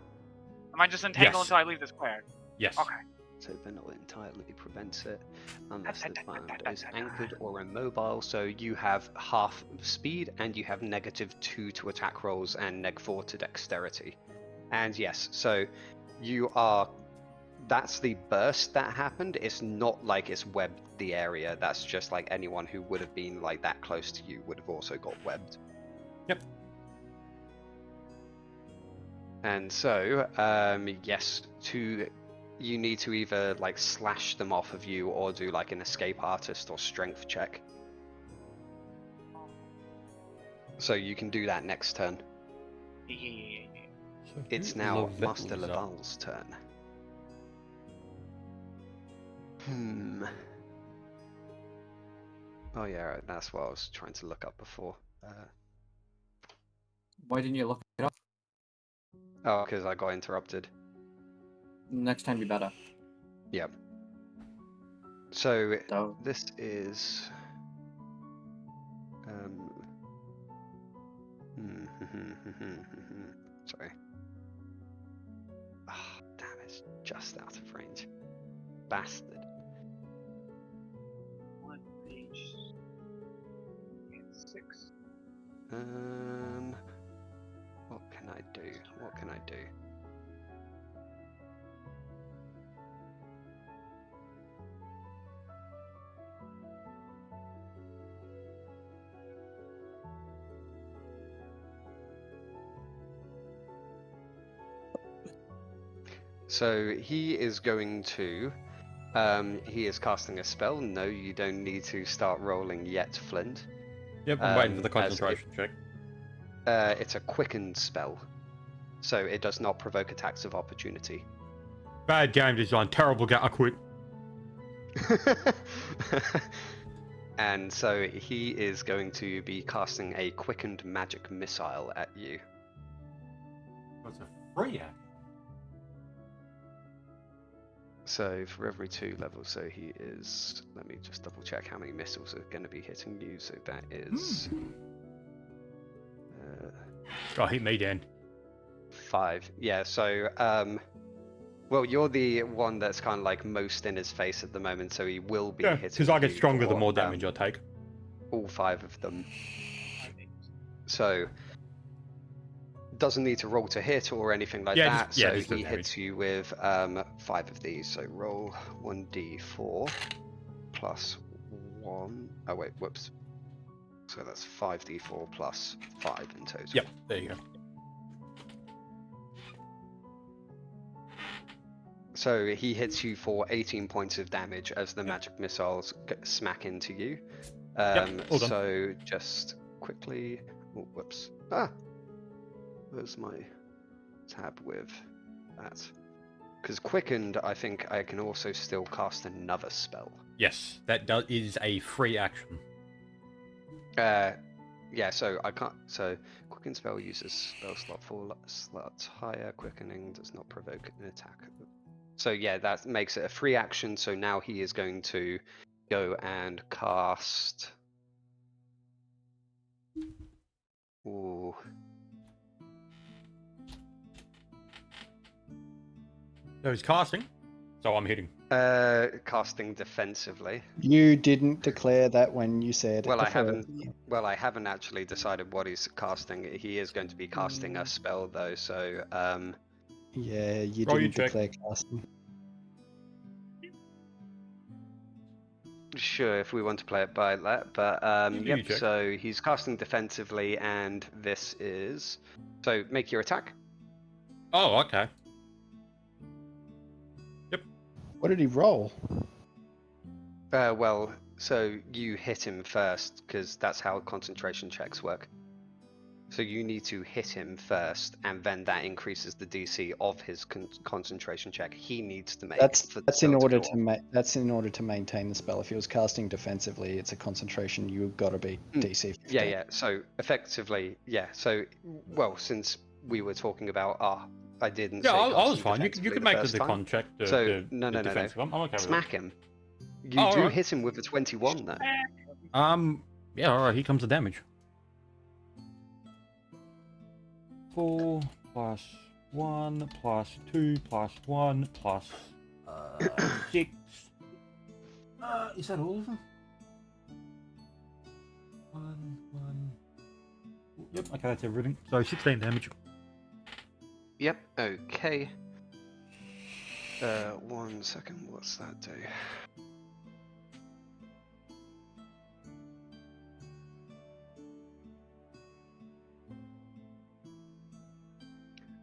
Am I just entangled Yes. until I leave the square? Yes. Okay. So that not entirely prevents it, unless the climb is anchored or immobile. So you have half speed, and you have -2 to attack rolls and -4 to dexterity. And yes, so you are. That's the burst that happened. It's not like it's webbed the area. That's just like anyone who would have been like that close to you would have also got webbed. Yep. And so, yes, you need to either like slash them off of you or do like an escape artist or strength check. So you can do that next turn. Yeah. So It's who now Lavel Master is up? Laval's turn. Oh yeah, right, that's what I was trying to look up before. Why didn't you look it up? Oh, because I got interrupted. Next time be better. Yep. So Though. this is. Sorry. Ah, damn, it's just out of range. Bastard. 1 page. 6. What can I do? What can I do? So he is going to He is casting a spell. No, you don't need to start rolling yet, Flint. Yep, I'm waiting for the as concentration check. It's a quickened spell, so it does not provoke attacks of opportunity. Bad game design, terrible game. I quit. And so he is going to be casting a quickened magic missile at you. What's a free act? So for every 2 levels, so he is. Let me just double check how many missiles are going to be hitting you. So that is. Oh, hit me, Dan. 5. Yeah. So well, you're the one that's kind of like most in his face at the moment, so he will be hitting. Because I get you stronger the for, more damage I take. All 5 of them. So doesn't need to roll to hit or anything like that. Just So the he damage. hits you with 5 of these. So roll 1d4 plus 1. Oh wait, whoops. So that's 5d4 plus 5 in total. Yep, there you go. So he hits you for 18 points of damage as the magic missiles smack into you. all done. So just quickly. Oh, whoops. Where's my tab with that? Because quickened, I think I can also still cast another spell. Yes, that is a free action. Yeah, so I can't. So quickened spell uses spell slot 4 slots higher. Quickening does not provoke an attack. So yeah, that makes it a free action. So now he is going to go and cast. Ooh. So he's casting, so I'm hitting. Casting defensively. You didn't declare that when you said. Well, I before. haven't. Well, I haven't actually decided what he's casting. He is going to be casting a spell though. So Yeah, you Roll your didn't check. declare casting. sure if we want to play it by that. But You do yep. your check. So he's casting defensively, and this is. So make your attack. Oh, okay. What did he roll? Well, so you hit him first because that's how concentration checks work. So you need to hit him first, and then that increases the DC of his concentration check. He needs to make. That's for the in spell order go to that's in order to maintain the spell. If he was casting defensively, it's a concentration. You've got to be DC 15. Yeah. So effectively, yeah. So well, since we were talking about I didn't. Yeah, say I was casting fine. You defensively could the make the first time. contract. So no. Defensive. I'm okay with Smack him. You Oh, do alright. hit him with a 21 though. that. Yeah, all right. Here comes the damage. 4 plus 1 plus 2 plus 1 plus 6. Is that all of them? 1. Yep. Okay, that's everything. So 16 damage. Yep. Okay. 1 second. What's that do?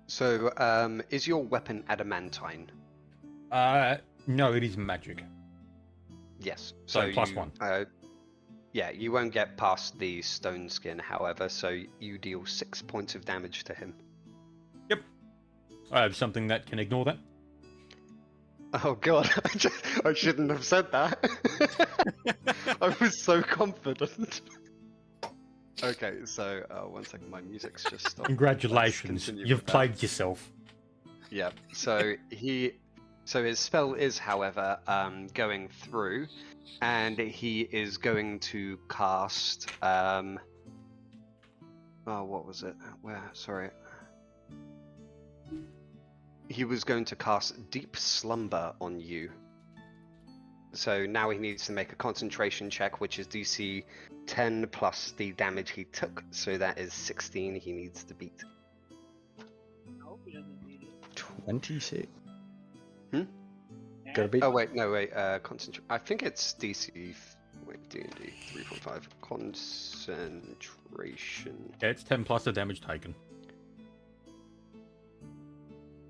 So, is your weapon adamantine? No, it is magic. Yes. So plus you, 1. Yeah, you won't get past the stone skin, however, so you deal 6 points of damage to him. Yep. I have something that can ignore that. Oh god, I shouldn't have said that. I was so confident. Okay, so 1 second, my music's just stopped. Congratulations, continue you've with that. played yourself. Yeah. So his spell is, however, going through, and he is going to cast. Oh, what was it? Where? Sorry. He was going to cast Deep Slumber on you. So now he needs to make a concentration check, which is DC 10 plus the damage he took. So that is 16 he needs to beat. I hope he doesn't need it. 26. Yeah. Gotta be. Oh wait, no wait. Concentrate. I think it's DC. Wait, D&D 3.5. Concentration. Yeah, it's 10 plus the damage taken.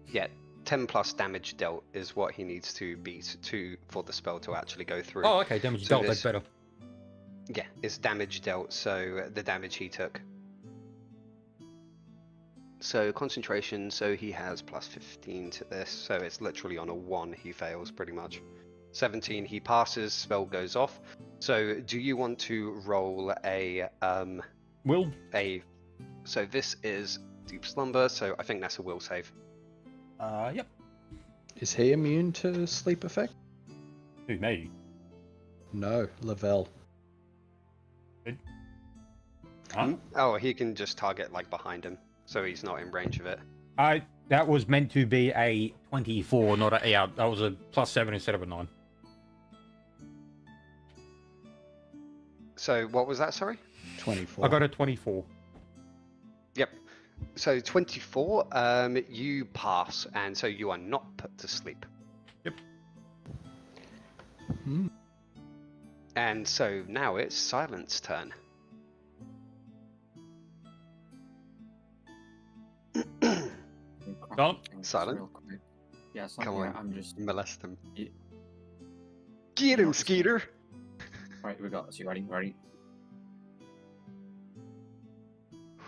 Yeah, 10 plus damage dealt is what he needs to beat for the spell to actually go through. Oh, okay, damage So dealt, that's better. Yeah, it's damage dealt, so the damage he took. So concentration, so he has plus 15 to this, so it's literally on a 1 he fails pretty much. 17 he passes, spell goes off. So do you want to roll a Will? So this is deep slumber, so I think that's a will save. Yep. Is he immune to sleep effect? Who, me? No, Lavelle. Huh? Oh, he can just target like behind him, so he's not in range of it. That was meant to be a 24, not a... Yeah, that was a +7 instead of a 9. So what was that, sorry? 24. I got a 24. Yep. So 24, you pass, and so you are not put to sleep. Yep. Hmm. And so now it's Silent's turn. Crack Don't. Silent. real quick. Yes, I'm Come here. on. I'm just. Molest him. Yeah. Get him, Skeeter! Right, we got. So you ready? Ready?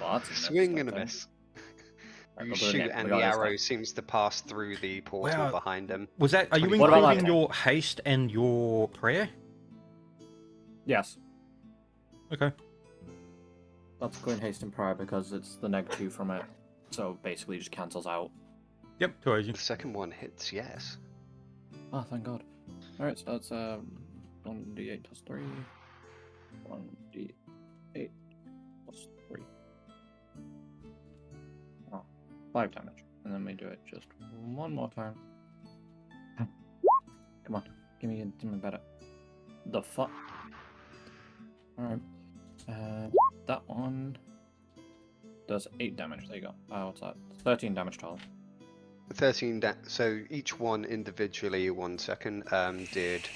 Well, that's a miss, Swing and a okay. miss. Right, You we'll do it shoot, again. and We the got this arrow time. seems to pass through the portal Wow. behind him. Was that... Are you What about including that? your haste and your prayer? Yes. Okay. That's going haste and prayer because it's the -2 from it. So basically just cancels out. Yep, too easy. The second one hits, yes. Oh, thank God. Alright, so that's 1d8 plus 3. 1d8 plus 3. Oh, 5 damage. And then we do it just one more time. Come on, give me something better. The fuck? Alright. That one does 8 damage. There you go. What's that? 13 damage total. 13 so each one individually, 1 second, did...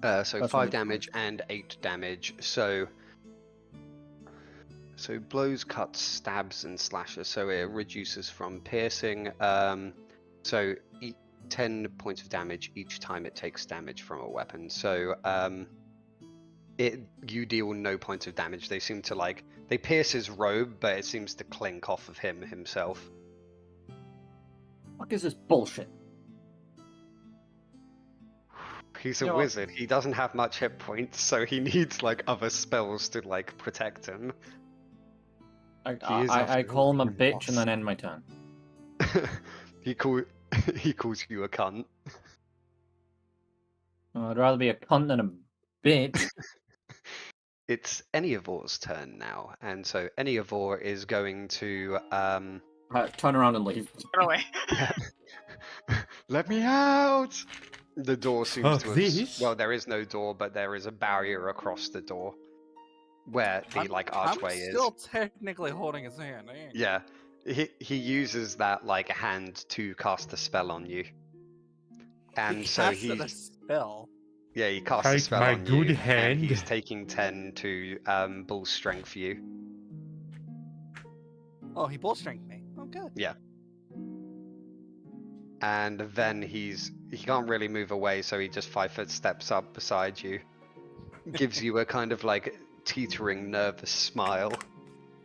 so That's 5 really damage and 8 damage, so blows, cuts, stabs, and slashes, so it reduces from piercing, so 10 points of damage each time it takes damage from a weapon, so you deal no points of damage. They seem to they pierce his robe, but it seems to clink off of him himself. Fuck is this bullshit? He's a You know- wizard. He doesn't have much hit points, so he needs other spells to protect him. I is, after I call him a all, bitch and boss. then end my turn. he calls you a cunt. I'd rather be a cunt than a bitch. It's Eniovor's turn now, and so Eniovor is going to Turn around and leave. Get away. let me out. The door seems to have This? well, there is no door, but there is a barrier across the door where the archway I'm is. still technically holding his hand. Yeah, he uses that hand to cast a spell on you, and so casted a spell. yeah, he casts a Take spell my on good you, hand. and he's taking 10 to bull strength you. Oh, he bull strength me. Oh, good. And then he can't really move away, so he just 5-foot steps up beside you, gives you a kind of teetering, nervous smile,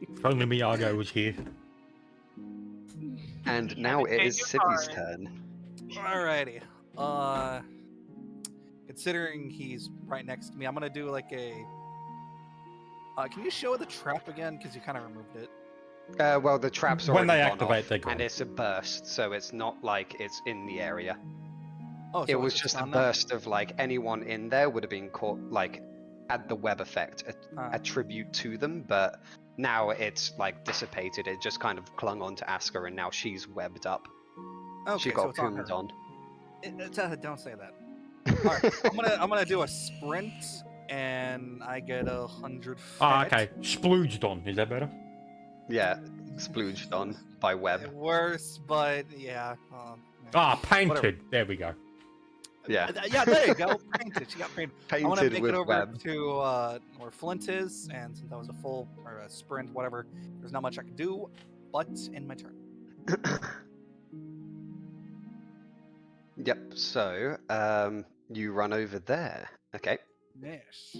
If only Miyago was here. and now it is Take Sibby's your turn. Alrighty. Considering he's right next to me, I'm gonna do a. Can you show the trap again? Because you kind of removed it. Well, the trap's When already they gone activate, off, they're gone. and it's a burst, so it's not like it's in the area. Oh, so It was it's just a gone now? burst of anyone in there would have been caught, had the web effect Ah. attribute to them, but now it's dissipated. It just kind of clung on to Aska, and now she's webbed up. Okay, She so got it's on her. coomed on. Don't say that. Alright, I'm gonna do a sprint, and I get 100. Okay. Splooged on. Is that better? Yeah, splooged on by web. Worse, but yeah. Painted. Whatever. There we go. Yeah, Yeah, there you go. Painted. She got painted. I want to painted make with it over web. to where Flint is, and since that was a full or a sprint, whatever, there's not much I can do. but in my turn. Yep, so you run over there. Okay. Yes.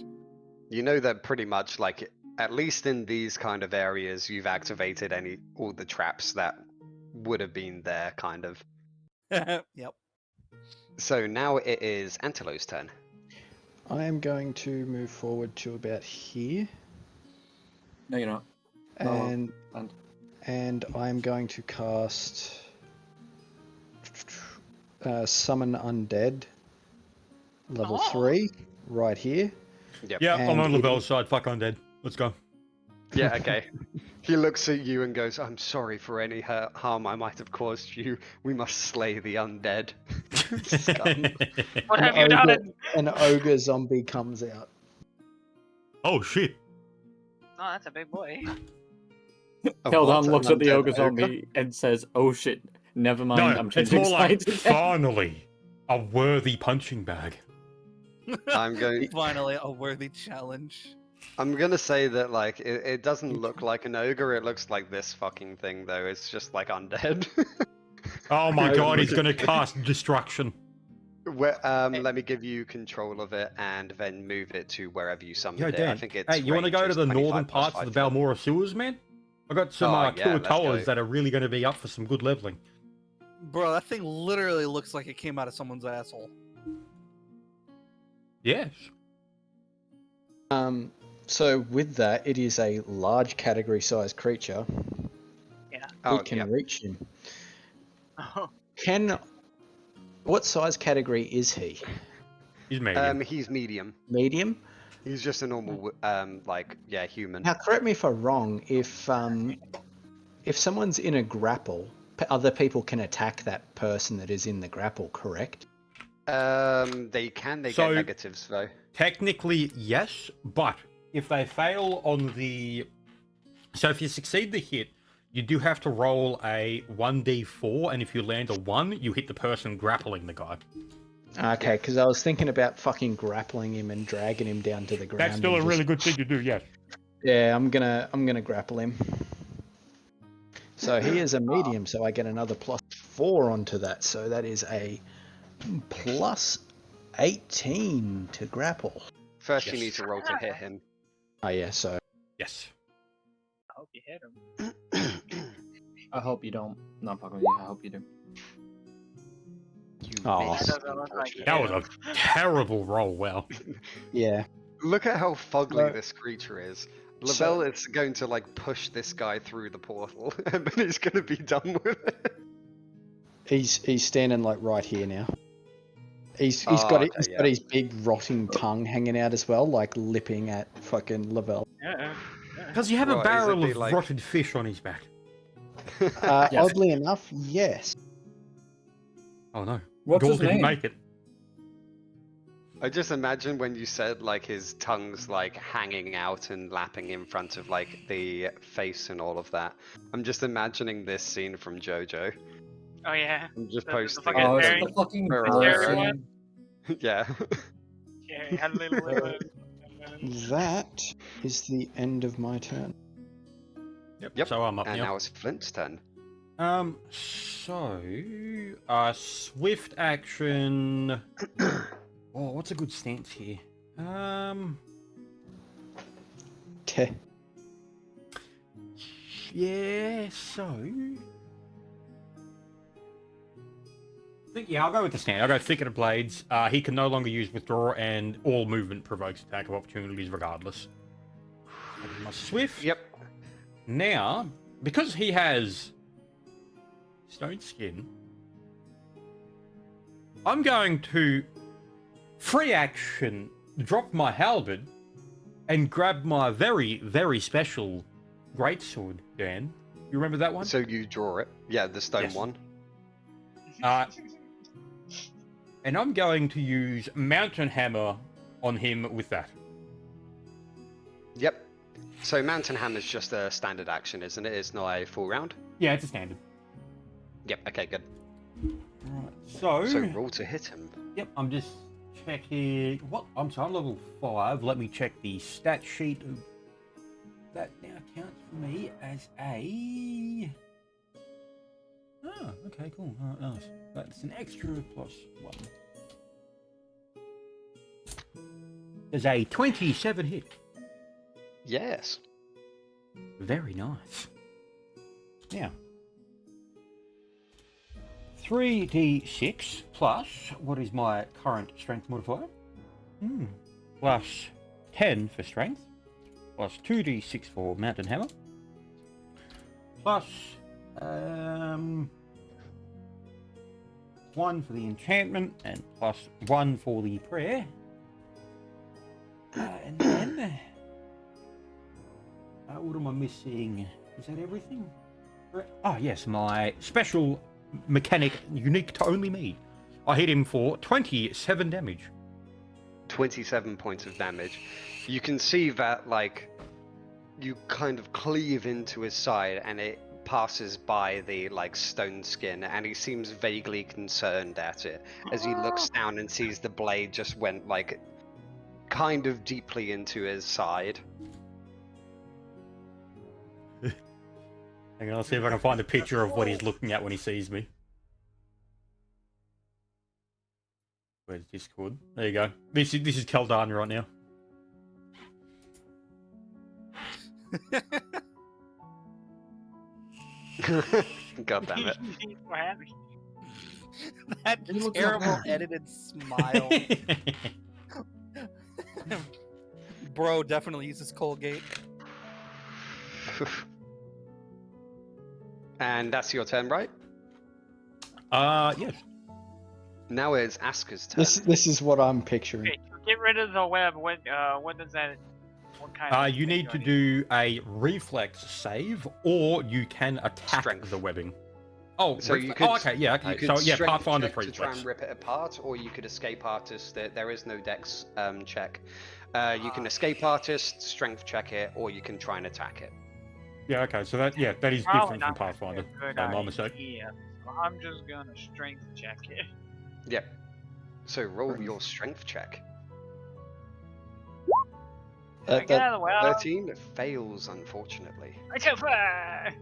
You know that pretty much, like, at least in these kind of areas, you've activated all the traps that would have been there, kind of. Yep. So now it is Antelo's turn. I am going to move forward to about here, No, you're not. and and- and I'm going to cast Summon Undead, level 3, right here. Yep. Yeah, I'm And on it Lavelle's side. Fuck undead. Let's go. Yeah, okay. He looks at you and goes, I'm sorry for any harm I might have caused you. We must slay the undead. Scum. What have you done? An ogre zombie comes out. Oh shit. Oh, that's a big boy. A Keldon what? looks An at the undead ogre zombie and says, "Oh shit, never mind. No, I'm it's changing more like sides again." finally a worthy punching bag. I'm going. Finally, a worthy challenge. I'm gonna say that, like, it doesn't look like an ogre. It looks like this fucking thing, though. It's just like undead. Oh my No, god, he's look gonna cast destruction. Let me give you control of it and then move it to wherever you summoned Yo, it. I Dan. think it's Hey, you want to range go to is the 25 northern plus parts of 5 the foot. Balmora sewers, man? I got some Oh, yeah, killer let's towers go. that are really going to be up for some good leveling. Bro, that thing literally looks like it came out of someone's asshole. Yes. So with that, it is a large category sized creature. Yeah. Oh, It can yep. reach him. Oh, What size category is he? He's medium. He's medium. Medium? He's just a normal, human. Now, correct me if I'm wrong. If someone's in a grapple, other people can attack that person that is in the grapple. Correct? They get So- negatives though. Technically, yes, but if they fail on the... So if you succeed the hit, you do have to roll a 1d4, and if you land a 1, you hit the person grappling the guy. Okay, because I was thinking about fucking grappling him and dragging him down to the ground. That's still a and really just- good thing to do, yes. Yeah, I'm gonna grapple him. So he is a medium, so I get another +4 onto that. So that is a +18 to grapple. First, Yes. you need to roll to hit him. Oh yeah, so Yes. I hope you hit him. I hope you don't. No, fuck with you. I hope you do. You Oh. missed, That doesn't look like unfortunately. That was a terrible roll, wow. yeah. Look at how fugly So- this creature is. So- Lavelle is going to like push this guy through the portal, and then he's going to be done with it. He's standing like right here now. He's Oh, got okay, he's yeah. got his big rotting tongue hanging out as well, like lipping at fucking Lavelle. Yeah. Does he have a What, is it barrel be of like- rotted fish on his back? Yes. Oddly enough, yes. Oh no. What's Gore his didn't name? make it. I just imagine when you said like his tongue's like hanging out and lapping in front of like the face and all of that. I'm just imagining this scene from JoJo. Oh yeah. I'm just The posting fucking it. Oh, Very- it's the fucking very bird scary scene. one. Yeah. Yeah. He had a little. That is the end of my turn. Yep. So I'm up And now. now it's Flint's turn. So, swift action. Oh, what's a good stance here? Teh. Yeah, so. Yeah, I'll go with the stand. I'll go Thicket of Blades. He can no longer use withdraw, and all movement provokes attack of opportunities regardless. That's my swift. Yep. Now, because he has stone skin, I'm going to free action drop my halberd and grab my very, very special greatsword, Dan. You remember that one? So you draw it. Yeah, the stone Yes. one. And I'm going to use Mountain Hammer on him with that. Yep. So Mountain Hammer's just a standard action, isn't it? It's not a full round. Yeah, it's a standard. Yep. Okay. Good. Right, so So roll to hit him. yep, I'm just checking. What? I'm sorry, I'm level 5. Let me check the stat sheet. That now counts for me as a Ah, okay, cool. Nice. That's an extra +1. There's a 27 hit. Yes. Very nice. Now, 3d6 plus, what is my current strength modifier? Plus 10 for strength, plus 2d6 for mountain hammer, plus 1 for the enchantment, and plus 1 for the prayer. And then, what am I missing? Is that everything? Oh yes, my special mechanic unique to only me. I hit him for 27 damage. 27 points of damage. You can see that, like, you kind of cleave into his side and it passes by the, like, stone skin, and he seems vaguely concerned at it as he looks down and sees the blade just went, like, kind of deeply into his side. Hang on, I'll see if I can find a picture of what he's looking at when he sees me. Where's Discord? There you go. This is Keldana right now. God damn it. That terrible edited smile. Bro definitely uses Colgate. And that's your turn, right? Yes. Now it's Aska's turn. This is what I'm picturing. Okay, so get rid of the web. What does that? What kind of? You need to do a reflex save, or you can attack Strength. the webbing. Oh, So you could, okay, yeah, okay. You could So yeah, strength Pathfinder's check to try reflex. and rip it apart, or you could escape artist. There is no dex check. You can escape artist, strength check it, or you can try and attack it. Yeah, okay. So that is Probably different from not gonna be Pathfinder. a good My mistake. idea. So I'm just gonna strength check it. Yep. So roll your strength check. Get out of the way. 13 fails, unfortunately. I can't fly.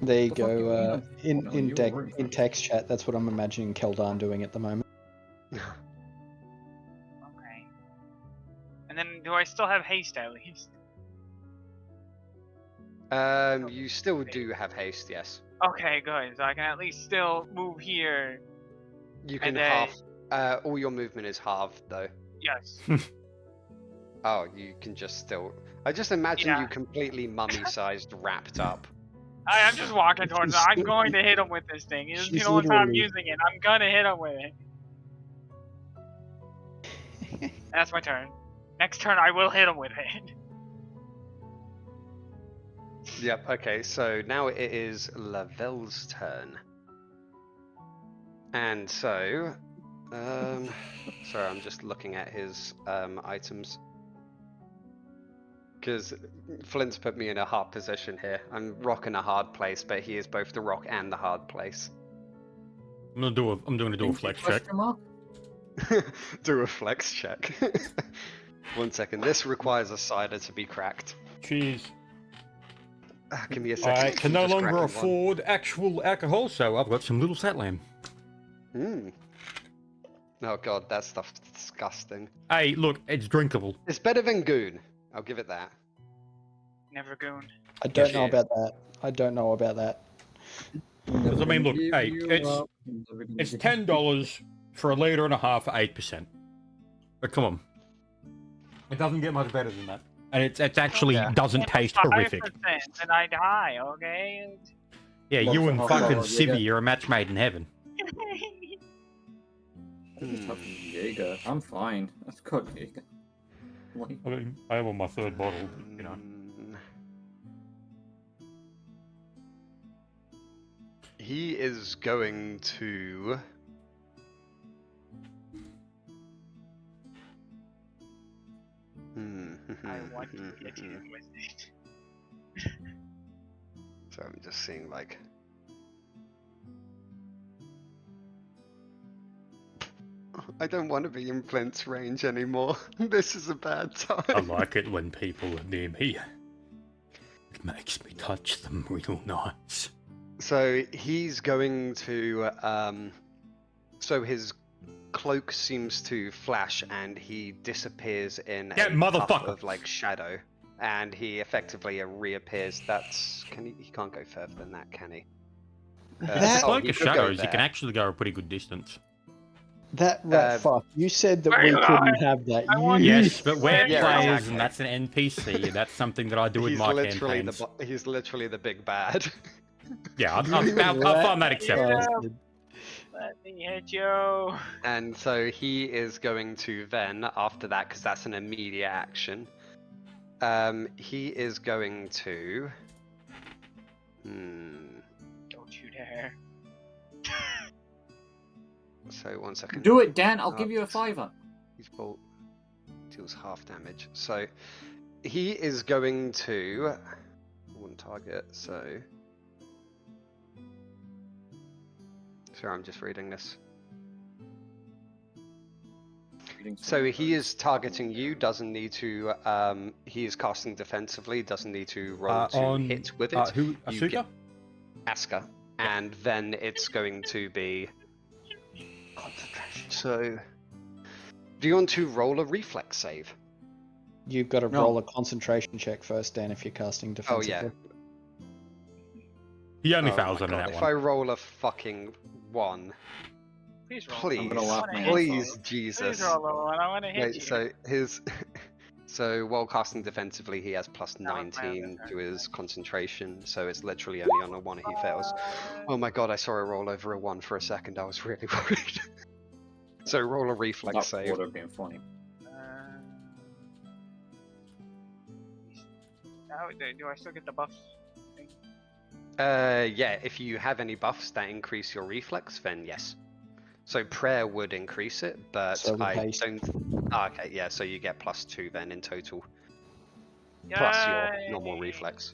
There you The fuck you go. mean? No, you were right In first. text chat, that's what I'm imagining Keldan doing at the moment. Okay. And then, do I still have haste at least? You still do have haste, yes. Okay, good. So I can at least still move here. You can And then- half. All your movement is halved, though. Yes. Oh, you can just still. I just imagine Yeah. you completely mummy-sized, wrapped up. I'm just walking towards it. I'm going to hit him with this thing. This is the She's only time I'm literally- using it. I'm gonna hit him with it. That's my turn. Next turn, I will hit him with it. Yep. Okay. So now it is Lavelle's turn. And so, sorry, I'm just looking at his items. Because Flint's put me in a hard position here. I'm rocking a hard place, but he is both the rock and the hard place. I'm going to do a flex check. Question mark? Do a flex check. 1 second. This requires a cider to be cracked. Cheers. Give me a second. I can I'm no just longer cracking one. afford actual alcohol, so I've got some little Satlam. Oh god, that stuff's disgusting. Hey, look, it's drinkable. It's better than Goon. I'll give it that. Never goon. I don't Yes, know yeah. about that. I don't know about that. Because I mean, look, hey, it's $10 for a litre and a half for 8%. But come on, it doesn't get much better than that, and it actually Yeah. doesn't taste horrific. 5%, and I die. Okay. Yeah, Lots you of and hot fucking dogs, you Civvy are a match made in heaven. I just have Jaeger. I'm fine. That's good, Jaeger. Like, I mean, I am on my third bottle, but, you know. He is going to. I want to get you with it. So I'm just seeing like. I don't want to be in Flint's range anymore. This is a bad time. I like it when people are near me. It makes me touch them real nice. So he's going to. So his cloak seems to flash, and he disappears in Yeah, a motherfucker. puff of like shadow, and he effectively reappears. He can't go further than that, can he? That- It's like he a could go shadows. You can there. actually go a pretty good distance. That rat fuck. You said that Where we you couldn't going? have that. I want- You Yes, but we're Yeah, players, exactly. and that's an NPC. And that's something that I do in He's my literally campaigns. he's literally the big bad. Yeah, I rat find that acceptable. bastard. Let me hit you. And so he is going to then, after that, because that's an immediate action, he is going to. Don't you dare. So 1 second. Do it, Dan. I'll give you a $5. His bolt deals half damage. So he is going to one target. So sorry, I'm just reading this. So he is targeting you. Doesn't need to. He is casting defensively. Doesn't need to roll to hit with it. Who? You Asuka? get Asuka, and then it's going to be concentration. So, do you want to roll a reflex save? You've got to No. roll a concentration check first, Dan, if you're casting Oh defensively. yeah. He only Oh fails my on God, that if one. I roll a fucking 1, Please roll. please, I'm gonna laugh my please, ass off. Jesus. Please roll a one. I want to hit Wait, you. so his. So while casting defensively, he has plus That was my other 19 to turn. his concentration, so it's literally only on a 1 he fails. Oh my God, I saw a roll over a 1 for a second. I was really worried. So roll a reflex That save. would have been funny. Do I still get the buffs? Yeah, if you have any buffs that increase your reflex, then yes. So prayer would increase it, but So would I haste. don't. Ah, okay, yeah, so you get +2 then in total, plus your normal Yay! reflex.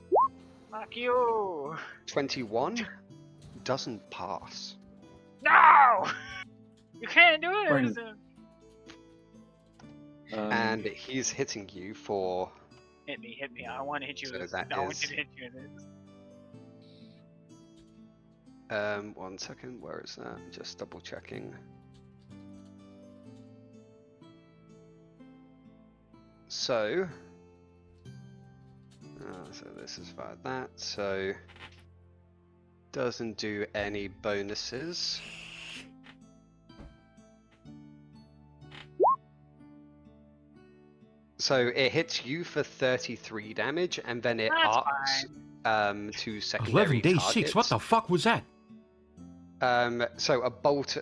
Fuck you! 21 doesn't pass. No! You can't do it! Bring- Listen. And he's hitting you for. Hit me. I want to hit you. So with that this. I want is- you to hit you with this. 1 second, where is that? Just double checking. So. So this is via that, so. Doesn't do any bonuses. So it hits you for 33 damage, and then it That's arcs to secondary 11d6. targets. What the fuck was that? So a bolt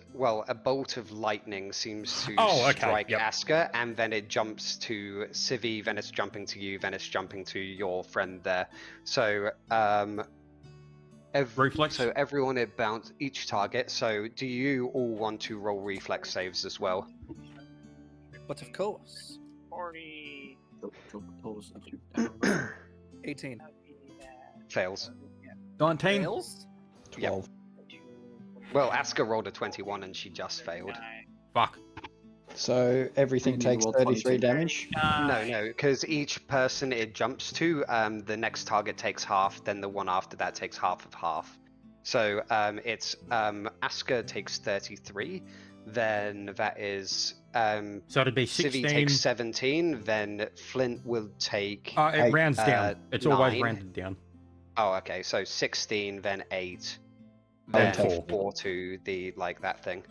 of lightning seems to Oh, okay, strike yep. Asker, and then it jumps to Civi, then it's jumping to you, then it's jumping to your friend there. So, Reflex? So everyone it bounce each target. So do you all want to roll reflex saves as well? But of course. 40. 18. Fails. 19. Fails? 12. Well, Asker rolled a 21 and she just failed. Fuck. So everything You takes roll 33 22. damage. No, because each person it jumps to, the next target takes half, then the one after that takes half of half. So it's Asker takes 33, then that is So it'd be 16. Civi takes 17, then Flint will take. It rounds down. It's always 9. rounded down. Oh, okay, so 16, then 8, Then then 4. 4 to the like that thing.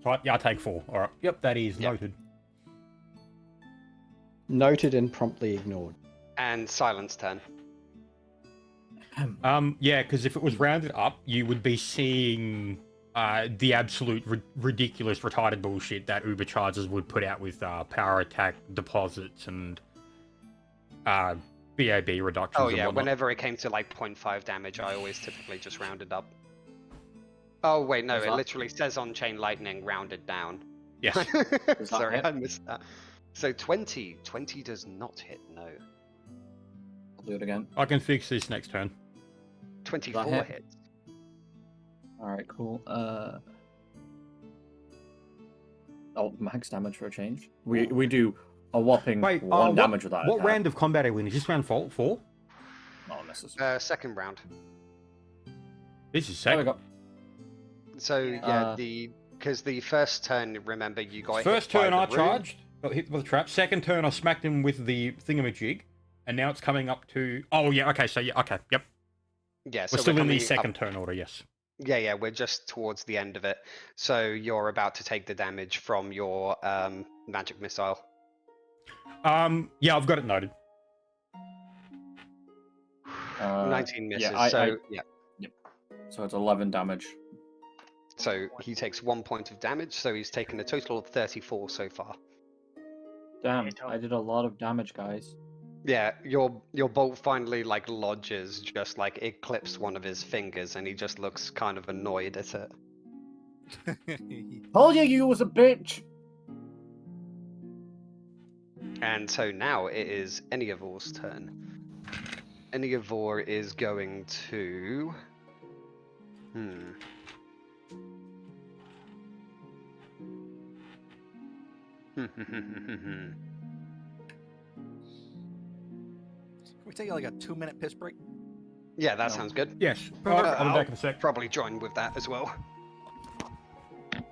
Right, yeah, I take 4. Alright. Yep, that is Yep. noted. Noted and promptly ignored. And Silence turn. Yeah, because if it was rounded up, you would be seeing the absolute ridiculous retarded bullshit that Uber chargers would put out with power attack deposits and BAB reductions. Oh and yeah, whatnot. whenever it came to like 0.5 damage, I always typically just rounded up. Oh wait, no, Is it that- literally says on Chain Lightning rounded down. Yes. that Sorry, hit? I missed that. So 20 does not hit, no. I'll do it again. I can fix this next turn. 24 hit? hits. Alright, cool. Oh, max damage for a change. We do a whopping Wait, 1 damage with that. What attack. round of combat are we in? Is this round 4? Oh, misses. Second round. This is There we second. go. So Yeah. yeah, because the first turn, remember, you got First hit by turn the I room. charged, got hit with the trap. Second turn I smacked him with the thingamajig, and now it's coming up to. Oh yeah, okay, so yeah, okay, yep. Yeah, We're so still in the coming second up. turn order, yes. Yeah, we're just towards the end of it. So you're about to take the damage from your magic missile. Yeah, I've got it noted. 19 misses. Yeah, so yeah, So it's 11 damage. so he takes 1 point of damage. So he's taken a total of 34 so far. Damn, Hey, Tom. I did a lot of damage, guys. Yeah, your bolt finally like lodges, just like it clips one of his fingers, and he just looks kind of annoyed at it. Told you was a bitch! And so now it is Eniavor's turn. Eniavor is going to. Can we take like a 2-minute piss break? Yeah, that No. sounds good. Yes, perfect. I'll be I'll back in a sec. probably join with that as well. Okay.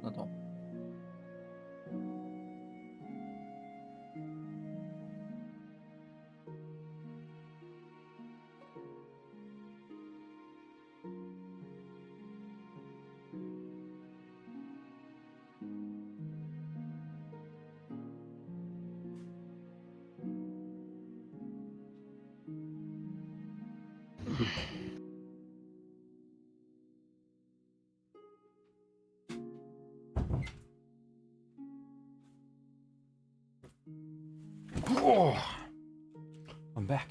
That's all. Oh, I'm back.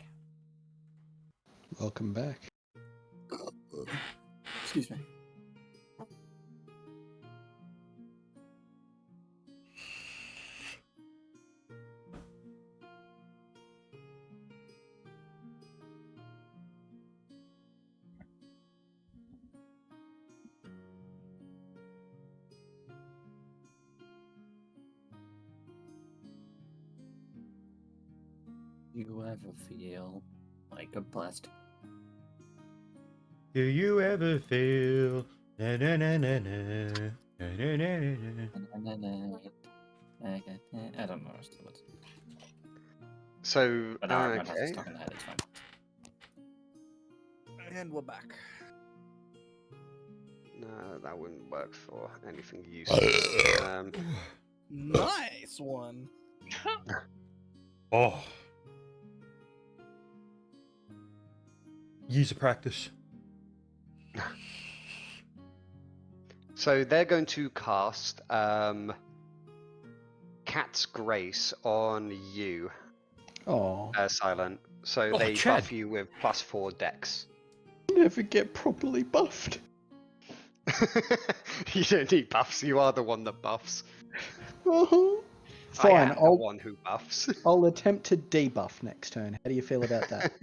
Welcome back. Excuse me. You ever feel like a plastic? Do you ever feel? Na, na, na, na, na, na, na, na, na. I don't know what. So, But now my okay. stuck in the head. It's fine. And we're back. No, that wouldn't work for anything useful. Nice one. Oh. Years of practice. So they're going to cast Cat's Grace on you, Oh, Silent. So Oh, they Chad. buff you with +4 dex. never get properly buffed. You don't need buffs, you are the one that buffs. Uh-huh. I Fine, am the I'll one who buffs. I'll attempt to debuff next turn. How do you feel about that?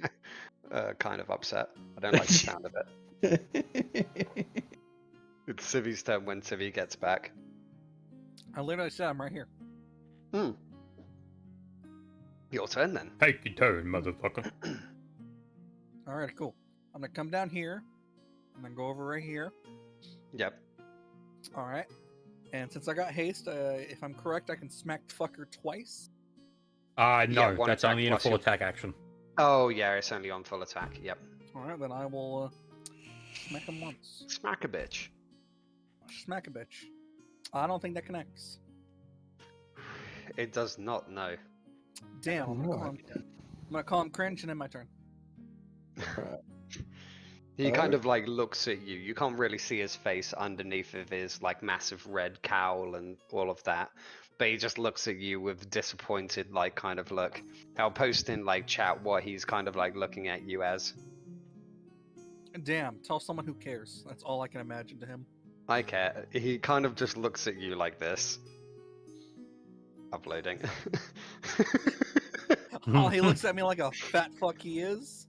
Kind of upset. I don't like the sound of it. It's Civi's turn when Civi gets back. I literally said I'm right here. Your turn then. Take your turn, motherfucker. Alright, cool. I'm gonna come down here. I'm gonna go over right here. Yep. Alright. And since I got haste, if I'm correct, I can smack fucker twice. Yeah, No, one that's attack only in a plus full your- attack action. Oh yeah, it's only on full attack. Yep. Alright, then I will smack him once. Smack a bitch. Smack a bitch. I don't think that connects. It does not, no. Damn, I'm gonna call him cringe and then my turn. He kind of like looks at you. You can't really see his face underneath of his like massive red cowl and all of that. But he just looks at you with disappointed like kind of look. I'll post in like chat what he's kind of like looking at you as. Damn, tell someone who cares. That's all I can imagine to him. I care. He kind of just looks at you like this. Uploading. Oh, he looks at me like a fat fuck he is.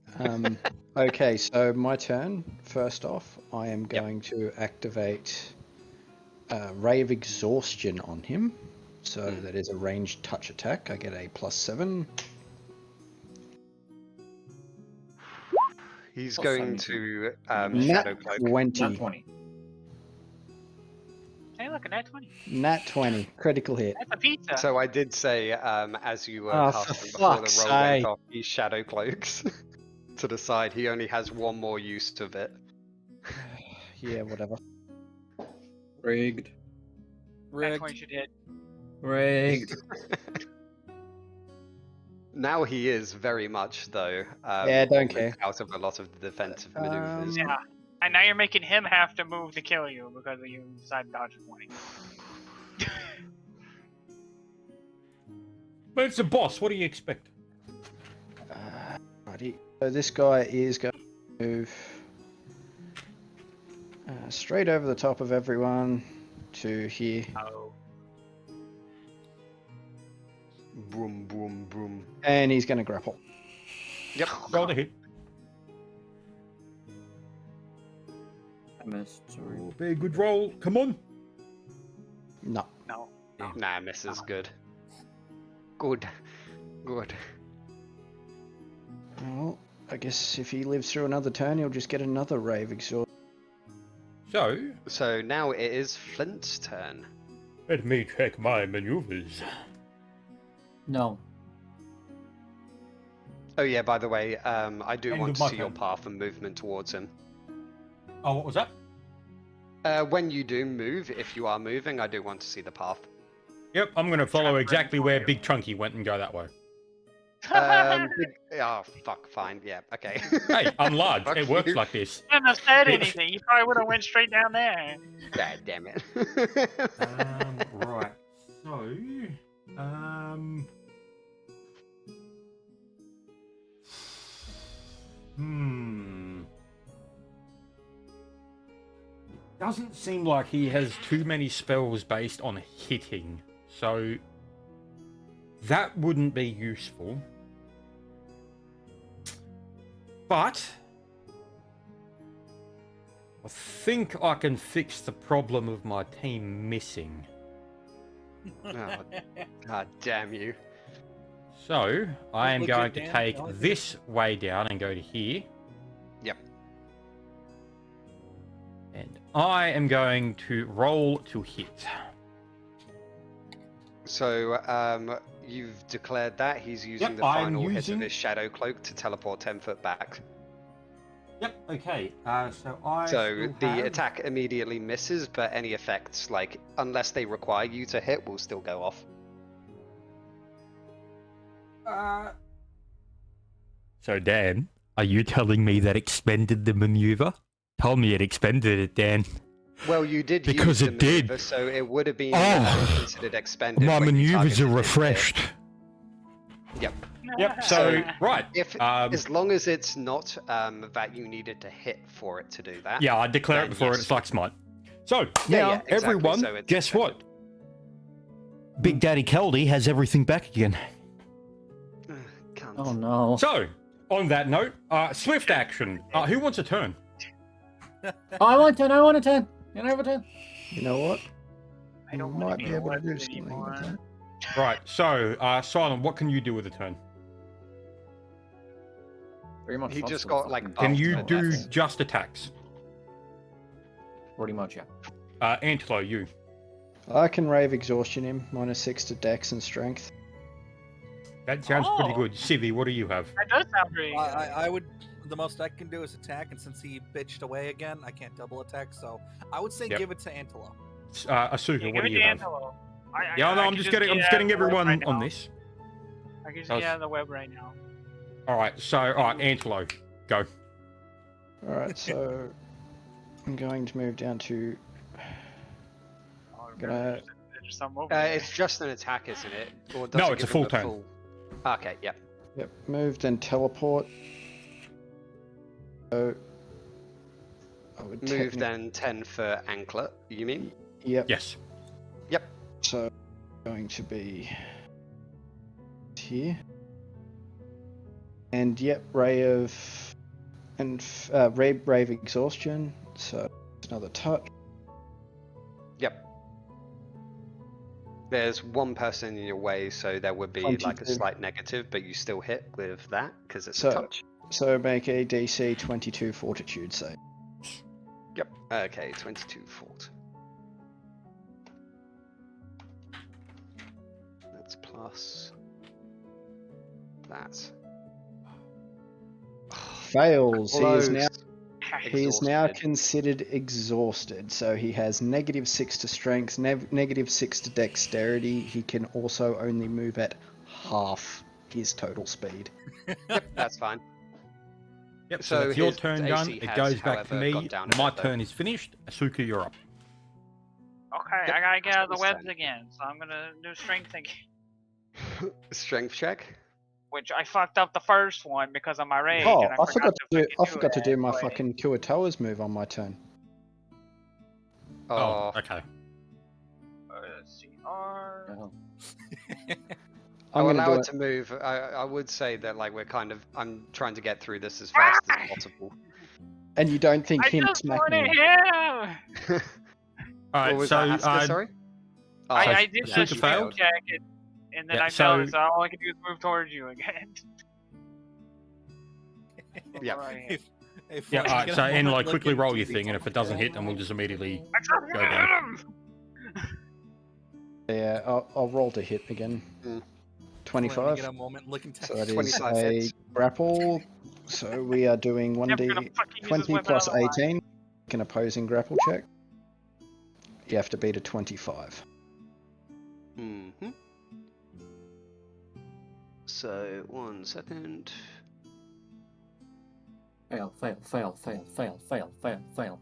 Okay, so my turn. First off, I am going to activate Ray of Exhaustion on him. So that is a ranged touch attack. I get a +7. He's Plus going 17. to Nat Shadow Cloak. 20. Not 20. Hey, look, a nat 20. Nat 20. Critical hit. That's a pizza. So I did say, as you were Oh, for casting before the fuck's roll went sake. off, he Shadow Cloaks to the side. He only has one more use of it. Yeah, whatever. Rigged. Nat Rigged. 20 should hit. Rigged. Now he is very much, though. Yeah, don't almost care. Out of a lot of the defensive maneuvers. Yeah. And now you're making him have to move to kill you because you decided to dodge 20. But it's a boss. What do you expect? Righty. So this guy is going to move straight over the top of everyone to here. Oh. Boom, boom, boom. And he's going to grapple. Yep. Roll the hit. I missed. Sorry. Oh, be a good roll. Come on. No. No. Nah, misses. Good. Good. Good. Well, I guess if he lives through another turn, he'll just get another Ray of Exhaustion. So now it is Flint's turn. Let me check my maneuvers. No. Oh yeah, by the way, I do End want of to my see your turn. path and movement towards him. Oh, what was that? When you do move, if you are moving, I do want to see the path. Yep, I'm going to follow exactly where Big Chunky went and go that way. Oh, fuck, fine, yeah, okay. Hey, I'm large. Fuck It works you. like this. I wouldn't have said Bitch. anything. You probably would have went straight down there. God damn it. Right. So, Doesn't seem like he has too many spells based on hitting, so that wouldn't be useful. But I think I can fix the problem of my team missing. Oh, God damn you. So I am Legit, going to Dan, take I like it. this way down and go to here. Yep. And I am going to roll to hit. So, you've declared that he's using Yep, the I'm final hit using- of his Shadow Cloak to teleport 10 foot back. Yep, okay. So I So still the have- attack immediately misses, but any effects, like, unless they require you to hit, will still go off. So Dan, are you telling me that expended the maneuver? Tell me it expended it, Dan. Well, you did Because use the it did. maneuver, so it would have been Oh. considered expended. My when you maneuvers are targeted him. refreshed. Yep. Yep, so, right. If as long as it's not that you needed to hit for it to do that. Yeah, I declare it then before yes. it's like smite. So, Yeah, now, yeah, exactly, everyone, so it's guess what? Big Daddy Keldy has everything back again. Cunt. Oh no. So, on that note, swift action. Who wants a turn? Oh, I want to turn. I want to turn. Can I have a turn? You know what? I don't Might want to be be able to do elected something anymore. with that. Right, so, Silent, what can you do with a turn? Pretty much. He that's just the got, fucking like, best Can Oh, you spell do ever. just attacks? Pretty much, yeah. Antelo, you. I can Rave Exhaustion him, -6 to Dex and Strength. That sounds pretty Oh. good. Civi, what do you have? That does sound pretty good. I would. The most I can do is attack, and since he bitched away again, I can't double attack. So I would say Yep. give it to Antelo. Asuka, Yeah, what give do it you to have? Angelo. Yeah, no, I I'm can just get getting out of the web everyone right on now. this. I can just That was- get out of the web right now. All right, Antelo, go. Alright, so I'm going to move down to. Oh, Gonna- there's some over there. It's just an attack, isn't it? Or does No, it it's a give him full turn. Okay, yeah. Yep, move, then teleport. So I would Move then 10 for anklet, you mean? Yep. Yes. So going to be here. And yep, ray of exhaustion. So another touch. Yep. There's one person in your way, so there would be like a 22. slight negative, but you still hit with that because it's a So touch. so make a DC 22 fortitude save. Yep. Okay, 22 fort. That's plus that. Fails. He is now Exhausted. considered exhausted. So he has -6 to strength, -6 to dexterity. He can also only move at half his total speed. Yep, that's fine. Yep. So So that's your his turn AC done. It has, goes back to however, gone me. down a My bit, though. turn is finished. Asuka, you're up. Okay, Yep, I gotta get out of the that's webs fine. again, so I'm gonna do strength again. Strength check. Which I fucked up the first one because of my rage. Oh, and I forgot to do. I forgot to do my it. fucking Kuatoa's move on my turn. Oh, Okay. CR. Oh. I'm I'll gonna allow do it to move. I would say that like I'm trying to get through this as fast as possible. And you don't think I him just smacking wanted him? him! All right. What was So that, Asuka, sorry? Oh, I did Asuka the strength failed? check, and then Yeah, I so- failed, so all I can do is move towards you again. Yeah. Right. Yeah. All right. So Enlo, quickly roll your thing, and if it doesn't hit, then we'll just immediately. I just Go wanted down. him! Yeah, I'll roll to hit again. Mm. 25. Get a moment looking So that is 25 a hits. grapple. So we are doing Never gonna 1d fucking use this 20 weapon plus otherwise. 18. Make an opposing grapple check. You have to beat a 25. Mm-hmm. So 1 second. Fail, fail, fail, fail, fail, fail, fail, fail.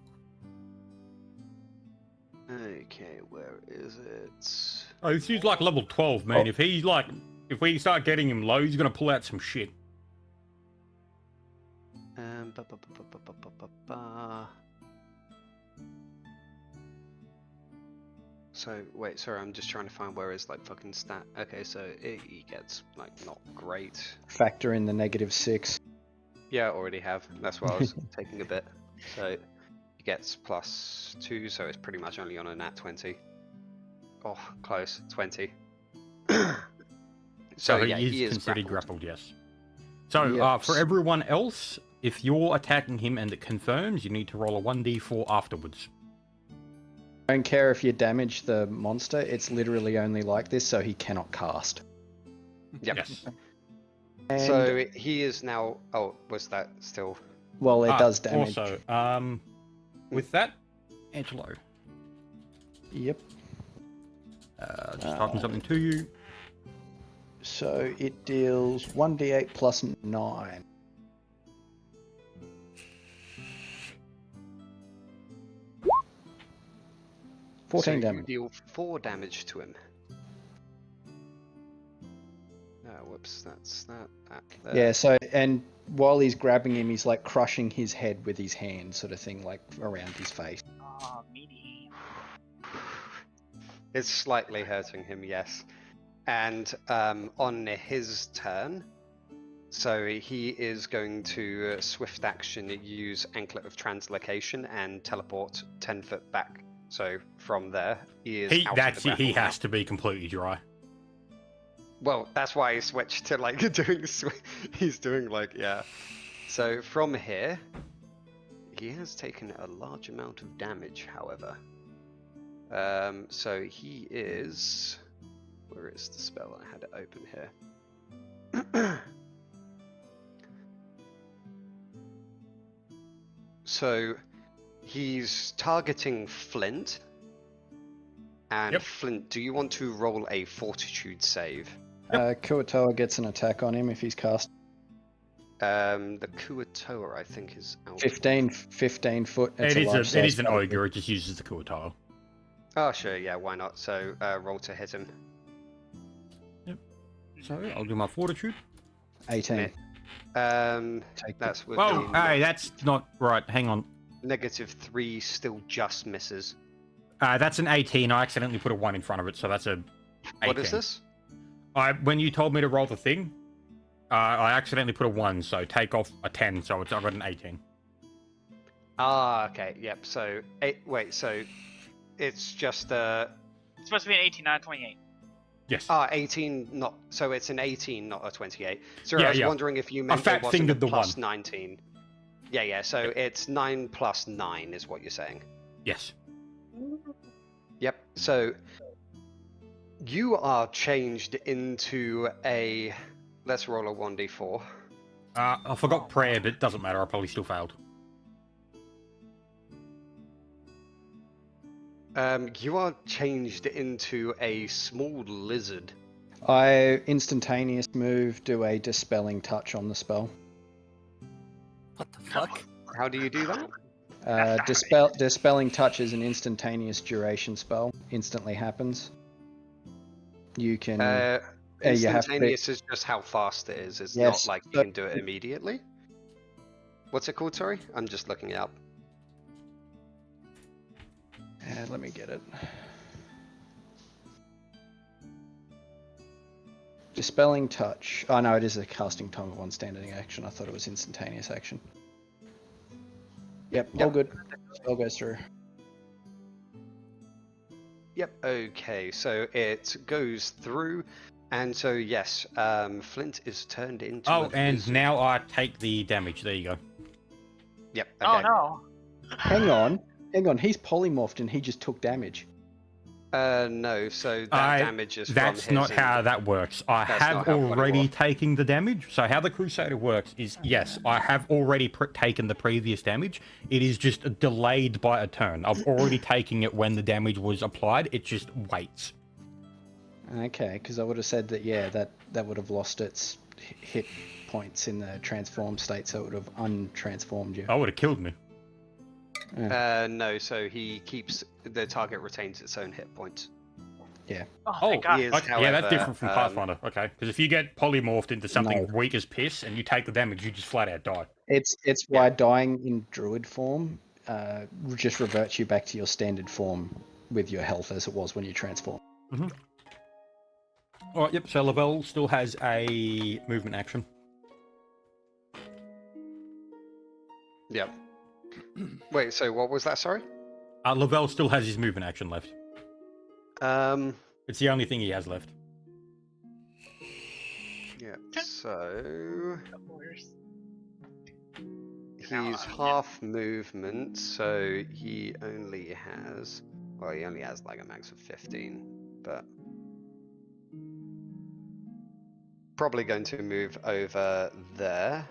Okay, where is it? Oh, this is like level 12, man. Oh. If we start getting him low, he's gonna pull out some shit. Ba, ba, ba, ba, ba, ba, ba, ba, ba. So wait, sorry, I'm just trying to find where his like fucking stat. Okay, so he gets like not great. Factor in the -6. Yeah, I already have. That's why I was taking a bit. So he gets +2, so it's pretty much only on a nat 20. Oh, close, 20. So yeah, he is considered grappled, yes. So Yep. for everyone else, if you're attacking him and it confirms, you need to roll a 1d4 afterwards. Don't care if you damage the monster, it's literally only like this, so he cannot cast. Yep. Yes. And, So he is now. Oh, was that still? well, it does damage. Also, with that, Angelo, Yep. just typing something to you. So it deals 1d8 plus 9. So 14 you damage. deal 4 damage to him. Whoops, that's that. There. Yeah, so, and while he's grabbing him, he's like crushing his head with his hand, sort of thing, like around his face. Oh, meaty. It's slightly hurting him, yes. And on his turn, so he is going to swift action use Anklet of Translocation and teleport 10 foot back. So from there, he is out of the grapple He now. has to be completely dry. Well, that's why he switched to like doing. He's doing like yeah. So from here, he has taken a large amount of damage. However, so he is. Where is the spell? I had it open here. So he's targeting Flint. And Yep. Flint, do you want to roll a fortitude save? Kuatoa gets an attack on him if he's cast The Kuatoa, I think, is out. 15 foot. It's It a is large an size ogre. It just uses the cool tile. Oh, sure, yeah, why not? So, roll to hit him. So I'll do my fortitude. 18. Take that's with Well, hey, that's not right. Hang on. -3 still just misses. That's an 18. I accidentally put a 1 in front of it, so that's a 18. What is this? When you told me to roll the thing, I accidentally put a 1, so take off a 10, so I've got an 18. Ah, okay, yep. So, wait, so it's just It's supposed to be an 18, not a 28. Yes. 18, not so it's an 18, not a 28. So Yeah, I was yeah. wondering if you meant fat it wasn't a fingered the plus 1. 19. Yeah, so it's 9 plus 9 is what you're saying. Yes. Yep, so you are changed into a... Let's roll a 1d4. I forgot prayer, but it doesn't matter. I probably still failed. You are changed into a small lizard. I instantaneous move, do a dispelling touch on the spell. What the fuck? How do you do that? Dispelling touch is an instantaneous duration spell. Instantly happens. You can. You have to be- Instantaneous is just how fast it is. It's Yes, not like you but- can do it immediately. What's it called, sorry? I'm just looking it up. Let me get it. Dispelling touch. Oh no, it is a casting time of 1 standing action. I thought it was instantaneous action. Yep, all good. Spell goes through. Yep, okay, so it goes through, and so yes, Flint is turned into Oh, a and lizard. now I take the damage. There you go. Yep, Oh okay. no. Hang on. He's polymorphed and he just took damage. No, so that damage is from That's his not and- how that works. I That's have not how already polymorph- taken the damage. So how the Crusader works is, yes, I have already taken the previous damage. It is just delayed by a turn. I've already taken it when the damage was applied. It just waits. Okay, because I would have said that, yeah, that would have lost its hit points in the transform state, so it would have untransformed you. That would have killed me. No, so he keeps... The target retains its own hit points. Oh, thank God. he is, Okay, yeah, that's however, different from Pathfinder. Okay, because if you get polymorphed into something No. weak as piss and you take the damage, you just flat out die. It's why dying in druid form just reverts you back to your standard form with your health as it was when you transform. All right, yep. So Lavelle still has a movement action. Yep. Wait, so what was that, sorry? Lavelle still has his movement action left. It's the only thing he has left. Yeah, so... He's half movement, so he only has... Well, he only has like a max of 15, but... Probably going to move over there.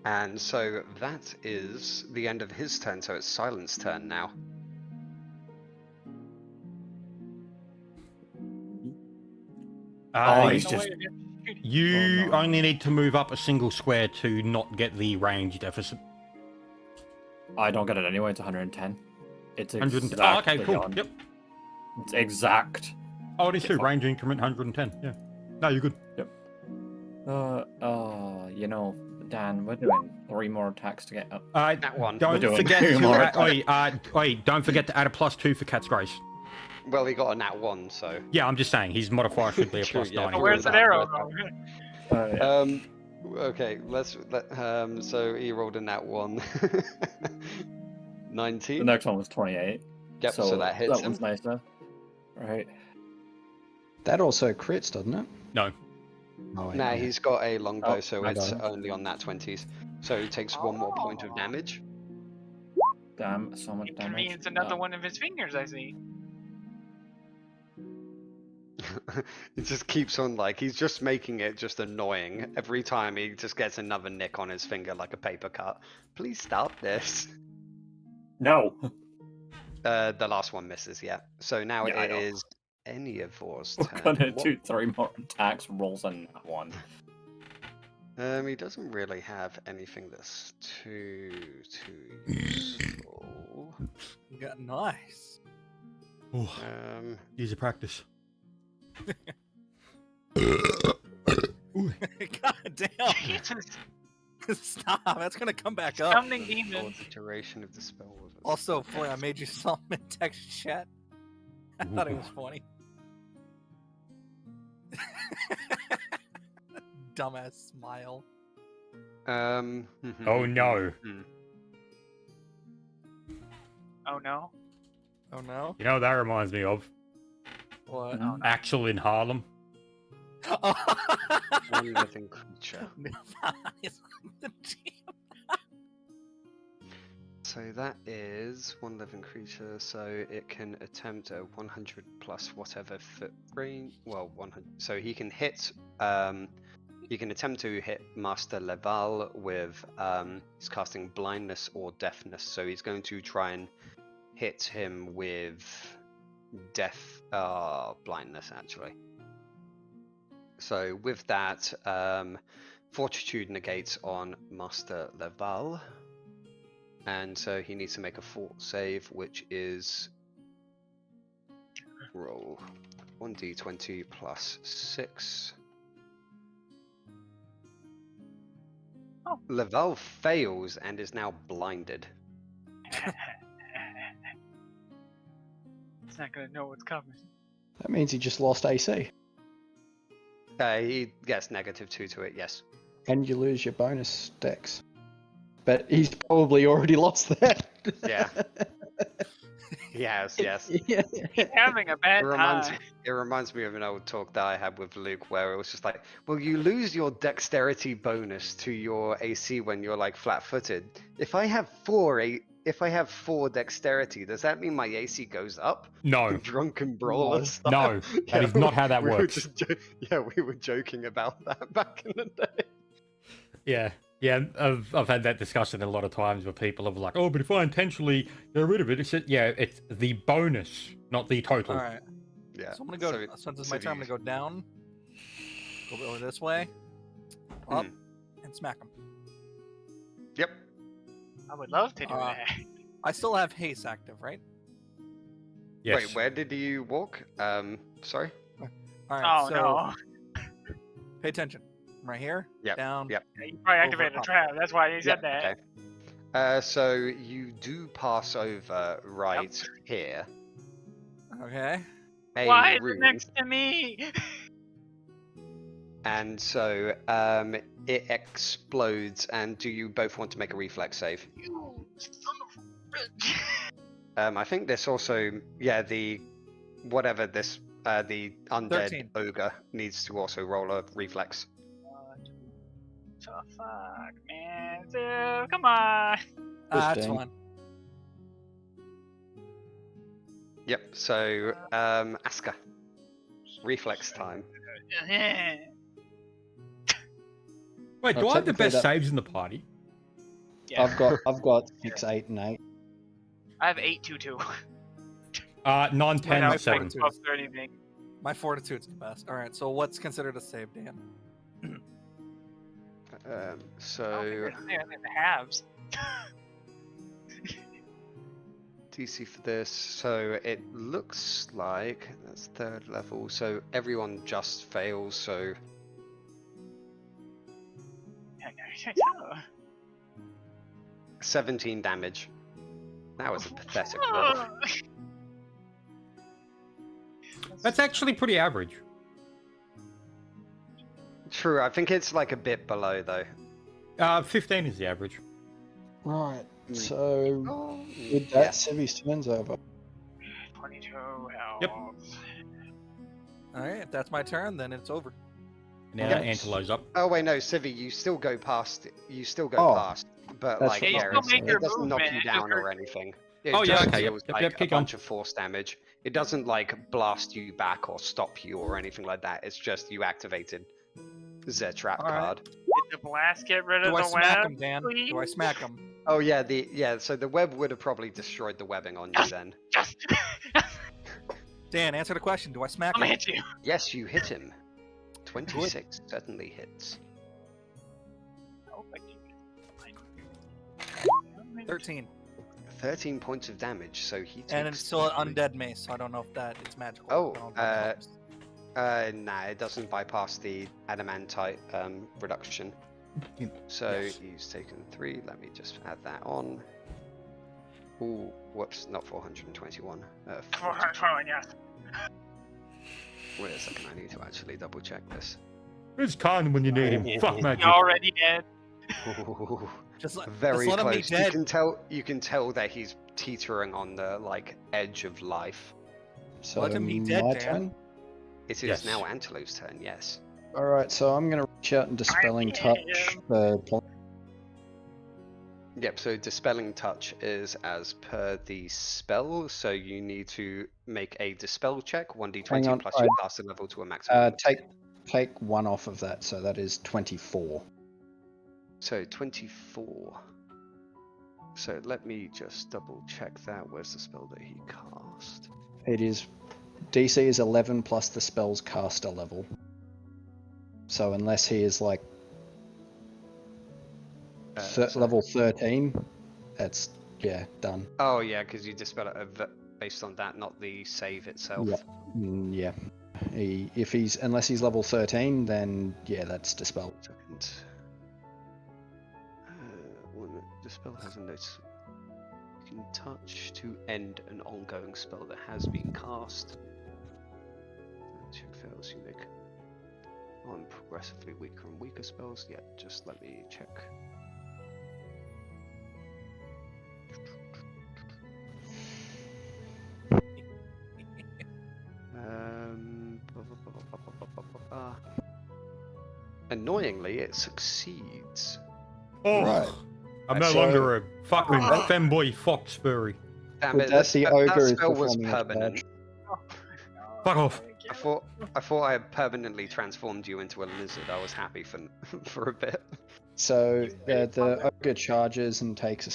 And so that is the end of his turn, so it's Silent's turn now. He's just. You only need to move up a single square to not get the range deficit. I don't get it anyway. It's 110. It's 110. exactly Oh, okay, cool. on. Yep. It's exact. Oh, it is too. Range increment 110. Yeah. No, you're good. You know, Dan, we're doing 3 more attacks to get up. That one. Don't doing forget two to more don't forget to add a +2 for Cat's Grace. Well, he got a nat 1, so... Yeah, I'm just saying his modifier should be a True, +9. yeah. Oh, where's that arrow going? Okay, so he rolled a nat 1. 19. The next one was 28. Yep, so that hits him. one's nicer. Right. That also crits, doesn't it? No. Oh, wait, Nah, yeah. he's got a longbow, Oh, so I it's got it. only on nat 20s. So he takes 1 more point of damage. Damn, so much damage. Inconvenience another one of his fingers, I see. It just keeps on, like, he's just making it just annoying. Every time he just gets another nick on his finger like a paper cut. Please stop this. No. The last one misses, yeah. So now Yeah, I it know. is Eniovor's We're turn. gonna do 3 more attacks, rolls on that one. He doesn't really have anything that's too useful. Yeah, nice. Oh, easy practice. God damn. Jesus. Stop. That's gonna come back up. Summoning Or demons. the duration of the spell. Also, boy, I made you summon text chat. I thought it was funny. Dumbass smile. Oh no. Oh no. Oh no. You know what that reminds me of? What? Oh, no. Axel in Harlem. One living creature. So that is one living creature, so it can attempt a 100 plus whatever foot range. Well, 100. So he can hit. He can attempt to hit Master Leval with. He's casting blindness or deafness, so he's going to try and hit him with blindness actually. So with that, Fortitude negates on Master Leval. And so he needs to make a fort save, which is roll 1d20 plus 6. Oh. Leval fails and is now blinded. It's not gonna know what's coming. That means he just lost AC. He gets -2 to it, yes. And you lose your bonus dex. But he's probably already lost that. Yeah. Yes. Yeah. He's having a bad time. It reminds me of an old talk that I had with Luke where it was just like, well, you lose your dexterity bonus to your AC when you're like flat-footed. If I have 4 dexterity, does that mean my AC goes up? No. Drunken brawler style. No, that is not how that we were works. just we were joking about that back in the day. Yeah. Yeah, I've had that discussion a lot of times where people are like, oh, but if I intentionally get rid of it, it's the bonus, not the total. All right. Yeah. So I'm gonna go. Since it's my turn, I'm gonna go down. Go over this way. Up and smack him. Yep. I would love to do that. I still have haste active, right? Yes. Wait, where did you walk? Sorry? All right. Oh so no. pay attention. Right here. Yep, Down. yep. You probably activated a up. trap. That's why you said that. Okay. So you do pass over right here. Okay. A Why is it room, next to me? and so it explodes. And do you both want to make a reflex save? You son of a bitch. I think this also, the undead 13. ogre needs to also roll a reflex. So fuck, man. Dude, come on. That's 15. fine. Yep. So Aska, reflex time. Wait, do I have the best saves in the party? Yeah. I've got 6, 8, and 8. I have 8-2-2. 9, 10, my 7. fortitude. Plus 30 thing. My fortitude's the best. All right. So what's considered a save, Dan? So The halves. DC for this. So it looks like that's 3rd level. So everyone just fails. So 17 damage. That was a pathetic roll. That's actually pretty average. True, I think it's like a bit below though. 15 is the average. Right. So with that, Civi's turn's over. 22 health. Yep. All right. If that's my turn, then it's over. Now Yep. Antelo's up. Oh wait, no, Civi, you still go past. You still go Oh, past, but that's like right. Yeah, you still make it your doesn't knock movement, you it just down or hurts. anything. It Oh, yeah, just okay, deals, yep, like, yep, a kick on. bunch of force damage. It doesn't like blast you back or stop you or anything like that. It's just you activated the trap All right. card. Did the blast get rid of Do I the smack web? him, Dan? please? Do I smack him? Oh yeah, so the web would have probably destroyed the webbing on you then. Yes! Dan, answer the question. Do I smack I'm him? gonna hit you. Yes, you hit him. 26 certainly hits. Oh, thank you. 13. 13 points of damage, so he takes. And it's still an undead mace, so I don't know if it's magical. Oh, I don't know if that helps. Nah, it doesn't bypass the adamantite reduction. So Yes. he's taken 3. Let me just add that on. Ooh, whoops, not 421. 421, yes. Wait a second, I need to actually double check this. It's kind when you need him. Fuck He magic. already dead. Ooh, Just very let him be close. dead. You can tell that he's teetering on the like edge of life. So Let him be dead, my Dan. turn. It is Yes. now Antelope's turn, yes. Alright, so I'm going to reach out and Dispelling Touch the Yep, so Dispelling Touch is as per the spell, so you need to make a Dispel check, 1d20 Hang on, plus your caster level to a maximum of 10. take 1 off of that, so that is 24. So 24. So let me just double check that. Where's the spell that he cast? It is DC is 11 plus the spell's caster level. So unless he is like level 13, that's done. Oh yeah, because you dispel it based on that, not the save itself. Yeah. Unless he's level 13, then that's dispelled. Second. When the spell has a notice, you can touch to end an ongoing spell that has been cast. Check fails, you make on progressively weaker and weaker spells. Yeah, just let me check. Annoyingly, it succeeds. Oh, Right. I'm no So- longer a fucking femboy foxbury. Damn But it, that's the that ogre is spell was performing a permanent. Fuck off. I thought I had permanently transformed you into a lizard. I was happy for for a bit. So the ogre charges and takes a.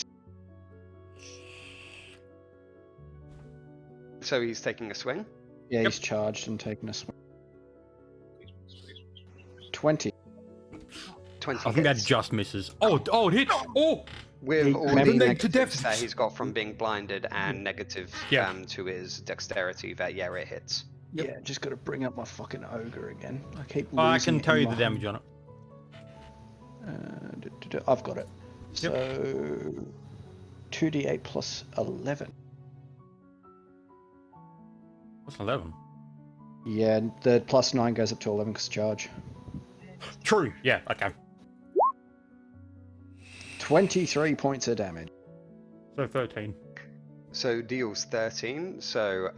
So he's taking a swing. Yeah, he's charged and taking a swing. 20. 20 I think that hits. just misses. Oh, it hits. Oh, With all Maybe the negative to negatives death. that he's got from being blinded and negative Yeah. to his dexterity, that it hits. Yep. Yeah, just got to bring up my fucking ogre again. I keep losing. I can tell in you my the damage on it. I've got it. So 2d8 plus 11. What's 11? Yeah, the plus 9 goes up to 11 because charge. True. Yeah. Okay. 23 points of damage. So 13. So deals 13. So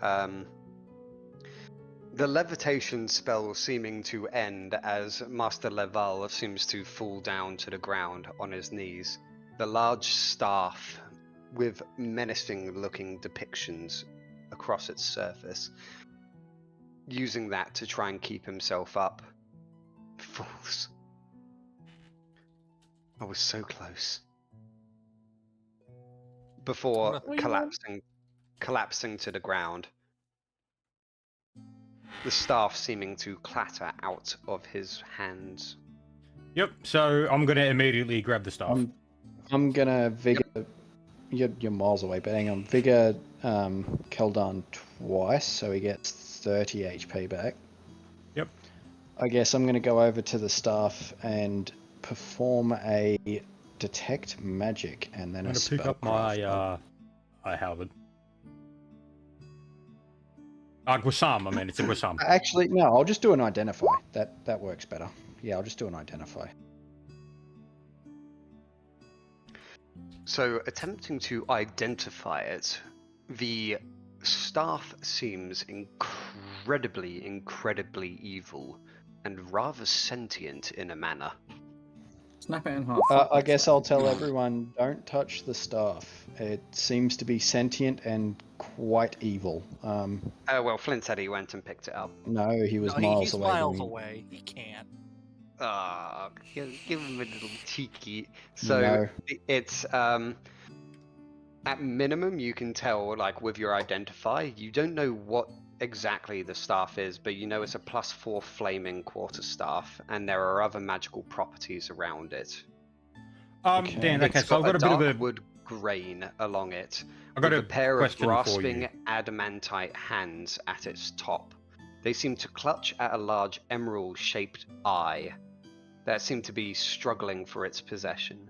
the levitation spell seeming to end as Master Leval seems to fall down to the ground on his knees. The large staff with menacing-looking depictions across its surface, using that to try and keep himself up, falls. I was so close. Before collapsing to the ground. The staff seeming to clatter out of his hands. Yep. So I'm gonna immediately grab the staff. I'm gonna vigor. You're miles away, but hang on. Vigor Keldan twice, so he gets 30 HP back. Yep. I guess I'm gonna go over to the staff and perform a detect magic, and then I'm gonna pick up my halberd. Guasam, I mean, it's a Guasam. Actually, no. I'll just do an identify. That works better. Yeah, I'll just do an identify. So, attempting to identify it, the staff seems incredibly evil and rather sentient in a manner. Snap it in half. I guess I'll tell everyone, don't touch the staff. It seems to be sentient and quite evil. Well, Flint said he went and picked it up. No, he was miles he's away. miles away. He can't. Give him a little cheeky. So No. it's at minimum you can tell, like with your identify, you don't know what exactly the staff is, but you know it's a +4 flaming quarterstaff, and there are other magical properties around it. Okay. Dan, okay, It's so I've got a bit of a wood grain along it, I've got with a a pair of question for grasping you. adamantite hands at its top. They seem to clutch at a large emerald-shaped eye that seem to be struggling for its possession.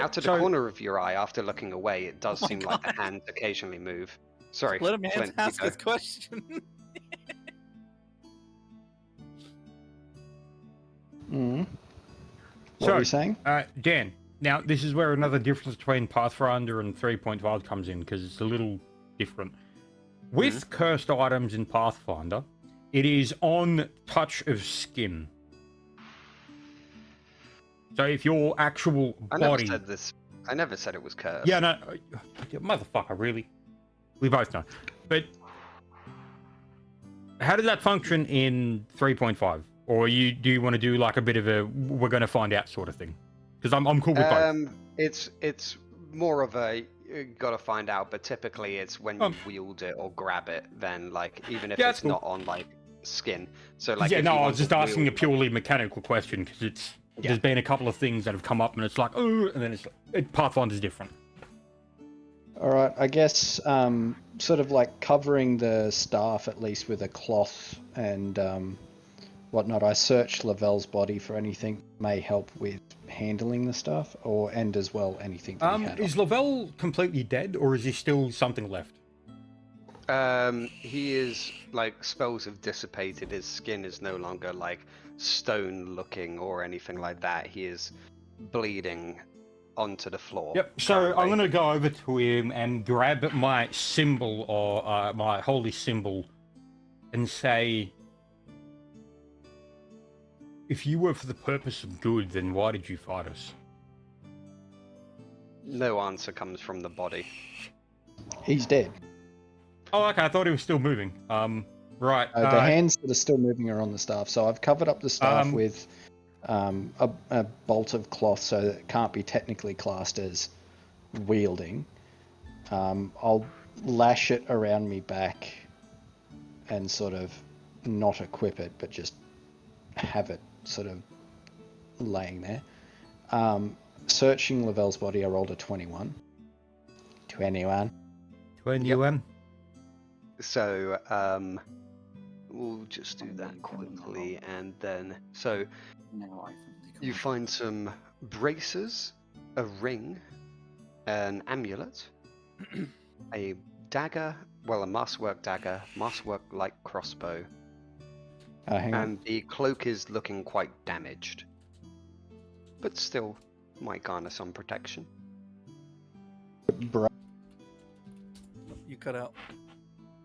Out of the So- corner of your eye, after looking away, it does Oh my seem like the God. hands occasionally move. Sorry, Let him Flint, you ask go. his question. Mm. What So- were you saying? Dan, now this is where another difference between Pathfinder and 3.5 comes in, because it's a little different. With cursed items in Pathfinder, it is on touch of skin. So if your actual I never body... said this. I never said it was cursed. Yeah, no, motherfucker, really? We both know. But how does that function in 3.5? Or do you want to do like a bit of a we're going to find out sort of thing? Because I'm cool with both. It's more of a you gotta find out, but typically it's when you wield it or grab it, then like even if Yeah, it's that's cool. not on like skin. So like Yeah, if no, you I want was just to asking a wield, purely mechanical question because there's been a couple of things that have come up and it's like, oh, and then Pathfinder's different. All right, I guess sort of like covering the staff at least with a cloth and whatnot. I searched Lavelle's body for anything that may help with handling the stuff, and as well anything that he had Is on. Lavelle completely dead, or is he still something left? he is like spells have dissipated. His skin is no longer like stone looking or anything like that. He is bleeding onto the floor. Yep. So currently. I'm going to go over to him and grab my symbol or my holy symbol and say, if you were for the purpose of good, then why did you fight us? No answer comes from the body. He's dead. Oh, okay. I thought he was still moving. Right. The hands that are still moving are on the staff. So I've covered up the staff with a bolt of cloth so that it can't be technically classed as wielding. I'll lash it around me back and sort of not equip it, but just have it sort of laying there. Searching Lavelle's body, I rolled a 21. 21. 21. So we'll just do that quickly, and then so you find some braces, a ring, an amulet, a dagger, well, a masterwork dagger, masterwork light crossbow, Hang on. and the cloak is looking quite damaged, but still might garner some protection. You cut out.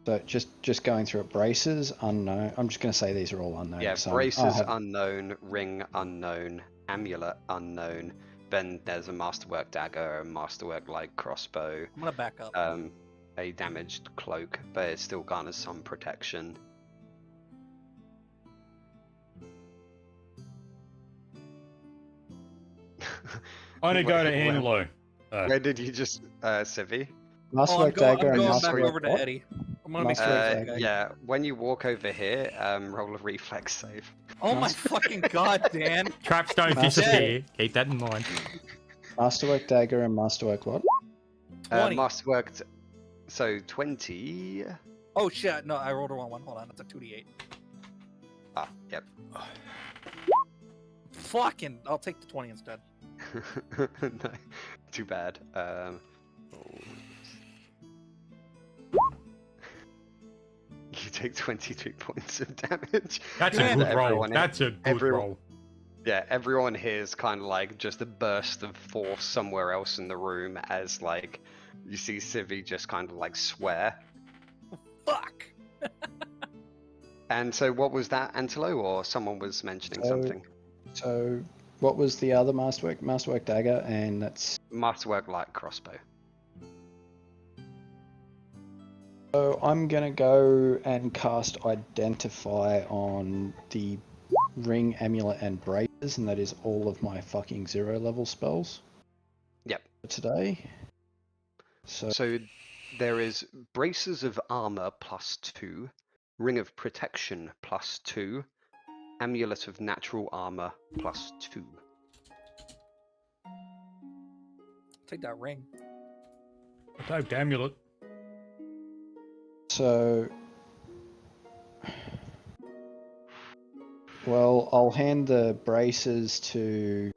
So just going through it. Braces, unknown. I'm just going to say these are all unknown. Yeah, so braces unknown, ring unknown, amulet unknown. Then there's a masterwork dagger, a masterwork light crossbow, I'm gonna back up. a damaged cloak, but it still garners some protection. I'm going to go to Where- Angelo. Where did you just, Civi? Masterwork Oh, I'm dagger and going back masterwork over to what? Eddie. I'm gonna make sure it's that guy. Yeah, when you walk over here, roll a reflex save. Oh my fucking god, Dan! Traps don't Master- disappear. Keep that in mind. Masterwork dagger and masterwork what? 20. Masterwork, so 20. Oh shit! No, I rolled a wrong one. Hold on, it's a 2d8. Ah, yep. Fucking! I'll take the 20 instead. No, too bad. You take 23 points of damage. That's a Man, good roll. everyone- That's a good everyone- roll. Yeah, everyone here is kind of like just a burst of force somewhere else in the room as like you see Civi just kind of like swear. Fuck! And so what was that, Antelo, or someone was mentioning something? So what was the other masterwork? Masterwork dagger, and that's. Masterwork light crossbow. So I'm gonna go and cast Identify on the ring, amulet, and braces, and that is all of my fucking 0 level spells. Yep. For today. So there is braces of armor +2, ring of protection +2, amulet of natural armor +2. Take that ring. I typed amulet. So Well, I'll hand the braces to.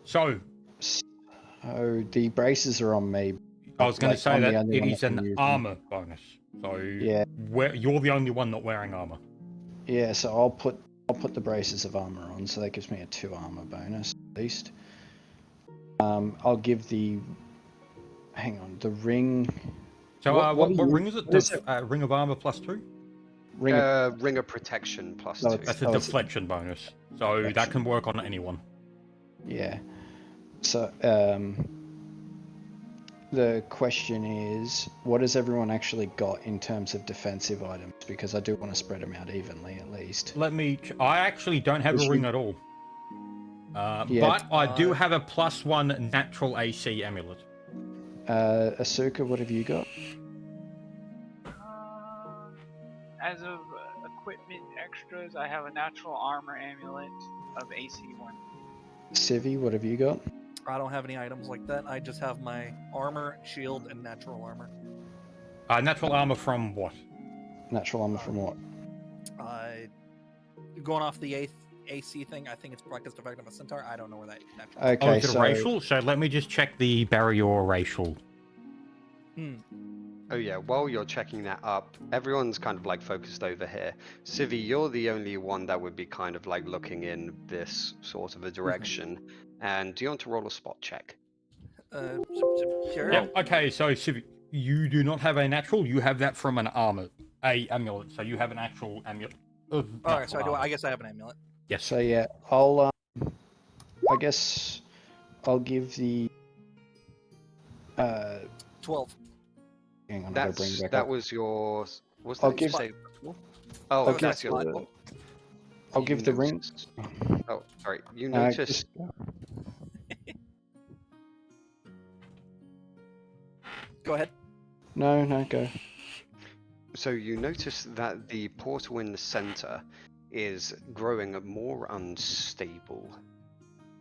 So Oh, the braces are on me. I was going to say I'm the that only it one is that can an use them. armor bonus. So Yeah. you're the only one not wearing armor. Yeah, so I'll put the braces of armor on, so that gives me a 2 armor bonus at least. I'll give the. Hang on, the ring. So what ring is it? What is it? Ring of armor +2. Ring of, Ring of protection +2. No, it's- That's a Oh, it's a deflection bonus. So that deflection. can work on anyone. Yeah. So the question is, what has everyone actually got in terms of defensive items? Because I do want to spread them out evenly at least. I actually don't have a ring at all. Yeah. But I do have a +1 natural AC amulet. Asuka, what have you got? As of equipment extras, I have a natural armor amulet of AC1. Civi, what have you got? I don't have any items like that. I just have my armor, shield, and natural armor. Natural armor from what? Natural armor from what? Going off the AC thing, I think it's practiced effect of a centaur. I don't know where that natural. Okay, Oh, is it so racial? So let me just check the barrier racial. Oh yeah, while you're checking that up, everyone's kind of like focused over here. Civi, you're the only one that would be kind of like looking in this sort of a direction. And do you want to roll a spot check? Sure. Yeah. Okay. So Civic, you do not have a natural. You have that from an amulet. So you have an actual amulet. All right, so I guess I have an amulet. Yes. So yeah, I'll I guess I'll give the 12. hang on, I'll bring it back That up. was your. Was I'll that give- you say? Oh, I'll that's give- your. I'll you give the ring. noticed- Oh, sorry. You No, noticed. Go ahead. No, go. So you notice that the portal in the center is growing more unstable,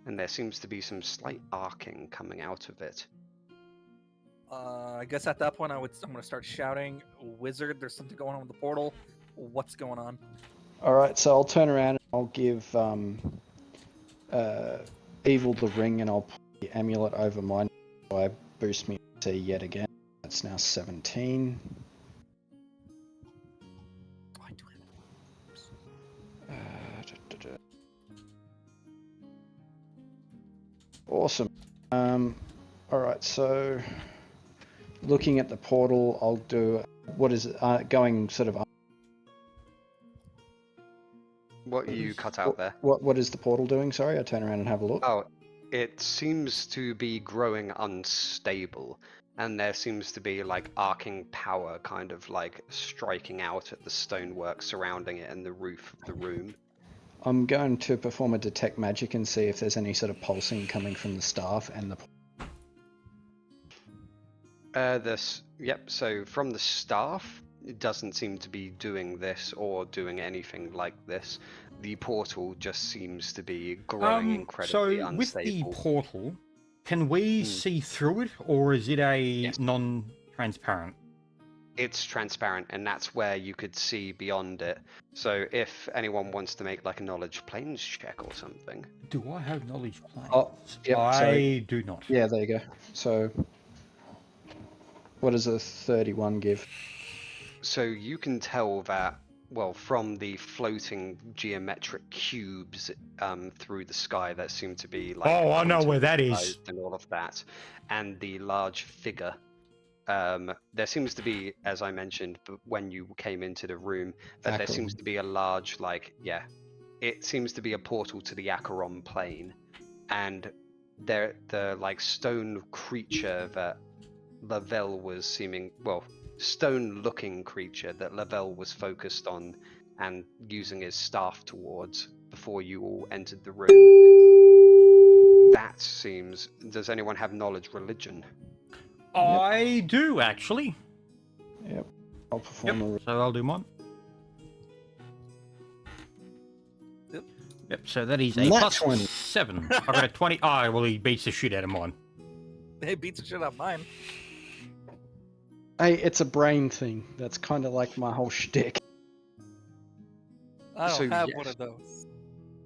and there seems to be some slight arcing coming out of it. I guess at that point I'm gonna start shouting, "Wizard! There's something going on with the portal. What's going on?" All right, so I'll turn around and I'll give Evil the ring, and I'll put the amulet over mine. So I boost me AC yet again. That's now 17. I do it. Awesome. All right, so looking at the portal, I'll do what is it? Going sort of. What you cut out there? What is the portal doing? Sorry, I turn around and have a look. Oh, it seems to be growing unstable, and there seems to be like arcing power kind of like striking out at the stonework surrounding it and the roof of the room. I'm going to perform a detect magic and see if there's any sort of pulsing coming from the staff and the. Yep, so from the staff, it doesn't seem to be doing this or doing anything like this. The portal just seems to be growing incredibly so with the unstable. portal, can we see through it, or is it a non-transparent? It's transparent, and that's where you could see beyond it. So if anyone wants to make like a knowledge planes check or something. Do I have knowledge planes? Oh, yep, I do not. Yeah, there you go. So, what does a 31 give? So you can tell that, well, from the floating geometric cubes through the sky that seem to be like. Oh, I know where that is. And all of that, and the large figure. There seems to be, as I mentioned, when you came into the room, that there seems to be a large, it seems to be a portal to the Acheron plane, and the like stone creature that Lavelle was stone-looking creature that Lavelle was focused on and using his staff towards before you all entered the room. That seems. Does anyone have knowledge religion? I do, actually. Yep. I'll perform So I'll do mine. Yep, so that is a Nat +7. I got a 20. Oh, well, he beats the shit out of mine. It beats the shit out of mine. Hey, it's a brain thing. That's kind of like my whole shtick. I don't So, have yes. one of those.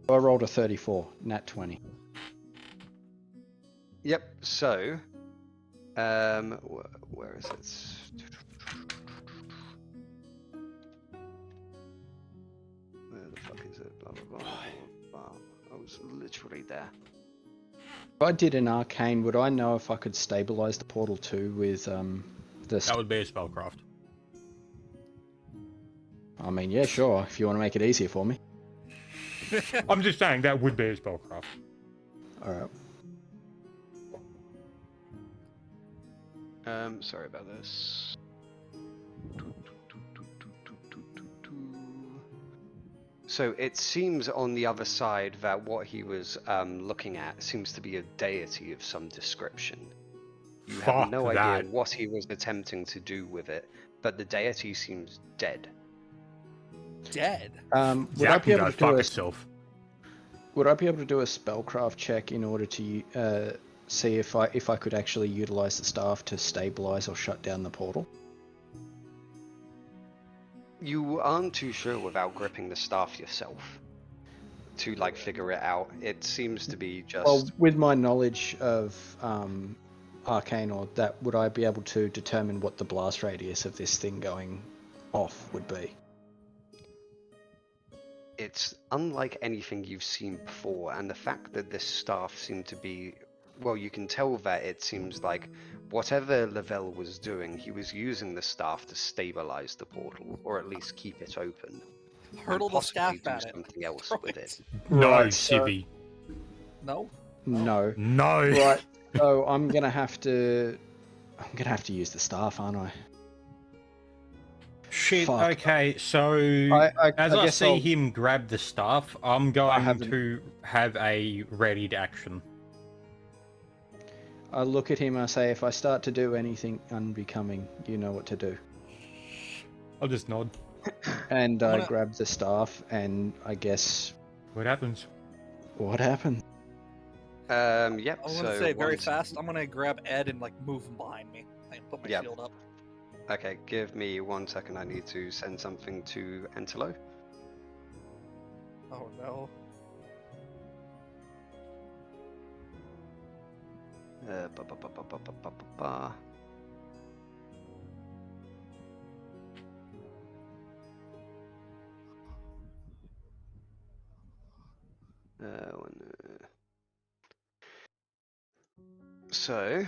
I rolled a 34, nat 20. Yep. So, where is it? Where the fuck is it? Blah blah blah blah blah. Blah. I was literally there. If I did an arcane, would I know if I could stabilize the portal too with the? That would be a spellcraft. I mean, yeah, sure. If you want to make it easier for me. I'm just saying that would be a spellcraft. All right. Sorry about this. So it seems on the other side that what he was looking at seems to be a deity of some description. You have Fuck no that. idea what he was attempting to do with it, but the deity seems dead. Dead. Would I Zach be can able go to do fuck a itself. Would I be able to do a spellcraft check in order to see if I could actually utilize the staff to stabilize or shut down the portal? You aren't too sure without gripping the staff yourself to like figure it out. It seems to be just Well, with my knowledge of arcane or that, would I be able to determine what the blast radius of this thing going off would be? it's unlike anything you've seen before, and the fact that this staff seemed to be, well, you can tell that it seems like whatever Lavelle was doing, he was using the staff to stabilize the portal, or at least keep it open. Hurtle and the staff possibly do at it. something else Throw with it. it. No, Right, so- Civvy. No. No. No. Right. So I'm gonna have to use the staff, aren't I? Shit. Fuck. Okay, so as I guess see I'll- him grab the staff, I'm going haven't- to have a readied action. I look at him. I say, if I start to do anything unbecoming, you know what to do. I'll just nod. And I'm I gonna- grab the staff, and I guess What happens? what happened? Yep. I want so to say very once- fast. I'm gonna grab Ed and like move him behind me and put my Yep. shield up. Okay, give me 1 second. I need to send something to Entelo. Oh no. Ba, ba, ba, ba, ba, ba, ba, ba, ba. So,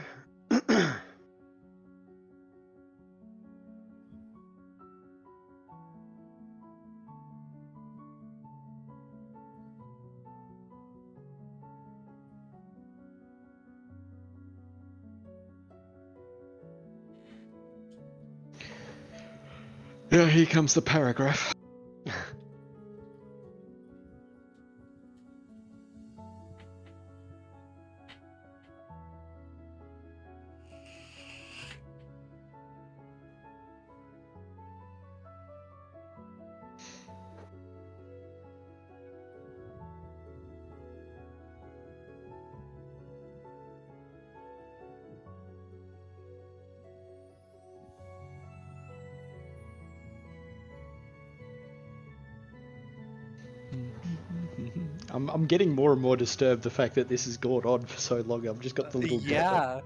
Yeah, here comes the paragraph. I'm getting more and more disturbed the fact that this has gone on for so long. I've just got the little dot. Yeah.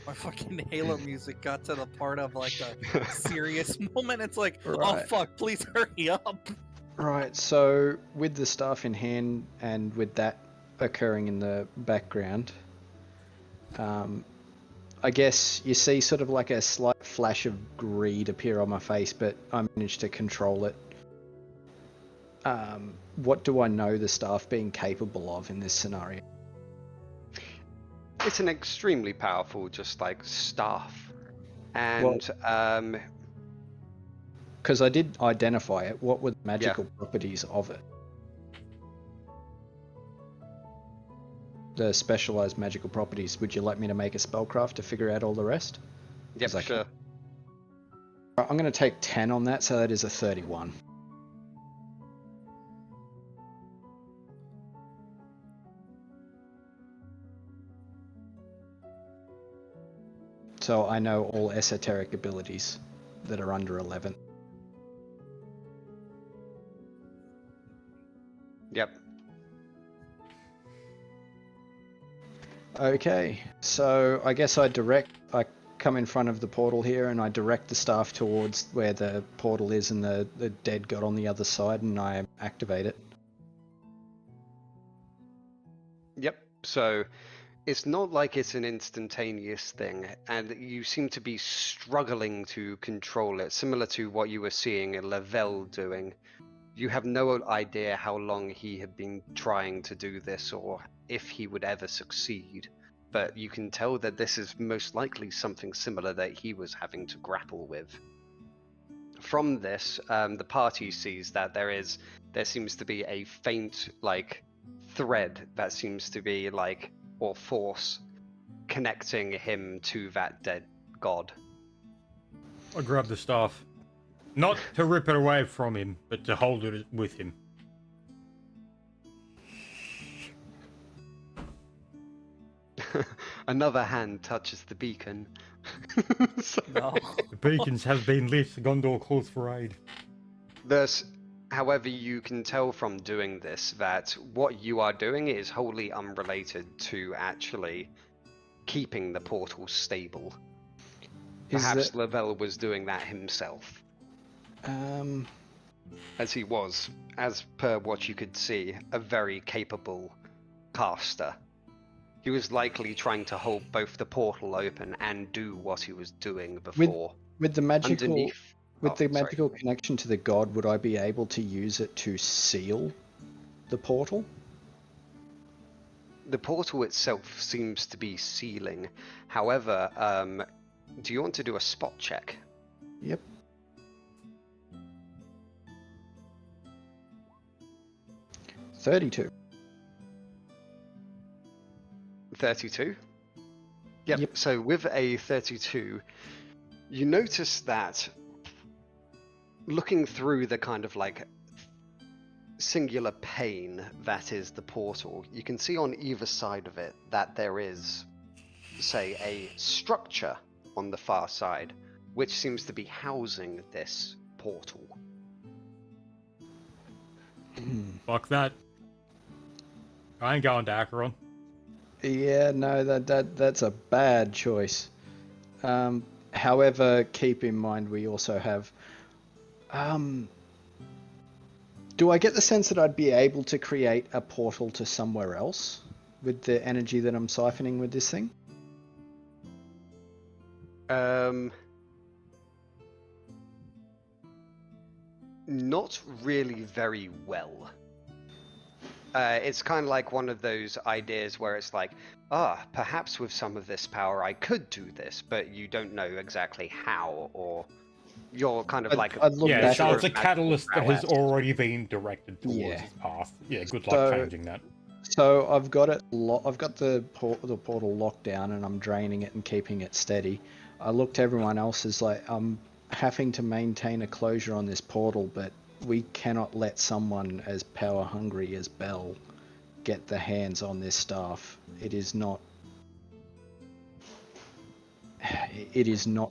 My fucking Halo music got to the part of like the serious moment. It's like, oh Right. fuck, please hurry up. Right, so with the staff in hand and with that occurring in the background, I guess you see sort of like a slight flash of greed appear on my face, but I managed to control it. What do I know the staff being capable of in this scenario? it's an extremely powerful, just like staff, and Because I did identify it. What were the magical properties of it? The specialized magical properties. Would you like me to make a spellcraft to figure out all the rest? yep, I sure. I'm going to take 10 on that, so that is a 31. So I know all esoteric abilities that are under 11. Yep. Okay, so I guess I come in front of the portal here and I direct the staff towards where the portal is and the dead god on the other side, and I activate it. Yep. So it's not like it's an instantaneous thing, and you seem to be struggling to control it, similar to what you were seeing Lavelle doing. You have no idea how long he had been trying to do this or if he would ever succeed, but you can tell that this is most likely something similar that he was having to grapple with. From this, the party sees that there seems to be a faint, like, thread that seems to be, like, or force connecting him to that dead god. I grab the staff. Not to rip it away from him, but to hold it with him. Another hand touches the beacon. No. The beacons have been lit. Gondor calls for aid. Thus, however, you can tell from doing this that what you are doing is wholly unrelated to actually keeping the portal stable. Perhaps Lavelle was doing that himself. As he was, as per what you could see, a very capable caster. He was likely trying to hold both the portal open and do what he was doing before. With the magical, Underneath... magical connection to the god, would I be able to use it to seal the portal? The portal itself seems to be sealing. However, do you want to do a spot check? Yep. $32. 32? Yep. So with a 32, you notice that looking through the kind of like singular pane that is the portal, you can see on either side of it that there is, say, a structure on the far side, which seems to be housing this portal. Fuck that. I ain't going to Acheron. Yeah, no, that's a bad choice. However, keep in mind we also have... do I get the sense that I'd be able to create a portal to somewhere else with the energy that I'm siphoning with this thing? Not really very well. It's kind of like one of those ideas where it's like, perhaps with some of this power I could do this, but you don't know exactly how, or you're kind of like... Yeah, so it's a catalyst that has already been directed towards its path. Yeah, good luck changing that. So I've got it. I've got the portal locked down, and I'm draining it and keeping it steady. I looked at everyone else as like, I'm having to maintain a closure on this portal, but we cannot let someone as power hungry as Bell get the hands on this staff. It is not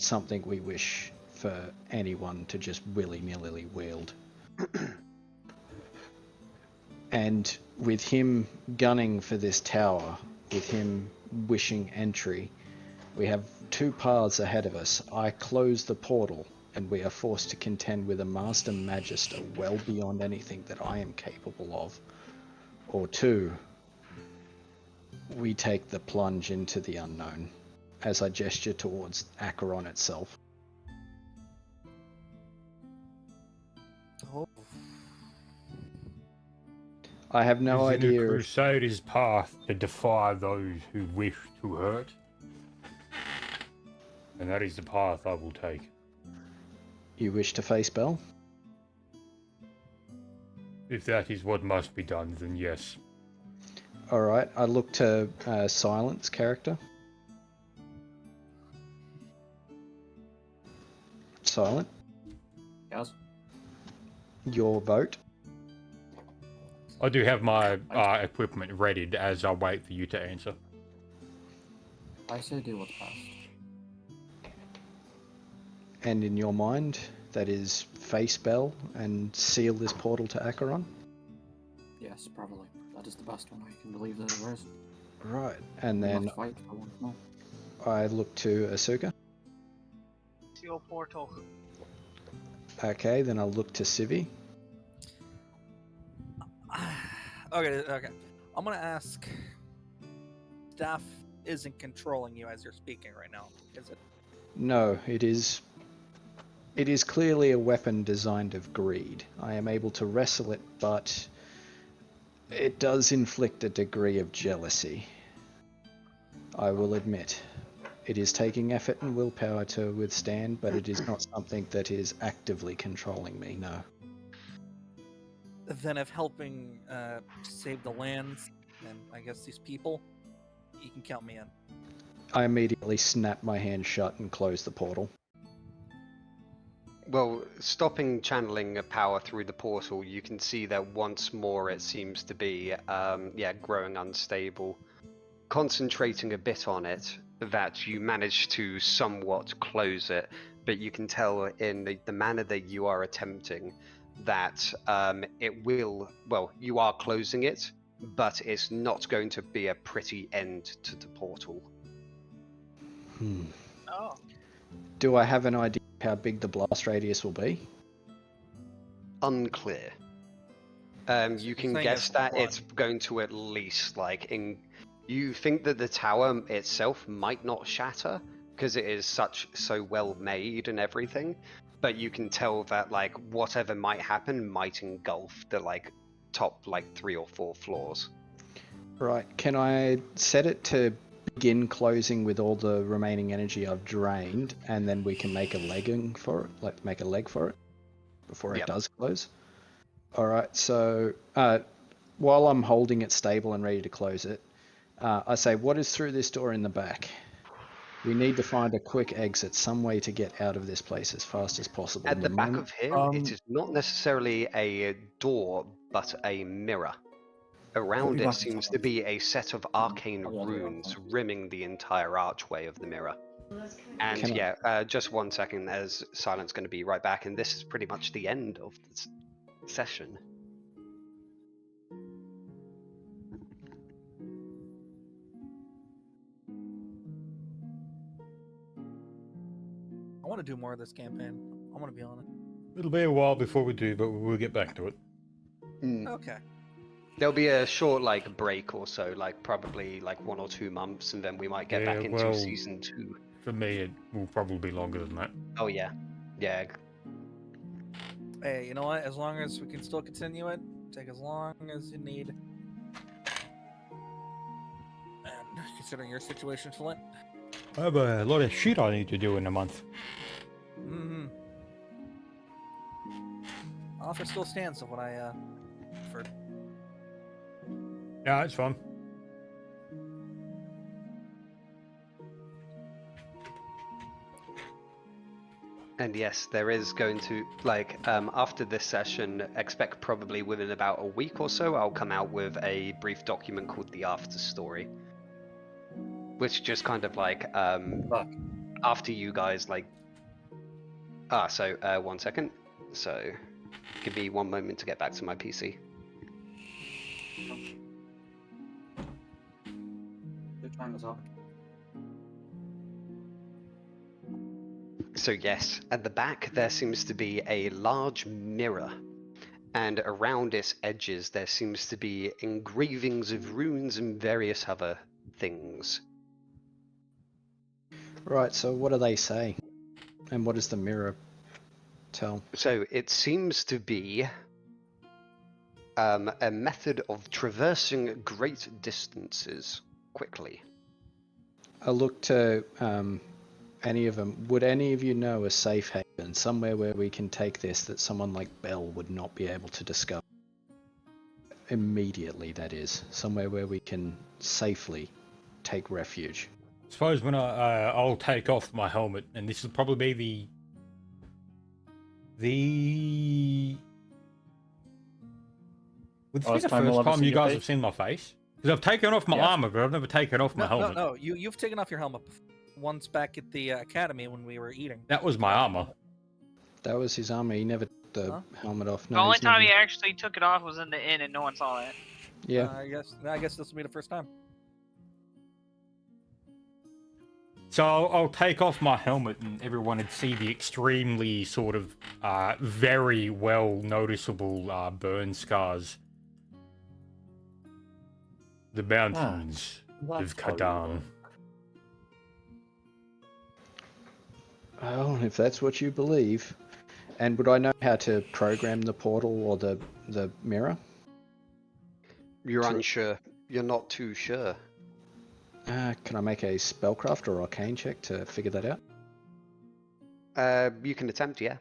something we wish for anyone to just willy-nilly wield. And with him gunning for this tower, with him wishing entry, we have two paths ahead of us. I close the portal, and we are forced to contend with a Master Magister well beyond anything that I am capable of. Or two, we take the plunge into the unknown, as I gesture towards Acheron itself. Oh. I have no idea. The Crusader's path to defy those who wish to hurt. And that is the path I will take. You wish to face Bell? If that is what must be done, then yes. Alright, I look to Silence character. Silent? Yes. Your vote? I do have my equipment readied as I wait for you to answer. I say do what's best. and in your mind, that is face Bell and seal this portal to Acheron? Yes, probably. That is the best one I can believe that there is. Right, and We then must fight for once more. I look to Asuka. Seal portal. Okay, then I'll look to Civi. Okay. I'm gonna ask. Staff isn't controlling you as you're speaking right now, is it? No, it is. It is clearly a weapon designed of greed. I am able to wrestle it, but it does inflict a degree of jealousy. I will admit. It is taking effort and willpower to withstand, but it is not something that is actively controlling me, no. Then if helping save the lands and I guess these people, you can count me in. I immediately snap my hand shut and close the portal. Well, stopping channeling power through the portal, you can see that once more it seems to be, growing unstable. Concentrating a bit on it, that you manage to somewhat close it, but you can tell in the manner that you are attempting that it will, well, you are closing it, but it's not going to be a pretty end to the portal. Oh. Do I have an idea how big the blast radius will be? Unclear. You can saying guess it's that one. it's going to at least, you think that the tower itself might not shatter, because it is so well made and everything, but you can tell that, whatever might happen might engulf the, top, 3 or 4 floors. Right, can I set it to begin closing with all the remaining energy I've drained, and then we can make a legging for it, make a leg for it, before it does close? Alright, so while I'm holding it stable and ready to close it, I say, what is through this door in the back? We need to find a quick exit, some way to get out of this place as fast as possible. At the back of here, it is not necessarily a door, but a mirror. Around it seems to be a set of arcane runes rimming the entire archway of the mirror. And just 1 second, as Silent's going to be right back, and this is pretty much the end of this session. I want to do more of this campaign. I want to be on it. It'll be a while before we do, but we'll get back to it. Okay. There'll be a short break or so, probably 1 or 2 months, and then we might get back into season 2. For me, it will probably be longer than that. Oh yeah. Hey, you know what? As long as we can still continue it, take as long as you need. And considering your situation, Flint. I have a lot of shit I need to do in a month. Offer still stands of what I offered. Yeah, it's fun. And yes, there is going to, after this session, expect probably within about a week or so, I'll come out with a brief document called the After Story. Which just kind of after you guys, 1 second. So, give me 1 moment to get back to my PC. Your time is up. So yes, at the back there seems to be a large mirror, and around its edges there seems to be engravings of runes and various other things. Right, so what do they say? And what does the mirror tell? So it seems to be a method of traversing great distances quickly. I look to any of them. Would any of you know a safe haven, somewhere where we can take this that someone like Bell would not be able to discover? Immediately, that is. Somewhere where we can safely take refuge. I suppose when I'll take off my helmet, and this will probably be Would this be the first time you guys have seen my face? Because I've taken off my armor, but I've never taken off my helmet. No, you've taken off your helmet before. once back at the academy when we were eating. That was my armor. That was his armor. He never took the Huh? helmet off. The No, only he's time never- he actually took it off was in the inn, and no one saw it. Yeah. I guess this will be the first time. So I'll take off my helmet and everyone would see the extremely sort of very well noticeable burn scars. The mountains That's of how you Kadan. look. Well, if that's what you believe. And would I know how to program the portal or the mirror? You're True. unsure. You're not too sure. Can I make a spellcraft or arcane check to figure that out? You can attempt, yeah.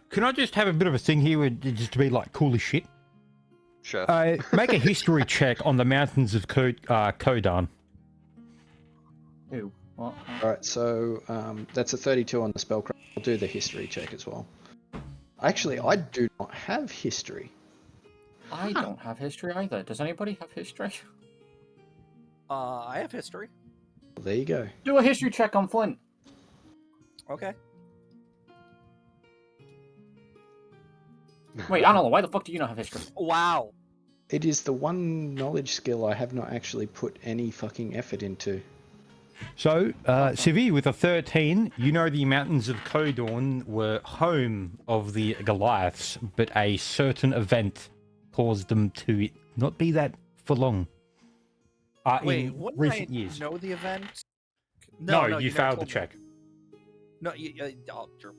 Can I just have a bit of a thing here, just to be like cool as shit? Sure. Make a history check on the mountains of Kodan. Ew. What? Alright, so that's a 32 on the spellcraft. I'll do the history check as well. Actually, I do not have history. I don't have history either. Does anybody have history? I have history. Well, there you go. Do a history check on Flint. Okay. Wait, I don't know. Why the fuck do you not have history? Wow. It is the one knowledge skill I have not actually put any fucking effort into. So, Civi, with a 13, you know the mountains of Kodorn were home of the Goliaths, but a certain event caused them to not be that for long. Wait, in wouldn't recent I years. know the event? No, no, you never failed the told me. check. No, oh, true.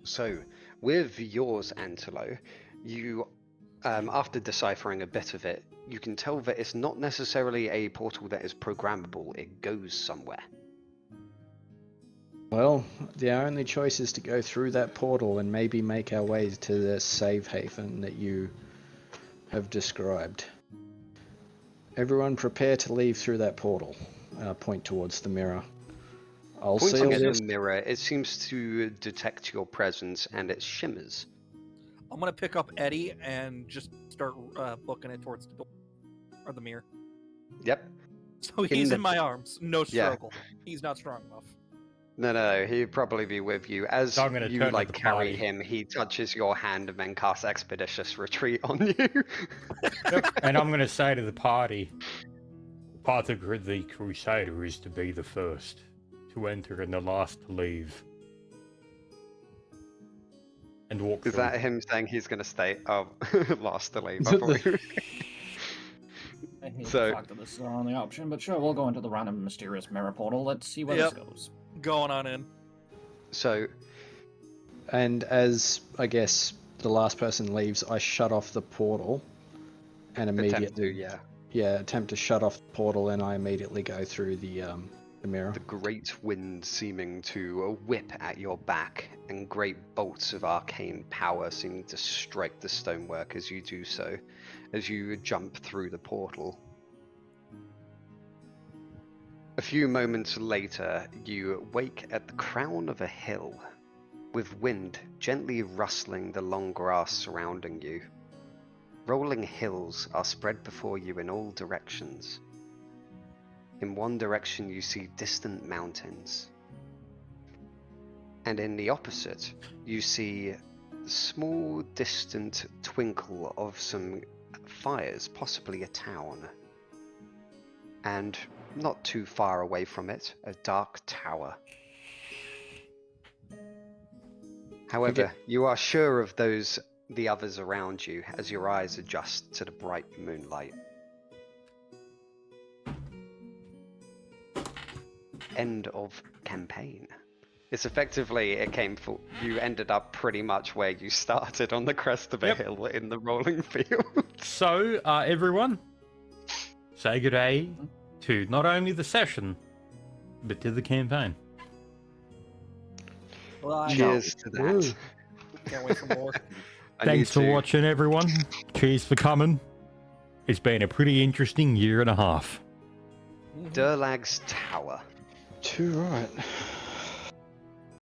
So, with yours, Antelo, you, after deciphering a bit of it, you can tell that it's not necessarily a portal that is programmable. It goes somewhere. Well, the only choice is to go through that portal and maybe make our way to the save haven that you have described. Everyone prepare to leave through that portal. Point towards the mirror. I'll seal Pointing at this. the mirror, it seems to detect your presence and it shimmers. I'm gonna pick up Eddie and just start booking it towards the door or the mirror. Yep. So he's the- in my arms. No Yeah. struggle. He's not strong enough. No, he'd probably be with you. As So I'm gonna you turn to like the carry party. him, he touches your hand and then casts Expeditious Retreat on you. And I'm going to say to the party, part of the Crusader is to be the first to enter and the last to leave. And walk Is through. that him saying he's going to stay? Oh, last to leave. Is I it thought you- I hate So- the fact that this is our only option, but sure, we'll go into the random mysterious mirror portal. Let's see where Yep. this goes. Going on in. So, And as, I guess, the last person leaves, I shut off the portal and immediately... attempt to, yeah. Yeah, attempt to shut off the portal and I immediately go through the mirror. The great wind seeming to whip at your back, and great bolts of arcane power seeming to strike the stonework as you do so, as you jump through the portal. A few moments later, you wake at the crown of a hill, with wind gently rustling the long grass surrounding you. Rolling hills are spread before you in all directions. In one direction you see distant mountains, and in the opposite you see the small distant twinkle of some fires, possibly a town. And not too far away from it, a dark tower. However, you are sure of the others around you as your eyes adjust to the bright moonlight. End of campaign. It's effectively, it came full, you ended up pretty much where you started, on the crest of a Yep. hill in the rolling field. So, everyone, say good day to not only the session, but to the campaign. Well, I Cheers to that. Woo. can't wait for more. I Thanks need for to- watching, everyone. Cheers for coming. It's been a pretty interesting year and a half. Durlag's Tower. Too right.